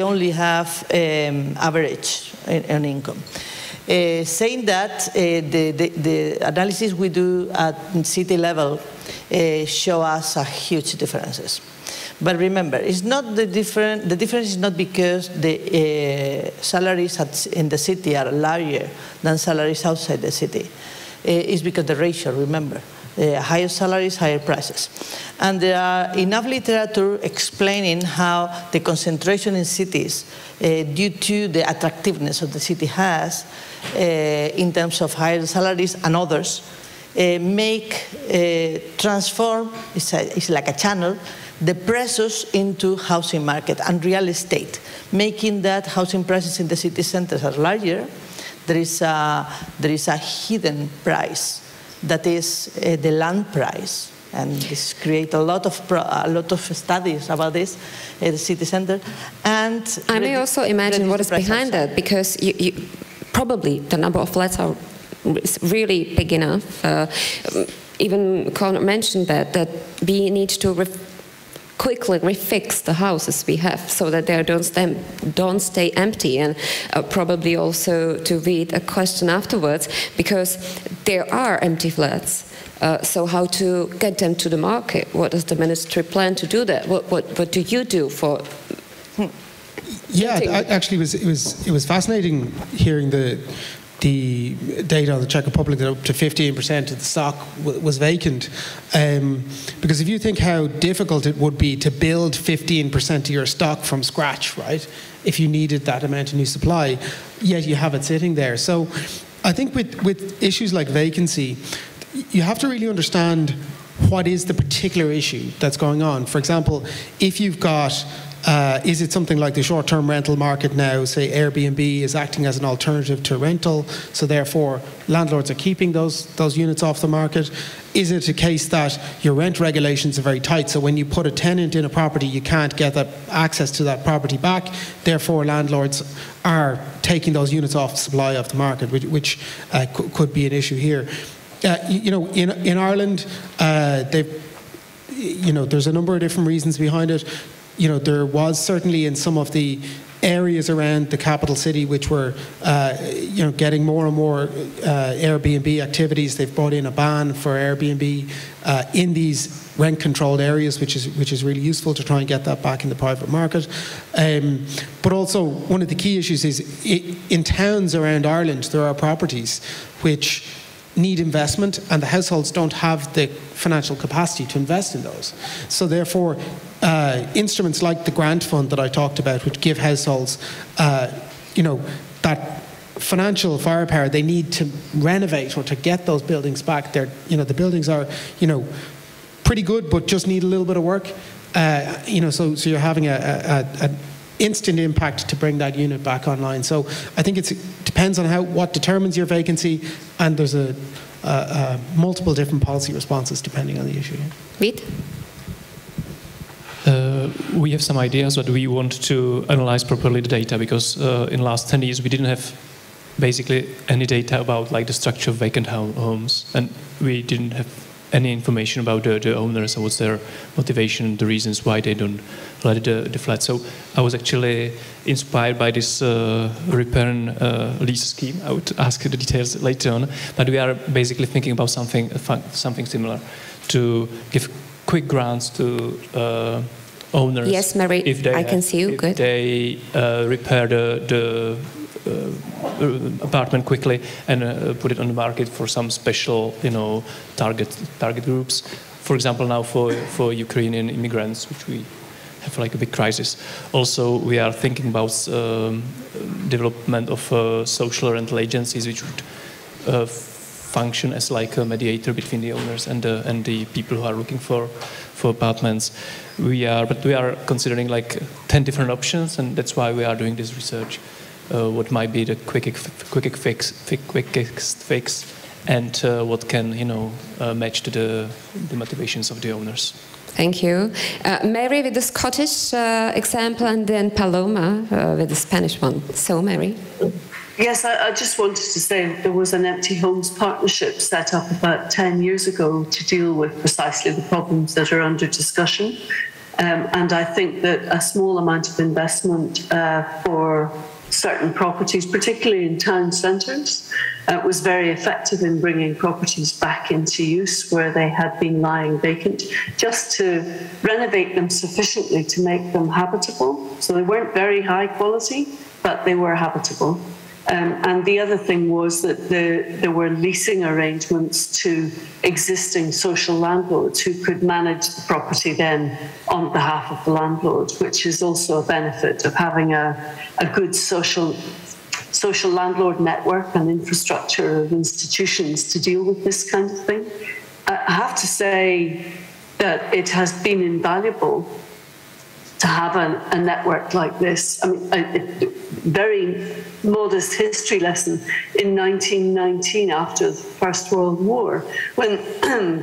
only have average on income. Saying that, the analysis we do at city level show us a huge differences. But remember, it's not the difference is not because the salaries in the city are larger than salaries outside the city. It's because the ratio, remember. Higher salaries, higher prices. And there are enough literature explaining how the concentration in cities, due to the attractiveness of the city has, in terms of higher salaries and others, transform, it's like a channel, the prices into housing market and real estate, making that housing prices in the city centers are larger. There is a hidden price that is the land price, and this creates a lot of studies about this in the city center. And I may also imagine what is behind that, because you probably the number of flats is really big enough. Even Conor mentioned that we need to quickly refix the houses we have so that they don't stay empty, and probably also to read a question afterwards, because there are empty flats. So how to get them to the market? What does the ministry plan to do that? What do you do for? Yeah, actually, it was fascinating hearing the data on the Czech Republic that up to 15% of the stock was vacant. Because if you think how difficult it would be to build 15% of your stock from scratch, right? If you needed that amount of new supply, yet you have it sitting there. So I think with issues like vacancy, you have to really understand what is the particular issue that's going on. For example, if you've got Is it something like the short-term rental market now, say Airbnb is acting as an alternative to rental, so therefore landlords are keeping those units off the market? Is it a case that your rent regulations are very tight, so when you put a tenant in a property you can't get that access to that property back, therefore landlords are taking those units off supply of the market, which could be an issue here. In Ireland, there's a number of different reasons behind it. There was certainly in some of the areas around the capital city which were, getting more and more Airbnb activities. They've brought in a ban for Airbnb in these rent-controlled areas, which is really useful to try and get that back in the private market. But also, one of the key issues is in towns around Ireland, there are properties which need investment, and the households don't have the financial capacity to invest in those. So therefore, instruments like the grant fund that I talked about, which give households, that financial firepower they need to renovate or to get those buildings back. The buildings are, pretty good, but just need a little bit of work. So you're having an instant impact to bring that unit back online. So I think it depends on what determines your vacancy, and there's multiple different policy responses depending on the issue. Reed? We have some ideas, but we want to analyze properly the data, because in the last 10 years we didn't have basically any data about the structure of vacant homes, and we didn't have any information about the owners or what's their motivation, the reasons why they don't let the flat. So I was actually inspired by this repair and lease scheme. I would ask the details later on, but we are basically thinking about something similar, to give quick grants to owners. Yes, Mary, I can see you. Good. They repair the apartment quickly and put it on the market for some special, target groups. For example, now for Ukrainian immigrants, which we have a big crisis. Also, we are thinking about development of social rental agencies, which would function as a mediator between the owners and the people who are looking for apartments. We are considering 10 different options, and that's why we are doing this research. What might be the quickest fix, and what can match to the motivations of the owners. Thank you. Mary with the Scottish example, and then Paloma with the Spanish one. So, Mary. Yes, I just wanted to say there was an Empty Homes partnership set up about 10 years ago to deal with precisely the problems that are under discussion. And I think that a small amount of investment for certain properties, particularly in town centres, was very effective in bringing properties back into use where they had been lying vacant, just to renovate them sufficiently to make them habitable. So they weren't very high quality, but they were habitable. And the other thing was that there were leasing arrangements to existing social landlords who could manage the property then on behalf of the landlord, which is also a benefit of having a good social landlord network and infrastructure of institutions to deal with this kind of thing. I have to say that it has been invaluable to have a network like this. I mean, a very modest history lesson. In 1919, after the First World War, when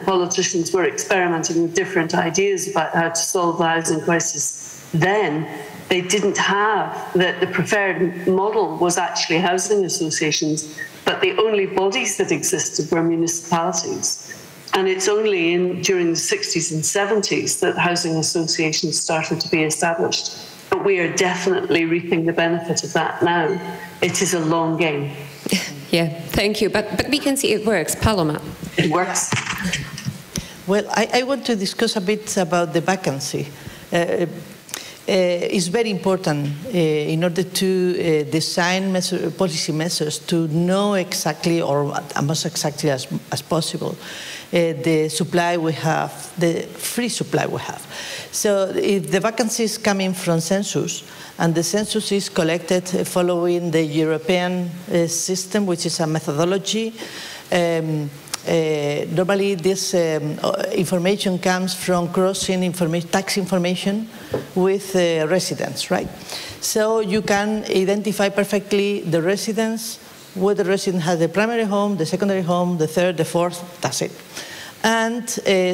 politicians were experimenting with different ideas about how to solve the housing crisis, then they didn't have that. The preferred model was actually housing associations, but the only bodies that existed were municipalities. And it's only during the 60s and 70s that housing associations started to be established. But we are definitely reaping the benefit of that now. It is a long game. Yeah, thank you. But we can see it works. Paloma. It works. Well, I want to discuss a bit about the vacancy. It's very important in order to design policy measures to know exactly, or as much exactly as possible, the supply we have, the free supply we have. So if the vacancy is coming from census, and the census is collected following the European system, which is a methodology, normally this information comes from crossing tax information with residents, right? So you can identify perfectly the residents, whether the resident has the primary home, the secondary home, the third, the fourth, that's it. And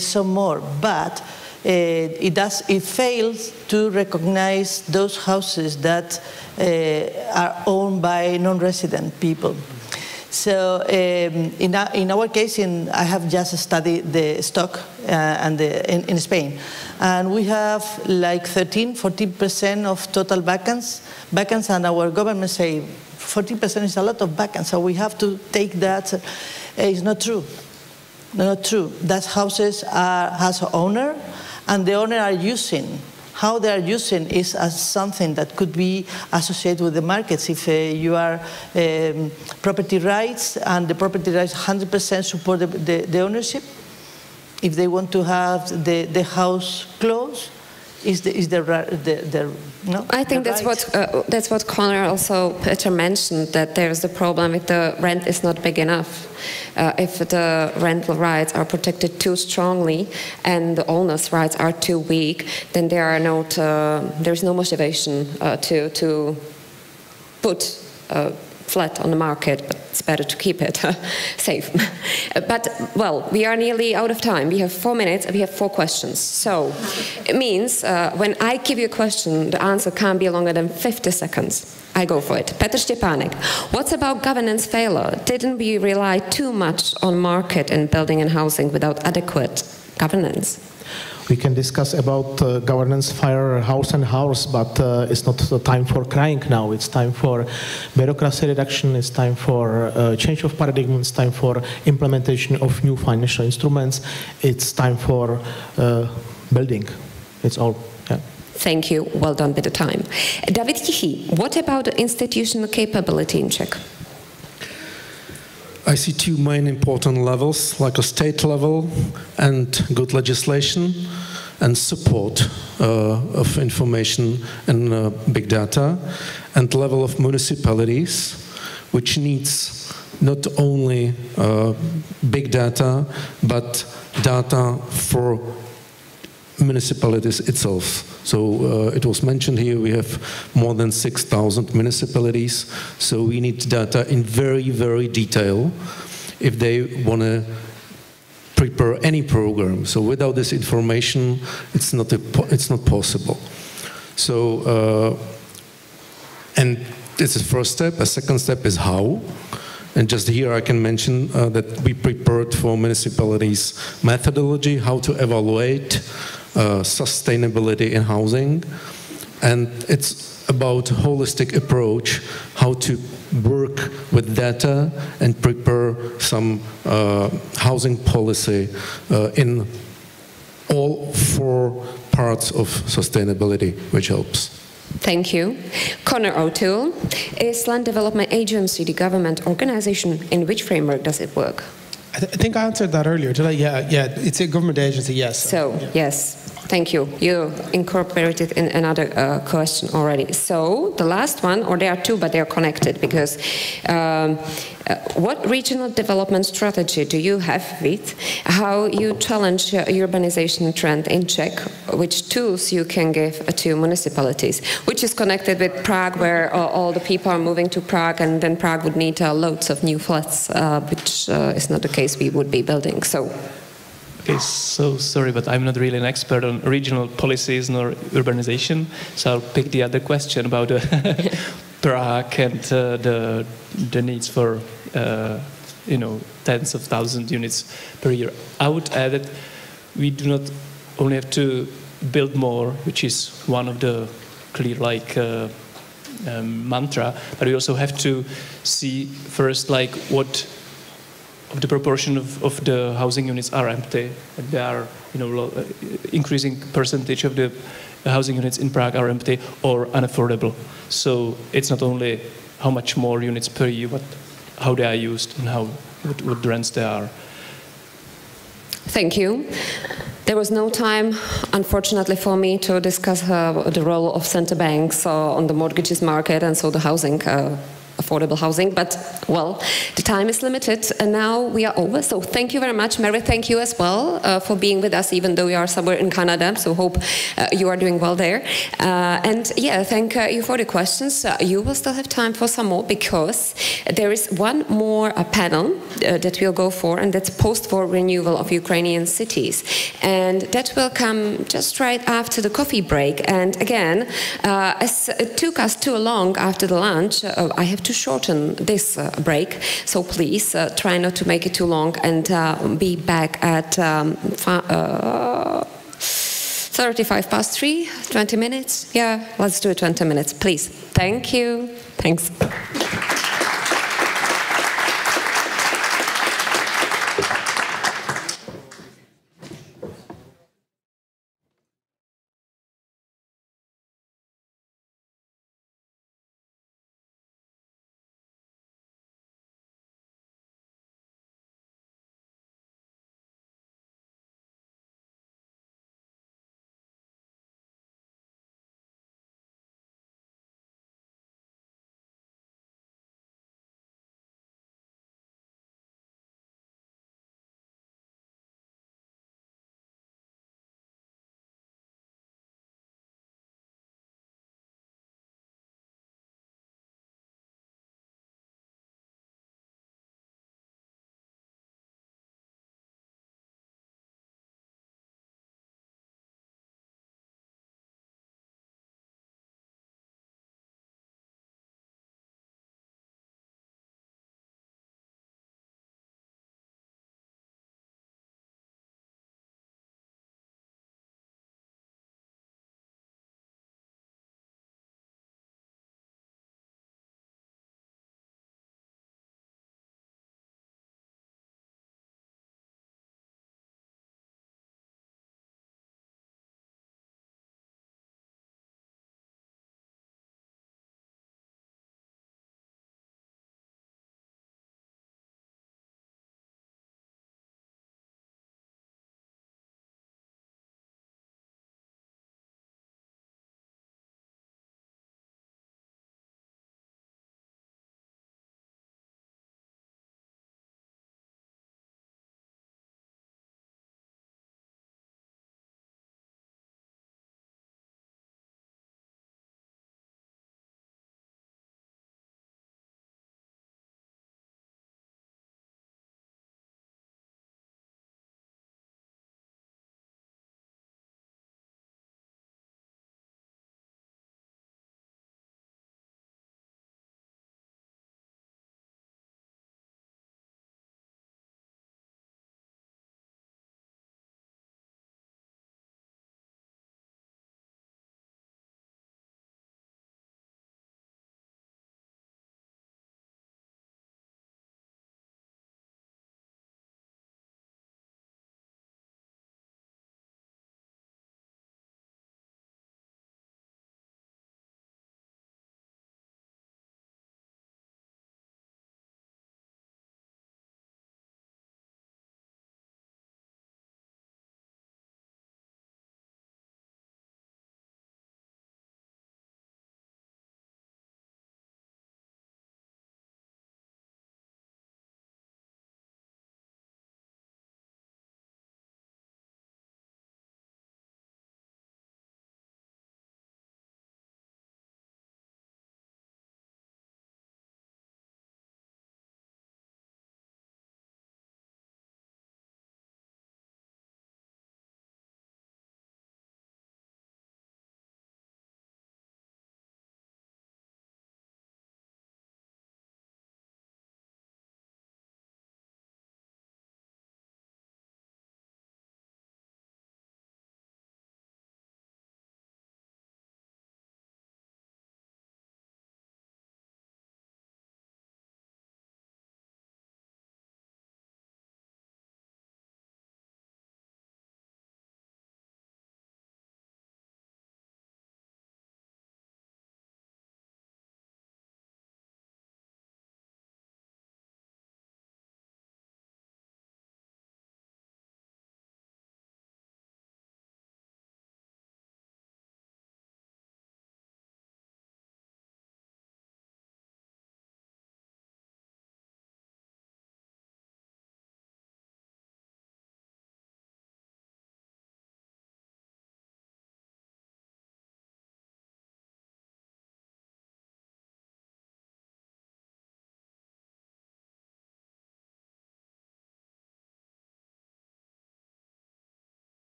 some more, but it fails to recognize those houses that are owned by non-resident people. So in our case, I have just studied the stock in Spain, and we have like 14% of total vacants, and our government say 14% is a lot of vacants, so we have to take that. It's not true. Not true. That houses has an owner, and the owner are using. How they are using is as something that could be associated with the markets. If you are property rights, and the property rights 100% support the ownership, if they want to have the house closed, no? I think that's what Connor also Peter mentioned, that there's the problem if the rent is not big enough. If the rental rights are protected too strongly and the owner's rights are too weak, then there's no motivation to put flat on the market, but it's better to keep it safe. But, well, we are nearly out of time. We have 4 minutes and we have 4 questions. So it means when I give you a question, the answer can't be longer than 50 seconds. I go for it. Petr Štěpánek, what's about governance failure? Didn't we rely too much on market in building and housing without adequate governance? We can discuss about governance, fire, house and house, but it's not the time for crying now. It's time for bureaucracy reduction. It's time for change of paradigm. It's time for implementation of new financial instruments. It's time for building. It's all. Yeah. Thank you. Well done with the time. David Tichý, what about the institutional capability in Czech? I see 2 main important levels, like a state level and good legislation and support of information and big data, and level of municipalities, which needs not only big data, but data for municipalities itself. So it was mentioned here, we have more than 6,000 municipalities, so we need data in very, very detail if they want to prepare any program. So without this information, it's not possible. So, and this is the first step. A second step is how. And just here I can mention that we prepared for municipalities methodology, how to evaluate sustainability in housing, and it's about holistic approach, how to work with data and prepare some housing policy in all 4 parts of sustainability, which helps. Thank you. Conor O'Toole, is Land Development Agency the government organization? In which framework does it work? I think I answered that earlier, did I? Yeah, it's a government agency, yes. So, yeah. Yes, thank you. You incorporated in another question already. So, the last one, or there are 2, but they are connected, because what regional development strategy do you have with how you challenge urbanization trend in Czech, which tools you can give to municipalities, which is connected with Prague, where all the people are moving to Prague, and then Prague would need loads of new flats, which is not the case we would be building. So. Okay, so sorry, but I'm not really an expert on regional policies nor urbanization, so I'll pick the other question about Prague and the needs for tens of thousands units per year. I would add that we do not only have to build more, which is one of the clear mantra, but we also have to see first what of the proportion of the housing units are empty. There are increasing percentage of the housing units in Prague are empty or unaffordable. So it's not only how much more units per year, but how they are used and what rents they are. Thank you. There was no time, unfortunately, for me to discuss the role of central banks on the mortgages market and so the housing affordable housing. But, well, the time is limited, and now we are over. So thank you very much. Mary, thank you as well for being with us, even though we are somewhere in Canada. So hope you are doing well there. And yeah, thank you for the questions. You will still have time for some more, because there is one more panel that we'll go for, and that's post-war renewal of Ukrainian cities. And that will come just right after the coffee break. And again, as it took us too long after the lunch, I have to shorten this break. So please try not to make it too long, and be back at 3:35, 20 minutes. Yeah, let's do it 20 minutes, please. Thank you. Thanks.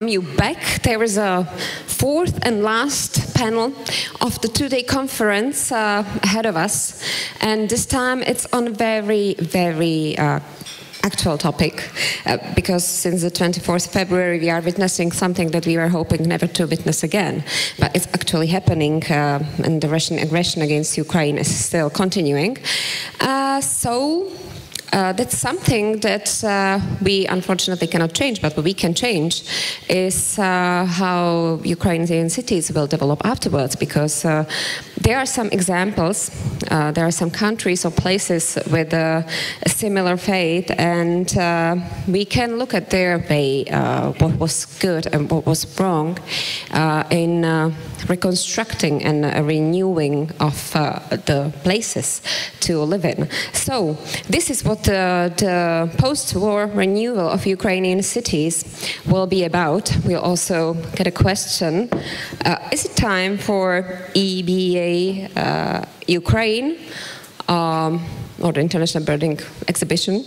You back. There is a fourth and last panel of the two-day conference ahead of us, and this time it's on a very, very actual topic, because since the 24th February we are witnessing something that we were hoping never to witness again, but it's actually happening, and the Russian aggression against Ukraine is still continuing. That's something that we unfortunately cannot change, but what we can change is how Ukrainian cities will develop afterwards, because there are some examples, there are some countries or places with a similar fate, and we can look at their way, what was good and what was wrong in reconstructing and renewing of the places to live in. So this is what the post-war renewal of Ukrainian cities will be about. We'll also get a question. Is it time for EBA Ukraine, or the International Building Exhibition?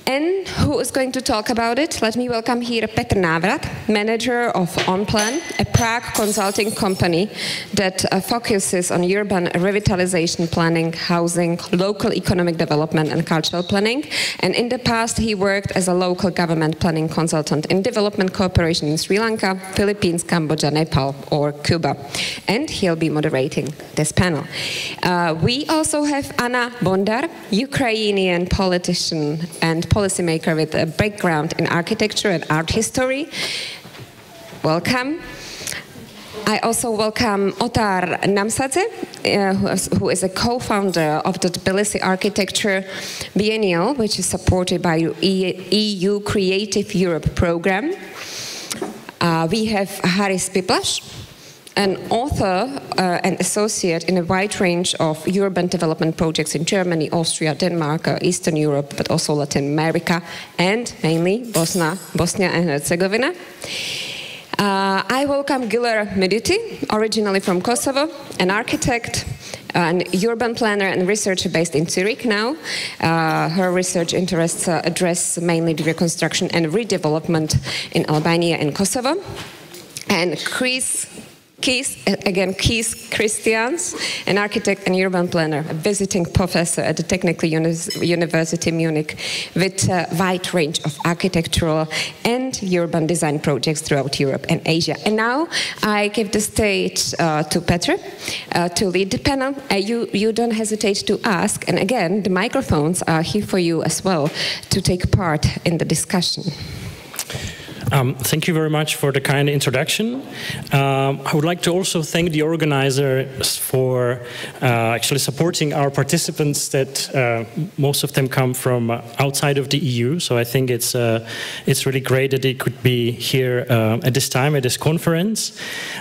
And who is going to talk about it? Let me welcome here Petr Návrat, manager of OnPlan, a Prague consulting company that focuses on urban revitalization planning, housing, local economic development and cultural planning. And in the past, he worked as a local government planning consultant in development cooperation in Sri Lanka, Philippines, Cambodia, Nepal, or Cuba. And he'll be moderating this panel. We also have Anna Bondar, Ukrainian politician and policymaker with a background in architecture and art history. Welcome. I also welcome Otar Namsadze, who is a co-founder of the Tbilisi Architecture Biennial, which is supported by EU Creative Europe program. We have Haris Piplash, an author and associate in a wide range of urban development projects in Germany, Austria, Denmark, Eastern Europe, but also Latin America, and mainly Bosnia and Herzegovina. I welcome Güler Meduti, originally from Kosovo, an architect, an urban planner and researcher based in Zurich now. Her research interests address mainly the reconstruction and redevelopment in Albania and Kosovo. And Kees Christians, an architect and urban planner, a visiting professor at the Technical University Munich with a wide range of architectural and urban design projects throughout Europe and Asia. And now I give the stage to Petr to lead the panel. You don't hesitate to ask, and again, the microphones are here for you as well to take part in the discussion. Thank you very much for the kind introduction. I would like to also thank the organizers for actually supporting our participants, that most of them come from outside of the EU. So I think it's really great that they could be here at this time, at this conference,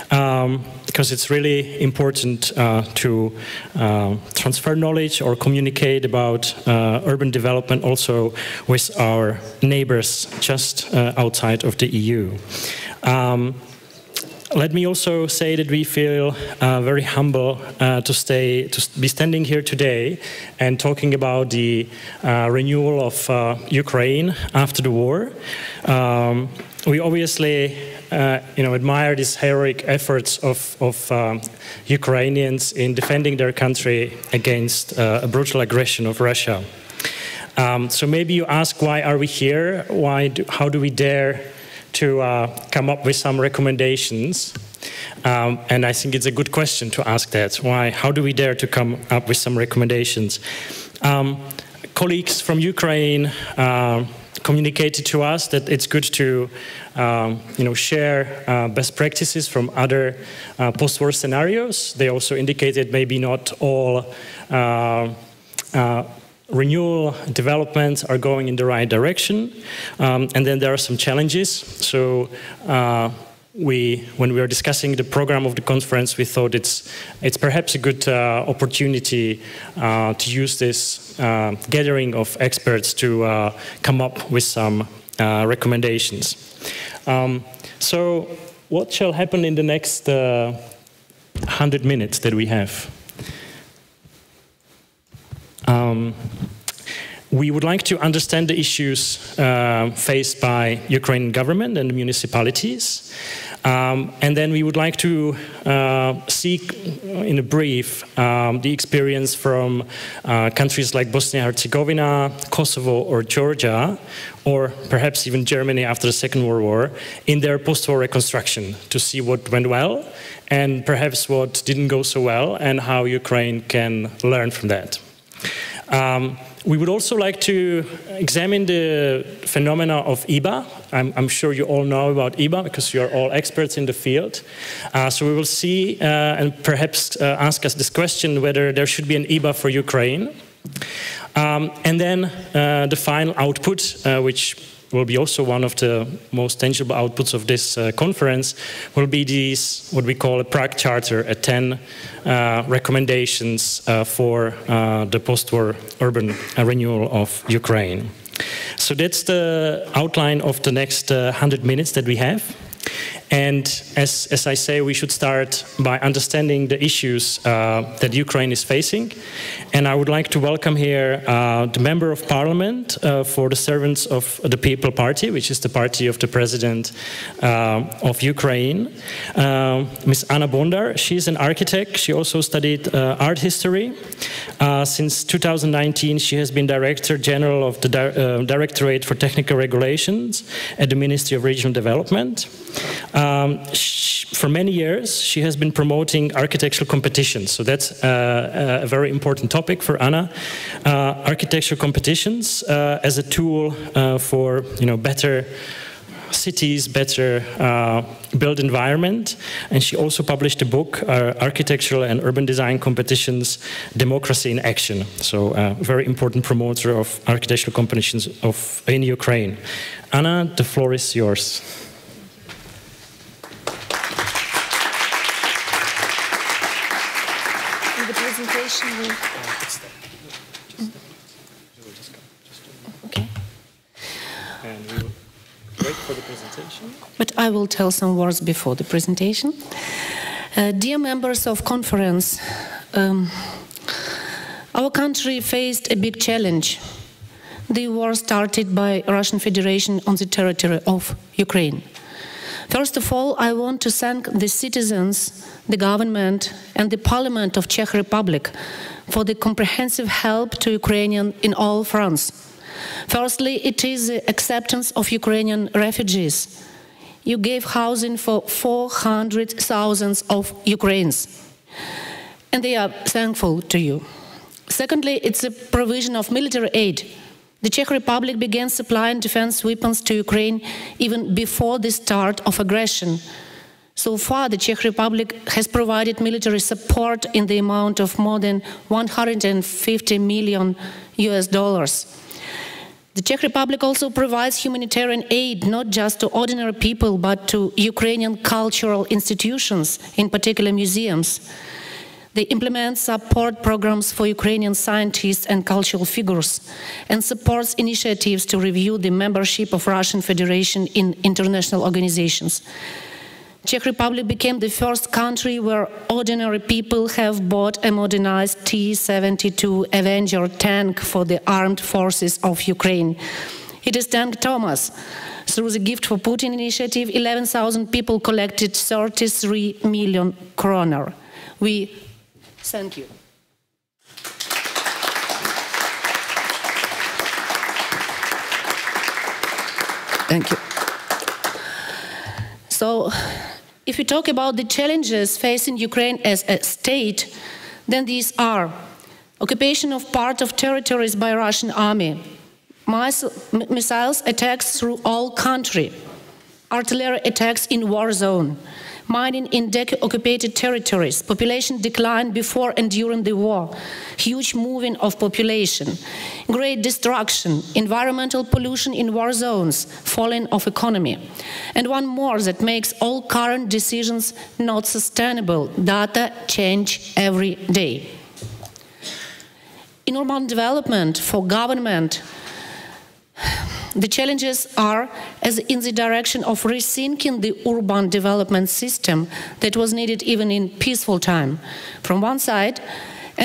because it's really important to transfer knowledge or communicate about urban development also with our neighbors just outside of the EU. Let me also say that we feel very humble to be standing here today and talking about the renewal of Ukraine after the war. We obviously admire these heroic efforts of Ukrainians in defending their country against a brutal aggression of Russia. So maybe you ask, why are we here? How do we dare to come up with some recommendations? And I think it's a good question to ask that. How do we dare to come up with some recommendations? Colleagues from Ukraine communicated to us that it's good to share best practices from other post-war scenarios. They also indicated maybe not all renewal developments are going in the right direction, and then there are some challenges. So when we were discussing the program of the conference, we thought it's perhaps a good opportunity to use this gathering of experts to come up with some recommendations. So what shall happen in the next 100 minutes that we have? we would like to understand the issues faced by Ukrainian government and municipalities. And then we would like to seek, in a brief, the experience from countries like Bosnia-Herzegovina, Kosovo, or Georgia, or perhaps even Germany after the Second World War, in their post-war reconstruction, to see what went well, and perhaps what didn't go so well, and how Ukraine can learn from that. We would also like to examine the phenomena of IBA. I'm sure you all know about IBA because you're all experts in the field. So we will see and perhaps ask us this question whether there should be an IBA for Ukraine. And then the final output, which will be also one of the most tangible outputs of this conference, will be these, what we call a Prague Charter, 10 recommendations for the post-war urban renewal of Ukraine. So that's the outline of the next 100 minutes that we have. And as I say, we should start by understanding the issues that Ukraine is facing. And I would like to welcome here the Member of Parliament for the Servants of the People Party, which is the party of the President of Ukraine, Ms. Anna Bondar. She's an architect. She also studied art history. Since 2019, she has been Director General of the Directorate for Technical Regulations at the Ministry of Regional Development. For many years, she has been promoting architectural competitions. So that's a very important topic for Anna. Architectural competitions as a tool for better cities, better built environment. And she also published a book, Architectural and Urban Design Competitions, Democracy in Action. So a very important promoter of architectural competitions in Ukraine. Anna, the floor is yours. Okay. And we will wait for the presentation. But I will tell some words before the presentation. Dear members of conference, our country faced a big challenge. The war started by Russian Federation on the territory of Ukraine. First of all, I want to thank the citizens, the government, and the Parliament of Czech Republic for the comprehensive help to Ukrainians in all fronts. Firstly, it is the acceptance of Ukrainian refugees. You gave housing for 400,000 of Ukrainians, and they are thankful to you. Secondly, it's the provision of military aid. The Czech Republic began supplying defense weapons to Ukraine even before the start of aggression. So far, the Czech Republic has provided military support in the amount of more than $150 million. The Czech Republic also provides humanitarian aid not just to ordinary people but to Ukrainian cultural institutions, in particular museums. They implement support programs for Ukrainian scientists and cultural figures and supports initiatives to review the membership of Russian Federation in international organizations. Czech Republic became the first country where ordinary people have bought a modernized T-72 Avenger tank for the armed forces of Ukraine. It is Tank Thomas. Through the Gift for Putin initiative, 11,000 people collected 33 million kroner. We thank you. Thank you. So, if we talk about the challenges facing Ukraine as a state, then these are occupation of part of territories by Russian army, missiles attacks through all country, artillery attacks in war zone, mining in occupied territories, population decline before and during the war, huge moving of population, great destruction, environmental pollution in war zones, falling of economy. And one more that makes all current decisions not sustainable. Data change every day. In urban development for government, the challenges are as in the direction of rethinking the urban development system that was needed even in peaceful time. From one side,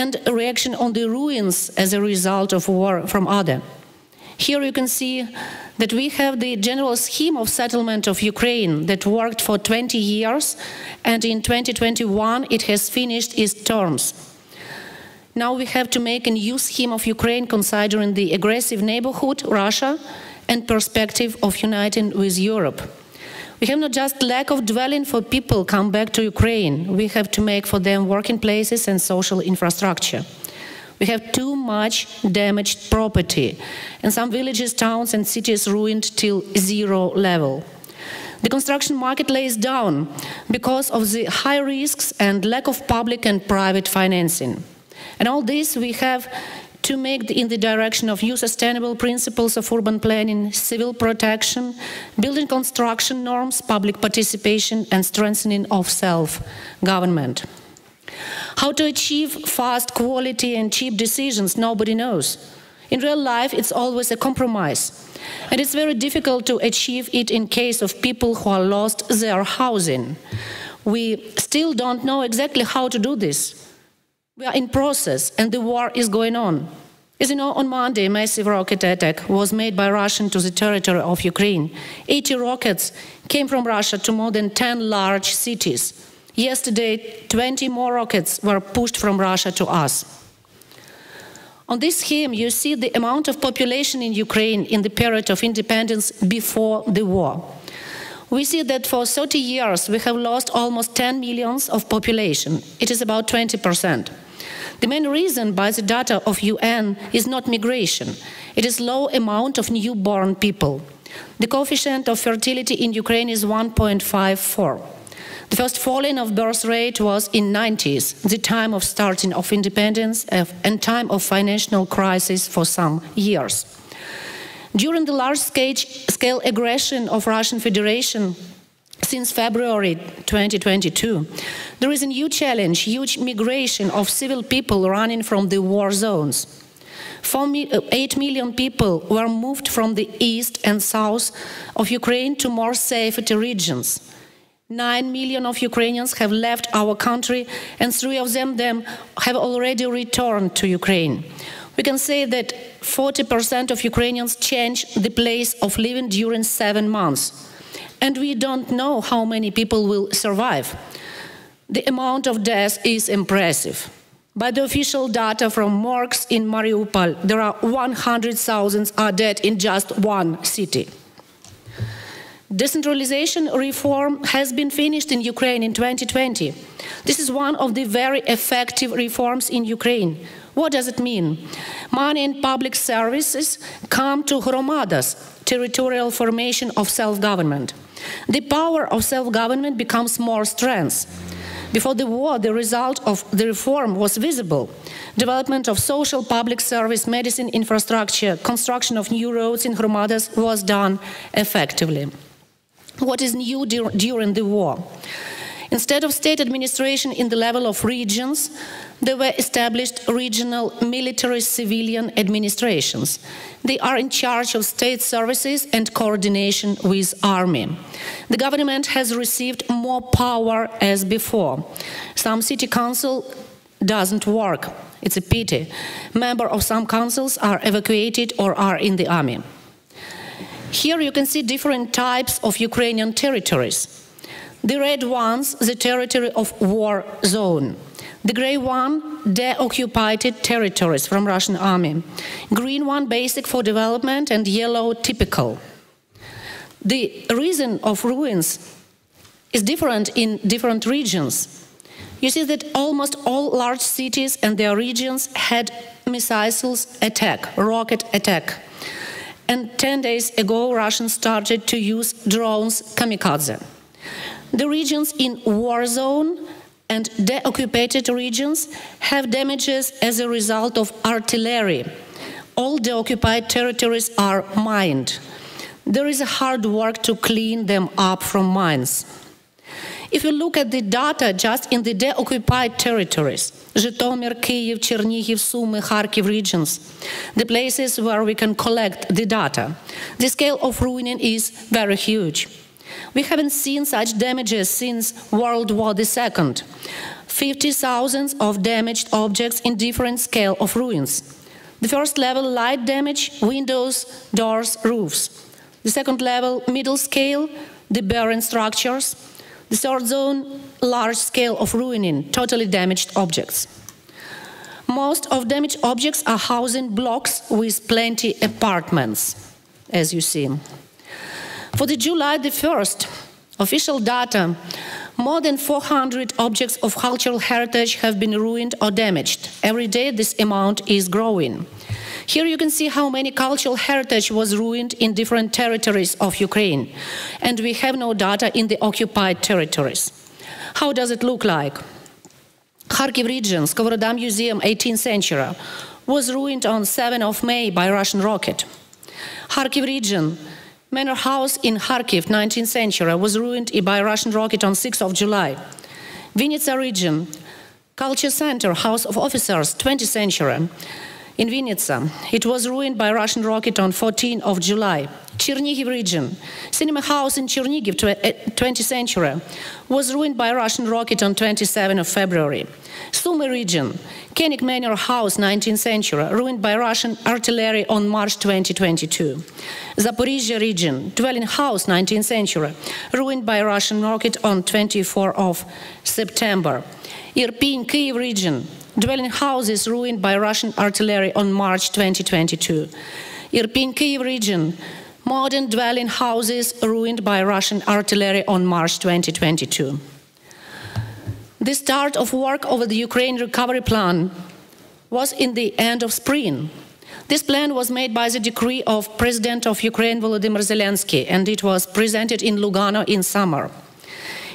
and a reaction on the ruins as a result of war from other. Here you can see that we have the general scheme of settlement of Ukraine that worked for 20 years, and in 2021 it has finished its terms. Now we have to make a new scheme of Ukraine considering the aggressive neighborhood, Russia, and perspective of uniting with Europe. We have not just lack of dwelling for people come back to Ukraine, we have to make for them working places and social infrastructure. We have too much damaged property, and some villages, towns and cities ruined till zero level. The construction market lays down because of the high risks and lack of public and private financing. And all this we have to make in the direction of new sustainable principles of urban planning, civil protection, building construction norms, public participation, and strengthening of self-government. How to achieve fast, quality, and cheap decisions, nobody knows. In real life, it's always a compromise. And it's very difficult to achieve it in case of people who are lost their housing. We still don't know exactly how to do this. We are in process, and the war is going on. As you know, on Monday, a massive rocket attack was made by Russia to the territory of Ukraine. 80 rockets came from Russia to more than 10 large cities. Yesterday, 20 more rockets were pushed from Russia to us. On this scheme, you see the amount of population in Ukraine in the period of independence before the war. We see that for 30 years, we have lost almost 10 million of population. It is about 20%. The main reason, by the data of UN, is not migration. It is low amount of newborn people. The coefficient of fertility in Ukraine is 1.54. The first falling of birth rate was in 90s, the time of starting of independence and time of financial crisis for some years. During the large-scale aggression of Russian Federation since February 2022, there is a new challenge, huge migration of civil people running from the war zones. 8 million people were moved from the east and south of Ukraine to more safety regions. 9 million of Ukrainians have left our country, and 3 of them have already returned to Ukraine. We can say that 40% of Ukrainians changed the place of living during 7 months. And we don't know how many people will survive. The amount of deaths is impressive. By the official data from morgues in Mariupol, there are 100,000 are dead in just one city. Decentralization reform has been finished in Ukraine in 2020. This is one of the very effective reforms in Ukraine. What does it mean? Money and public services come to hromadas, territorial formation of self-government. The power of self-government becomes more strength. Before the war, the result of the reform was visible. Development of social public service, medicine infrastructure, construction of new roads in hromadas was done effectively. What is new during the war? Instead of state administration in the level of regions, there were established regional military civilian administrations. They are in charge of state services and coordination with army. The government has received more power as before. Some city council doesn't work. It's a pity. Members of some councils are evacuated or are in the army. Here you can see different types of Ukrainian territories. The red ones, the territory of war zone. The gray one, deoccupied territories from Russian army. Green one, basic for development, and yellow, typical. The reason of ruins is different in different regions. You see that almost all large cities and their regions had missiles attack, rocket attack. And 10 days ago, Russians started to use drones kamikaze. The regions in war zone and deoccupied regions have damages as a result of artillery. All deoccupied territories are mined. There is a hard work to clean them up from mines. If you look at the data just in the deoccupied territories, Zhytomyr, Kyiv, Chernihiv, Sumy, Kharkiv regions, the places where we can collect the data, the scale of ruining is very huge. We haven't seen such damages since World War II. 50,000 of damaged objects in different scale of ruins. The first level, light damage, windows, doors, roofs. The second level, middle scale, the barren structures. The third zone, large scale of ruining, totally damaged objects. Most of damaged objects are housing blocks with plenty apartments, as you see. For the July the 1st, official data, more than 400 objects of cultural heritage have been ruined or damaged. Every day this amount is growing. Here you can see how many cultural heritage was ruined in different territories of Ukraine, and we have no data in the occupied territories. How does it look like? Kharkiv region, Skovoroda Museum, 18th century, was ruined on 7th of May by Russian rocket. Kharkiv region, Manor House in Kharkiv, 19th century, was ruined by Russian rocket on 6th of July. Vinnytsia region, Culture Center, House of Officers, 20th century, in Vinnytsia. It was ruined by Russian rocket on 14th of July. Chernihiv region, Cinema House in Chernihiv, 20th century, was ruined by Russian rocket on 27th of February. Sumy region, Koenig Manor House, 19th century, ruined by Russian artillery on March 2022. Zaporizhia region, dwelling house, 19th century, ruined by Russian rocket on 24th of September. Irpin, Kyiv region, dwelling houses ruined by Russian artillery on March 2022. Irpin, Kyiv region, modern dwelling houses ruined by Russian artillery on March 2022. The start of work over the Ukraine recovery plan was in the end of spring. This plan was made by the decree of President of Ukraine, Volodymyr Zelensky, and it was presented in Lugano in summer.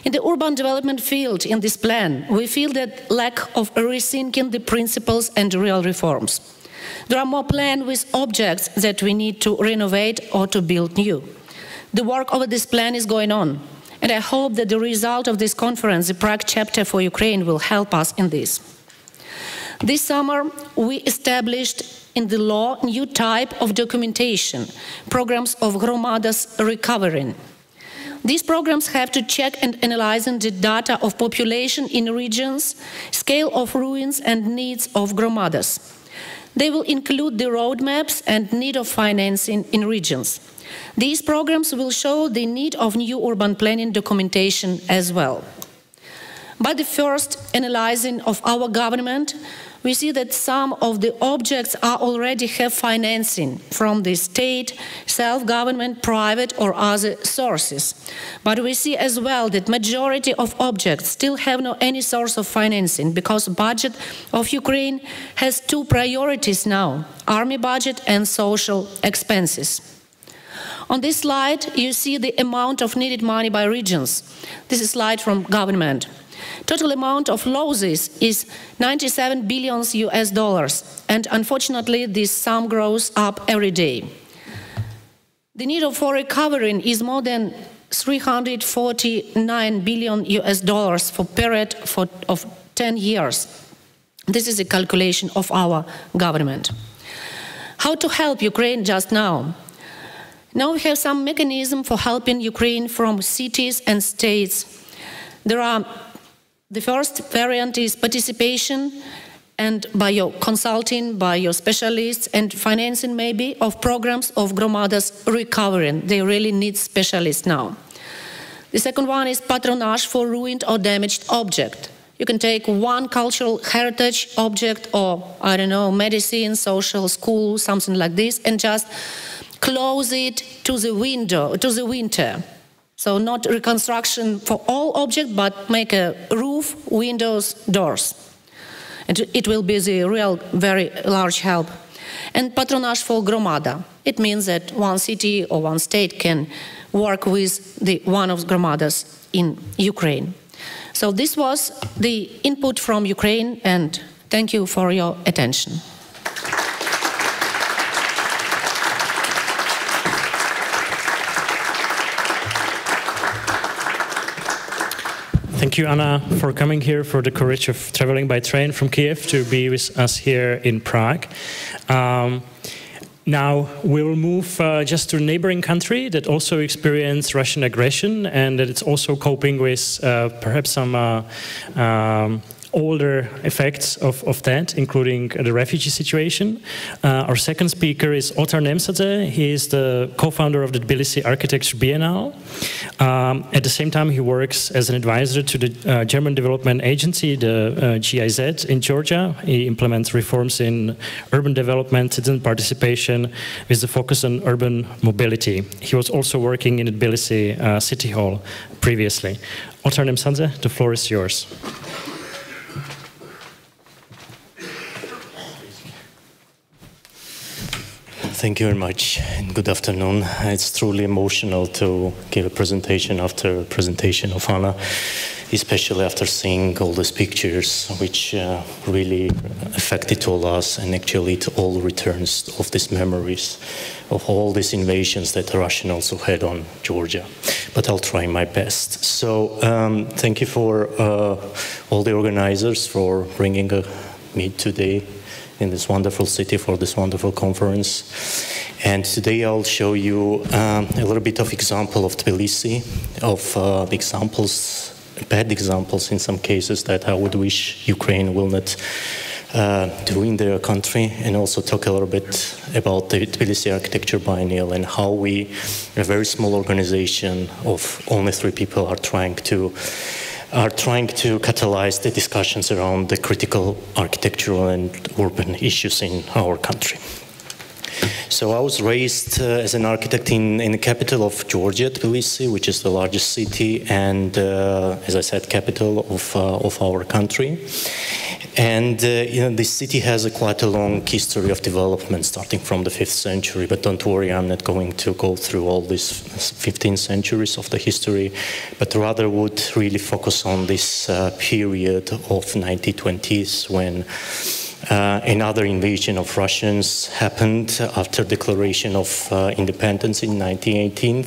In the urban development field, in this plan, we feel that lack of rethinking the principles and real reforms. There are more plans with objects that we need to renovate or to build new. The work over this plan is going on, and I hope that the result of this conference, the Prague chapter for Ukraine, will help us in this. This summer, we established in the law a new type of documentation, programs of Gromadas recovering. These programs have to check and analyze the data of population in regions, scale of ruins and needs of Gromadas. They will include the roadmaps and need of financing in regions. These programs will show the need of new urban planning documentation as well. By the first analyzing of our government, we see that some of the objects already have financing from the state, self-government, private or other sources. But we see as well that majority of objects still have no any source of financing because budget of Ukraine has two priorities now, army budget and social expenses. On this slide, you see the amount of needed money by regions. This is a slide from government. Total amount of losses is $97 billion US, and unfortunately this sum grows up every day. The need for recovering is more than $349 billion US for a period of 10 years. This is a calculation of our government. How to help Ukraine just now? Now we have some mechanism for helping Ukraine from cities and states. The first variant is participation and by your consulting, by your specialists and financing maybe of programs of Gromadas recovering. They really need specialists now. The second one is patronage for ruined or damaged object. You can take one cultural heritage object or, I don't know, medicine, social, school, something like this, and just close it to the winter. So not reconstruction for all objects, but make a roof, windows, doors. And it will be the real, very large help. And patronage for Gromada. It means that one city or one state can work with one of Gromadas in Ukraine. So this was the input from Ukraine, and thank you for your attention. Thank you, Anna, for coming here, for the courage of traveling by train from Kiev to be with us here in Prague. Now we will move just to a neighboring country that also experienced Russian aggression and that it's also coping with perhaps some older effects of that, including the refugee situation. Our second speaker is Otar Nemsadze. He is the co-founder of the Tbilisi Architecture Biennale. At the same time, he works as an advisor to the German Development Agency, the GIZ, in Georgia. He implements reforms in urban development, citizen participation, with the focus on urban mobility. He was also working in the Tbilisi City Hall previously. Otar Nemsadze, the floor is yours. Thank you very much, and good afternoon. It's truly emotional to give a presentation after a presentation of Anna, especially after seeing all these pictures, which really affected all us, and actually it all returns of these memories of all these invasions that Russia also had on Georgia. But I'll try my best. So thank you for all the organizers for bringing me today in this wonderful city for this wonderful conference. And today I'll show you a little bit of example of Tbilisi, of the examples, bad examples in some cases that I would wish Ukraine will not do in their country, and also talk a little bit about the Tbilisi Architecture Biennial and how we, a very small organization of only 3 people, are trying to catalyze the discussions around the critical architectural and urban issues in our country. So I was raised as an architect in the capital of Georgia, Tbilisi, which is the largest city and, as I said, capital of our country. And this city has quite a long history of development, starting from the 5th century. But don't worry, I'm not going to go through all these 15 centuries of the history, but rather would really focus on this period of 1920s when another invasion of Russians happened after declaration of independence in 1918.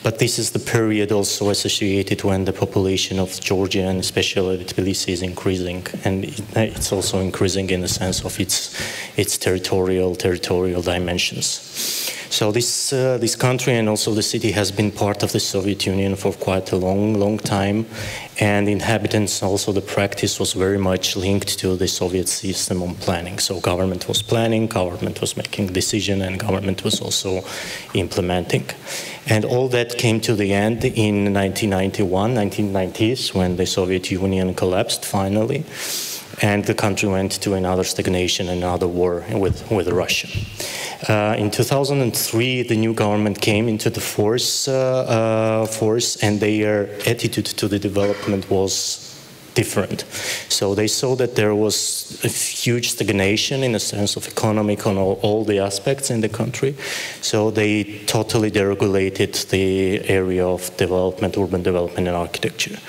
But this is the period also associated when the population of Georgia and especially Tbilisi is increasing, and it's also increasing in the sense of its territorial dimensions. So this country and also the city has been part of the Soviet Union for quite a long time, and inhabitants also the practice was very much linked to the Soviet system on planning. So government was planning, government was making decision, and government was also implementing. And all that came to the end in 1990s, when the Soviet Union collapsed finally, and the country went to another stagnation, another war with Russia. In 2003, the new government came into the force, and their attitude to the development was different. So they saw that there was a huge stagnation in the sense of economic on all the aspects in the country. So they totally deregulated the area of development, urban development and architecture.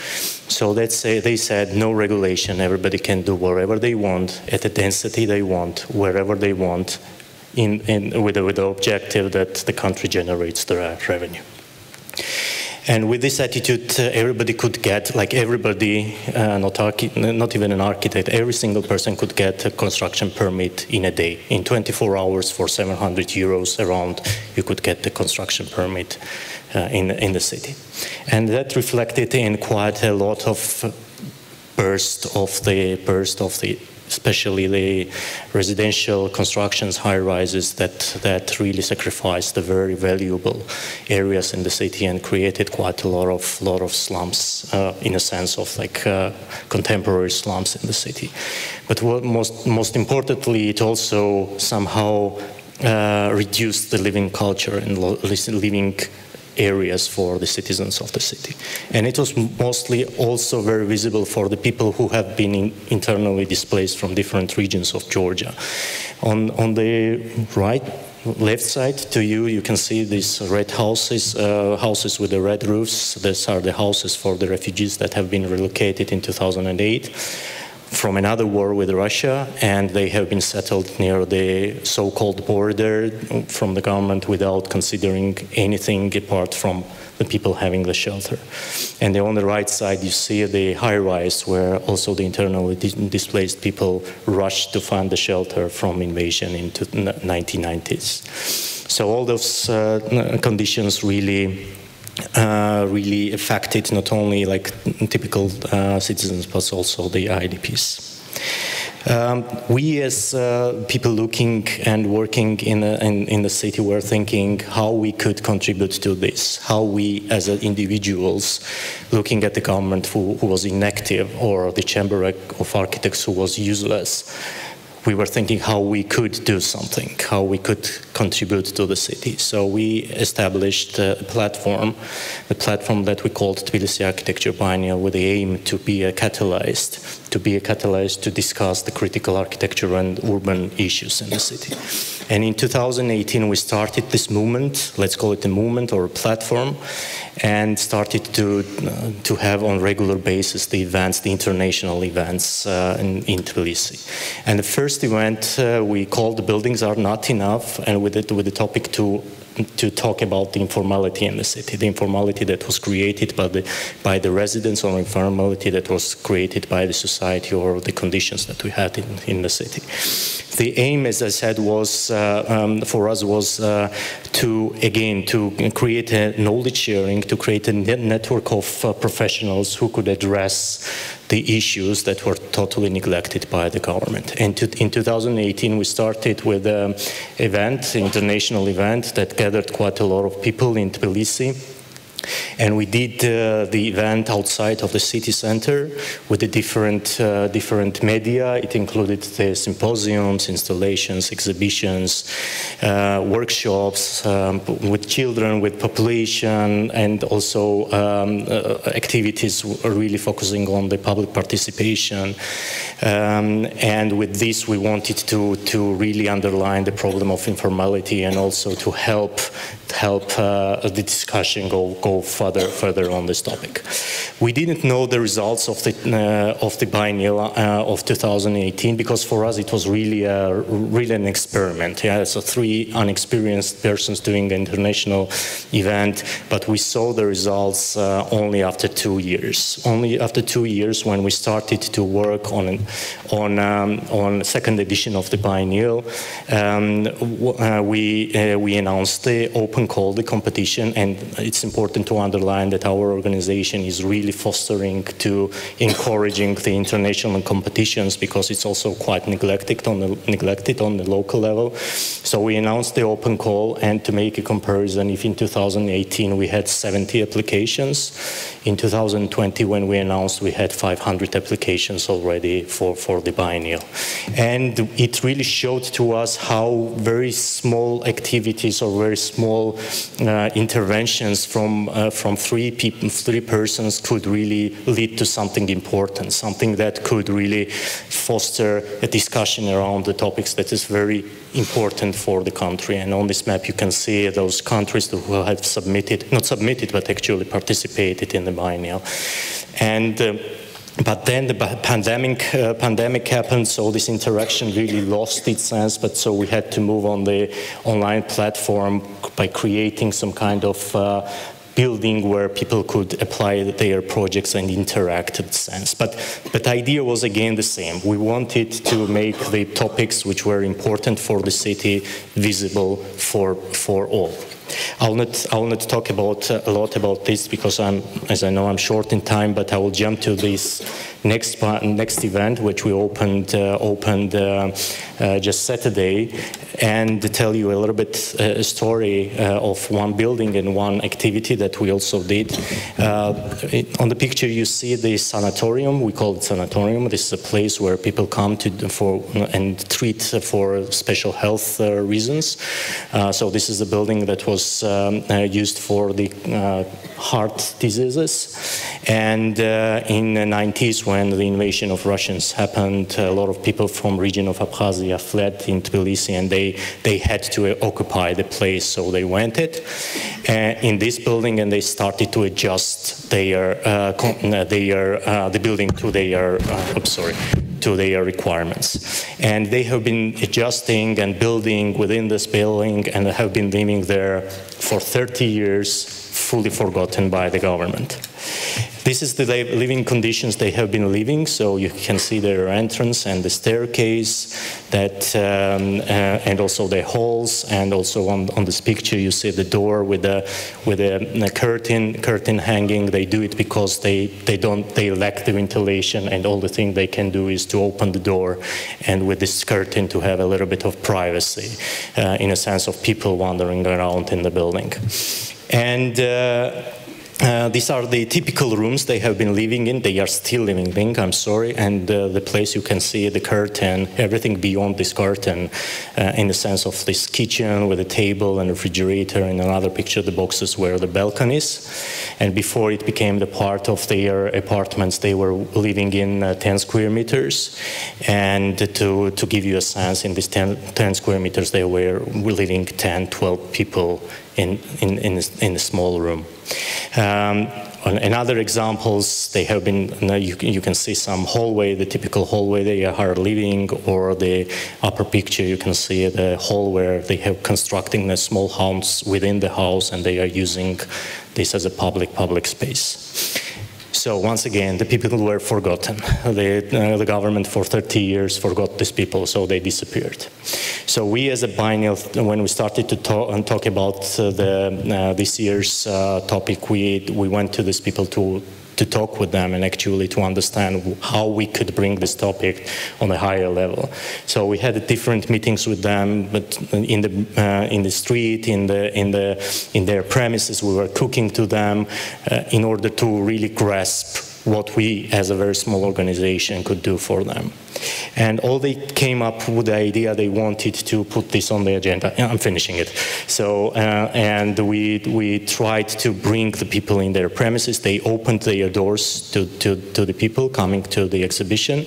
So let's say they said no regulation, everybody can do wherever they want, at the density they want, wherever they want, with the objective that the country generates the revenue. And with this attitude, everybody could get, like everybody, not even an architect, every single person could get a construction permit in a day. In 24 hours for 700 euros around, you could get the construction permit in the city. And that reflected in quite a lot of burst of the especially the residential constructions, high-rises that really sacrificed the very valuable areas in the city and created quite a lot of slums, in a sense of like contemporary slums in the city. But what most importantly, it also somehow reduced the living culture and living areas for the citizens of the city. And it was mostly also very visible for the people who have been internally displaced from different regions of Georgia. On the left side to you can see these red houses with the red roofs. These are the houses for the refugees that have been relocated in 2008. From another war with Russia, and they have been settled near the so-called border from the government without considering anything apart from the people having the shelter. And on the right side you see the high-rise where also the internally displaced people rushed to find the shelter from invasion into the 1990s. So all those conditions really really affected not only like typical citizens, but also the IDPs. We as people looking and working in the city were thinking how we could contribute to this, how we as individuals looking at the government who was inactive or the Chamber of Architects who was useless. We were thinking how we could do something, how we could contribute to the city. So we established a platform that we called Tbilisi Architecture Biennial, with the aim to be a catalyst to discuss the critical architecture and urban issues in the city. And in 2018 we started this movement, let's call it a movement or a platform, and started to have on regular basis the events, the international events in Tbilisi. And the first event we called "The Buildings Are Not Enough," and with the topic to talk about the informality in the city, the informality that was created by the residents, or informality that was created by the society, or the conditions that we had in the city. The aim, as I said, was for us was to create a knowledge sharing, to create a network of professionals who could address the issues that were totally neglected by the government. And in 2018, we started with an event, international event, that gathered quite a lot of people in Tbilisi. And we did the event outside of the city center with the different media. It included the symposiums, installations, exhibitions, workshops with children, with population, and also activities really focusing on the public participation. And with this, we wanted to really underline the problem of informality, and also to help the discussion go further on this topic. We didn't know the results of the biennial of 2018, because for us it was really an experiment. Yeah, so 3 unexperienced persons doing an international event, but we saw the results only after 2 years. Only after 2 years, when we started to work on second edition of the biennial, we announced the open call, the competition, and it's important to underline that our organization is really fostering to encouraging the international competitions, because it's also quite neglected on the local level. So we announced the open call, and to make a comparison, if in 2018 we had 70 applications, in 2020 when we announced, we had 500 applications already for the biennial. And it really showed to us how very small activities or very small interventions from 3 persons could really lead to something important, something that could really foster a discussion around the topics that is very important for the country. And on this map you can see those countries who have not submitted, but actually participated in the biennial. And but then the pandemic happened, so this interaction really lost its sense. But so we had to move on the online platform by creating some kind of building where people could apply their projects and interact in sense. But the idea was again the same. We wanted to make the topics which were important for the city visible for all. I'll not talk a lot about this, because as I know, I'm short in time. But I will jump to this next event, which we opened just Saturday, and tell you a little bit a story of one building and one activity that we also did. On the picture you see the sanatorium. We call it sanatorium. This is a place where people come and treat for special health reasons. So this is a building that was used for the heart diseases. And in the 90s, when the invasion of Russians happened, a lot of people from region of Abkhazia fled in Tbilisi, and they had to occupy the place. So they went in this building, and they started to adjust the building to their requirements. And they have been adjusting and building within this building, and have been living there for 30 years fully forgotten by the government. This is the living conditions they have been living, so you can see their entrance and the staircase, and also the halls, and also on this picture you see the door with a curtain hanging. They do it because they lack the ventilation, and all the thing they can do is to open the door, and with this curtain to have a little bit of privacy, in a sense of people wandering around in the building. And these are the typical rooms they have been living in. They are still living in, I'm sorry. And the place you can see the curtain, everything beyond this curtain, in the sense of this kitchen with a table and refrigerator. In another picture, the boxes were the balconies. And before it became the part of their apartments, they were living in 10 square meters. And to give you a sense, in these 10 square meters, they were living 10, 12 people in a small room. In other examples, they have been, you can see some hallway, the typical hallway they are living, or the upper picture you can see the hall where they have constructing a small house within the house, and they are using this as a public space. So once again, the people were forgotten. The government for 30 years forgot these people, so they disappeared. So we as a biennial, when we started to talk about this year's topic, we went to these people to talk with them and actually to understand how we could bring this topic on a higher level. So we had different meetings with them, but in the street, in their premises, we were cooking to them in order to really grasp what we as a very small organization could do for them. And all they came up with the idea they wanted to put this on the agenda. I'm finishing it. So, and we tried to bring the people in their premises. They opened their doors to the people coming to the exhibition,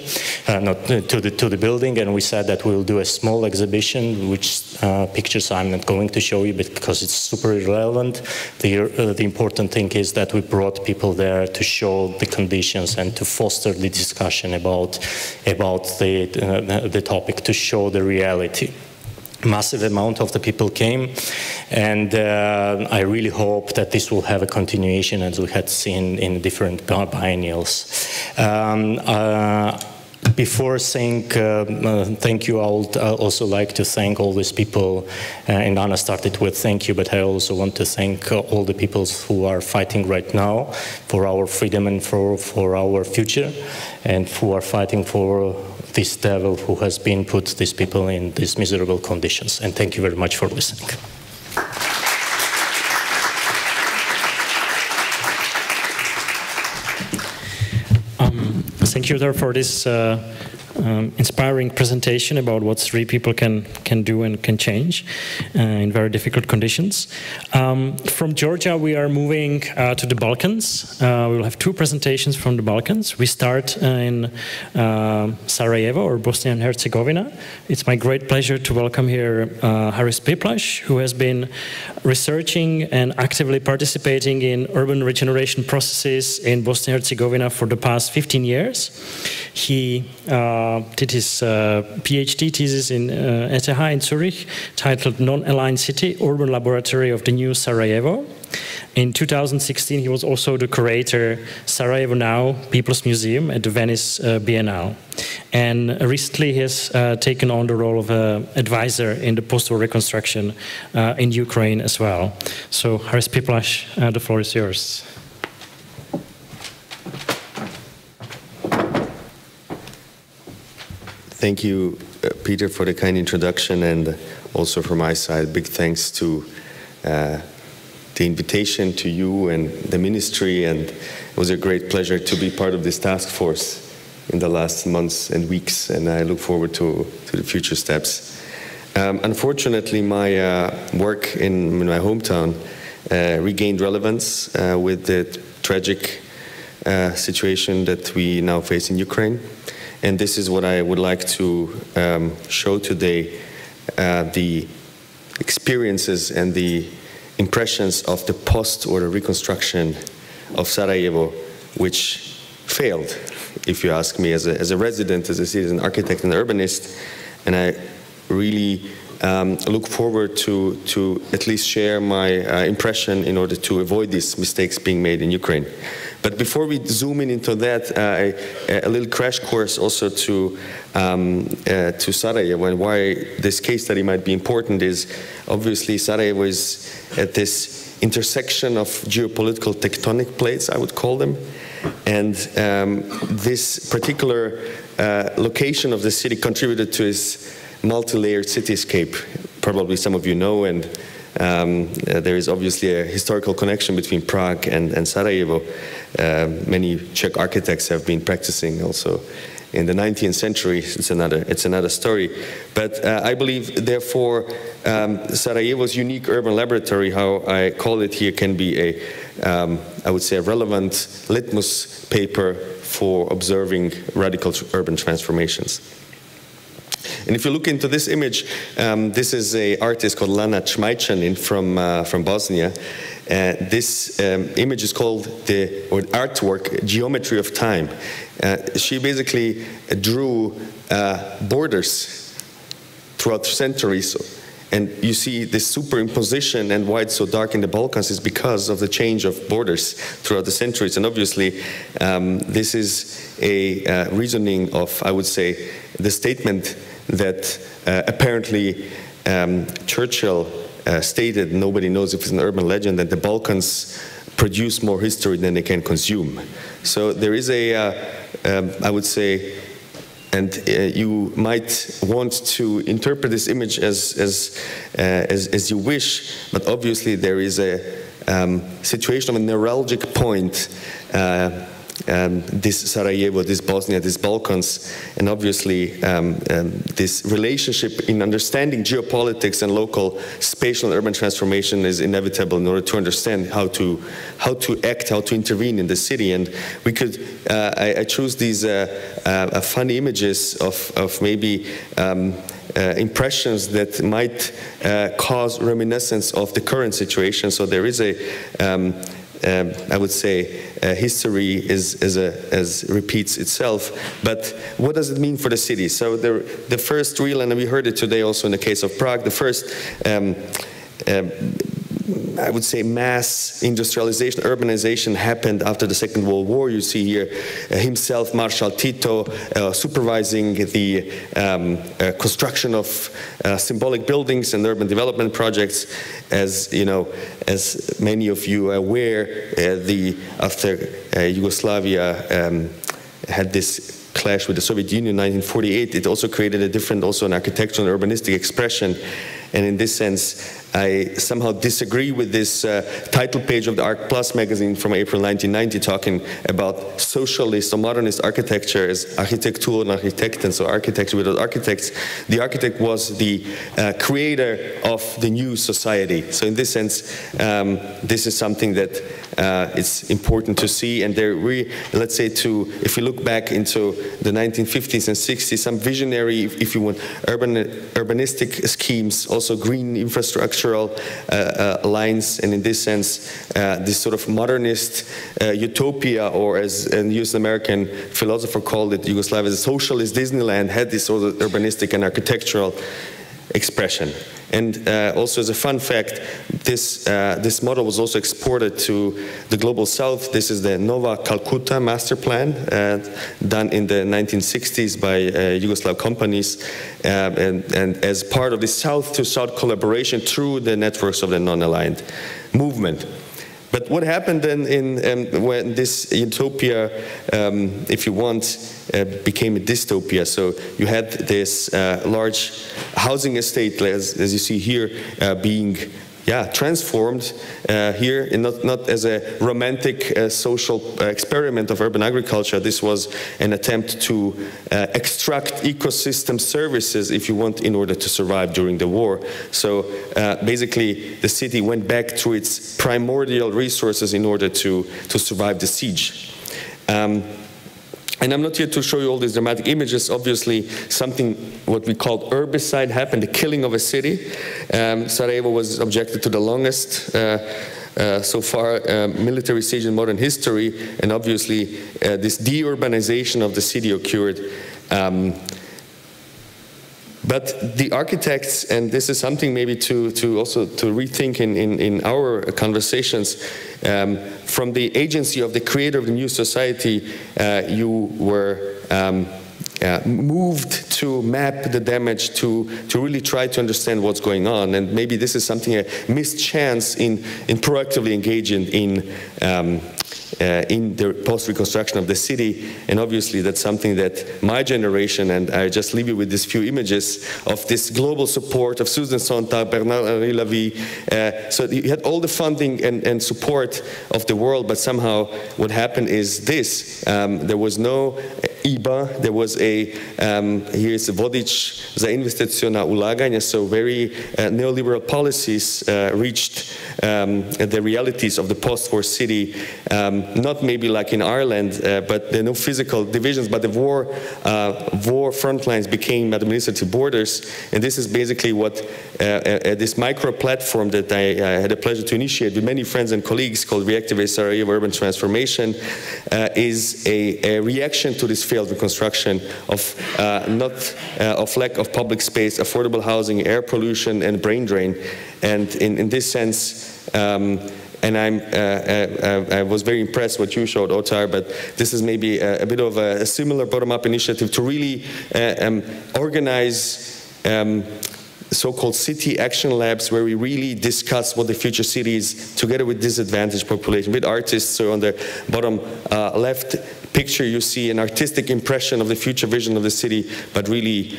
not to the building, and we said that we'll do a small exhibition, which pictures I'm not going to show you because it's super irrelevant. The important thing is that we brought people there to show the conditions and to foster the discussion about the topic, to show the reality. Massive amount of the people came, and I really hope that this will have a continuation as we had seen in different biennials. Before saying thank you, I would also like to thank all these people, and Anna started with thank you, but I also want to thank all the people who are fighting right now for our freedom and for our future, and who are fighting for this devil who has been put these people in these miserable conditions. And thank you very much for listening. Thank you, for this inspiring presentation about what three people can do and can change in very difficult conditions. From Georgia, we are moving to the Balkans. We will have two presentations from the Balkans. We start in Sarajevo, or Bosnia and Herzegovina. It's my great pleasure to welcome here Haris Piplaš, who has been researching and actively participating in urban regeneration processes in Bosnia and Herzegovina for the past 15 years. He did his PhD thesis in ETH in Zurich, titled Non-Aligned City, Urban Laboratory of the New Sarajevo. In 2016, he was also the curator, Sarajevo Now, People's Museum at the Venice Biennale. And recently he has taken on the role of an advisor in the post-war reconstruction in Ukraine as well. So, Haris Piplaš, the floor is yours. Thank you, Peter, for the kind introduction, and also from my side, big thanks to the invitation to you and the ministry, and it was a great pleasure to be part of this task force in the last months and weeks, and I look forward to the future steps. Unfortunately, my work in my hometown regained relevance with the tragic situation that we now face in Ukraine. And this is what I would like to show today, the experiences and the impressions of the post or the reconstruction of Sarajevo, which failed, if you ask me, as a resident, as a citizen architect and urbanist. And I really look forward to at least share my impression in order to avoid these mistakes being made in Ukraine. But before we zoom in into that, a little crash course also to Sarajevo, and why this case study might be important is obviously Sarajevo is at this intersection of geopolitical tectonic plates, I would call them, and this particular location of the city contributed to its multi-layered cityscape. Probably some of you know, and there is obviously a historical connection between Prague and Sarajevo. Many Czech architects have been practicing also in the 19th century. It's another story. But I believe, therefore, Sarajevo's unique urban laboratory, how I call it here, can be I would say, a relevant litmus paper for observing radical urban transformations. And if you look into this image, this is an artist called Lana Čmajčanin from Bosnia. This image is called or artwork, Geometry of Time. She basically drew borders throughout centuries. And you see this superimposition, and why it's so dark in the Balkans is because of the change of borders throughout the centuries. And obviously, this is a reasoning of, I would say, the statement that apparently Churchill stated, nobody knows if it's an urban legend, that the Balkans produce more history than they can consume. So there is I would say, and you might want to interpret this image as you wish, but obviously there is a situation of a neuralgic point, this Sarajevo, this Bosnia, this Balkans, and obviously this relationship in understanding geopolitics and local spatial and urban transformation is inevitable in order to understand how to act, how to intervene in the city. And we could, I choose these funny images of maybe impressions that might cause reminiscence of the current situation. So there is I would say history repeats itself, but what does it mean for the city? So the first real, and we heard it today also in the case of Prague, the first I would say mass industrialization, urbanization happened after the Second World War. You see here himself, Marshal Tito, supervising the construction of symbolic buildings and urban development projects. As you know, as many of you are aware, after Yugoslavia had this clash with the Soviet Union in 1948, it also created a different, an architectural and urbanistic expression. And in this sense, I somehow disagree with this title page of the Arc Plus magazine from April 1990, talking about socialist or modernist architecture as Architektur und Architekten, so architecture without architects. The architect was the creator of the new society. So in this sense, this is something that it's important to see. And there, let's say, if you look back into the 1950s and 60s, some visionary, if you want, urbanistic schemes, also green infrastructural lines, and in this sense, this sort of modernist utopia, or as a US American philosopher called it, Yugoslavia, the socialist Disneyland, had this sort of urbanistic and architectural expression. And also as a fun fact, this model was also exported to the global south. This is the Nova Calcutta master plan, done in the 1960s by Yugoslav companies, and as part of the south-to-south collaboration through the networks of the non-aligned movement. But what happened then when this utopia, if you want, became a dystopia? So you had this large housing estate, as you see here, being transformed here, not as a romantic social experiment of urban agriculture. This was an attempt to extract ecosystem services, if you want, in order to survive during the war. So basically, the city went back to its primordial resources in order to survive the siege. And I'm not here to show you all these dramatic images. Obviously, something what we called urbicide happened, the killing of a city. Sarajevo was objected to the longest so far military siege in modern history, and obviously this deurbanization of the city occurred But the architects, and this is something maybe to also to rethink in our conversations, from the agency of the creator of the new society, you were moved to map the damage, to really try to understand what's going on. And maybe this is something a missed chance in proactively engaging in the post-reconstruction of the city. And obviously that's something that my generation, and I just leave you with these few images of this global support of Susan Sontag, Bernard-Henri Lévy. So you had all the funding and support of the world, but somehow what happened is this. There was no IBA, there was a, here's vodič za investiciona ulaganja, so very neoliberal policies reached the realities of the post-war city, not maybe like in Ireland, but there are no physical divisions, but the war front lines became administrative borders, and this is basically what this micro-platform that I had a pleasure to initiate with many friends and colleagues called Reactivate Sarajevo Urban Transformation is a reaction to this failed reconstruction of of lack of public space, affordable housing, air pollution, and brain drain. And in this sense, and I was very impressed what you showed, Otar, but this is maybe a bit of a similar bottom-up initiative to really organize so-called city action labs where we really discuss what the future city is together with disadvantaged population, with artists. So on the bottom left picture you see an artistic impression of the future vision of the city, but really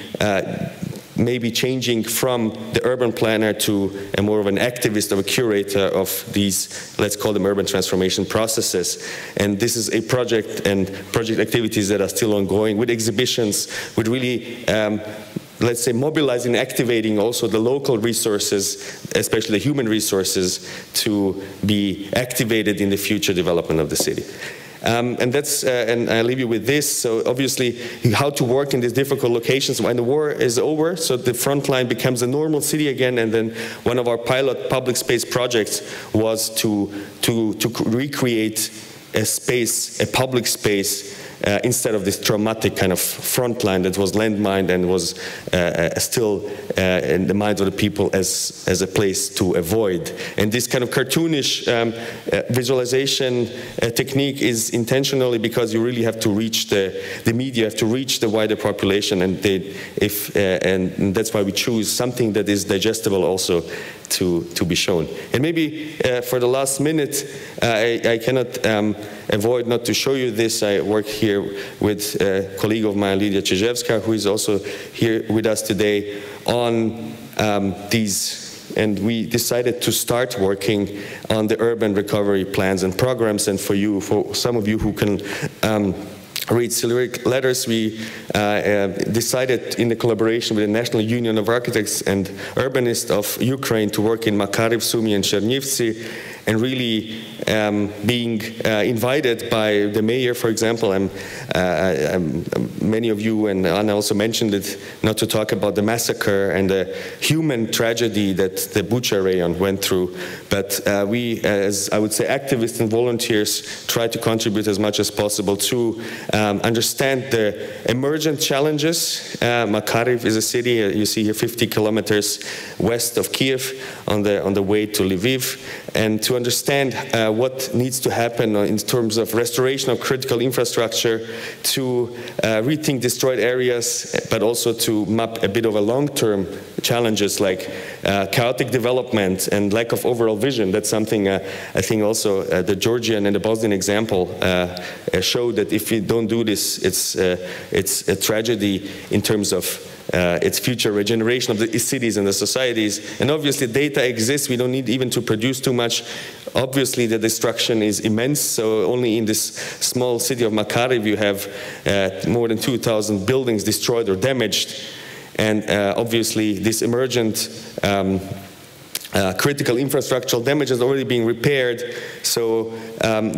maybe changing from the urban planner to a more of an activist or a curator of these, let's call them urban transformation processes. And this is a project and project activities that are still ongoing with exhibitions, with really let's say mobilizing, activating also the local resources, especially the human resources, to be activated in the future development of the city. And that's, and I leave you with this. So obviously, how to work in these difficult locations when the war is over, so the front line becomes a normal city again. And then one of our pilot public space projects was to recreate a space, a public space, instead of this traumatic kind of front line that was landmined and was still in the minds of the people as a place to avoid. And this kind of cartoonish visualization technique is intentionally because you really have to reach the media, have to reach the wider population, and and that's why we choose something that is digestible also to be shown. And maybe for the last minute, I cannot avoid not to show you this. I work here with a colleague of mine, Lydia Czyżewska, who is also here with us today on these. And we decided to start working on the urban recovery plans and programs. And for some of you who can read Siluric letters, we decided in the collaboration with the National Union of Architects and Urbanists of Ukraine to work in Makariv, Sumy, and Chernivtsi, and really being invited by the mayor, for example. Many of you, and Anna also mentioned it, not to talk about the massacre and the human tragedy that the Bucha rayon went through. But we, as I would say, activists and volunteers, try to contribute as much as possible to understand the emergent challenges. Makariv is a city, you see here 50 kilometers west of Kiev on the way to Lviv, and to understand what needs to happen in terms of restoration of critical infrastructure, to rethink destroyed areas, but also to map a bit of a long-term challenges like chaotic development and lack of overall vision. That's something I think also the Georgian and the Bosnian example show that if we don't do this, it's a tragedy in terms of its future regeneration of the cities and the societies. And obviously data exists, we don't need even to produce too much. Obviously the destruction is immense, so only in this small city of Makariv you have more than 2,000 buildings destroyed or damaged. And obviously this emergent critical infrastructural damage is already being repaired. So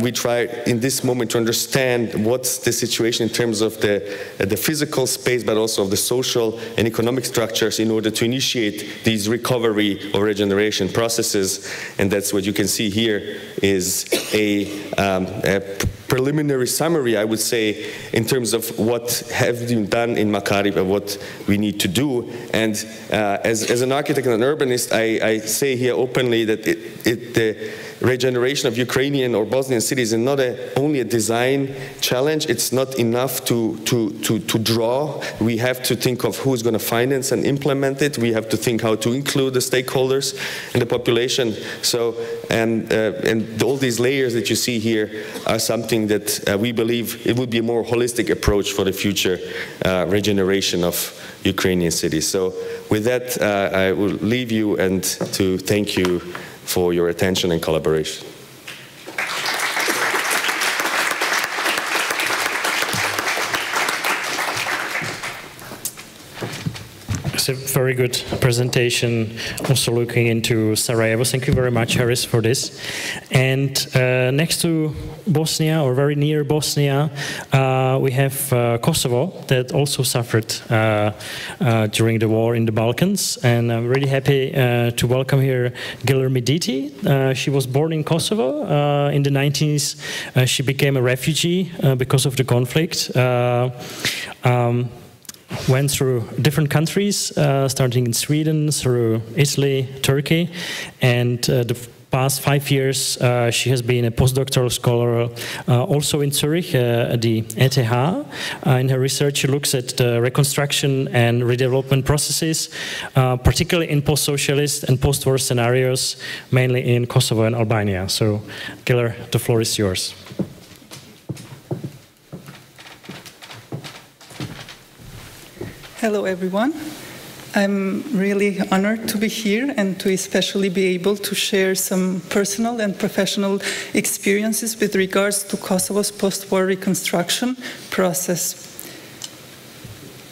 we try in this moment to understand what's the situation in terms of the physical space, but also of the social and economic structures in order to initiate these recovery or regeneration processes. And that's what you can see here is a preliminary summary, I would say, in terms of what have been done in Makarib and what we need to do. And as an architect and an urbanist, I say here openly that the regeneration of Ukrainian or Bosnian cities is not only a design challenge. It's not enough to draw. We have to think of who's going to finance and implement it. We have to think how to include the stakeholders and the population. So, and all these layers that you see here are something that we believe it would be a more holistic approach for the future regeneration of Ukrainian cities. So with that, I will leave you and to thank you for your attention and collaboration. It's a very good presentation, also looking into Sarajevo. Thank you very much, Haris, for this. And next to Bosnia, or very near Bosnia, we have Kosovo, that also suffered during the war in the Balkans. And I'm really happy to welcome here Giler Miditi. She was born in Kosovo in the 90s. She became a refugee because of the conflict. Went through different countries, starting in Sweden, through Italy, Turkey, and the past 5 years she has been a postdoctoral scholar also in Zurich at the ETH. In her research she looks at the reconstruction and redevelopment processes, particularly in post-socialist and post-war scenarios, mainly in Kosovo and Albania. So, Giler, the floor is yours. Hello, everyone. I'm really honored to be here and to especially be able to share some personal and professional experiences with regards to Kosovo's post-war reconstruction process.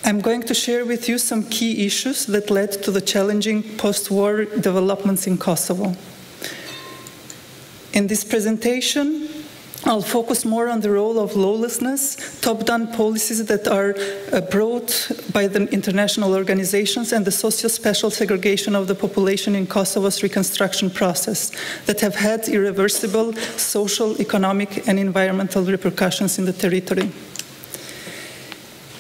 I'm going to share with you some key issues that led to the challenging post-war developments in Kosovo. In this presentation, I'll focus more on the role of lawlessness, top-down policies that are brought by the international organizations, and the socio-spatial segregation of the population in Kosovo's reconstruction process that have had irreversible social, economic, and environmental repercussions in the territory.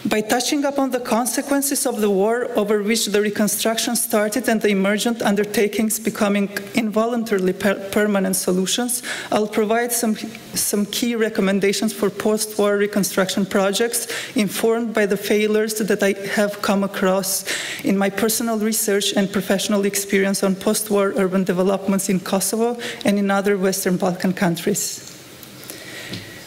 By touching upon the consequences of the war over which the reconstruction started and the emergent undertakings becoming involuntarily permanent solutions, I'll provide some key recommendations for post-war reconstruction projects informed by the failures that I have come across in my personal research and professional experience on post-war urban developments in Kosovo and in other Western Balkan countries.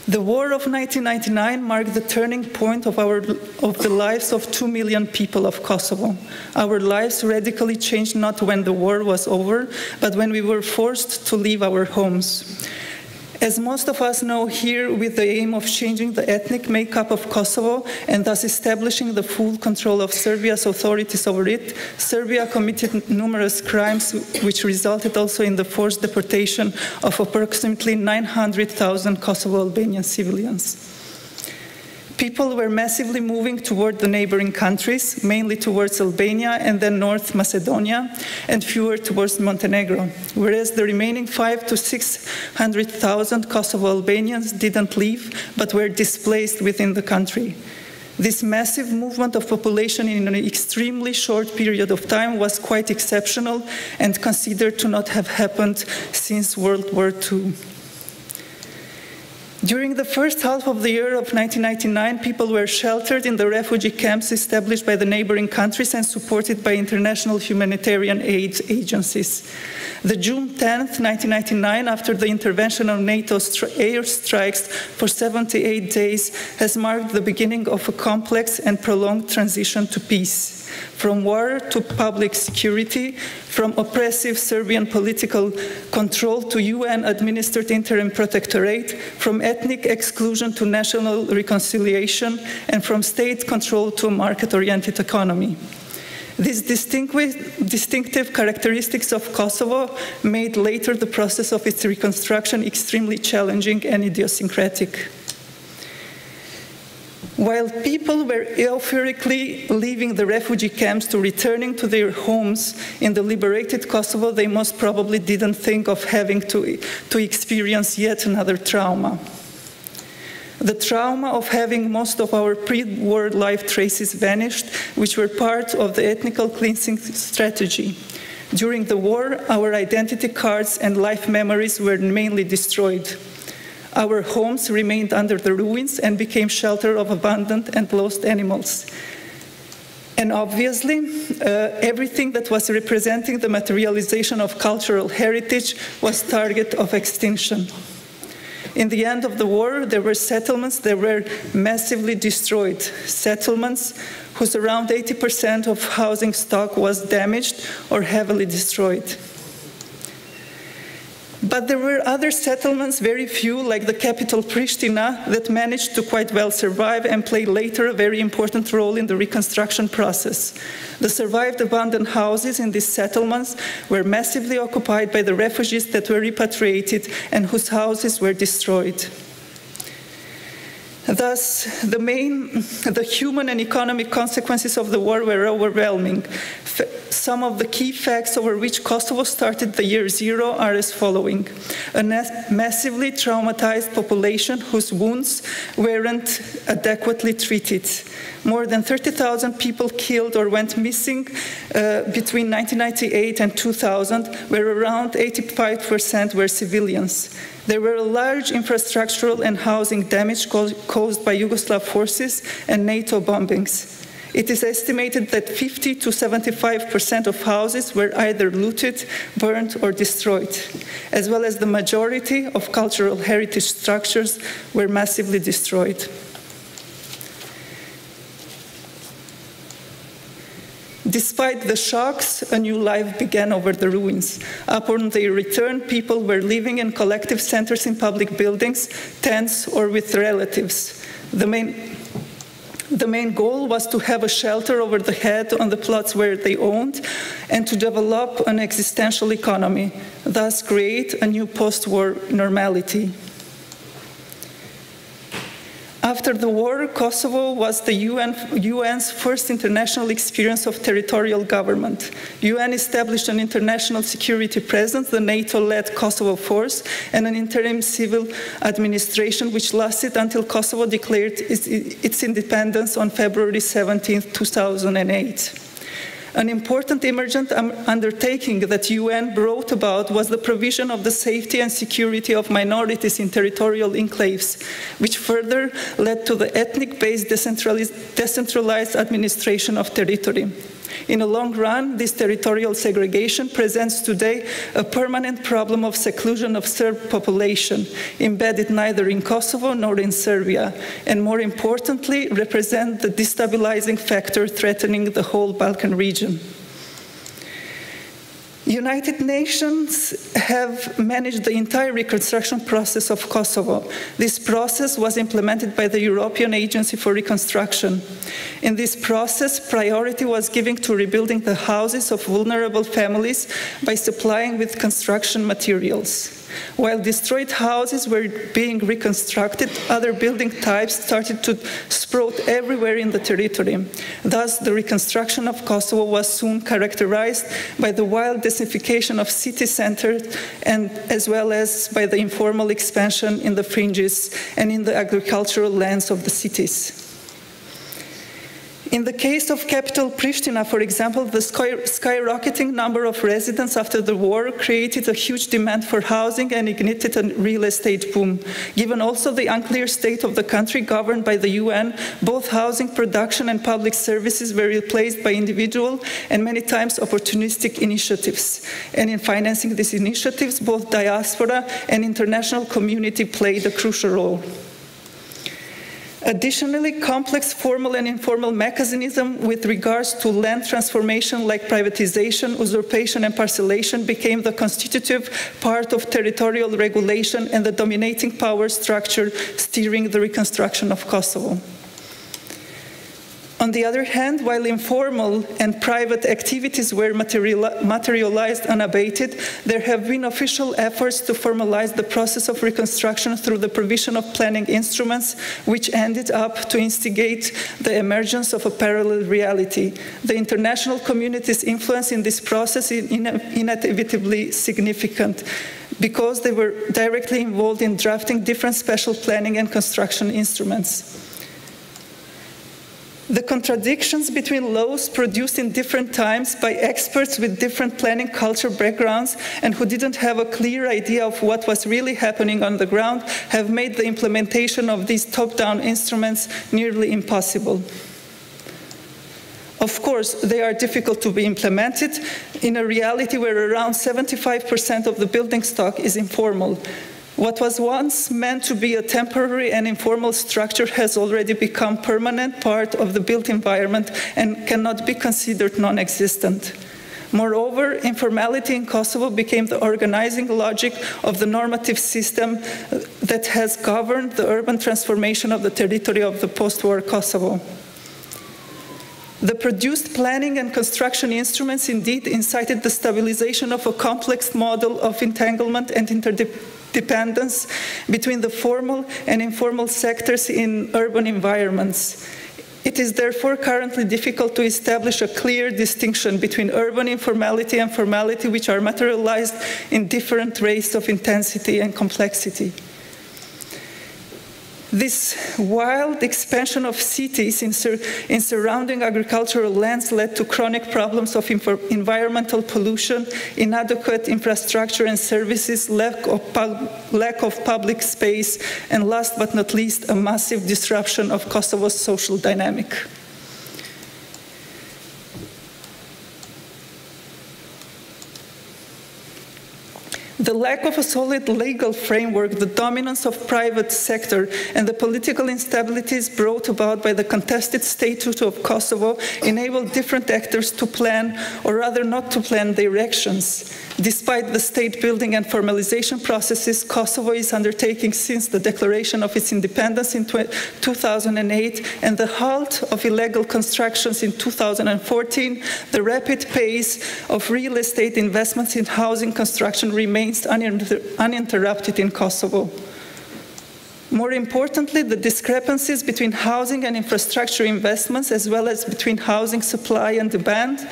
The war of 1999 marked the turning point of the lives of 2 million people of Kosovo. Our lives radically changed not when the war was over, but when we were forced to leave our homes. As most of us know here, with the aim of changing the ethnic makeup of Kosovo and thus establishing the full control of Serbia's authorities over it, Serbia committed numerous crimes which resulted also in the forced deportation of approximately 900,000 Kosovo Albanian civilians. People were massively moving toward the neighboring countries, mainly towards Albania and then North Macedonia, and fewer towards Montenegro, whereas the remaining 500,000 to 600,000 Kosovo Albanians didn't leave, but were displaced within the country. This massive movement of population in an extremely short period of time was quite exceptional and considered to not have happened since World War II. During the first half of the year of 1999, people were sheltered in the refugee camps established by the neighboring countries and supported by international humanitarian aid agencies. The June 10th, 1999, after the intervention of NATO airstrikes for 78 days, has marked the beginning of a complex and prolonged transition to peace. From war to public security, from oppressive Serbian political control to UN-administered interim protectorate, from ethnic exclusion to national reconciliation, and from state control to a market-oriented economy. These distinctive characteristics of Kosovo made later the process of its reconstruction extremely challenging and idiosyncratic. While people were euphorically leaving the refugee camps to returning to their homes in the liberated Kosovo, they most probably didn't think of having to experience yet another trauma. The trauma of having most of our pre-war life traces vanished, which were part of the ethnical cleansing strategy. During the war, our identity cards and life memories were mainly destroyed. Our homes remained under the ruins and became shelter of abandoned and lost animals. And obviously, everything that was representing the materialization of cultural heritage was target of extinction. In the end of the war, there were settlements that were massively destroyed. Settlements whose around 80% of housing stock was damaged or heavily destroyed. But there were other settlements, very few, like the capital Pristina, that managed to quite well survive and play later a very important role in the reconstruction process. The survived abandoned houses in these settlements were massively occupied by the refugees that were repatriated and whose houses were destroyed. Thus, the human and economic consequences of the war were overwhelming. Some of the key facts over which Kosovo started the year zero are as following. A massively traumatized population whose wounds weren't adequately treated. More than 30,000 people killed or went missing between 1998 and 2000, where around 85% were civilians. There were large infrastructural and housing damage caused by Yugoslav forces and NATO bombings. It is estimated that 50 to 75% of houses were either looted, burned, or destroyed, as well as the majority of cultural heritage structures were massively destroyed. Despite the shocks, a new life began over the ruins. Upon their return, people were living in collective centers in public buildings, tents, or with relatives. The main goal was to have a shelter over the head on the plots where they owned and to develop an existential economy, thus create a new post-war normality. After the war, Kosovo was the UN's first international experience of territorial government. UN established an international security presence, the NATO-led Kosovo force, and an interim civil administration which lasted until Kosovo declared its independence on February 17, 2008. An important emergent undertaking that UN brought about was the provision of the safety and security of minorities in territorial enclaves, which further led to the ethnic-based decentralized administration of territory. In the long run, this territorial segregation presents today a permanent problem of seclusion of Serb population, embedded neither in Kosovo nor in Serbia, and more importantly, represent the destabilizing factor threatening the whole Balkan region. United Nations have managed the entire reconstruction process of Kosovo. This process was implemented by the European Agency for Reconstruction. In this process, priority was given to rebuilding the houses of vulnerable families by supplying with construction materials. While destroyed houses were being reconstructed, other building types started to sprout everywhere in the territory. Thus, the reconstruction of Kosovo was soon characterized by the wild densification of city centers, and as well as by the informal expansion in the fringes and in the agricultural lands of the cities. In the case of capital Pristina, for example, the skyrocketing number of residents after the war created a huge demand for housing and ignited a real estate boom. Given also the unclear state of the country governed by the UN, both housing production and public services were replaced by individual and many times opportunistic initiatives. And in financing these initiatives, both diaspora and international community played a crucial role. Additionally, complex formal and informal mechanisms with regards to land transformation like privatization, usurpation, and parcellation became the constitutive part of territorial regulation and the dominating power structure steering the reconstruction of Kosovo. On the other hand, while informal and private activities were materialized unabated, there have been official efforts to formalize the process of reconstruction through the provision of planning instruments, which ended up to instigate the emergence of a parallel reality. The international community's influence in this process is inevitably significant, because they were directly involved in drafting different spatial planning and construction instruments. The contradictions between laws produced in different times by experts with different planning culture backgrounds and who didn't have a clear idea of what was really happening on the ground have made the implementation of these top-down instruments nearly impossible. Of course, they are difficult to be implemented in a reality where around 75% of the building stock is informal. What was once meant to be a temporary and informal structure has already become a permanent part of the built environment and cannot be considered non-existent. Moreover, informality in Kosovo became the organizing logic of the normative system that has governed the urban transformation of the territory of the post-war Kosovo. The produced planning and construction instruments indeed incited the stabilization of a complex model of entanglement and interdependence between the formal and informal sectors in urban environments. It is therefore currently difficult to establish a clear distinction between urban informality and formality, which are materialized in different rates of intensity and complexity. This wild expansion of cities in surrounding agricultural lands led to chronic problems of environmental pollution, inadequate infrastructure and services, lack of public space, and last but not least, a massive disruption of Kosovo's social dynamic. The lack of a solid legal framework, the dominance of private sector, and the political instabilities brought about by the contested status of Kosovo enabled different actors to plan, or rather not to plan, their actions. Despite the state building and formalization processes Kosovo is undertaking since the declaration of its independence in 2008 and the halt of illegal constructions in 2014, the rapid pace of real estate investments in housing construction remains uninterrupted in Kosovo. More importantly, the discrepancies between housing and infrastructure investments, as well as between housing supply and demand,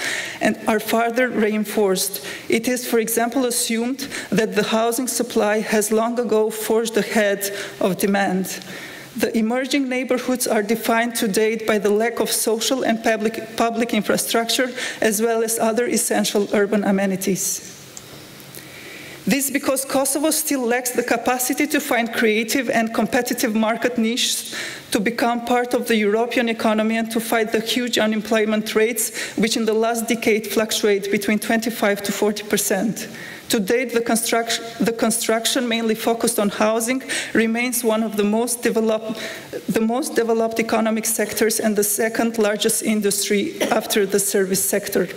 are further reinforced. It is, for example, assumed that the housing supply has long ago forged ahead of demand. The emerging neighborhoods are defined to date by the lack of social and public infrastructure, as well as other essential urban amenities. This because Kosovo still lacks the capacity to find creative and competitive market niches to become part of the European economy and to fight the huge unemployment rates, which in the last decade fluctuate between 25% to 40%. To date, the construction, mainly focused on housing, remains one of the most developed economic sectors and the second largest industry after the service sector.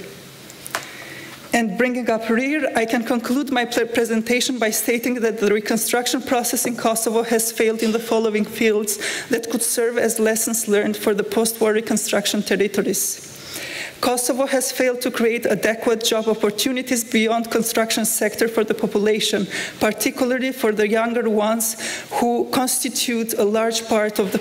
And bringing up rear, I can conclude my presentation by stating that the reconstruction process in Kosovo has failed in the following fields that could serve as lessons learned for the post-war reconstruction territories. Kosovo has failed to create adequate job opportunities beyond construction sector for the population, particularly for the younger ones who constitute a large part of the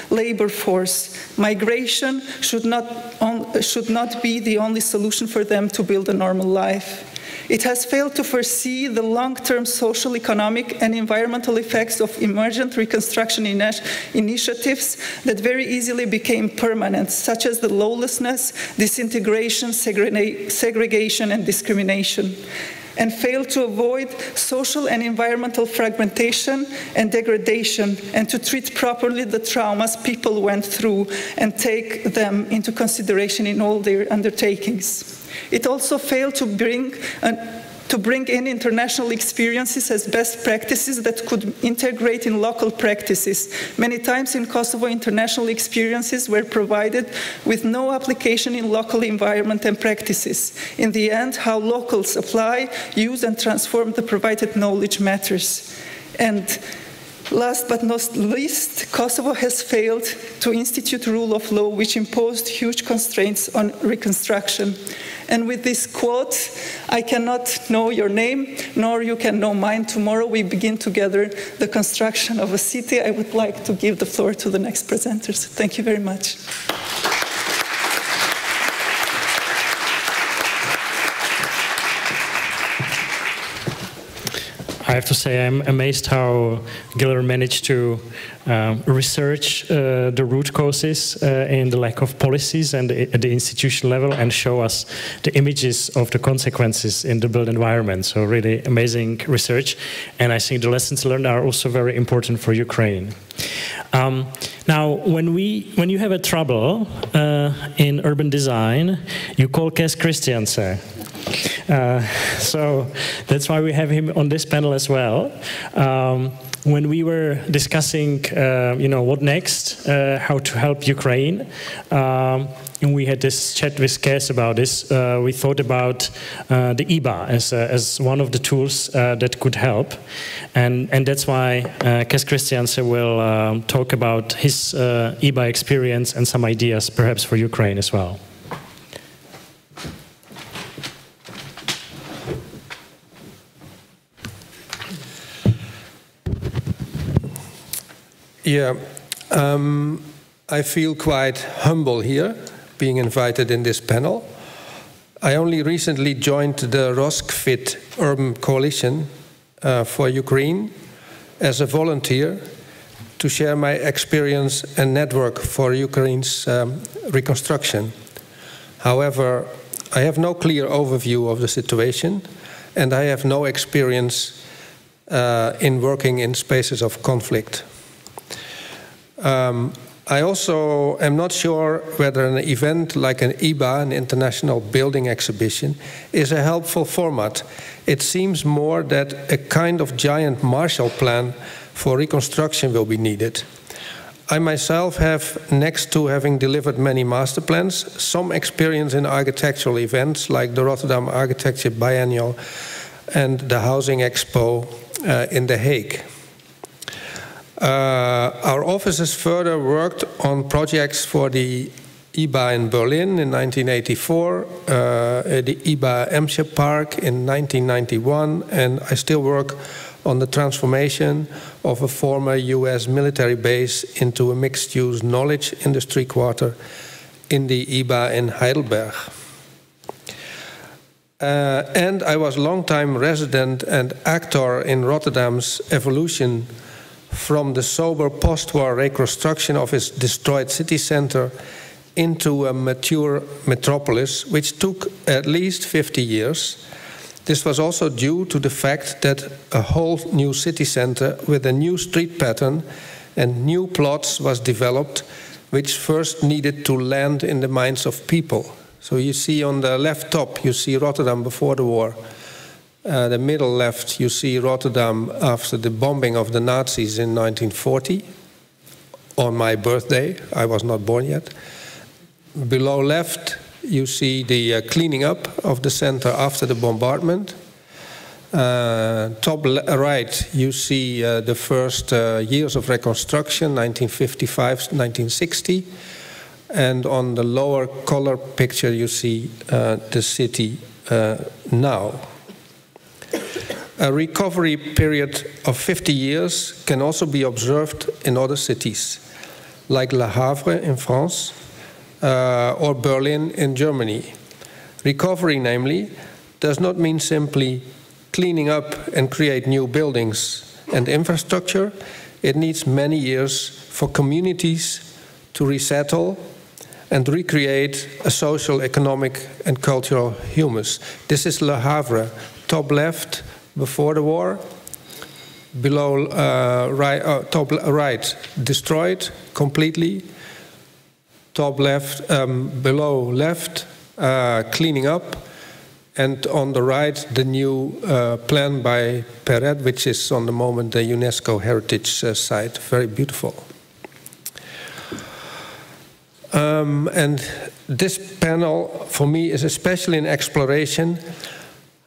labor force. Migration should not be the only solution for them to build a normal life. It has failed to foresee the long-term social, economic, and environmental effects of emergent reconstruction initiatives that very easily became permanent, such as the lawlessness, disintegration, segregation, and discrimination, and failed to avoid social and environmental fragmentation and degradation, and to treat properly the traumas people went through and take them into consideration in all their undertakings. It also failed to bring in international experiences as best practices that could integrate in local practices. Many times in Kosovo, international experiences were provided with no application in local environment and practices. In the end, how locals apply, use, and transform the provided knowledge matters. And Last but not least, Kosovo has failed to institute rule of law, which imposed huge constraints on reconstruction. And with this quote, I cannot know your name, nor you can know mine. Tomorrow we begin together the construction of a city. I would like to give the floor to the next presenters. Thank you very much. I have to say I'm amazed how Giller managed to research the root causes in the lack of policies and at the institutional level and show us the images of the consequences in the built environment. So really amazing research, and I think the lessons learned are also very important for Ukraine. Now, when you have a trouble in urban design, you call Kes Christiansen. So that's why we have him on this panel as well. When we were discussing, what next, how to help Ukraine, and we had this chat with Kes about this, we thought about the IBA as one of the tools that could help, and that's why Kes Christiansen will talk about his IBA experience and some ideas, perhaps for Ukraine as well. Yeah, I feel quite humble here, being invited in this panel. I only recently joined the Retrofitting Urban Coalition for Ukraine as a volunteer to share my experience and network for Ukraine's reconstruction. However, I have no clear overview of the situation, and I have no experience in working in spaces of conflict. I also am not sure whether an event like an IBA, an International Building Exhibition, is a helpful format. It seems more that a kind of giant Marshall Plan for reconstruction will be needed. I myself have, next to having delivered many master plans, some experience in architectural events like the Rotterdam Architecture Biennial and the Housing Expo in The Hague. Our offices further worked on projects for the IBA in Berlin in 1984, the IBA Emscher Park in 1991, and I still work on the transformation of a former US military base into a mixed-use knowledge industry quarter in the IBA in Heidelberg. And I was long-time resident and actor in Rotterdam's evolution from the sober post-war reconstruction of its destroyed city center into a mature metropolis, which took at least 50 years. This was also due to the fact that a whole new city center with a new street pattern and new plots was developed, which first needed to land in the minds of people. So you see on the left top, you see Rotterdam before the war. The middle left, you see Rotterdam after the bombing of the Nazis in 1940, on my birthday. I was not born yet. Below left, you see the cleaning up of the center after the bombardment. Top right, you see the first years of reconstruction, 1955, 1960. And on the lower color picture, you see the city now. A recovery period of 50 years can also be observed in other cities, like Le Havre in France or Berlin in Germany. Recovery, namely, does not mean simply cleaning up and create new buildings and infrastructure. It needs many years for communities to resettle and recreate a social, economic, and cultural humus. This is Le Havre, top left, before the war, below top right, destroyed completely, top left, below left, cleaning up, and on the right, the new plan by Perret, which is on the moment the UNESCO heritage site, very beautiful. And this panel, for me, is especially an exploration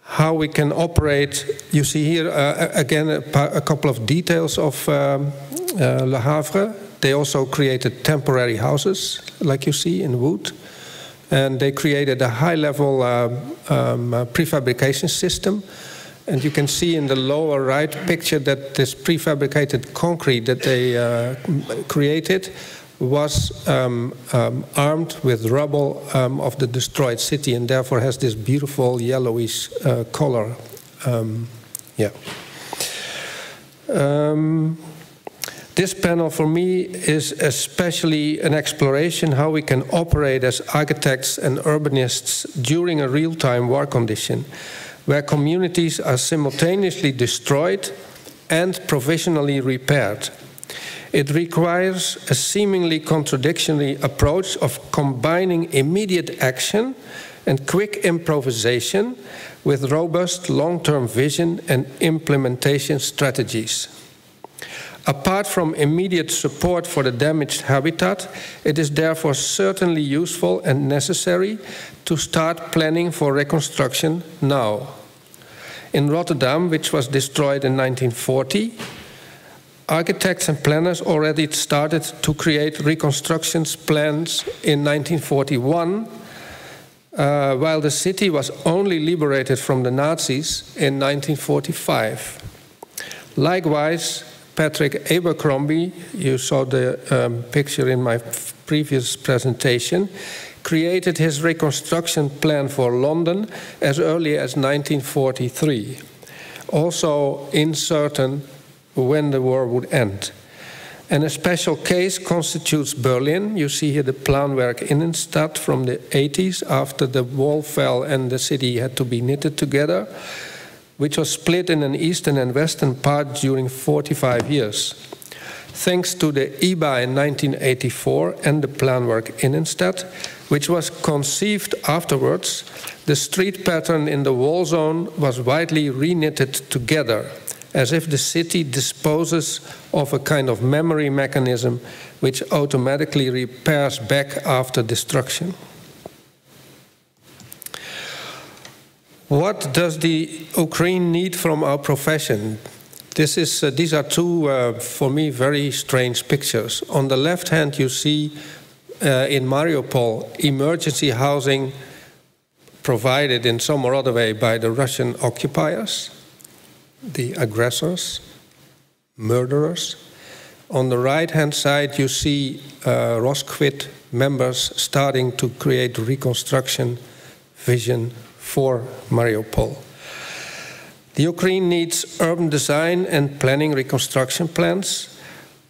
how we can operate. You see here again a couple of details of Le Havre. They also created temporary houses, like you see, in wood. And they created a high-level prefabrication system. And you can see in the lower right picture that this prefabricated concrete that they created was armed with rubble of the destroyed city, and therefore has this beautiful yellowish color. This panel for me is especially an exploration how we can operate as architects and urbanists during a real-time war condition, where communities are simultaneously destroyed and provisionally repaired. It requires a seemingly contradictory approach of combining immediate action and quick improvisation with robust long-term vision and implementation strategies. Apart from immediate support for the damaged habitat, it is therefore certainly useful and necessary to start planning for reconstruction now. In Rotterdam, which was destroyed in 1940, architects and planners already started to create reconstruction plans in 1941, while the city was only liberated from the Nazis in 1945. Likewise, Patrick Abercrombie, you saw the picture in my previous presentation, created his reconstruction plan for London as early as 1943, also uncertain when the war would end. And a special case constitutes Berlin. You see here the Planwerk Innenstadt from the 80s, after the wall fell and the city had to be knitted together, which was split in an eastern and western part during 45 years. Thanks to the IBA in 1984 and the Planwerk Innenstadt, which was conceived afterwards, the street pattern in the wall zone was widely reknitted together, as if the city disposes of a kind of memory mechanism which automatically repairs back after destruction. What does the Ukraine need from our profession? These are two, for me, very strange pictures. On the left hand, you see in Mariupol emergency housing provided in some or other way by the Russian occupiers, the aggressors, murderers. On the right-hand side, you see Rosquit members starting to create reconstruction vision for Mariupol. The Ukraine needs urban design and planning reconstruction plans.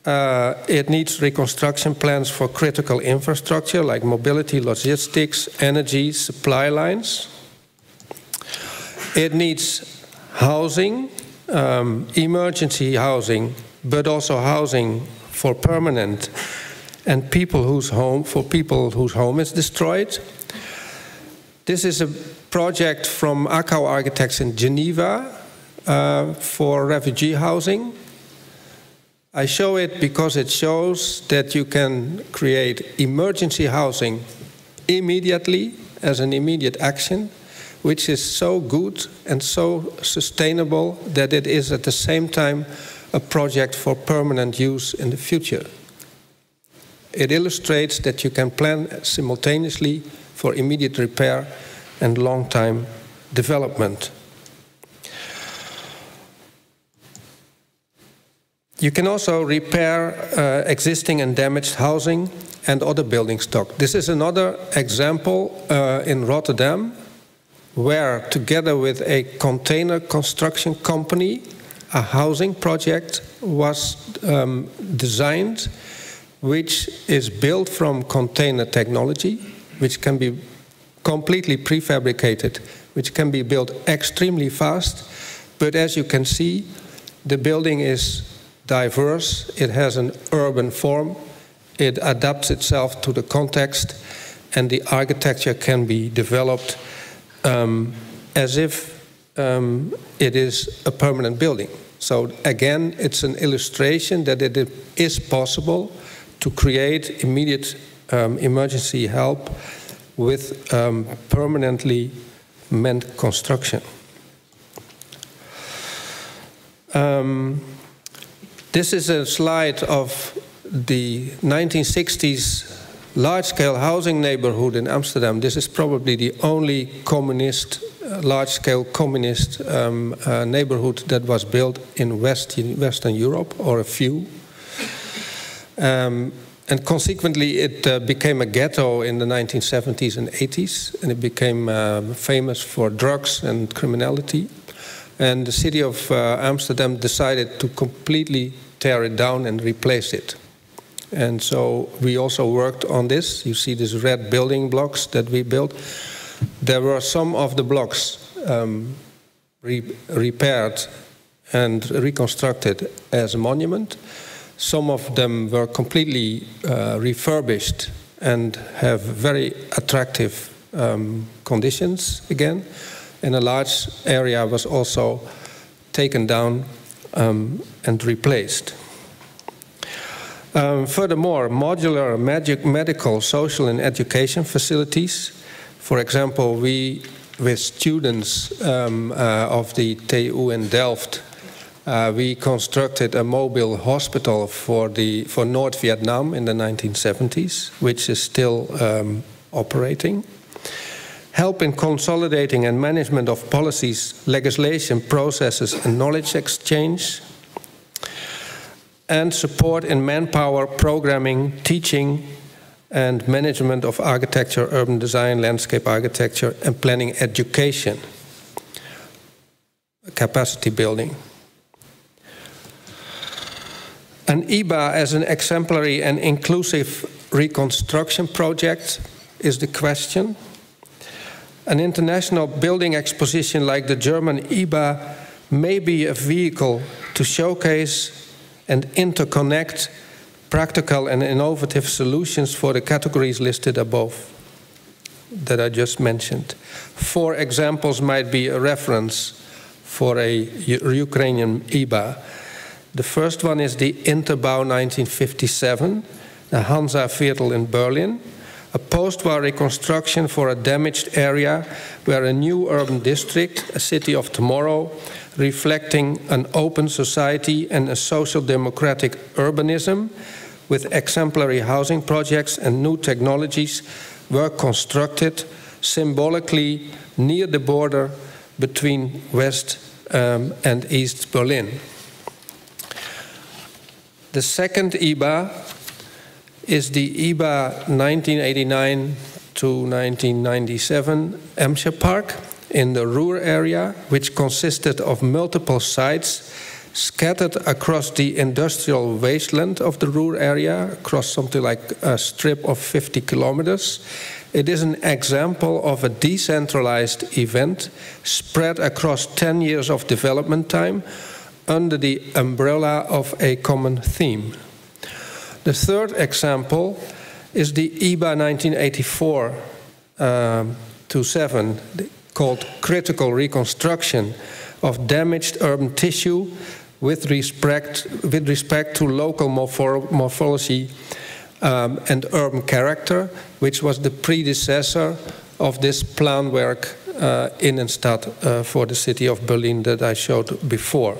It needs reconstruction plans for critical infrastructure like mobility, logistics, energy, supply lines. It needs housing, emergency housing, but also housing for permanent and for people whose home is destroyed. This is a project from Akau Architects in Geneva for refugee housing. I show it because it shows that you can create emergency housing immediately as an immediate action, which is so good and so sustainable that it is at the same time a project for permanent use in the future. It illustrates that you can plan simultaneously for immediate repair and long-time development. You can also repair existing and damaged housing and other building stock. This is another example in Rotterdam, where together with a container construction company, a housing project was designed, which is built from container technology, which can be completely prefabricated, which can be built extremely fast. But as you can see, the building is diverse, it has an urban form, it adapts itself to the context, and the architecture can be developed as if it is a permanent building. So again, it's an illustration that it is possible to create immediate emergency help with permanently meant construction. This is a slide of the 1960s large-scale housing neighborhood in Amsterdam. This is probably the only communist, large-scale communist neighborhood that was built in Western Europe, or a few. And consequently, it became a ghetto in the 1970s and 80s, and it became famous for drugs and criminality. And the city of Amsterdam decided to completely tear it down and replace it. And so we also worked on this. You see these red building blocks that we built. There were some of the blocks repaired and reconstructed as a monument. Some of them were completely refurbished and have very attractive conditions again. And a large area was also taken down and replaced. Furthermore, modular medical, social and education facilities. For example, we, with students of the TU in Delft, we constructed a mobile hospital for North Vietnam in the 1970s, which is still operating. Help in consolidating and management of policies, legislation, processes and knowledge exchange. And support in manpower, programming, teaching and management of architecture, urban design, landscape architecture and planning education. Capacity building. An IBA as an exemplary and inclusive reconstruction project is the question. An international building exposition like the German IBA may be a vehicle to showcase and interconnect practical and innovative solutions for the categories listed above that I just mentioned. 4 examples might be a reference for a Ukrainian IBA. The first one is the Interbau 1957, the Hansa Viertel in Berlin, a post-war reconstruction for a damaged area where a new urban district, a city of tomorrow, reflecting an open society and a social democratic urbanism with exemplary housing projects and new technologies were constructed symbolically near the border between West and East Berlin. The second IBA is the IBA 1989 to 1997 Emscher Park in the Ruhr area, which consisted of multiple sites scattered across the industrial wasteland of the Ruhr area, across something like a strip of 50 kilometers. It is an example of a decentralized event spread across 10 years of development time under the umbrella of a common theme. The third example is the IBA 1984-7, called Critical Reconstruction of Damaged Urban Tissue with respect to local morphology and urban character, which was the predecessor of this planwerk Innenstadt for the city of Berlin that I showed before.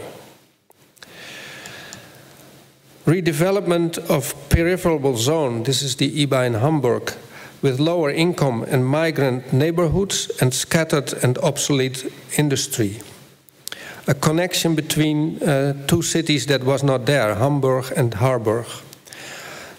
Redevelopment of peripheral zone, this is the IBA in Hamburg, with lower income and migrant neighborhoods and scattered and obsolete industry. A connection between 2 cities that was not there, Hamburg and Harburg.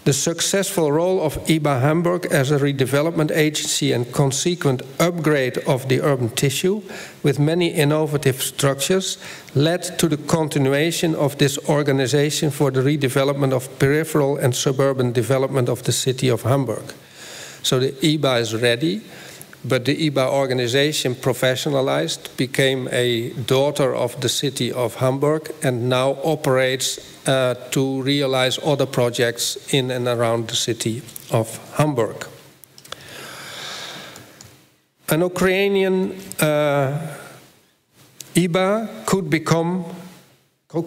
The successful role of IBA Hamburg as a redevelopment agency and consequent upgrade of the urban tissue with many innovative structures led to the continuation of this organization for the redevelopment of peripheral and suburban development of the city of Hamburg. So the IBA is ready, but the IBA organization professionalized, became a daughter of the city of Hamburg, and now operates to realize other projects in and around the city of Hamburg. An Ukrainian IBA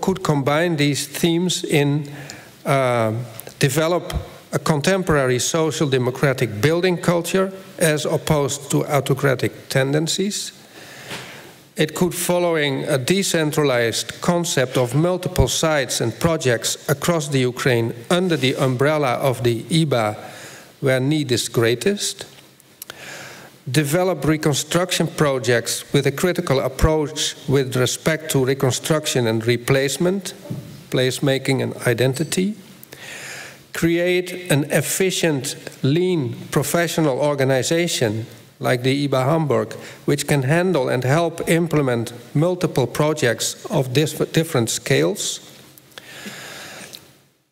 could combine these themes in develop a contemporary social democratic building culture as opposed to autocratic tendencies, It could, following a decentralized concept of multiple sites and projects across the Ukraine under the umbrella of the IBA, where need is greatest, develop reconstruction projects with a critical approach with respect to reconstruction and replacement, placemaking and identity, create an efficient, lean, professional organization like the IBA Hamburg, which can handle and help implement multiple projects of different scales.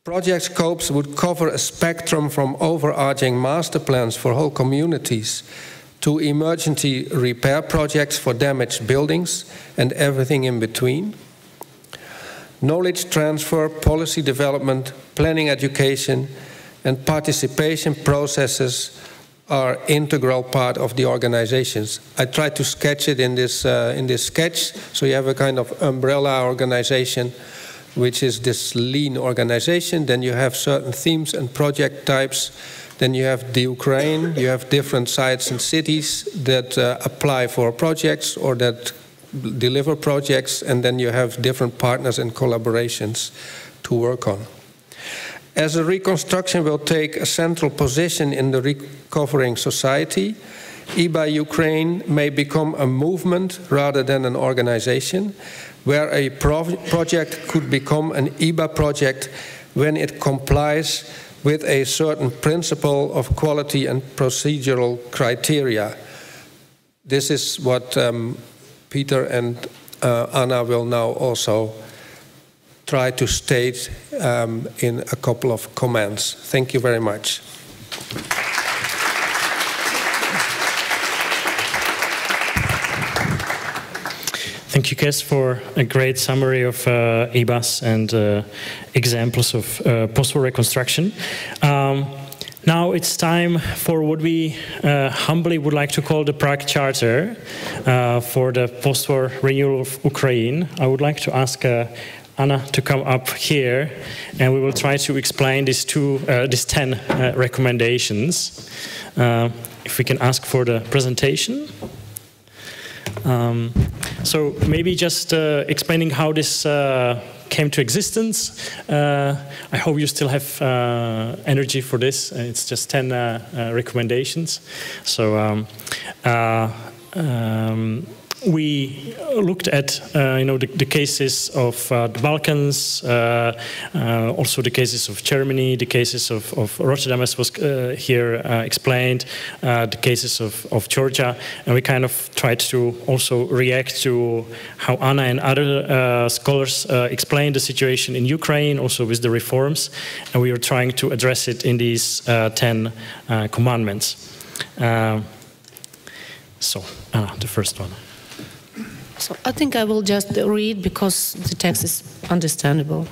Project scopes would cover a spectrum from overarching master plans for whole communities to emergency repair projects for damaged buildings and everything in between. Knowledge transfer, policy development, planning education, and participation processes are integral part of the organizations. I tried to sketch it in this sketch, so you have a kind of umbrella organization, which is this lean organization. Then you have certain themes and project types. Then you have the Ukraine, you have different sites and cities that apply for projects or that deliver projects, and then you have different partners and collaborations to work on. As a reconstruction will take a central position in the recovering society, IBA Ukraine may become a movement rather than an organization, where a project could become an IBA project when it complies with a certain principle of quality and procedural criteria. This is what Peter and Anna will now also try to state in a couple of comments. Thank you very much. Thank you, Kes, for a great summary of IBAs and examples of post-war reconstruction. Now it's time for what we humbly would like to call the Prague Charter for the post-war renewal of Ukraine. I would like to ask Anna to come up here, and we will try to explain these 10 recommendations. If we can ask for the presentation. So maybe just explaining how this came to existence. I hope you still have energy for this. It's just 10 recommendations. So we looked at the cases of the Balkans, also the cases of Germany, the cases of Rotterdam, as was here explained, the cases of Georgia, and we kind of tried to also react to how Anna and other scholars explained the situation in Ukraine, also with the reforms, and we were trying to address it in these 10 commandments. So, Anna, the first one. So I think I will just read because the text is understandable.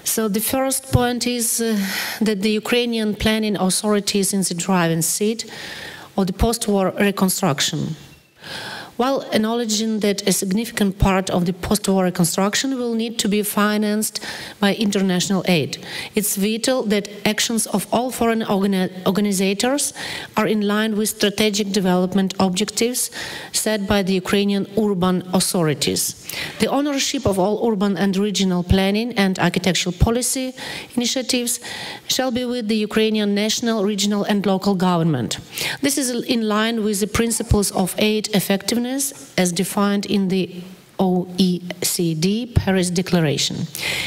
So the first point is that the Ukrainian planning authorities in the driving seat of the post-war reconstruction. While acknowledging that a significant part of the post-war reconstruction will need to be financed by international aid, it's vital that actions of all foreign organizers are in line with strategic development objectives set by the Ukrainian urban authorities. The ownership of all urban and regional planning and architectural policy initiatives shall be with the Ukrainian national, regional and local government. This is in line with the principles of aid effectiveness as defined in the OECD Paris Declaration.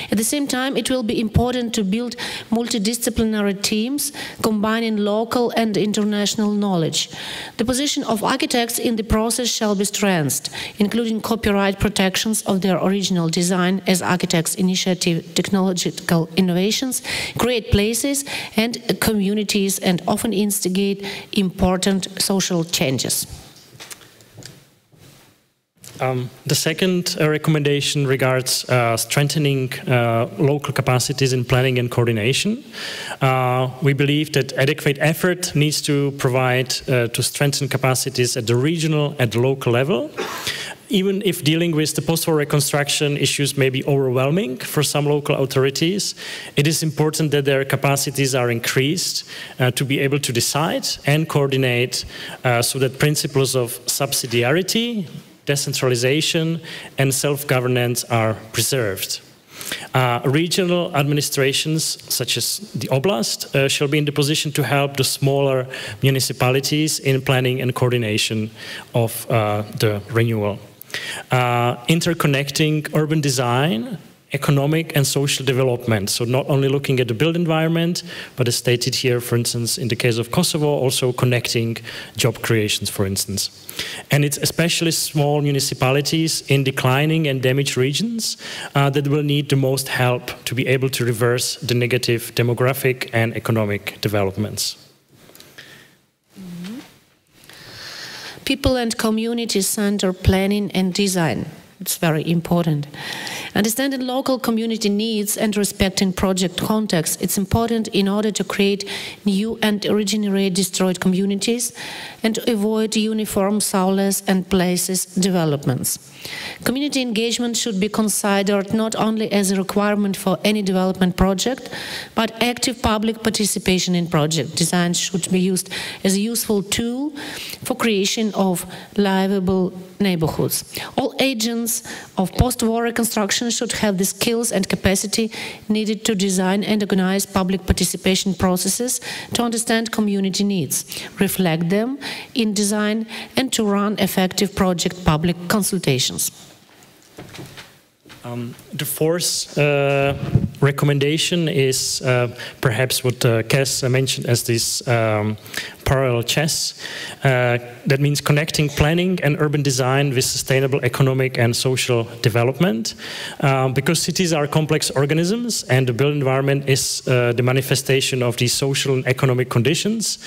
At the same time, it will be important to build multidisciplinary teams combining local and international knowledge. The position of architects in the process shall be strengthened, including copyright protections of their original design as architects initiate technological innovations, create places and communities, and often instigate important social changes. The second recommendation regards strengthening local capacities in planning and coordination. We believe that adequate effort needs to provide to strengthen capacities at the regional and local level. Even if dealing with the post-war reconstruction issues may be overwhelming for some local authorities, it is important that their capacities are increased to be able to decide and coordinate so that principles of subsidiarity, decentralization, and self-governance are preserved. Regional administrations, such as the oblast, shall be in the position to help the smaller municipalities in planning and coordination of the renewal. Interconnecting urban design, economic and social development. So not only looking at the built environment, but as stated here, for instance, in the case of Kosovo, also connecting job creations, for instance. And it's especially small municipalities in declining and damaged regions that will need the most help to be able to reverse the negative demographic and economic developments. People and community center planning and design. It's very important. Understanding local community needs and respecting project context, it's important in order to create new and regenerate destroyed communities and to avoid uniform soulless and places developments. Community engagement should be considered not only as a requirement for any development project, but active public participation in project design should be used as a useful tool for creation of livable neighborhoods. All agents of post-war reconstruction should have the skills and capacity needed to design and organize public participation processes to understand community needs, reflect them in design, and to run effective project public consultations. The fourth recommendation is perhaps what Kes mentioned as this parallel chess. That means connecting planning and urban design with sustainable economic and social development. Because cities are complex organisms and the built environment is the manifestation of these social and economic conditions.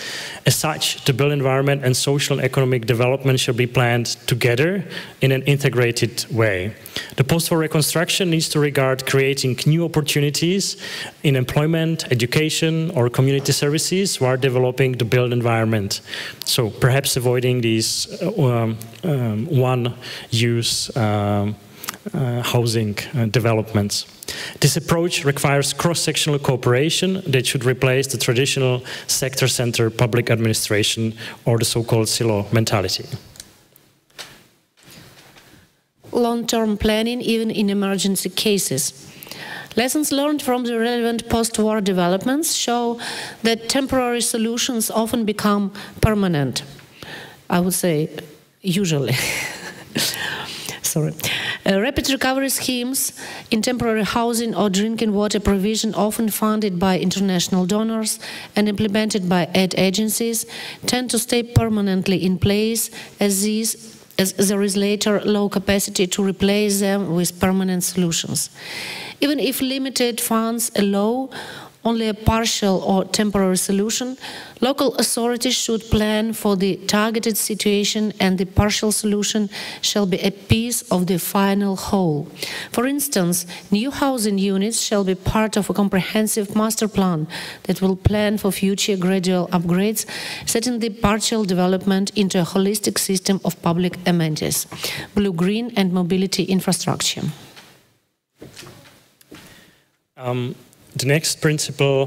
As such, the built environment and social and economic development shall be planned together in an integrated way. The post-war reconstruction needs to regard creating new opportunities in employment, education, or community services while developing the built environment. So perhaps avoiding these one-use housing developments. This approach requires cross-sectional cooperation that should replace the traditional sector-centered public administration or the so-called silo mentality. Long-term planning, even in emergency cases. Lessons learned from the relevant post-war developments show that temporary solutions often become permanent. I would say, usually. Sorry. Rapid recovery schemes in temporary housing or drinking water provision, often funded by international donors and implemented by aid agencies, tend to stay permanently in place as there is later low capacity to replace them with permanent solutions. Even if limited funds allow only a partial or temporary solution, local authorities should plan for the targeted situation, and the partial solution shall be a piece of the final whole. For instance, new housing units shall be part of a comprehensive master plan that will plan for future gradual upgrades, setting the partial development into a holistic system of public amenities, blue-green and mobility infrastructure. The next principle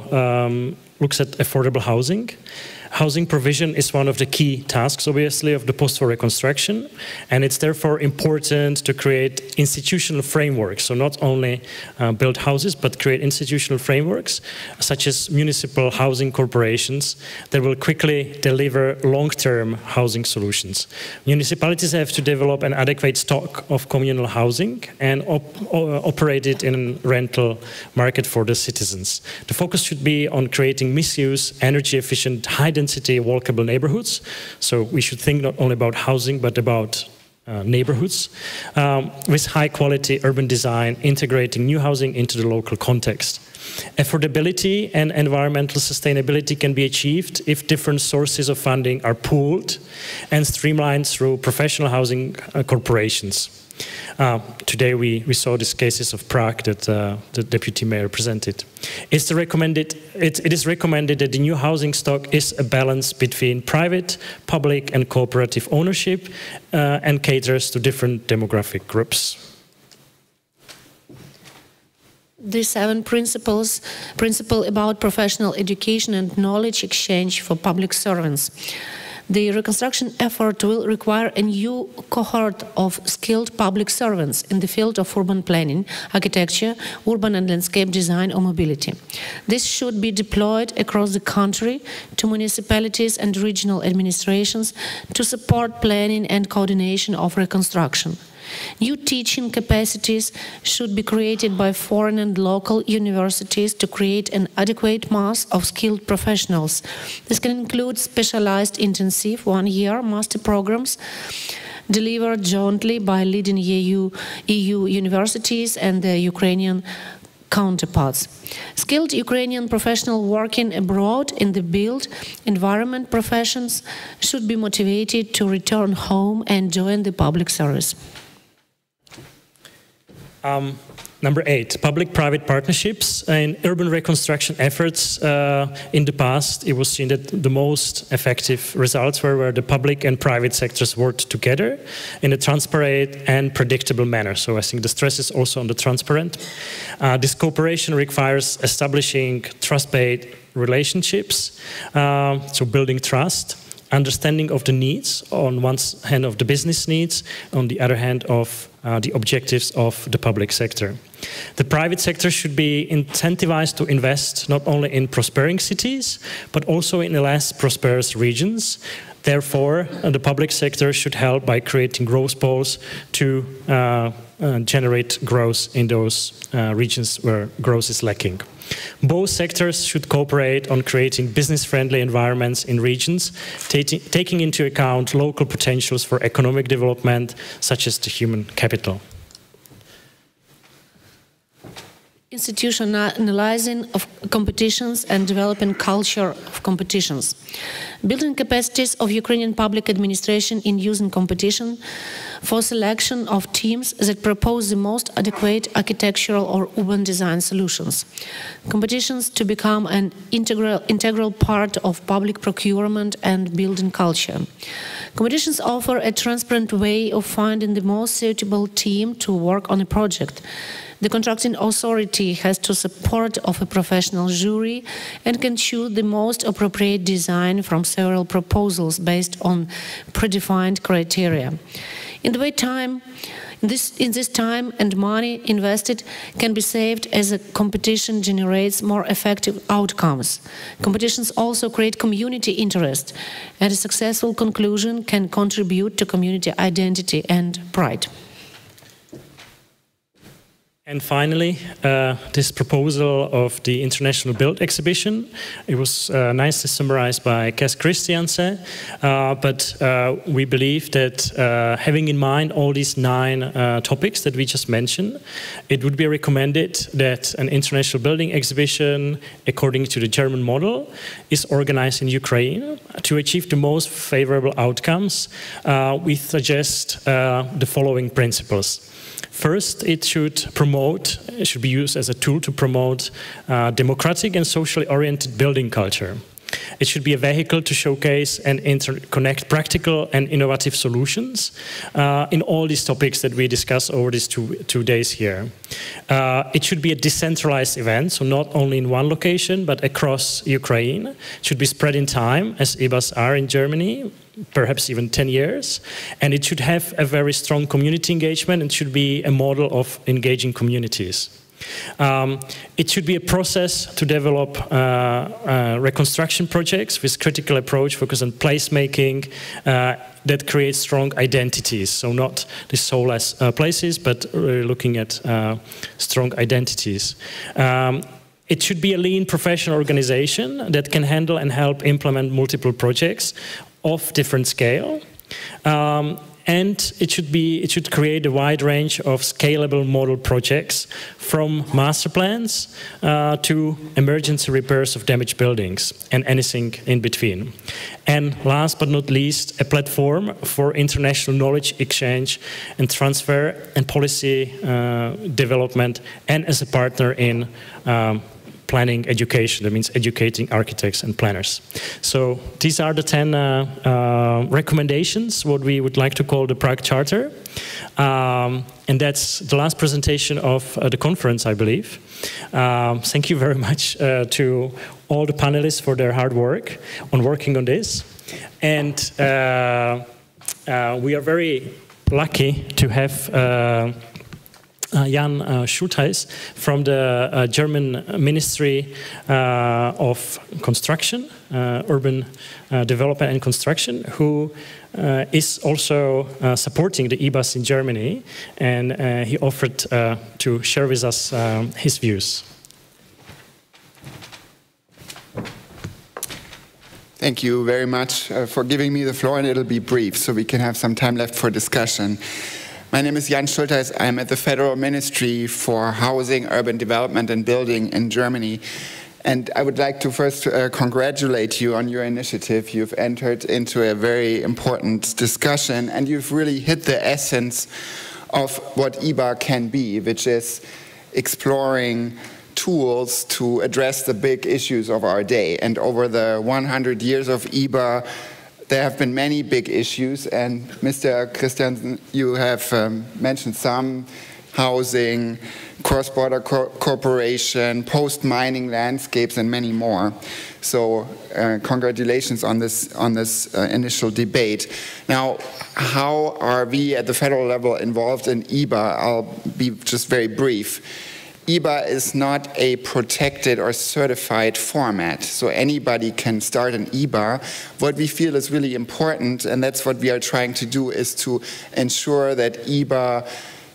looks at affordable housing. Housing provision is one of the key tasks, obviously, of the post-war reconstruction, and it's therefore important to create institutional frameworks, so not only build houses, but create institutional frameworks, such as municipal housing corporations that will quickly deliver long-term housing solutions. Municipalities have to develop an adequate stock of communal housing and operate it in a rental market for the citizens. The focus should be on creating misuse, energy-efficient, high-density walkable neighborhoods. So we should think not only about housing, but about neighborhoods with high-quality urban design, integrating new housing into the local context. Affordability and environmental sustainability can be achieved if different sources of funding are pooled and streamlined through professional housing corporations. Today we saw these cases of Prague that the deputy mayor presented. It is recommended that the new housing stock is a balance between private, public and cooperative ownership and caters to different demographic groups. The 7 principle about professional education and knowledge exchange for public servants. The reconstruction effort will require a new cohort of skilled public servants in the field of urban planning, architecture, urban and landscape design or mobility. This should be deployed across the country to municipalities and regional administrations to support planning and coordination of reconstruction. New teaching capacities should be created by foreign and local universities to create an adequate mass of skilled professionals. This can include specialized intensive one-year master programs delivered jointly by leading EU universities and the Ukrainian counterparts. Skilled Ukrainian professionals working abroad in the built environment professions should be motivated to return home and join the public service. Number 8, public-private partnerships. In urban reconstruction efforts in the past, it was seen that the most effective results were where the public and private sectors worked together in a transparent and predictable manner. So I think the stress is also on the transparent. This cooperation requires establishing trust-based relationships, so building trust, understanding of the needs, on one hand of the business needs, on the other hand of the objectives of the public sector. The private sector should be incentivized to invest not only in prospering cities, but also in less prosperous regions. Therefore, the public sector should help by creating growth poles to generate growth in those regions where growth is lacking. Both sectors should cooperate on creating business-friendly environments in regions, taking into account local potentials for economic development, such as the human capital. Institutionalizing of competitions and developing culture of competitions. Building capacities of Ukrainian public administration in using competition for selection of teams that propose the most adequate architectural or urban design solutions. Competitions to become an integral part of public procurement and building culture. Competitions offer a transparent way of finding the most suitable team to work on a project. The contracting authority has the support of a professional jury and can choose the most appropriate design from several proposals based on predefined criteria. In this time and money invested can be saved as a competition generates more effective outcomes. Competitions also create community interest, and a successful conclusion can contribute to community identity and pride. And finally, this proposal of the International Build exhibition, it was nicely summarized by Kes Christiansen, but we believe that having in mind all these 9 topics that we just mentioned, it would be recommended that an international building exhibition, according to the German model, is organized in Ukraine. To achieve the most favorable outcomes, we suggest the following principles. First, it should be used as a tool to promote democratic and socially oriented building culture. It should be a vehicle to showcase and interconnect practical and innovative solutions in all these topics that we discussed over these two days here. It should be a decentralized event, so not only in one location, but across Ukraine. It should be spread in time, as EBAs are in Germany, perhaps even 10 years, and it should have a very strong community engagement and should be a model of engaging communities. It should be a process to develop reconstruction projects with critical approach focused on placemaking that creates strong identities. So not the soulless places, but looking at strong identities. It should be a lean professional organization that can handle and help implement multiple projects of different scale. And it should create a wide range of scalable model projects from master plans to emergency repairs of damaged buildings and anything in between. And last but not least, a platform for international knowledge exchange and transfer and policy development, and as a partner in planning education, that means educating architects and planners. So these are the 10 recommendations, what we would like to call the Prague Charter. And that's the last presentation of the conference, I believe. Thank you very much to all the panelists for their hard work on working on this. And we are very lucky to have Jan Schultheis from the German Ministry of Construction, Urban Development and Construction, who is also supporting the e-bus in Germany, and he offered to share with us his views. Thank you very much for giving me the floor, and it'll be brief so we can have some time left for discussion. My name is Jan Schultheis. I'm at the Federal Ministry for Housing, Urban Development and Building in Germany. And I would like to first congratulate you on your initiative. You've entered into a very important discussion, and you've really hit the essence of what EBA can be, which is exploring tools to address the big issues of our day. And over the 100 years of EBA, there have been many big issues, and Mr. Christiansen, you have mentioned some: housing, cross-border cooperation, post-mining landscapes, and many more. So congratulations on this initial debate. Now, how are we at the federal level involved in EBA? I'll be just very brief. EBA is not a protected or certified format, so anybody can start an EBA. What we feel is really important, and that's what we are trying to do, is to ensure that EBA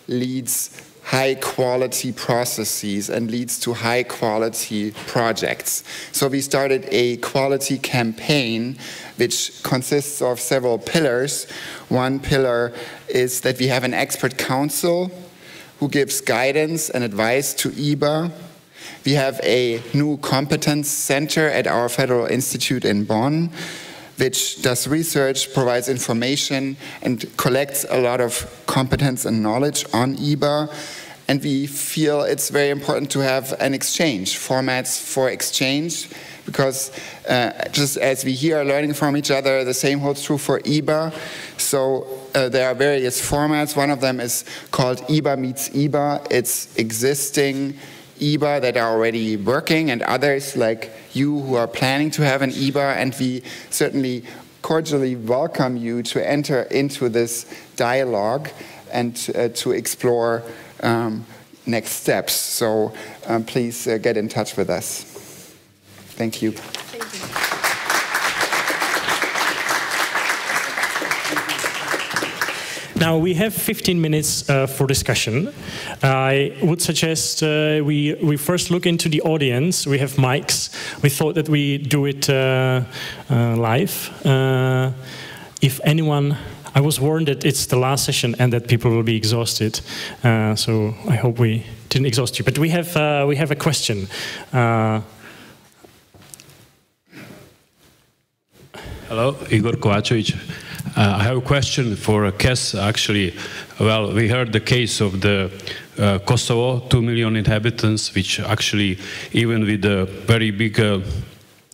leads high-quality processes and leads to high-quality projects. So we started a quality campaign which consists of several pillars. One pillar is that we have an expert council who gives guidance and advice to EBA. We have a new competence center at our Federal Institute in Bonn, which does research, provides information, and collects a lot of competence and knowledge on EBA. And we feel it's very important to have an exchange, formats for exchange, because just as we here are learning from each other, the same holds true for EBA. So there are various formats. One of them is called EBA meets EBA. It's existing EBA that are already working, and others like you who are planning to have an EBA, and we certainly cordially welcome you to enter into this dialogue and to explore next steps. So please get in touch with us. Thank you. Now we have 15 minutes for discussion. I would suggest we first look into the audience. We have mics. We thought that we do it live. If anyone, I was warned that it's the last session and that people will be exhausted. So I hope we didn't exhaust you. But we have a question. Hello, Igor Kovacevic. I have a question for Kes, actually. Well, we heard the case of the Kosovo, 2 million inhabitants, which actually, even with the very big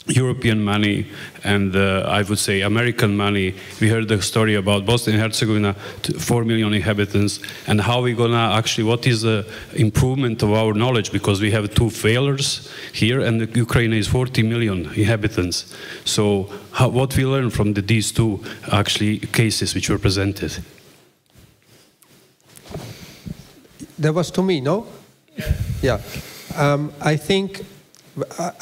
European money and I would say American money, we heard the story about Bosnia and Herzegovina, 4 million inhabitants, and how we gonna actually, what is the improvement of our knowledge, because we have 2 failures here and Ukraine is 40 million inhabitants. So what we learn from these 2 actually cases which were presented? That was to me, no? Yeah. I think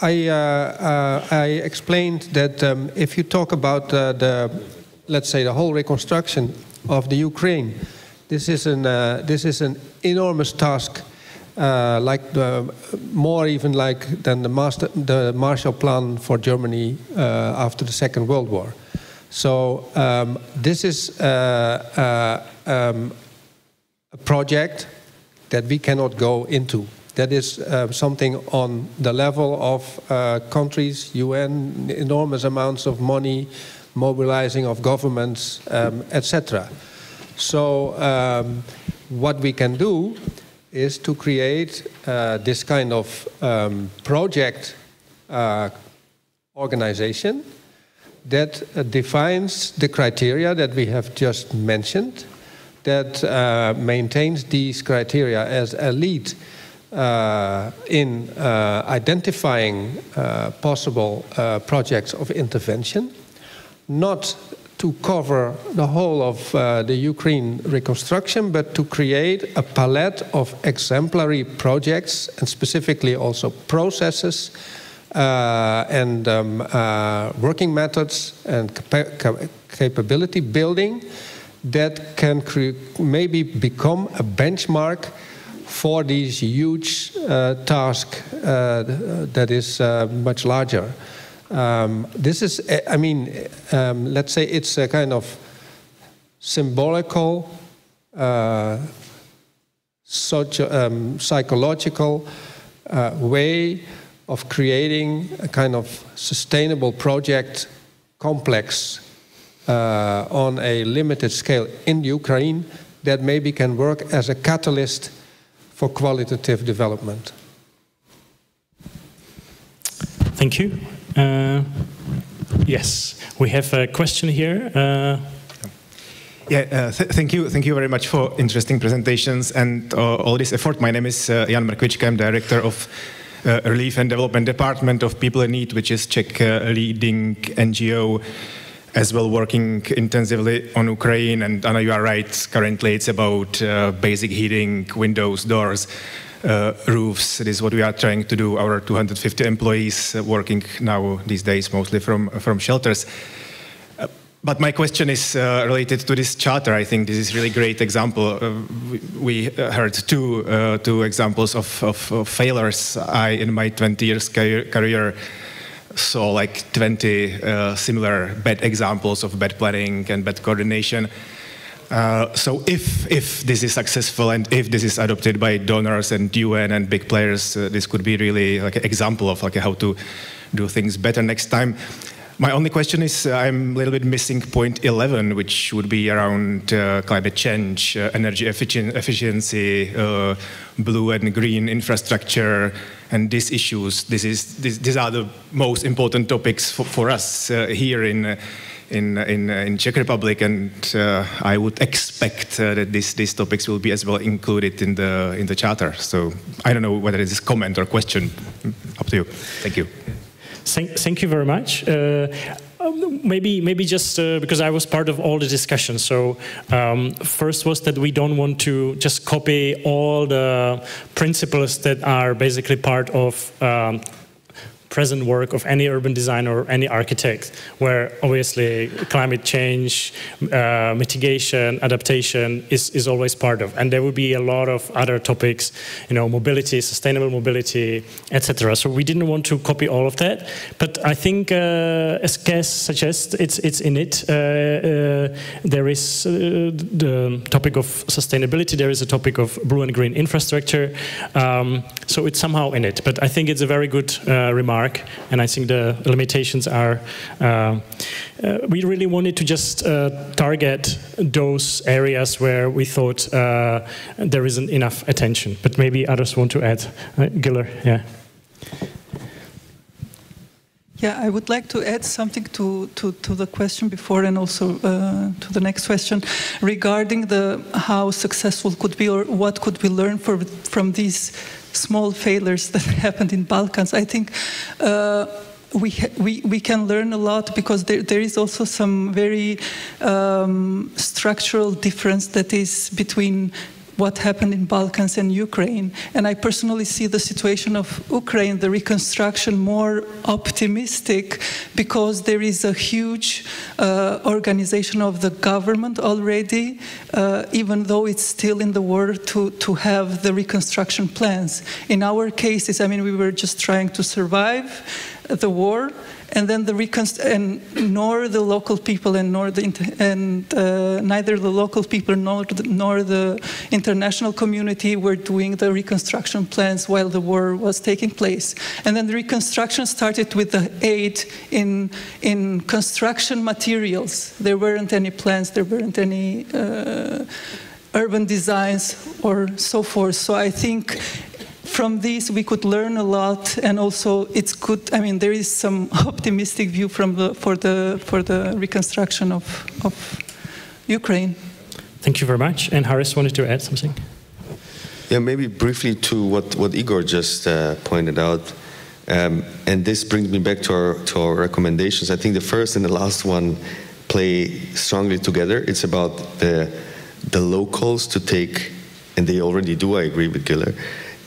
I explained that if you talk about let's say the whole reconstruction of the Ukraine, this is an enormous task, more even than the Marshall Plan for Germany after the Second World War. So this is a project that we cannot go into. That is something on the level of countries, UN, enormous amounts of money, mobilizing of governments, etc. So what we can do is to create this kind of project organization that defines the criteria that we have just mentioned, that maintains these criteria as a lead in identifying possible projects of intervention, not to cover the whole of the Ukraine reconstruction, but to create a palette of exemplary projects and specifically also processes and working methods and capability building that can maybe become a benchmark for these huge task that is much larger. This is, I mean, let's say it's a kind of symbolical, psychological way of creating a kind of sustainable project complex on a limited scale in Ukraine that maybe can work as a catalyst for qualitative development. Thank you. Yes, we have a question here. Thank you very much for interesting presentations and all this effort. My name is Jan Mrkvička. I'm director of Relief and Development Department of People in Need, which is Czech leading NGO, as well working intensively on Ukraine. And Anna, you are right, currently it's about basic heating, windows, doors, roofs. This is what we are trying to do. Our 250 employees working now these days mostly from shelters. But my question is related to this charter. I think this is really great example. We heard two examples of failures. I, in my 20 years career, saw like 20 similar bad examples of bad planning and bad coordination. So if this is successful and if this is adopted by donors and UN and big players, this could be really like an example of like how to do things better next time. My only question is, I'm a little bit missing point 11, which would be around climate change, energy efficiency, blue and green infrastructure, and these issues. These are the most important topics for us here in Czech Republic, and I would expect that these topics will be as well included in the charter. So I don't know whether it is a comment or question. Up to you. Thank you. Thank you very much. Maybe just because I was part of all the discussions. So first was that we don't want to just copy all the principles that are basically part of present work of any urban designer or any architect, where obviously climate change, mitigation, adaptation is always part of. And there will be a lot of other topics, you know, mobility, sustainable mobility, etc. So we didn't want to copy all of that. But I think, as Kes suggests, it's in it. There is the topic of sustainability. There is a topic of blue and green infrastructure. So it's somehow in it. But I think it's a very good remark. And I think the limitations are, we really wanted to just target those areas where we thought there isn't enough attention. But maybe others want to add. Giller, yeah. Yeah, I would like to add something to the question before and also to the next question regarding how successful could be or what could we learn from these small failures that happened in Balkans. I think we can learn a lot because there is also some very structural difference that is between what happened in Balkans and Ukraine. And I personally see the situation of Ukraine, the reconstruction, more optimistic because there is a huge organization of the government already, even though it's still in the war to have the reconstruction plans. In our cases, I mean, we were just trying to survive the war, and then nor the local people and neither the local people nor the international community were doing the reconstruction plans while the war was taking place. And then the reconstruction started with the aid in construction materials. There weren't any plans, there weren't any urban designs or so forth. So I think from these we could learn a lot, and also it's good. I mean, there is some optimistic view for the reconstruction of Ukraine. Thank you very much. And Haris wanted to add something. Yeah, maybe briefly to what Igor just pointed out. And this brings me back to our recommendations. I think the first and the last one play strongly together. It's about the locals to take, and they already do, I agree with Giller,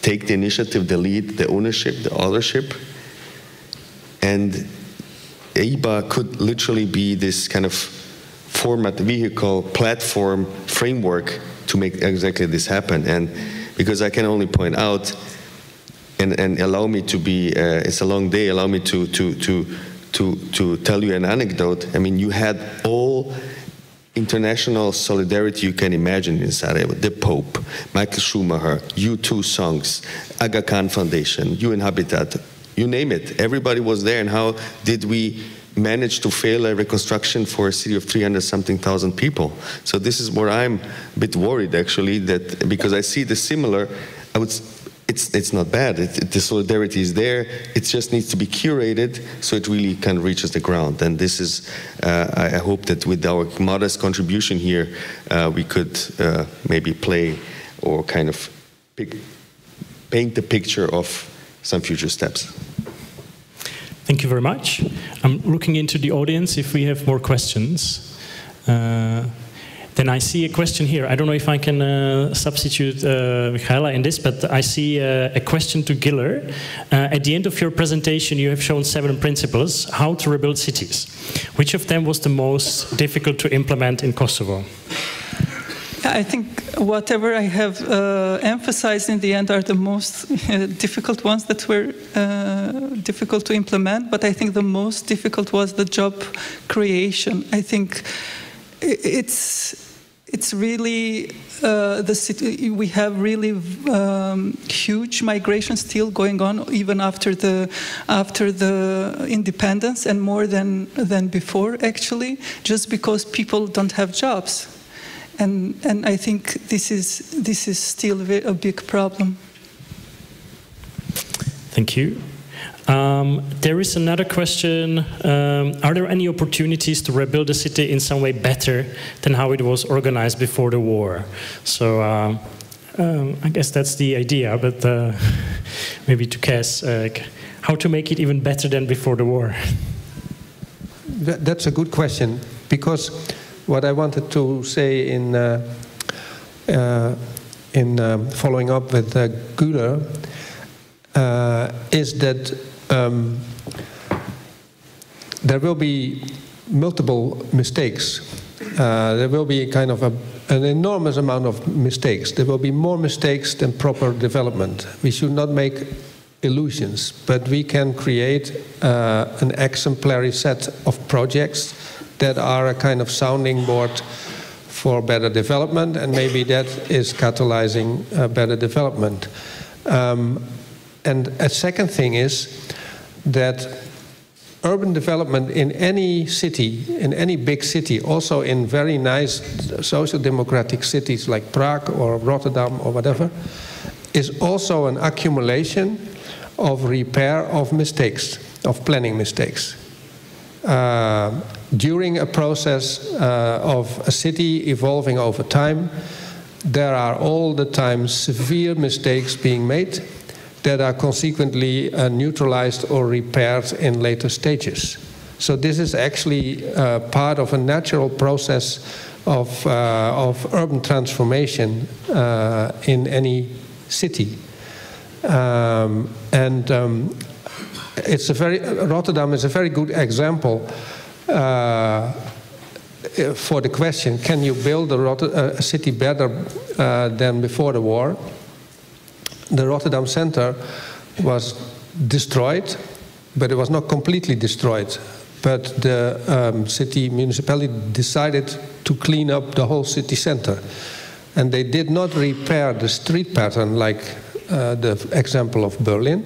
take the initiative, the lead, the ownership, the authorship. And EIBA could literally be this kind of format, vehicle, platform, framework to make exactly this happen. And because I can only point out, and allow me to be, it's a long day, allow me to tell you an anecdote. I mean, you had all international solidarity you can imagine in Sarajevo. The Pope, Michael Schumacher, U2 songs, Aga Khan Foundation, UN Habitat, you name it. Everybody was there. And how did we manage to fail a reconstruction for a city of 300-something thousand people? So this is where I'm a bit worried, actually, that because I see the similar, it's not bad. The solidarity is there. It just needs to be curated so it really kind of reaches the ground. And this is, I hope that with our modest contribution here, we could maybe play or kind of paint the picture of some future steps. Thank you very much. I'm looking into the audience if we have more questions. Then I see a question here. I don't know if I can substitute Michaela in this, but I see a question to Giller. At the end of your presentation, you have shown 7 principles, how to rebuild cities. Which of them was the most difficult to implement in Kosovo? I think whatever I have emphasized in the end are the most difficult ones that were difficult to implement, but I think the most difficult was the job creation. I think it's really the city. We have really huge migration still going on, even after the independence, and more than before, actually, just because people don't have jobs. And I think this is still a big problem. Thank you. There is another question. Are there any opportunities to rebuild the city in some way better than how it was organized before the war? So I guess that's the idea, but maybe to Kes, how to make it even better than before the war? That's a good question, because what I wanted to say in following up with Giller is that there will be multiple mistakes. There will be kind of an enormous amount of mistakes. There will be more mistakes than proper development. We should not make illusions, but we can create an exemplary set of projects that are a kind of sounding board for better development, and maybe that is catalyzing better development. And a second thing is that urban development in any city, in any big city, also in very nice social democratic cities like Prague or Rotterdam or whatever, is also an accumulation of repair of mistakes, of planning mistakes. During a process of a city evolving over time, there are all the time severe mistakes being made that are consequently neutralized or repaired in later stages. So this is actually part of a natural process of urban transformation in any city. Rotterdam is a very good example for the question, can you build a city better than before the war? The Rotterdam center was destroyed, but it was not completely destroyed. But the municipality decided to clean up the whole city center. And they did not repair the street pattern like the example of Berlin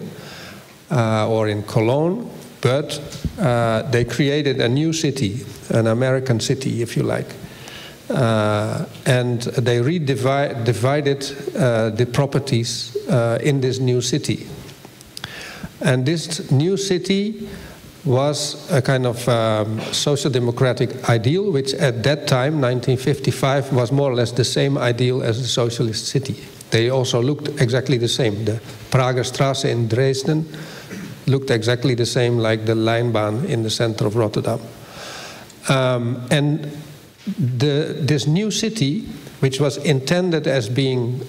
or in Cologne, but they created a new city, an American city, if you like. And they divided the properties in this new city. And this new city was a kind of social democratic ideal, which at that time, 1955, was more or less the same ideal as the socialist city. They also looked exactly the same. The Prager Straße in Dresden looked exactly the same like the Lijnbaan in the center of Rotterdam. And this new city, which was intended as being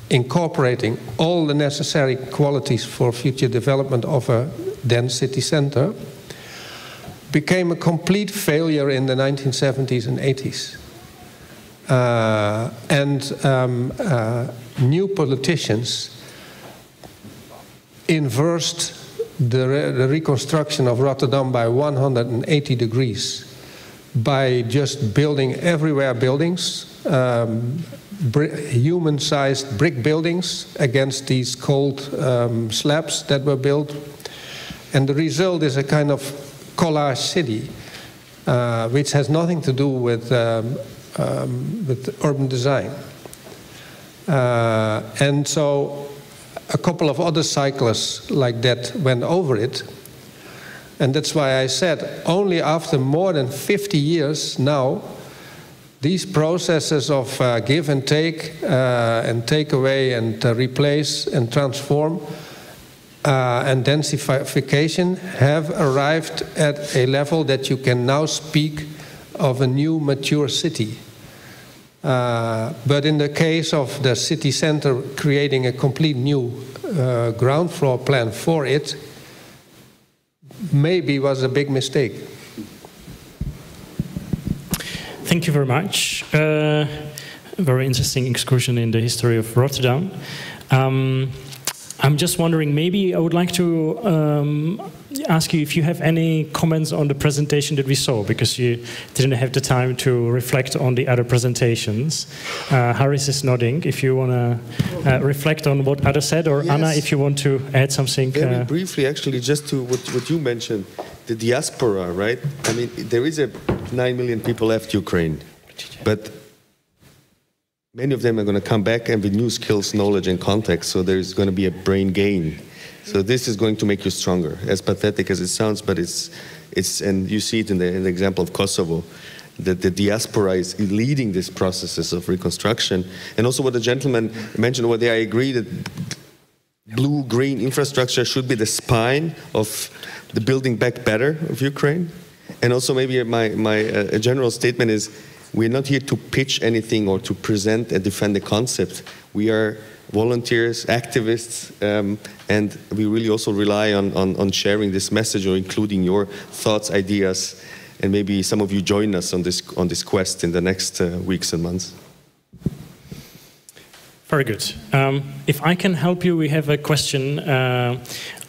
incorporating all the necessary qualities for future development of a dense city center, became a complete failure in the 1970s and 80s. New politicians inversed the reconstruction of Rotterdam by 180 degrees by just building everywhere buildings, human-sized brick buildings against these cold slabs that were built. And the result is a kind of collage city, which has nothing to do with urban design. And so a couple of other cyclists like that went over it. And that's why I said only after more than 50 years now, these processes of give and take away and replace and transform and densification have arrived at a level that you can now speak of a new mature city. But in the case of the city center creating a complete new ground floor plan for it, maybe was a big mistake. Thank you very much. A very interesting excursion in the history of Rotterdam. I'm just wondering, maybe I would like to ask you if you have any comments on the presentation that we saw, because you didn't have the time to reflect on the other presentations. Harris is nodding. If you want to reflect on what others said, or yes. Anna, if you want to add something. Very briefly, actually, just to what you mentioned, the diaspora, right? I mean, there is 9 million people left Ukraine, but many of them are going to come back and with new skills, knowledge, and context. So there's going to be a brain gain. So this is going to make you stronger. As pathetic as it sounds, but it's and you see it in the example of Kosovo, that the diaspora is leading these processes of reconstruction. And also what the gentleman mentioned, what I agree that blue-green infrastructure should be the spine of the building back better of Ukraine. And also maybe my general statement is, we're not here to pitch anything or to present and defend a concept. We are volunteers, activists, and we really also rely on sharing this message or including your thoughts, ideas, and maybe some of you join us on this quest in the next weeks and months. Very good. If I can help you, we have a question.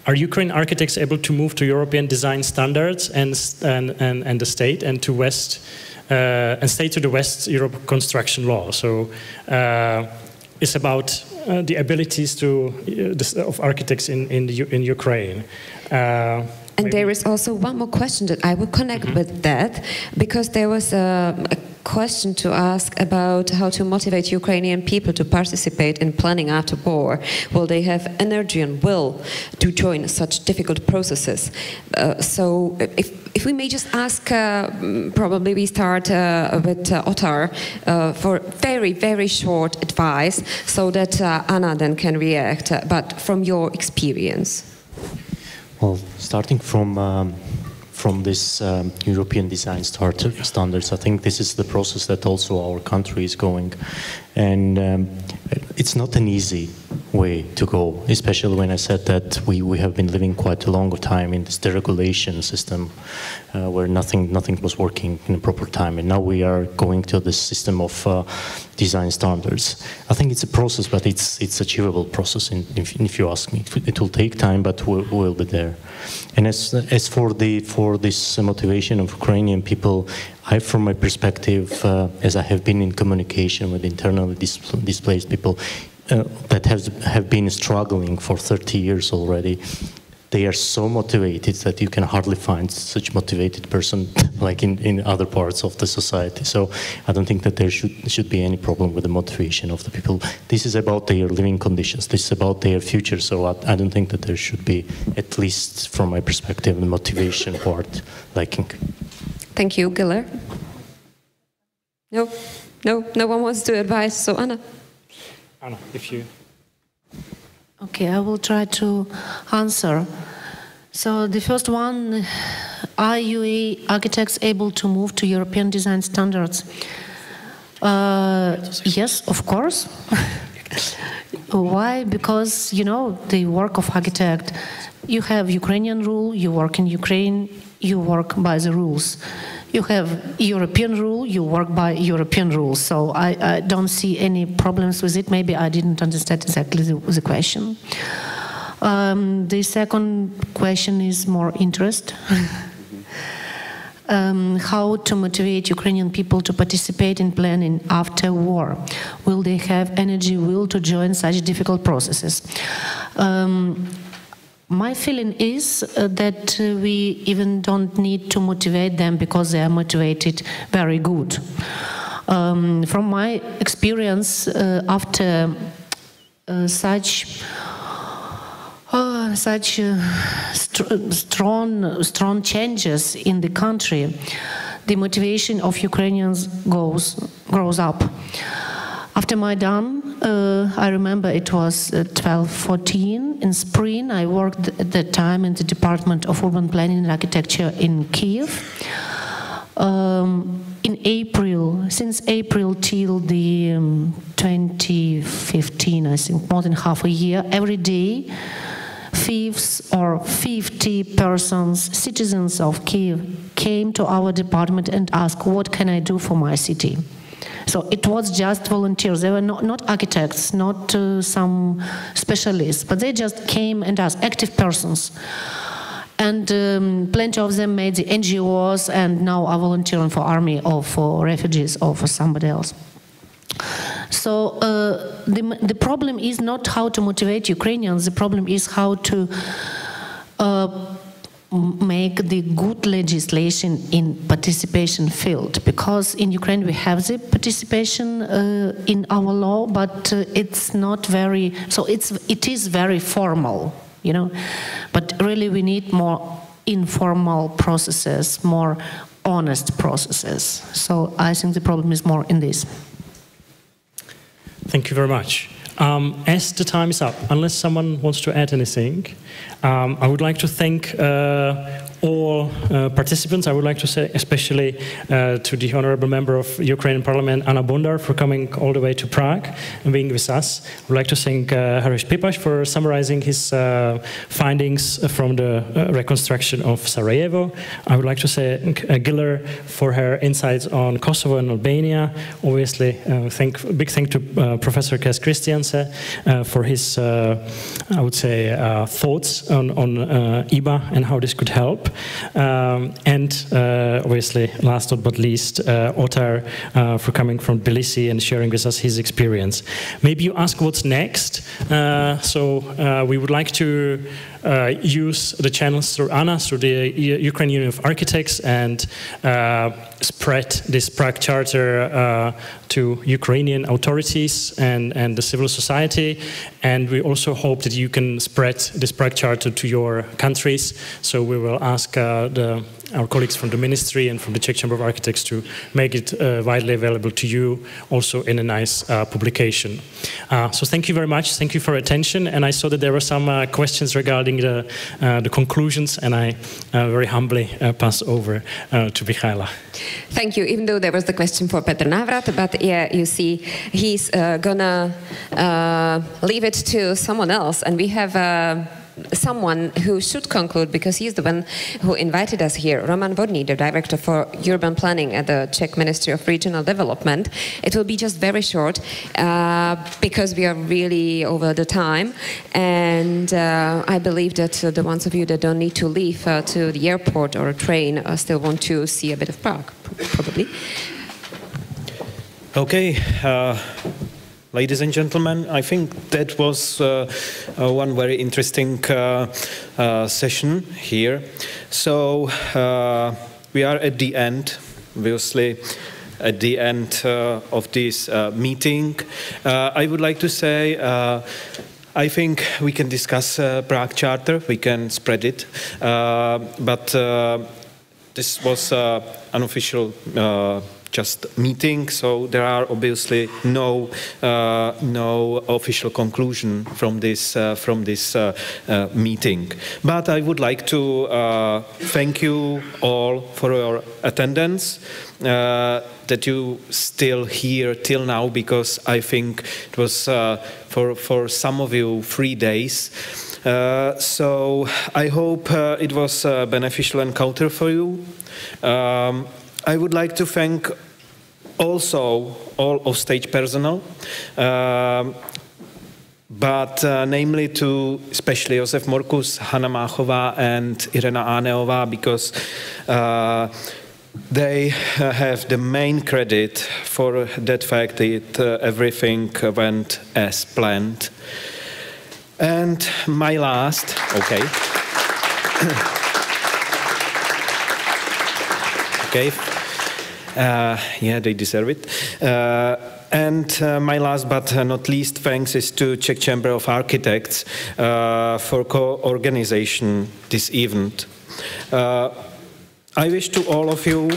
Are Ukraine architects able to move to European design standards and the state and to West? And stay to the West Europe construction law. So it's about the abilities of architects in Ukraine. And there is also one more question that I will connect with that, because there was a question to ask about how to motivate Ukrainian people to participate in planning after war. Will they have energy and will to join such difficult processes? So if we may just ask, probably we start with Ottar for very, very short advice so that Anna then can react, but from your experience. Well, starting from this European design standards, I think this is the process that also our country is going, and it's not an easy way to go, especially when I said that we have been living quite a longer time in this deregulation system where nothing was working in a proper time, and now we are going to this system of design standards. I think it's a process, but it's achievable process. If you ask me, it will take time, but we'll be there. And as for this motivation of Ukrainian people, from my perspective, as I have been in communication with internally displaced people that have been struggling for 30 years already, they are so motivated that you can hardly find such motivated person like in other parts of the society. So I don't think that there should be any problem with the motivation of the people. This is about their living conditions. This is about their future. So I don't think that there should be, at least from my perspective, the motivation part lacking. Thank you, Giller. No one wants to advise. So Anna. Anna, if you... Okay, I will try to answer. So the first one, are UAE architects able to move to European design standards? Yes, of course. Why? Because, you know, the work of architect, you have Ukrainian rule, you work in Ukraine, you work by the rules. You have European rule, you work by European rules. So I don't see any problems with it. Maybe I didn't understand exactly the question. The second question is more interest. How to motivate Ukrainian people to participate in planning after war? Will they have energy, will to join such difficult processes? My feeling is that we even don't need to motivate them because they are motivated very good. From my experience, after such strong changes in the country, the motivation of Ukrainians grows up. After Maidan, I remember it was 12-14 in spring. I worked at that time in the Department of Urban Planning and Architecture in Kiev. In April, since April till the 2015, I think more than half a year, every day, 50 persons, citizens of Kiev, came to our department and asked, what can I do for my city? So it was just volunteers. They were not architects, not some specialists, but they just came and asked, active persons. And plenty of them made the NGOs and now are volunteering for army or for refugees or for somebody else. So the problem is not how to motivate Ukrainians, the problem is how to make the good legislation in participation field, because in Ukraine we have the participation in our law, but it's not very, so it is very formal, you know, but really we need more informal processes, more honest processes. So I think the problem is more in this. Thank you very much. As the time is up, unless someone wants to add anything, I would like to thank all participants. I would like to say especially to the honorable member of Ukrainian Parliament, Anna Bondar, for coming all the way to Prague and being with us. I would like to thank Harish Pipash for summarizing his findings from the reconstruction of Sarajevo. I would like to thank Giller for her insights on Kosovo and Albania. Obviously, big thank to Professor Kes Christianse for his, I would say, thoughts on IBA and how this could help. And obviously, last but not least, Otar for coming from Tbilisi and sharing with us his experience. Maybe you ask what's next. So we would like to use the channels through ANA, through the Ukraine Union of Architects, and spread this Prague Charter to Ukrainian authorities and the civil society. And we also hope that you can spread this Prague Charter to your countries. So we will ask our colleagues from the ministry and from the Czech Chamber of Architects to make it widely available to you, also in a nice publication. So thank you very much. Thank you for your attention. And I saw that there were some questions regarding the conclusions, and I very humbly pass over to Michaela. Thank you. Even though there was the question for Petr Navrat, but yeah, you see, he's gonna leave it to someone else, and we have someone who should conclude, because he's the one who invited us here, Roman Vodny, the Director for Urban Planning at the Czech Ministry of Regional Development. It will be just very short because we are really over the time, and I believe that the ones of you that don't need to leave to the airport or a train still want to see a bit of Prague, probably. Okay. Ladies and gentlemen, I think that was one very interesting session here. So we are at the end, obviously, at the end of this meeting. I would like to say, I think we can discuss Prague Charter, we can spread it, but this was unofficial just meeting, so there are obviously no official conclusion from this meeting. But I would like to thank you all for your attendance, that you still here till now, because I think it was for some of you 3 days. So I hope it was a beneficial encounter for you. I would like to thank also all of stage personnel, but namely to especially Josef Morkus, Hanna Máchová and Irena Áneová, because they have the main credit for that fact that everything went as planned. And my last, okay. Okay, yeah, they deserve it. And my last but not least thanks is to Czech Chamber of Architects for co-organization this event. I wish to all of you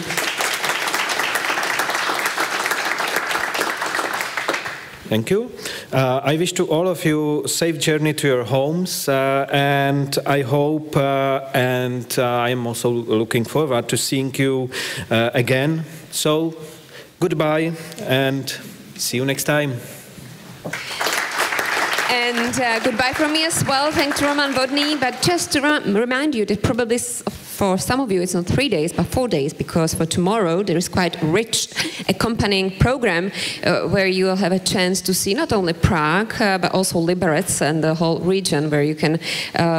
thank you. I wish to all of you safe journey to your homes, and I hope and I am also looking forward to seeing you again. So goodbye and see you next time. And goodbye from me as well. Thanks to Roman Vodny. But just to remind you that probably for some of you it's not 3 days but 4 days, because for tomorrow there is quite a rich accompanying program where you will have a chance to see not only Prague but also Liberec and the whole region, where you can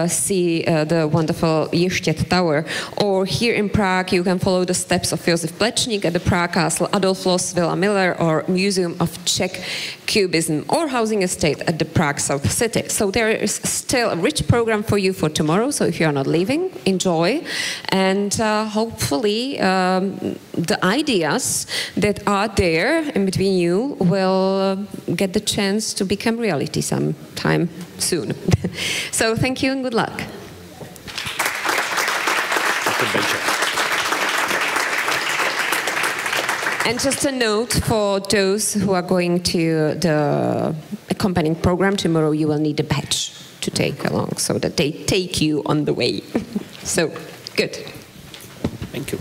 see the wonderful Ještěd Tower. Or here in Prague you can follow the steps of Josef Plečnik at the Prague Castle, Adolf Loos Villa Miller, or Museum of Czech Cubism, or housing estate at the Prague South City. So there is still a rich program for you for tomorrow, so if you are not leaving, enjoy. And hopefully the ideas that are there in between you will get the chance to become reality sometime soon. So thank you and good luck. And just a note for those who are going to the accompanying program tomorrow, you will need a badge to take along so that they take you on the way. So, good. Thank you.